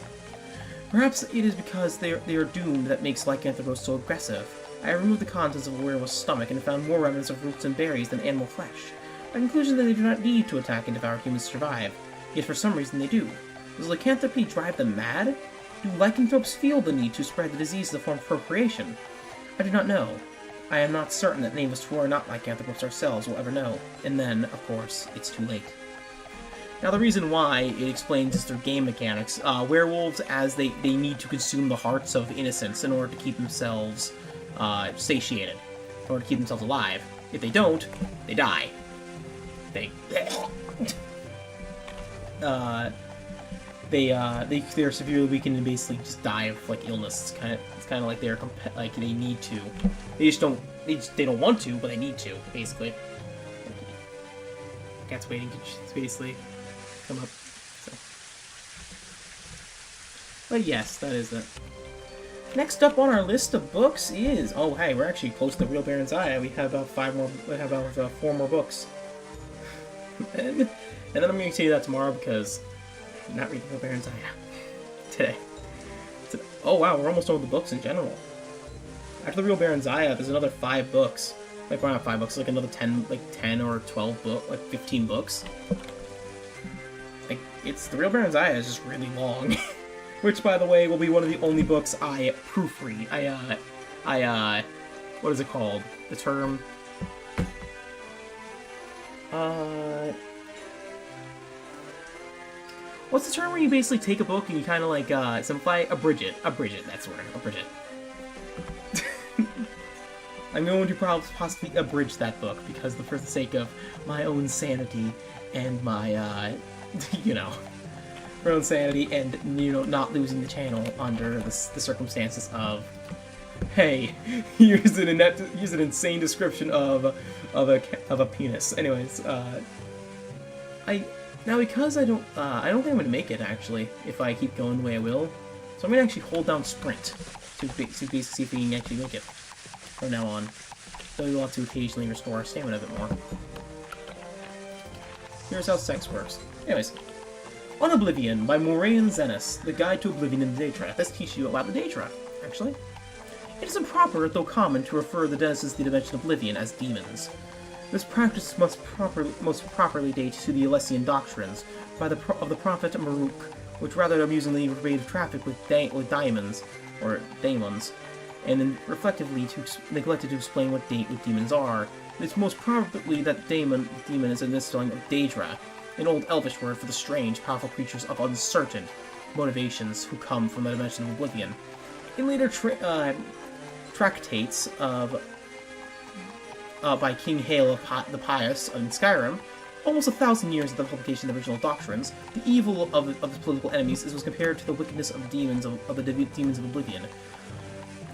Perhaps it is because they are doomed that makes lycanthropes so aggressive. I removed the contents of a werewolf's stomach and found more remnants of roots and berries than animal flesh. My conclusion that they do not need to attack and devour humans to survive, yet for some reason they do. Does lycanthropy drive them mad? Do lycanthropes feel the need to spread the disease as a form of procreation? I do not know. I am not certain that any of us who are not lycanthropes ourselves will ever know, and then, of course, it's too late. Now, the reason why it explains is their game mechanics. Werewolves, as they need to consume the hearts of innocents in order to keep themselves satiated, in order to keep themselves alive. If they don't, they die. They're severely weakened and basically just die of like illness. It's kind of like they're like they need to. They don't want to, but they need to basically. Cat's waiting to basically come up. So. But yes, that is it. Next up on our list of books is hey, we're actually close to the Real Baron's Eye. We have about 4 more books. and then I'm going to tell you that tomorrow because I'm not reading Real Baron's Eye today. Oh wow, we're almost done with the books in general. After the Real Baron's Eye, there's another 5 books. Like, well, not 5 books, like another 10 or 12 books, like 15 books. Like, the Real Baron's Eye is just really long. Which, by the way, will be one of the only books I proofread. What is it called? The term? What's the term where you basically take a book and you kind of like, simplify? Abridge it, that's the word, abridge it. I'm going to possibly abridge that book because for the sake of my own sanity and my, my own sanity and, not losing the channel under the circumstances of, hey, here's an insane description of a penis. Anyways, because I don't think I'm gonna make it actually if I keep going the way I will. So I'm gonna actually hold down sprint to basically see if we can actually make it from now on. So we will have to occasionally restore our stamina a bit more. Here's how sex works. Anyways. On Oblivion by Moraine Zenas, the Guide to Oblivion in the Daedra. Let's teach you about the Daedra, actually. It is improper, though common, to refer the denizens of the dimension Oblivion as demons. This practice most properly date to the Alessian doctrines of the prophet Maruk, which rather amusingly pervaded traffic with daemons, and then reflectively neglected to explain what demons are. It's most probably that demon is a misspelling of Daedra, an old elvish word for the strange, powerful creatures of uncertain motivations who come from the dimension of Oblivion. In later tractates by King Hale the Pious in Skyrim, almost 1,000 years after the publication of the original doctrines, the evil of the political enemies was compared to the wickedness of demons of the demons of Oblivion.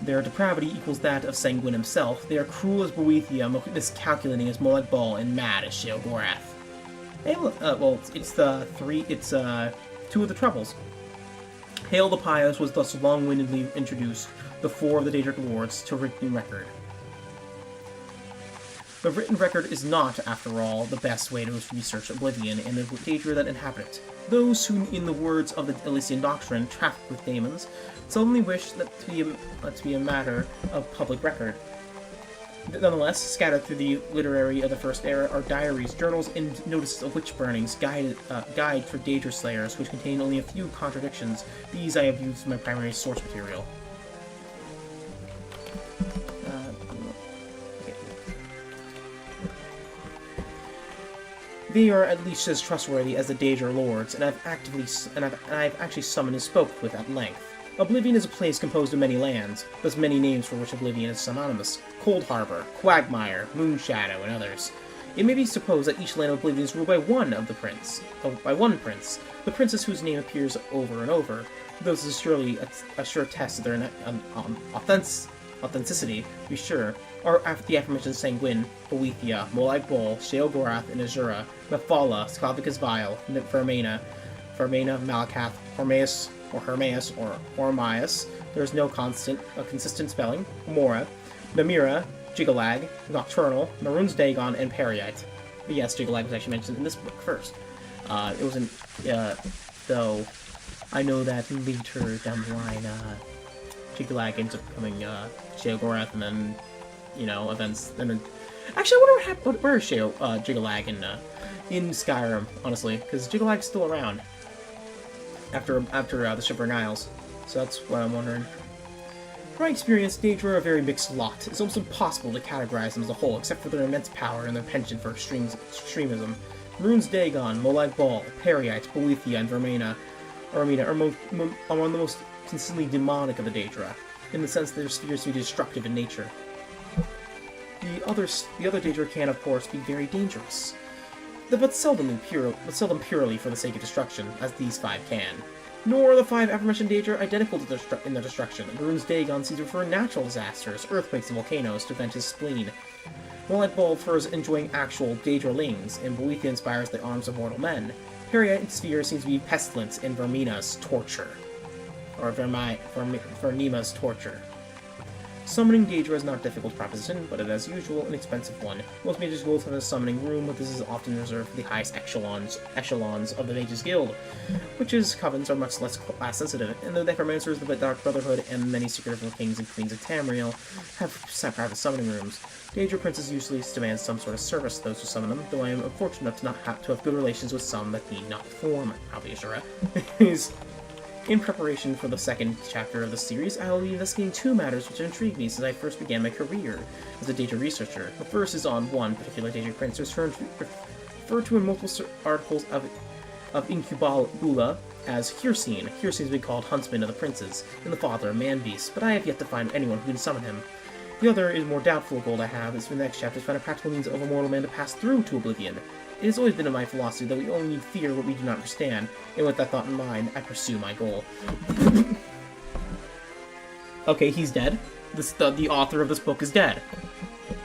Their depravity equals that of Sanguine himself. They are cruel as Boethia, miscalculating as Molag Bal, and mad as Sheogorath. Well, it's two of the troubles. Hail the Pious was thus long-windedly introduced, the four of the Daedric Lords, to written record. The written record is not, after all, the best way to research Oblivion and the Daedra that inhabit it. Those who, in the words of the Elysian Doctrine, traffic with daemons, suddenly wish that to be a matter of public record. Nonetheless, scattered through the literary of the First Era are diaries, journals, and notices of witch burnings, guide for Daedra slayers, which contain only a few contradictions. These I have used as my primary source material. They are at least as trustworthy as the Daedra Lords, and I've actually summoned and spoke with at length. Oblivion is a place composed of many lands, thus many names for which Oblivion is synonymous: Cold Harbor, Quagmire, Moonshadow, and others. It may be supposed that each land of Oblivion is ruled by one prince, the princess whose name appears over and over. This is surely a sure test of their authenticity, to be sure, are the aforementioned Sanguine, Boethia, Molag Bal, Sheogorath, and Azura, Mephala, Sklavicus Vile, Vermena, Malakath, Hormaeus, or Hormaeus, there is no consistent spelling, Mora, Namira, Jigalag, Nocturnal, Maroon's Dagon, and Periite. But yes, Jigalag was actually mentioned in this book first. It wasn't, though I know that later down the line, Jigalag ends up becoming Sheogorath, and then, events. And then, actually, I wonder what happened. Where is Jigalag in Skyrim? Honestly, because Jigalag's still around after the Shivering Isles. So that's what I'm wondering. From my experience, Daedra are a very mixed lot. It's almost impossible to categorize them as a whole, except for their immense power and their penchant for extremism. Maroon's Dagon, Molag Bal, Periite, Boethia, and Vermena are one of the most consistently demonic of the Daedra, in the sense that their spheres be destructive in nature. The other Daedra can, of course, be very dangerous, but seldom purely for the sake of destruction, as these five can. Nor are the five aforementioned Daedra identical in their destruction. Maroon's Dagon seems to prefer natural disasters, earthquakes, and volcanoes to vent his spleen. Molag Bal prefers enjoying actual Daedra-lings, and Boethia inspires the arms of mortal men. Periite's sphere seems to be pestilence and Vermina's torture. Or Vernima's torture. Summoning Daedra is not a difficult proposition, but it is, as usual, an expensive one. Most mages guilds have a summoning room, but this is often reserved for the highest echelons of the Mages Guild, which is covens are much less class-sensitive, and the Necromancers, the Dark Brotherhood, and many secret kings and queens of Tamriel have private summoning rooms. Daedra princes usually demand some sort of service to those who summon them, though I am fortunate enough to not have to have good relations with some that need not perform. Probably Azura. In preparation for the second chapter of the series, I will be investigating two matters which have intrigued me since I first began my career as a Daedra researcher. The first is on one particular Daedra prince referred to in multiple articles of Incubula as Hirsine. Hirsine has been called Huntsman of the Princes, and the father of Man-Beast, but I have yet to find anyone who can summon him. The other is more doubtful goal I have, is for the next chapter to find a practical means of a mortal man to pass through to Oblivion. It has always been in my philosophy that we only need fear what we do not understand, and with that thought in mind, I pursue my goal. Okay, he's dead. The author of this book is dead.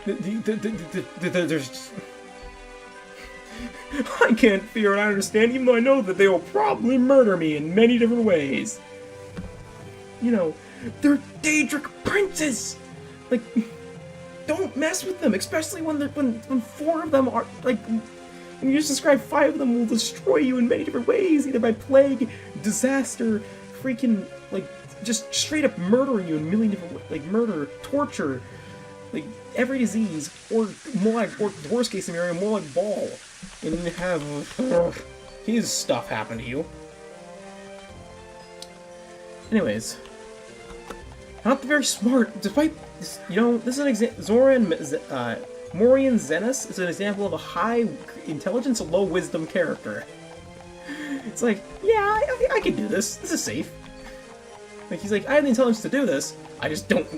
There's... I can't fear and I understand, even though I know that they will probably murder me in many different ways. They're Daedric princes! Like, don't mess with them, especially when four of them are, like... And you just describe five of them will destroy you in many different ways, either by plague, disaster, freaking, like, just straight up murdering you in a million different ways, like, murder, torture, like, every disease, or the worst case scenario, more like Bal. And then you have his stuff happen to you. Anyways, not very smart, despite, this is an example, Morian Zenos is an example of a high intelligence, low wisdom character. It's like, yeah, I can do this. This is safe. Like, he's like, I have the intelligence to do this. I just don't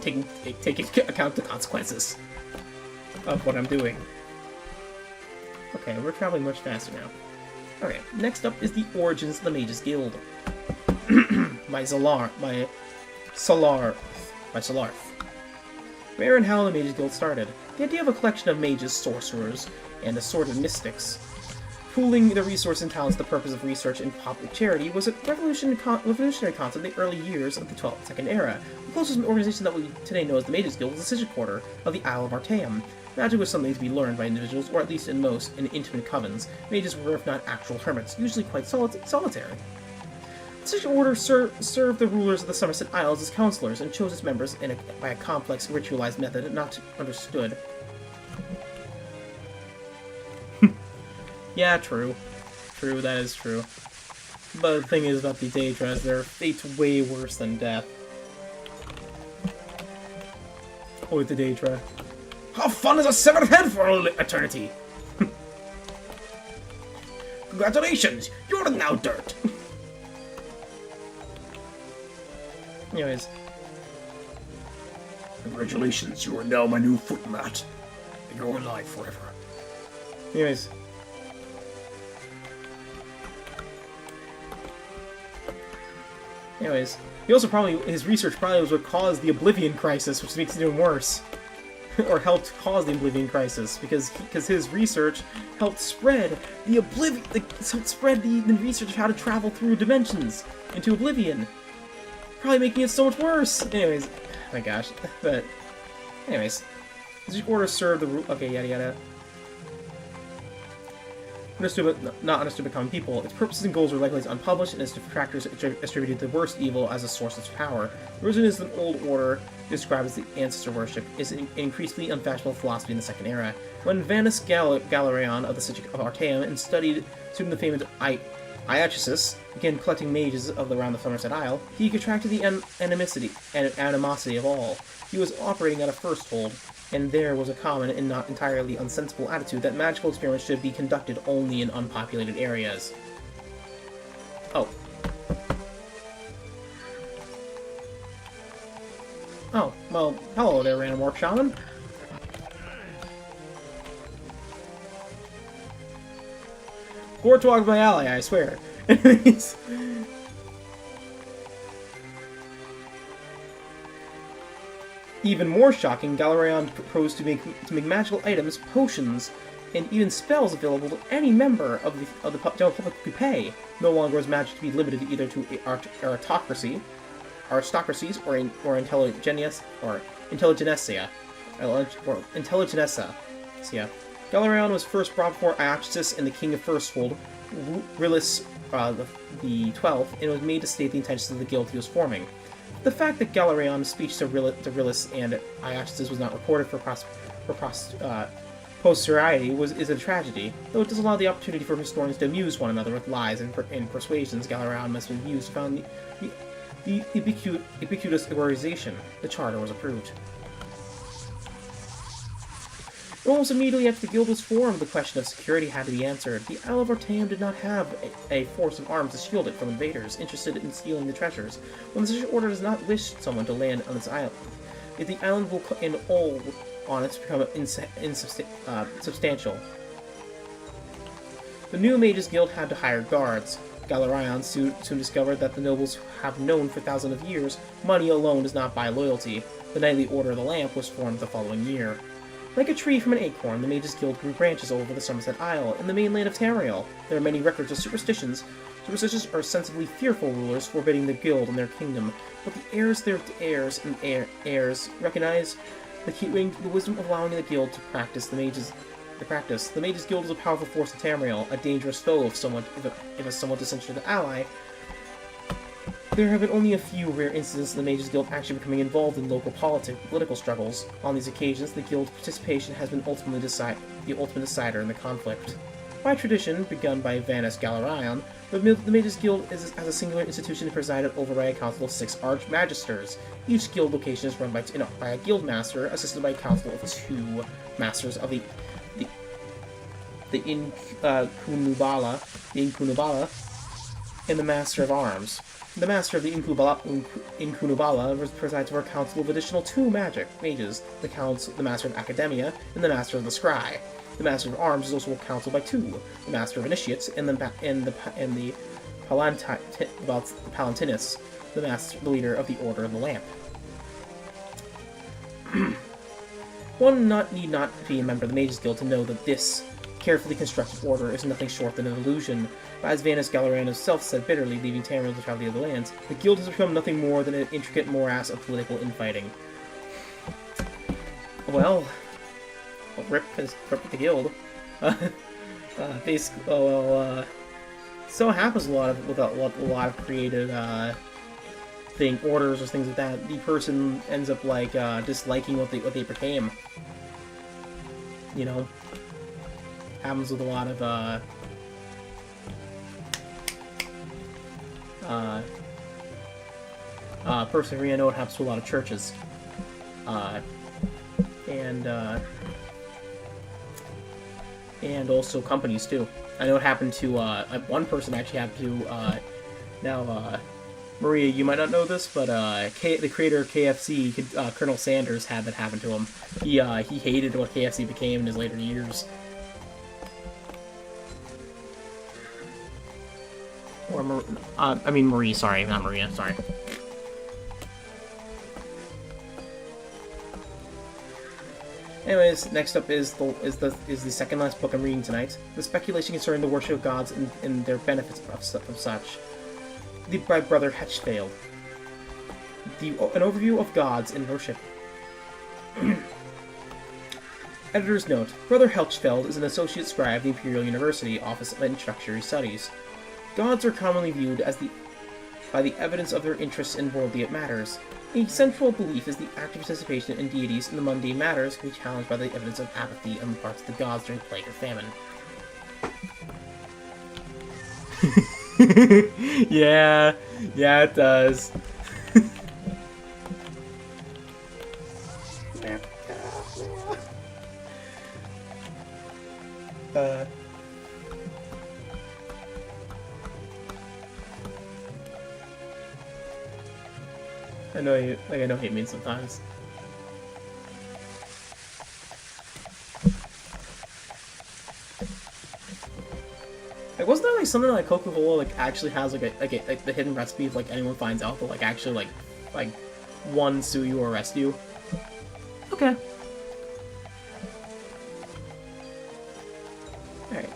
take into account the consequences of what I'm doing. Okay, we're traveling much faster now. Okay, next up is the origins of the Mages Guild. by Solar. by Solarth. Where and how the Mages Guild started. The idea of a collection of mages, sorcerers, and assorted mystics pooling their resources and talents for the purpose of research and public charity was a revolutionary concept in the early years of the 12th Second Era. The closest organization that we today know as the Mages Guild was the Sigil Quarter of the Isle of Artaeum. Magic was something to be learned by individuals, or at least in intimate covens. Mages were, if not actual hermits, usually quite solitary. The Sigil Order served the rulers of the Somerset Isles as counselors and chose its members by a complex, ritualized method not understood. Yeah, true. True, that is true. But the thing is about the Daedra is their fate's way worse than death. Oh, the Daedra. How fun is a severed head for all eternity? Congratulations, you're now dirt. Anyways. Congratulations, you are now my new footmat. You're alive forever. Anyways. He also his research probably was what caused the Oblivion Crisis, which makes it even worse. Or helped cause the Oblivion Crisis, because his research helped spread the research of how to travel through dimensions into Oblivion. Probably making it so much worse! Anyways, oh my gosh. But, anyways. The Order served the okay, yada yada. Not understood by common people. Its purposes and goals were likewise unpublished, and its detractors attributed the worst evil as a source of power. The origin is an old order described as the ancestor worship, is an increasingly unfashionable philosophy in the Second Era. When Vanus Galerion of the Sigil of Artaeum and studied the famed Iachesis, began collecting mages around the Somerset Isle, he contracted the animosity of all. He was operating at a first hold, and there was a common and not entirely unsensible attitude that magical experiments should be conducted only in unpopulated areas. Oh. Oh, well, hello there, Random Orc Shaman. Gortwog's my ally, I swear. Even more shocking, Galerion proposed to make magical items, potions, and even spells available to any member of the general public who could pay. No longer was magic to be limited either to aristocracies or intelligentsia. Galerion was first brought before Iachesis and the King of Firstfold, Rilis the 12th, and was made to state the intentions of the guild he was forming. The fact that Galerion's speech to Rilis and Iachesis was not recorded for posterity is a tragedy, though it does allow the opportunity for historians to amuse one another with lies and persuasions. Galerion must have used found the ubiquitous organization. The charter was approved. Almost immediately after the guild was formed, the question of security had to be answered. The Isle of Artaeum did not have a force of arms to shield it from invaders interested in stealing the treasures. When the Sigil Order does not wish someone to land on its island, if the island will and all on it become substantial. The new Mages Guild had to hire guards. Galerion soon discovered that the nobles have known for thousands of years money alone does not buy loyalty. The Knightly Order of the Lamp was formed the following year. Like a tree from an acorn, the Mages Guild grew branches all over the Somerset Isle and the mainland of Tamriel. There are many records of superstitions. Superstitious are sensibly fearful rulers forbidding the guild and their kingdom, but the heirs recognize the wisdom of allowing the guild to practice the Mages. The Mages Guild is a powerful force in Tamriel, a dangerous foe if a somewhat disinterested ally. There have been only a few rare instances of the Mages Guild actually becoming involved in local political struggles. On these occasions, the guild's participation has been the ultimate decider in the conflict. By tradition, begun by Vanus Galerion, the Mages Guild is as a singular institution presided over by a council of 6 Archmagisters. Each guild location is run by a guild master, assisted by a council of 2 masters of the Incunabala, and the Master of Arms. The Master of the Incunabala presides over a council of additional 2 mages, the Master of Academia and the Master of the Scry. The Master of Arms is also counseled by 2, the Master of Initiates and the Palantinus, the leader of the Order of the Lamp. One need not be a member of the Mages Guild to know that this carefully constructed order is nothing short than an illusion. As Vanus Galaran himself said bitterly, leaving Tamriel to travel the other lands, the Guild has become nothing more than an intricate morass of political infighting. Well, rip the Guild. Basically, so it happens a lot with a lot of creative orders or things like that. The person ends up like disliking what they became. You know, happens with a lot of personally, I know it happens to a lot of churches, and also companies too. I know it happened to one person actually happened to now. Maria, you might not know this, but the creator of KFC, Colonel Sanders, had that happen to him. He hated what KFC became in his later years. Or I mean Marie, sorry, not Maria, sorry. Anyways, next up is the second last book I'm reading tonight. The speculation concerning the worship of gods and their benefits of such. By Brother Hetchfeld. An overview of gods and worship. Editor's note: Brother Helchfeld is an associate scribe of the Imperial University Office of Introductory Studies. Gods are commonly viewed as by the evidence of their interests in worldly matters. A central belief is the active participation in deities in the mundane matters can be challenged by the evidence of apathy on the parts of the gods during plague or famine. yeah, it does. I know hate means sometimes. Like, wasn't there like something like Coca-Cola like actually has like the hidden recipe if like anyone finds out they'll like actually like one sue you or arrest you? Okay. Alright.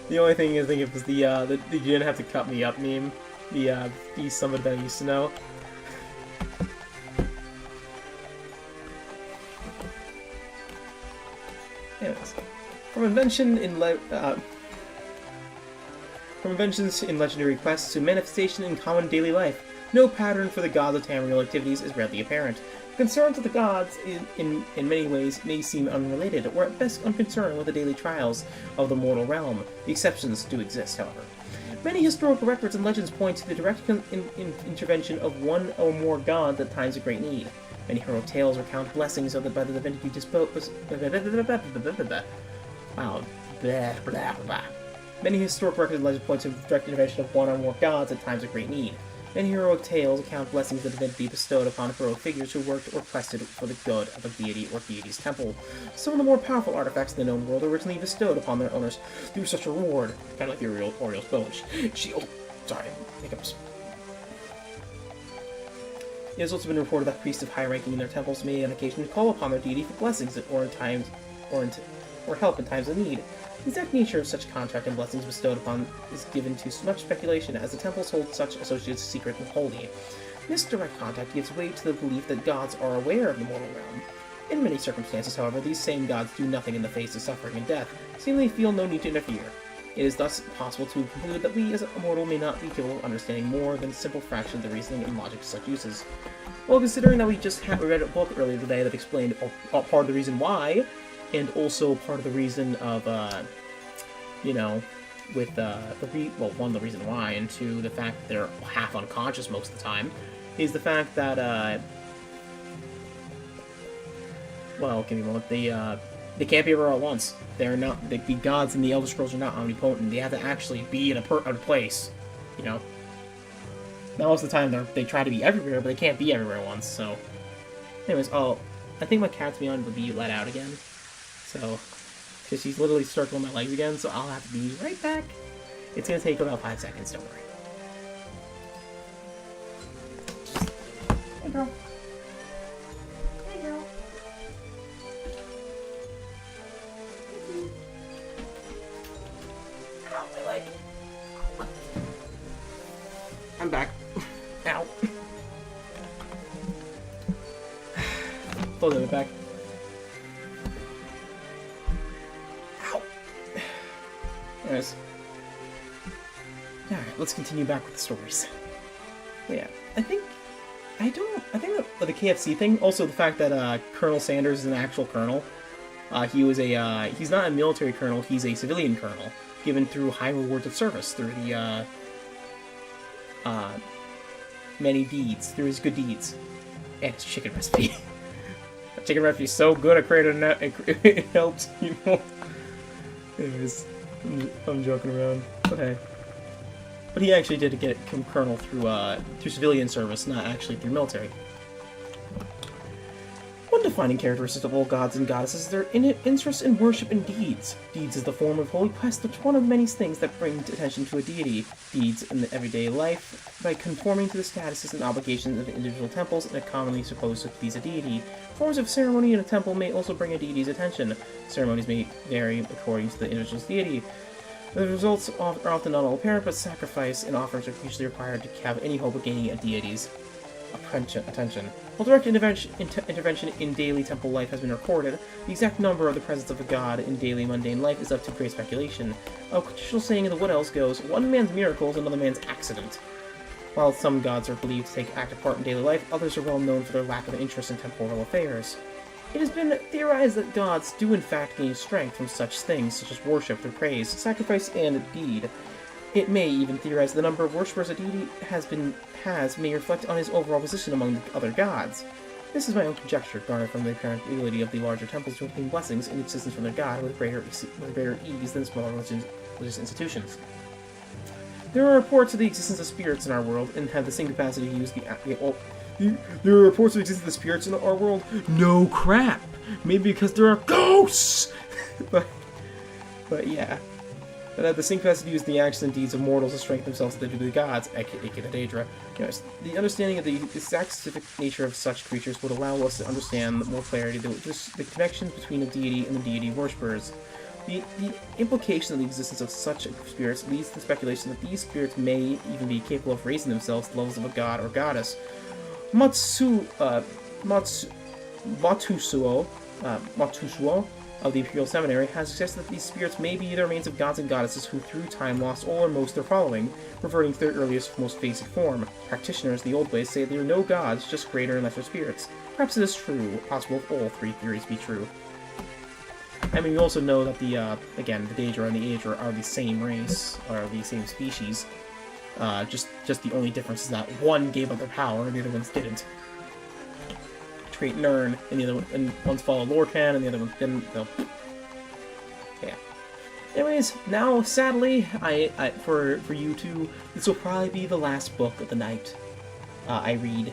The only thing I think of was the you didn't have to cut me up meme. The somebody that I used to know. Anyways, from inventions in legendary quests to manifestation in common daily life, no pattern for the gods of Tamriel activities is readily apparent. Concerns of the gods in many ways may seem unrelated, or at best unconcerned with the daily trials of the mortal realm. The exceptions do exist, however. Many historical records and legends point to the direct intervention of one or more gods at times of great need. Many heroic tales recount blessings of by the divinity disposed. Wow. Blah, blah, blah. Many historic records and legends point to the direct intervention of one or more gods at times of great need. Many heroic tales account blessings of the divinity bestowed upon heroic figures who worked or quested for the good of a deity or deity's temple. Some of the more powerful artifacts in the known world are originally bestowed upon their owners through such a reward, kind of like the Oriole's bow and shield. Sorry, hiccups. It has also been reported that priests of high ranking in their temples may on occasion call upon their deity for blessings or help in times of need. The exact nature of such contract and blessings bestowed upon is given to much speculation, as the temples hold such associates secret and holy. This direct contact gives way to the belief that gods are aware of the mortal realm. In many circumstances, however, these same gods do nothing in the face of suffering and death, seemingly feel no need to interfere. It is thus possible to conclude that we as a mortal may not be capable of understanding more than a simple fraction of the reasoning and logic of such uses. Well, considering that we just read a book earlier today that explained part of the reason why, and also part of the reason of, you know, with one, the reason why, and two, the fact that they're half unconscious most of the time, is the fact that, well, give me a moment, they can't be everywhere at once. They're not, the gods in the Elder Scrolls are not omnipotent. They have to actually be in a place, you know. Most of the time they try to be everywhere, but they can't be everywhere at once, so. Anyways, I think my cat's beyond to be let out again. So, because she's literally circling my legs again, so I'll have to be right back. It's gonna take about 5 seconds, don't worry. Hey, girl. Hey, girl. Ow, my leg. I'm back. Ow. Hold it back. Ow. Anyways. Alright, let's continue back with the stories. Yeah, I think that the KFC thing, also the fact that Colonel Sanders is an actual colonel. He's not a military colonel, he's a civilian colonel, given through high rewards of service, through the many deeds, through his good deeds. And his chicken recipe. The chicken recipe is so good, I created it helps people. Anyways, I'm joking around. But hey. But he actually did get become colonel through civilian service, not actually through military. One defining characteristic of all gods and goddesses is their interest in worship and deeds. Deeds is the form of holy quest, which is one of many things that bring attention to a deity. Deeds in the everyday life, by conforming to the statuses and obligations of individual temples and are commonly supposed to please a deity. Forms of ceremony in a temple may also bring a deity's attention. Ceremonies may vary according to the individual's deity. The results are often not all apparent, but sacrifice and offerings are usually required to have any hope of gaining a deity's attention. While direct intervention in daily temple life has been recorded, the exact number of the presence of a god in daily mundane life is up to great speculation. A traditional saying in the Wood Elves goes, "One man's miracle is another man's accident." While some gods are believed to take active part in daily life, others are well known for their lack of interest in temporal affairs. It has been theorized that gods do in fact gain strength from such things, such as worship through praise, sacrifice, and deed. It may even theorize the number of worshippers a deity has may reflect on his overall position among the other gods. This is my own conjecture, garnered from the apparent ability of the larger temples to obtain blessings and assistance from their god with greater ease than smaller religious institutions. There are reports of the existence of spirits in our world, and have the same capacity to use there are reports of the existence of the spirits in our world? No crap! Maybe because there are ghosts! but yeah. But at the same capacity to use the actions and deeds of mortals to strengthen themselves to the gods, aka the Daedra. The understanding of the exact specific nature of such creatures would allow us to understand with more clarity the connections between a deity and the deity worshippers. The implication of the existence of such spirits leads to the speculation that these spirits may even be capable of raising themselves to levels of a god or goddess. Matsuo of the Imperial Seminary has suggested that these spirits may be the remains of gods and goddesses who through time lost all or most of their following, reverting to their earliest, most basic form. Practitioners of the old ways say there are no gods, just greater and lesser spirits. Perhaps it is true, possible if all three theories be true. I mean, we also know that the Daedra and the Aedra are the same race, or the same species. Just the only difference is that one gave up their power and the other ones didn't. Treat Nern, and the other one, and one's followed Lorcan, and the other one didn't. So, yeah. Anyways, now sadly, for you two, this will probably be the last book of the night I read,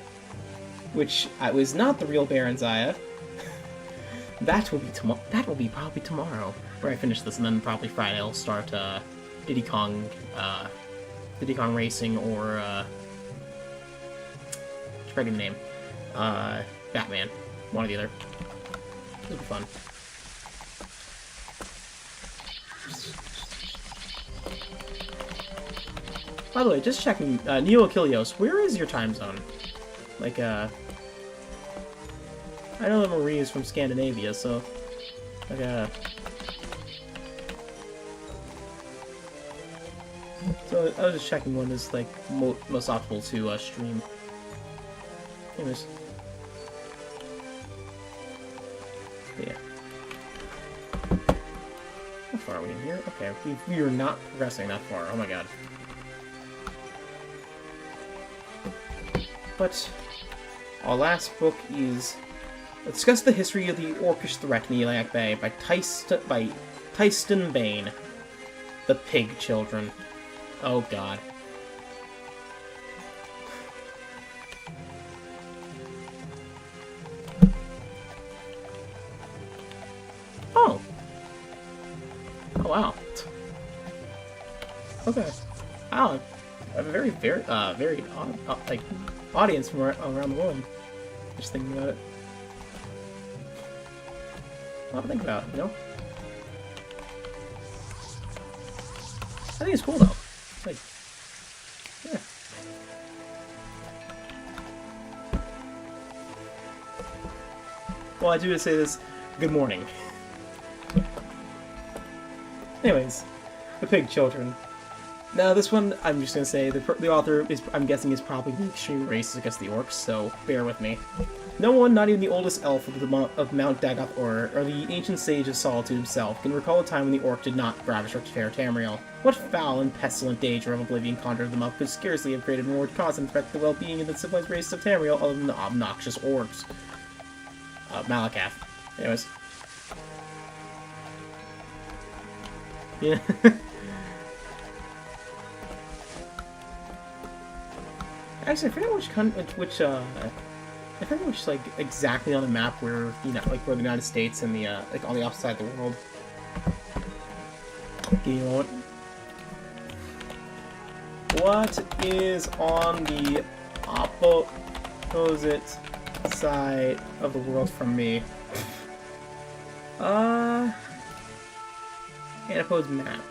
which was not the real Baron Zaya. That will be probably tomorrow, where I finish this, and then probably Friday I'll start Diddy Kong Racing, or forgetting the name, Batman, one or the other. It'll be fun. By the way, just checking, Neo Achilleos, where is your time zone? Like, I know that Marie is from Scandinavia, so, like, so I was just checking when is, like, most optimal to, stream. Anyways. Yeah. How far are we in here? Okay, we are not progressing that far. Oh my god. But our last book is discuss the history of the Orcish threat in Iliac Bay by Tyston Bane. The Pig Children. Oh god. Oh. Okay. Wow. I have a very, very like, audience from around the world. Just thinking about it. A lot to think about, you know? I think it's cool, though. Like, yeah. Well, I do say this. Good morning. Anyways, the pig children. Now, this one, I'm just gonna say, the author is, I'm guessing, is probably extremely racist against the orcs, so bear with me. No one, not even the oldest elf of Mount Dagoth or the ancient sage of Solitude himself, can recall a time when the orc did not ravish or tear Tamriel. What foul and pestilent danger of oblivion conjured them up could scarcely have created more constant threat to the well-being of the civilized race of Tamriel other than the obnoxious orcs. Malakath. Anyways. Yeah. Actually, I forget I forget which, like, exactly on the map where, you know, like, where the United States and the, like, on the opposite side of the world. Give me a moment. What is on the opposite side of the world from me? Antipode map.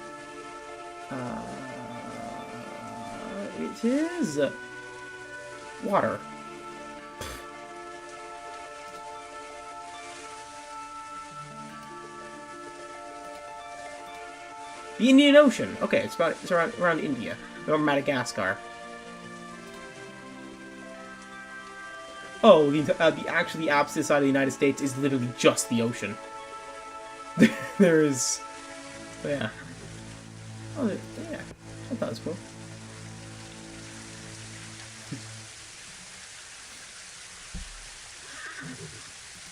It is water. The Indian Ocean. Okay, it's around India, or Madagascar. Oh, the opposite side of the United States is literally just the ocean. There is, yeah. Oh, yeah. I thought it was cool.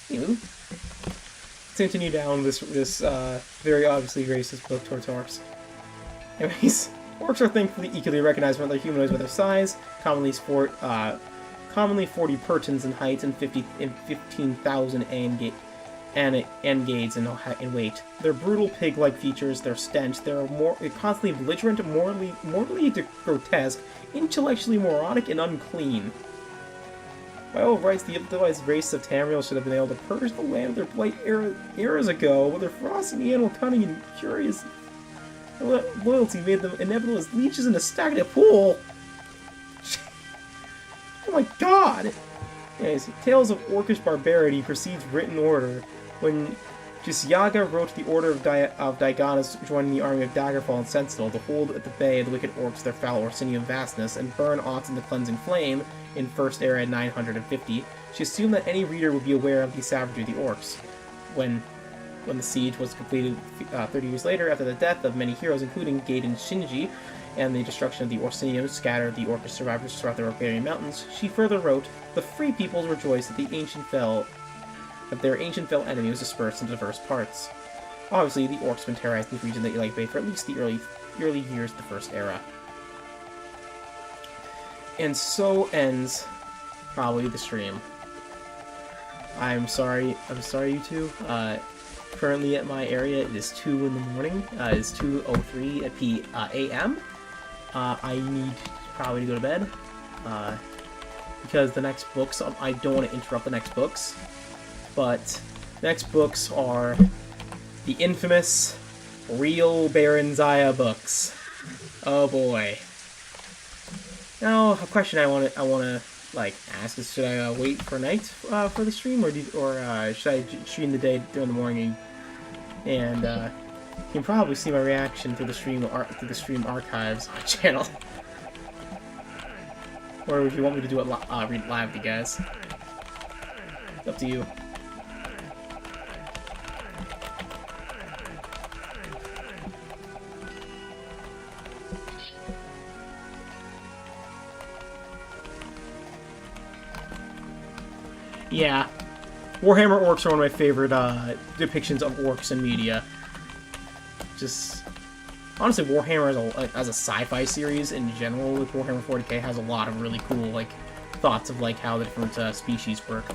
Anywho, let's continue down this very obviously racist book towards orcs. Anyways, orcs are thankfully equally recognized from other humanoids by their size, commonly 40 pertons in height and 15,000 angades in weight. Their brutal pig-like features, their stench, their constantly belligerent, morally grotesque, intellectually moronic, and unclean. By all rights, the civilized race of Tamriel should have been able to purge the land of their blight eras ago, but their ferocity, animal cunning, and curious loyalty made them inevitable as leeches in a stagnant pool. Oh my god! Anyways, Tales of Orcish Barbarity precedes written order. When Jisyaga wrote the Order of Digonus joining the army of Daggerfall and Sentinel to hold at the bay the wicked orcs their foul Orsinian vastness and burn Ox in the cleansing flame in First Era at 950, she assumed that any reader would be aware of the savagery of the orcs. When the siege was completed 30 years later, after the death of many heroes including Gaiden Shinji, and the destruction of the Orsinians scattered the orcish survivors throughout the Rokarian Mountains, she further wrote, "The free peoples rejoiced that their ancient fell enemy was dispersed into diverse parts." Obviously, the orcs have been terrorizing the region that Eli Bay for at least the early years of the First Era. And so ends probably the stream. I'm sorry you two. Currently at my area it is 2 in the morning. It is 2:03 a.m. I need probably to go to bed. Because the next books, I don't want to interrupt the next books. But the next books are the infamous Real Baron Zaya books. Oh boy. Now, a question I wanna like ask is, should I wait for night for the stream, or should I stream the day during the morning? And you can probably see my reaction through the stream archives on my channel. Or if you want me to do it read it live to you guys, it's up to you. Yeah, Warhammer Orcs are one of my favorite depictions of orcs in media. Just honestly, Warhammer as a sci-fi series in general with Warhammer 40k has a lot of really cool like thoughts of like how the different species work,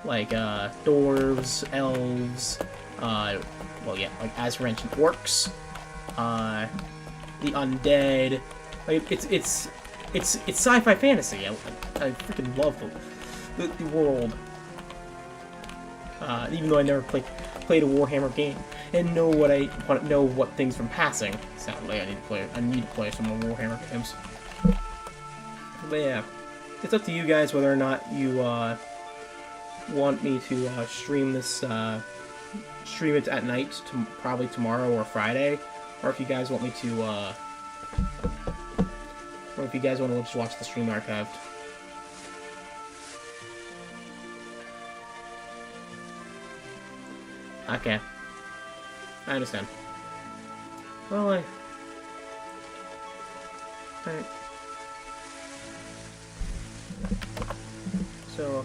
like dwarves, elves, well yeah, like as mentioned, orcs, the undead. Like it's sci-fi fantasy. I freaking love the world. Even though I never played a Warhammer game and know what things from passing. Sadly, I need to play some more Warhammer games. But yeah, it's up to you guys whether or not you want me to stream this. Stream it at night, probably tomorrow or Friday, or if you guys want me to, or if you guys want to just watch the stream archived. Okay. I understand. Well, Alright. So...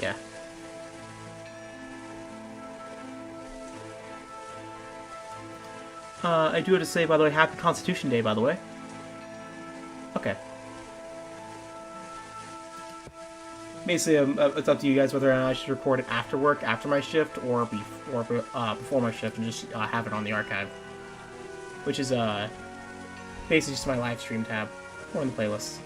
yeah. I do have to say, by the way, Happy Constitution Day, by the way. Okay. Basically, it's up to you guys whether or not I should record it after work, after my shift, or before my shift, and just have it on the archive. Which is, basically just my live stream tab, or on the playlist.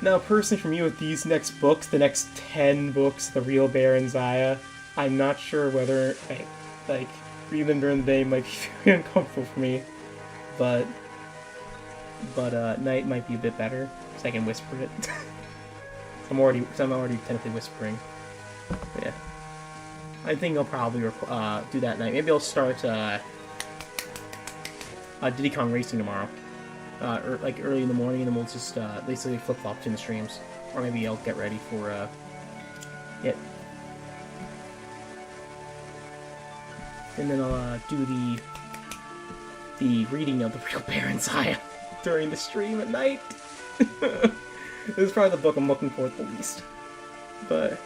Now, personally, for me, with these next books, the next 10 books, The Real Baron Zaya, I'm not sure whether, like, reading them during the day might be very uncomfortable for me, but night might be a bit better, because I can whisper it. I'm already technically whispering. But yeah. I think I'll probably do that night. Maybe I'll start Diddy Kong Racing tomorrow. Like early in the morning, and then we'll just basically flip-flop between the streams. Or maybe I'll get ready for it. And then I'll do the reading of The Real Baron Zaya during the stream at night. This is probably the book I'm looking for the least. But...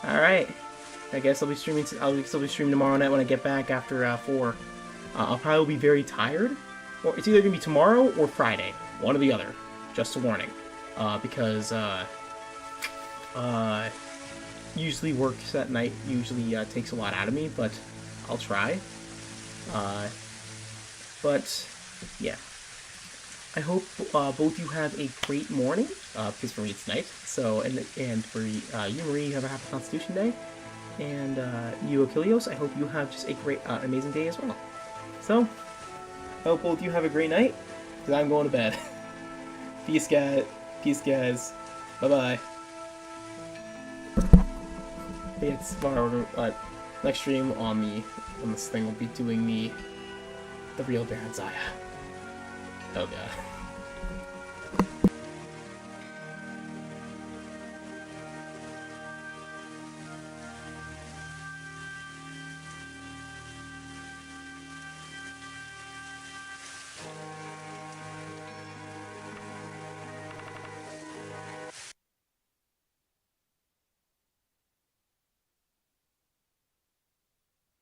alright. I guess I'll be streaming tomorrow night when I get back after 4. I'll probably be very tired. Or it's either going to be tomorrow or Friday. One or the other. Just a warning. Because, usually works at night usually takes a lot out of me, but I'll try. But, yeah. I hope both you have a great morning, because for me it's night. So, and for you, Marie, you have a happy Constitution Day. And you, Achilleos, I hope you have just a great, amazing day as well. So, I hope both of you have a great night, because I'm going to bed. Peace, guys. Peace, guys. Bye-bye. It's tomorrow, next stream on this thing will be doing the Real Baron Zaya. Oh god.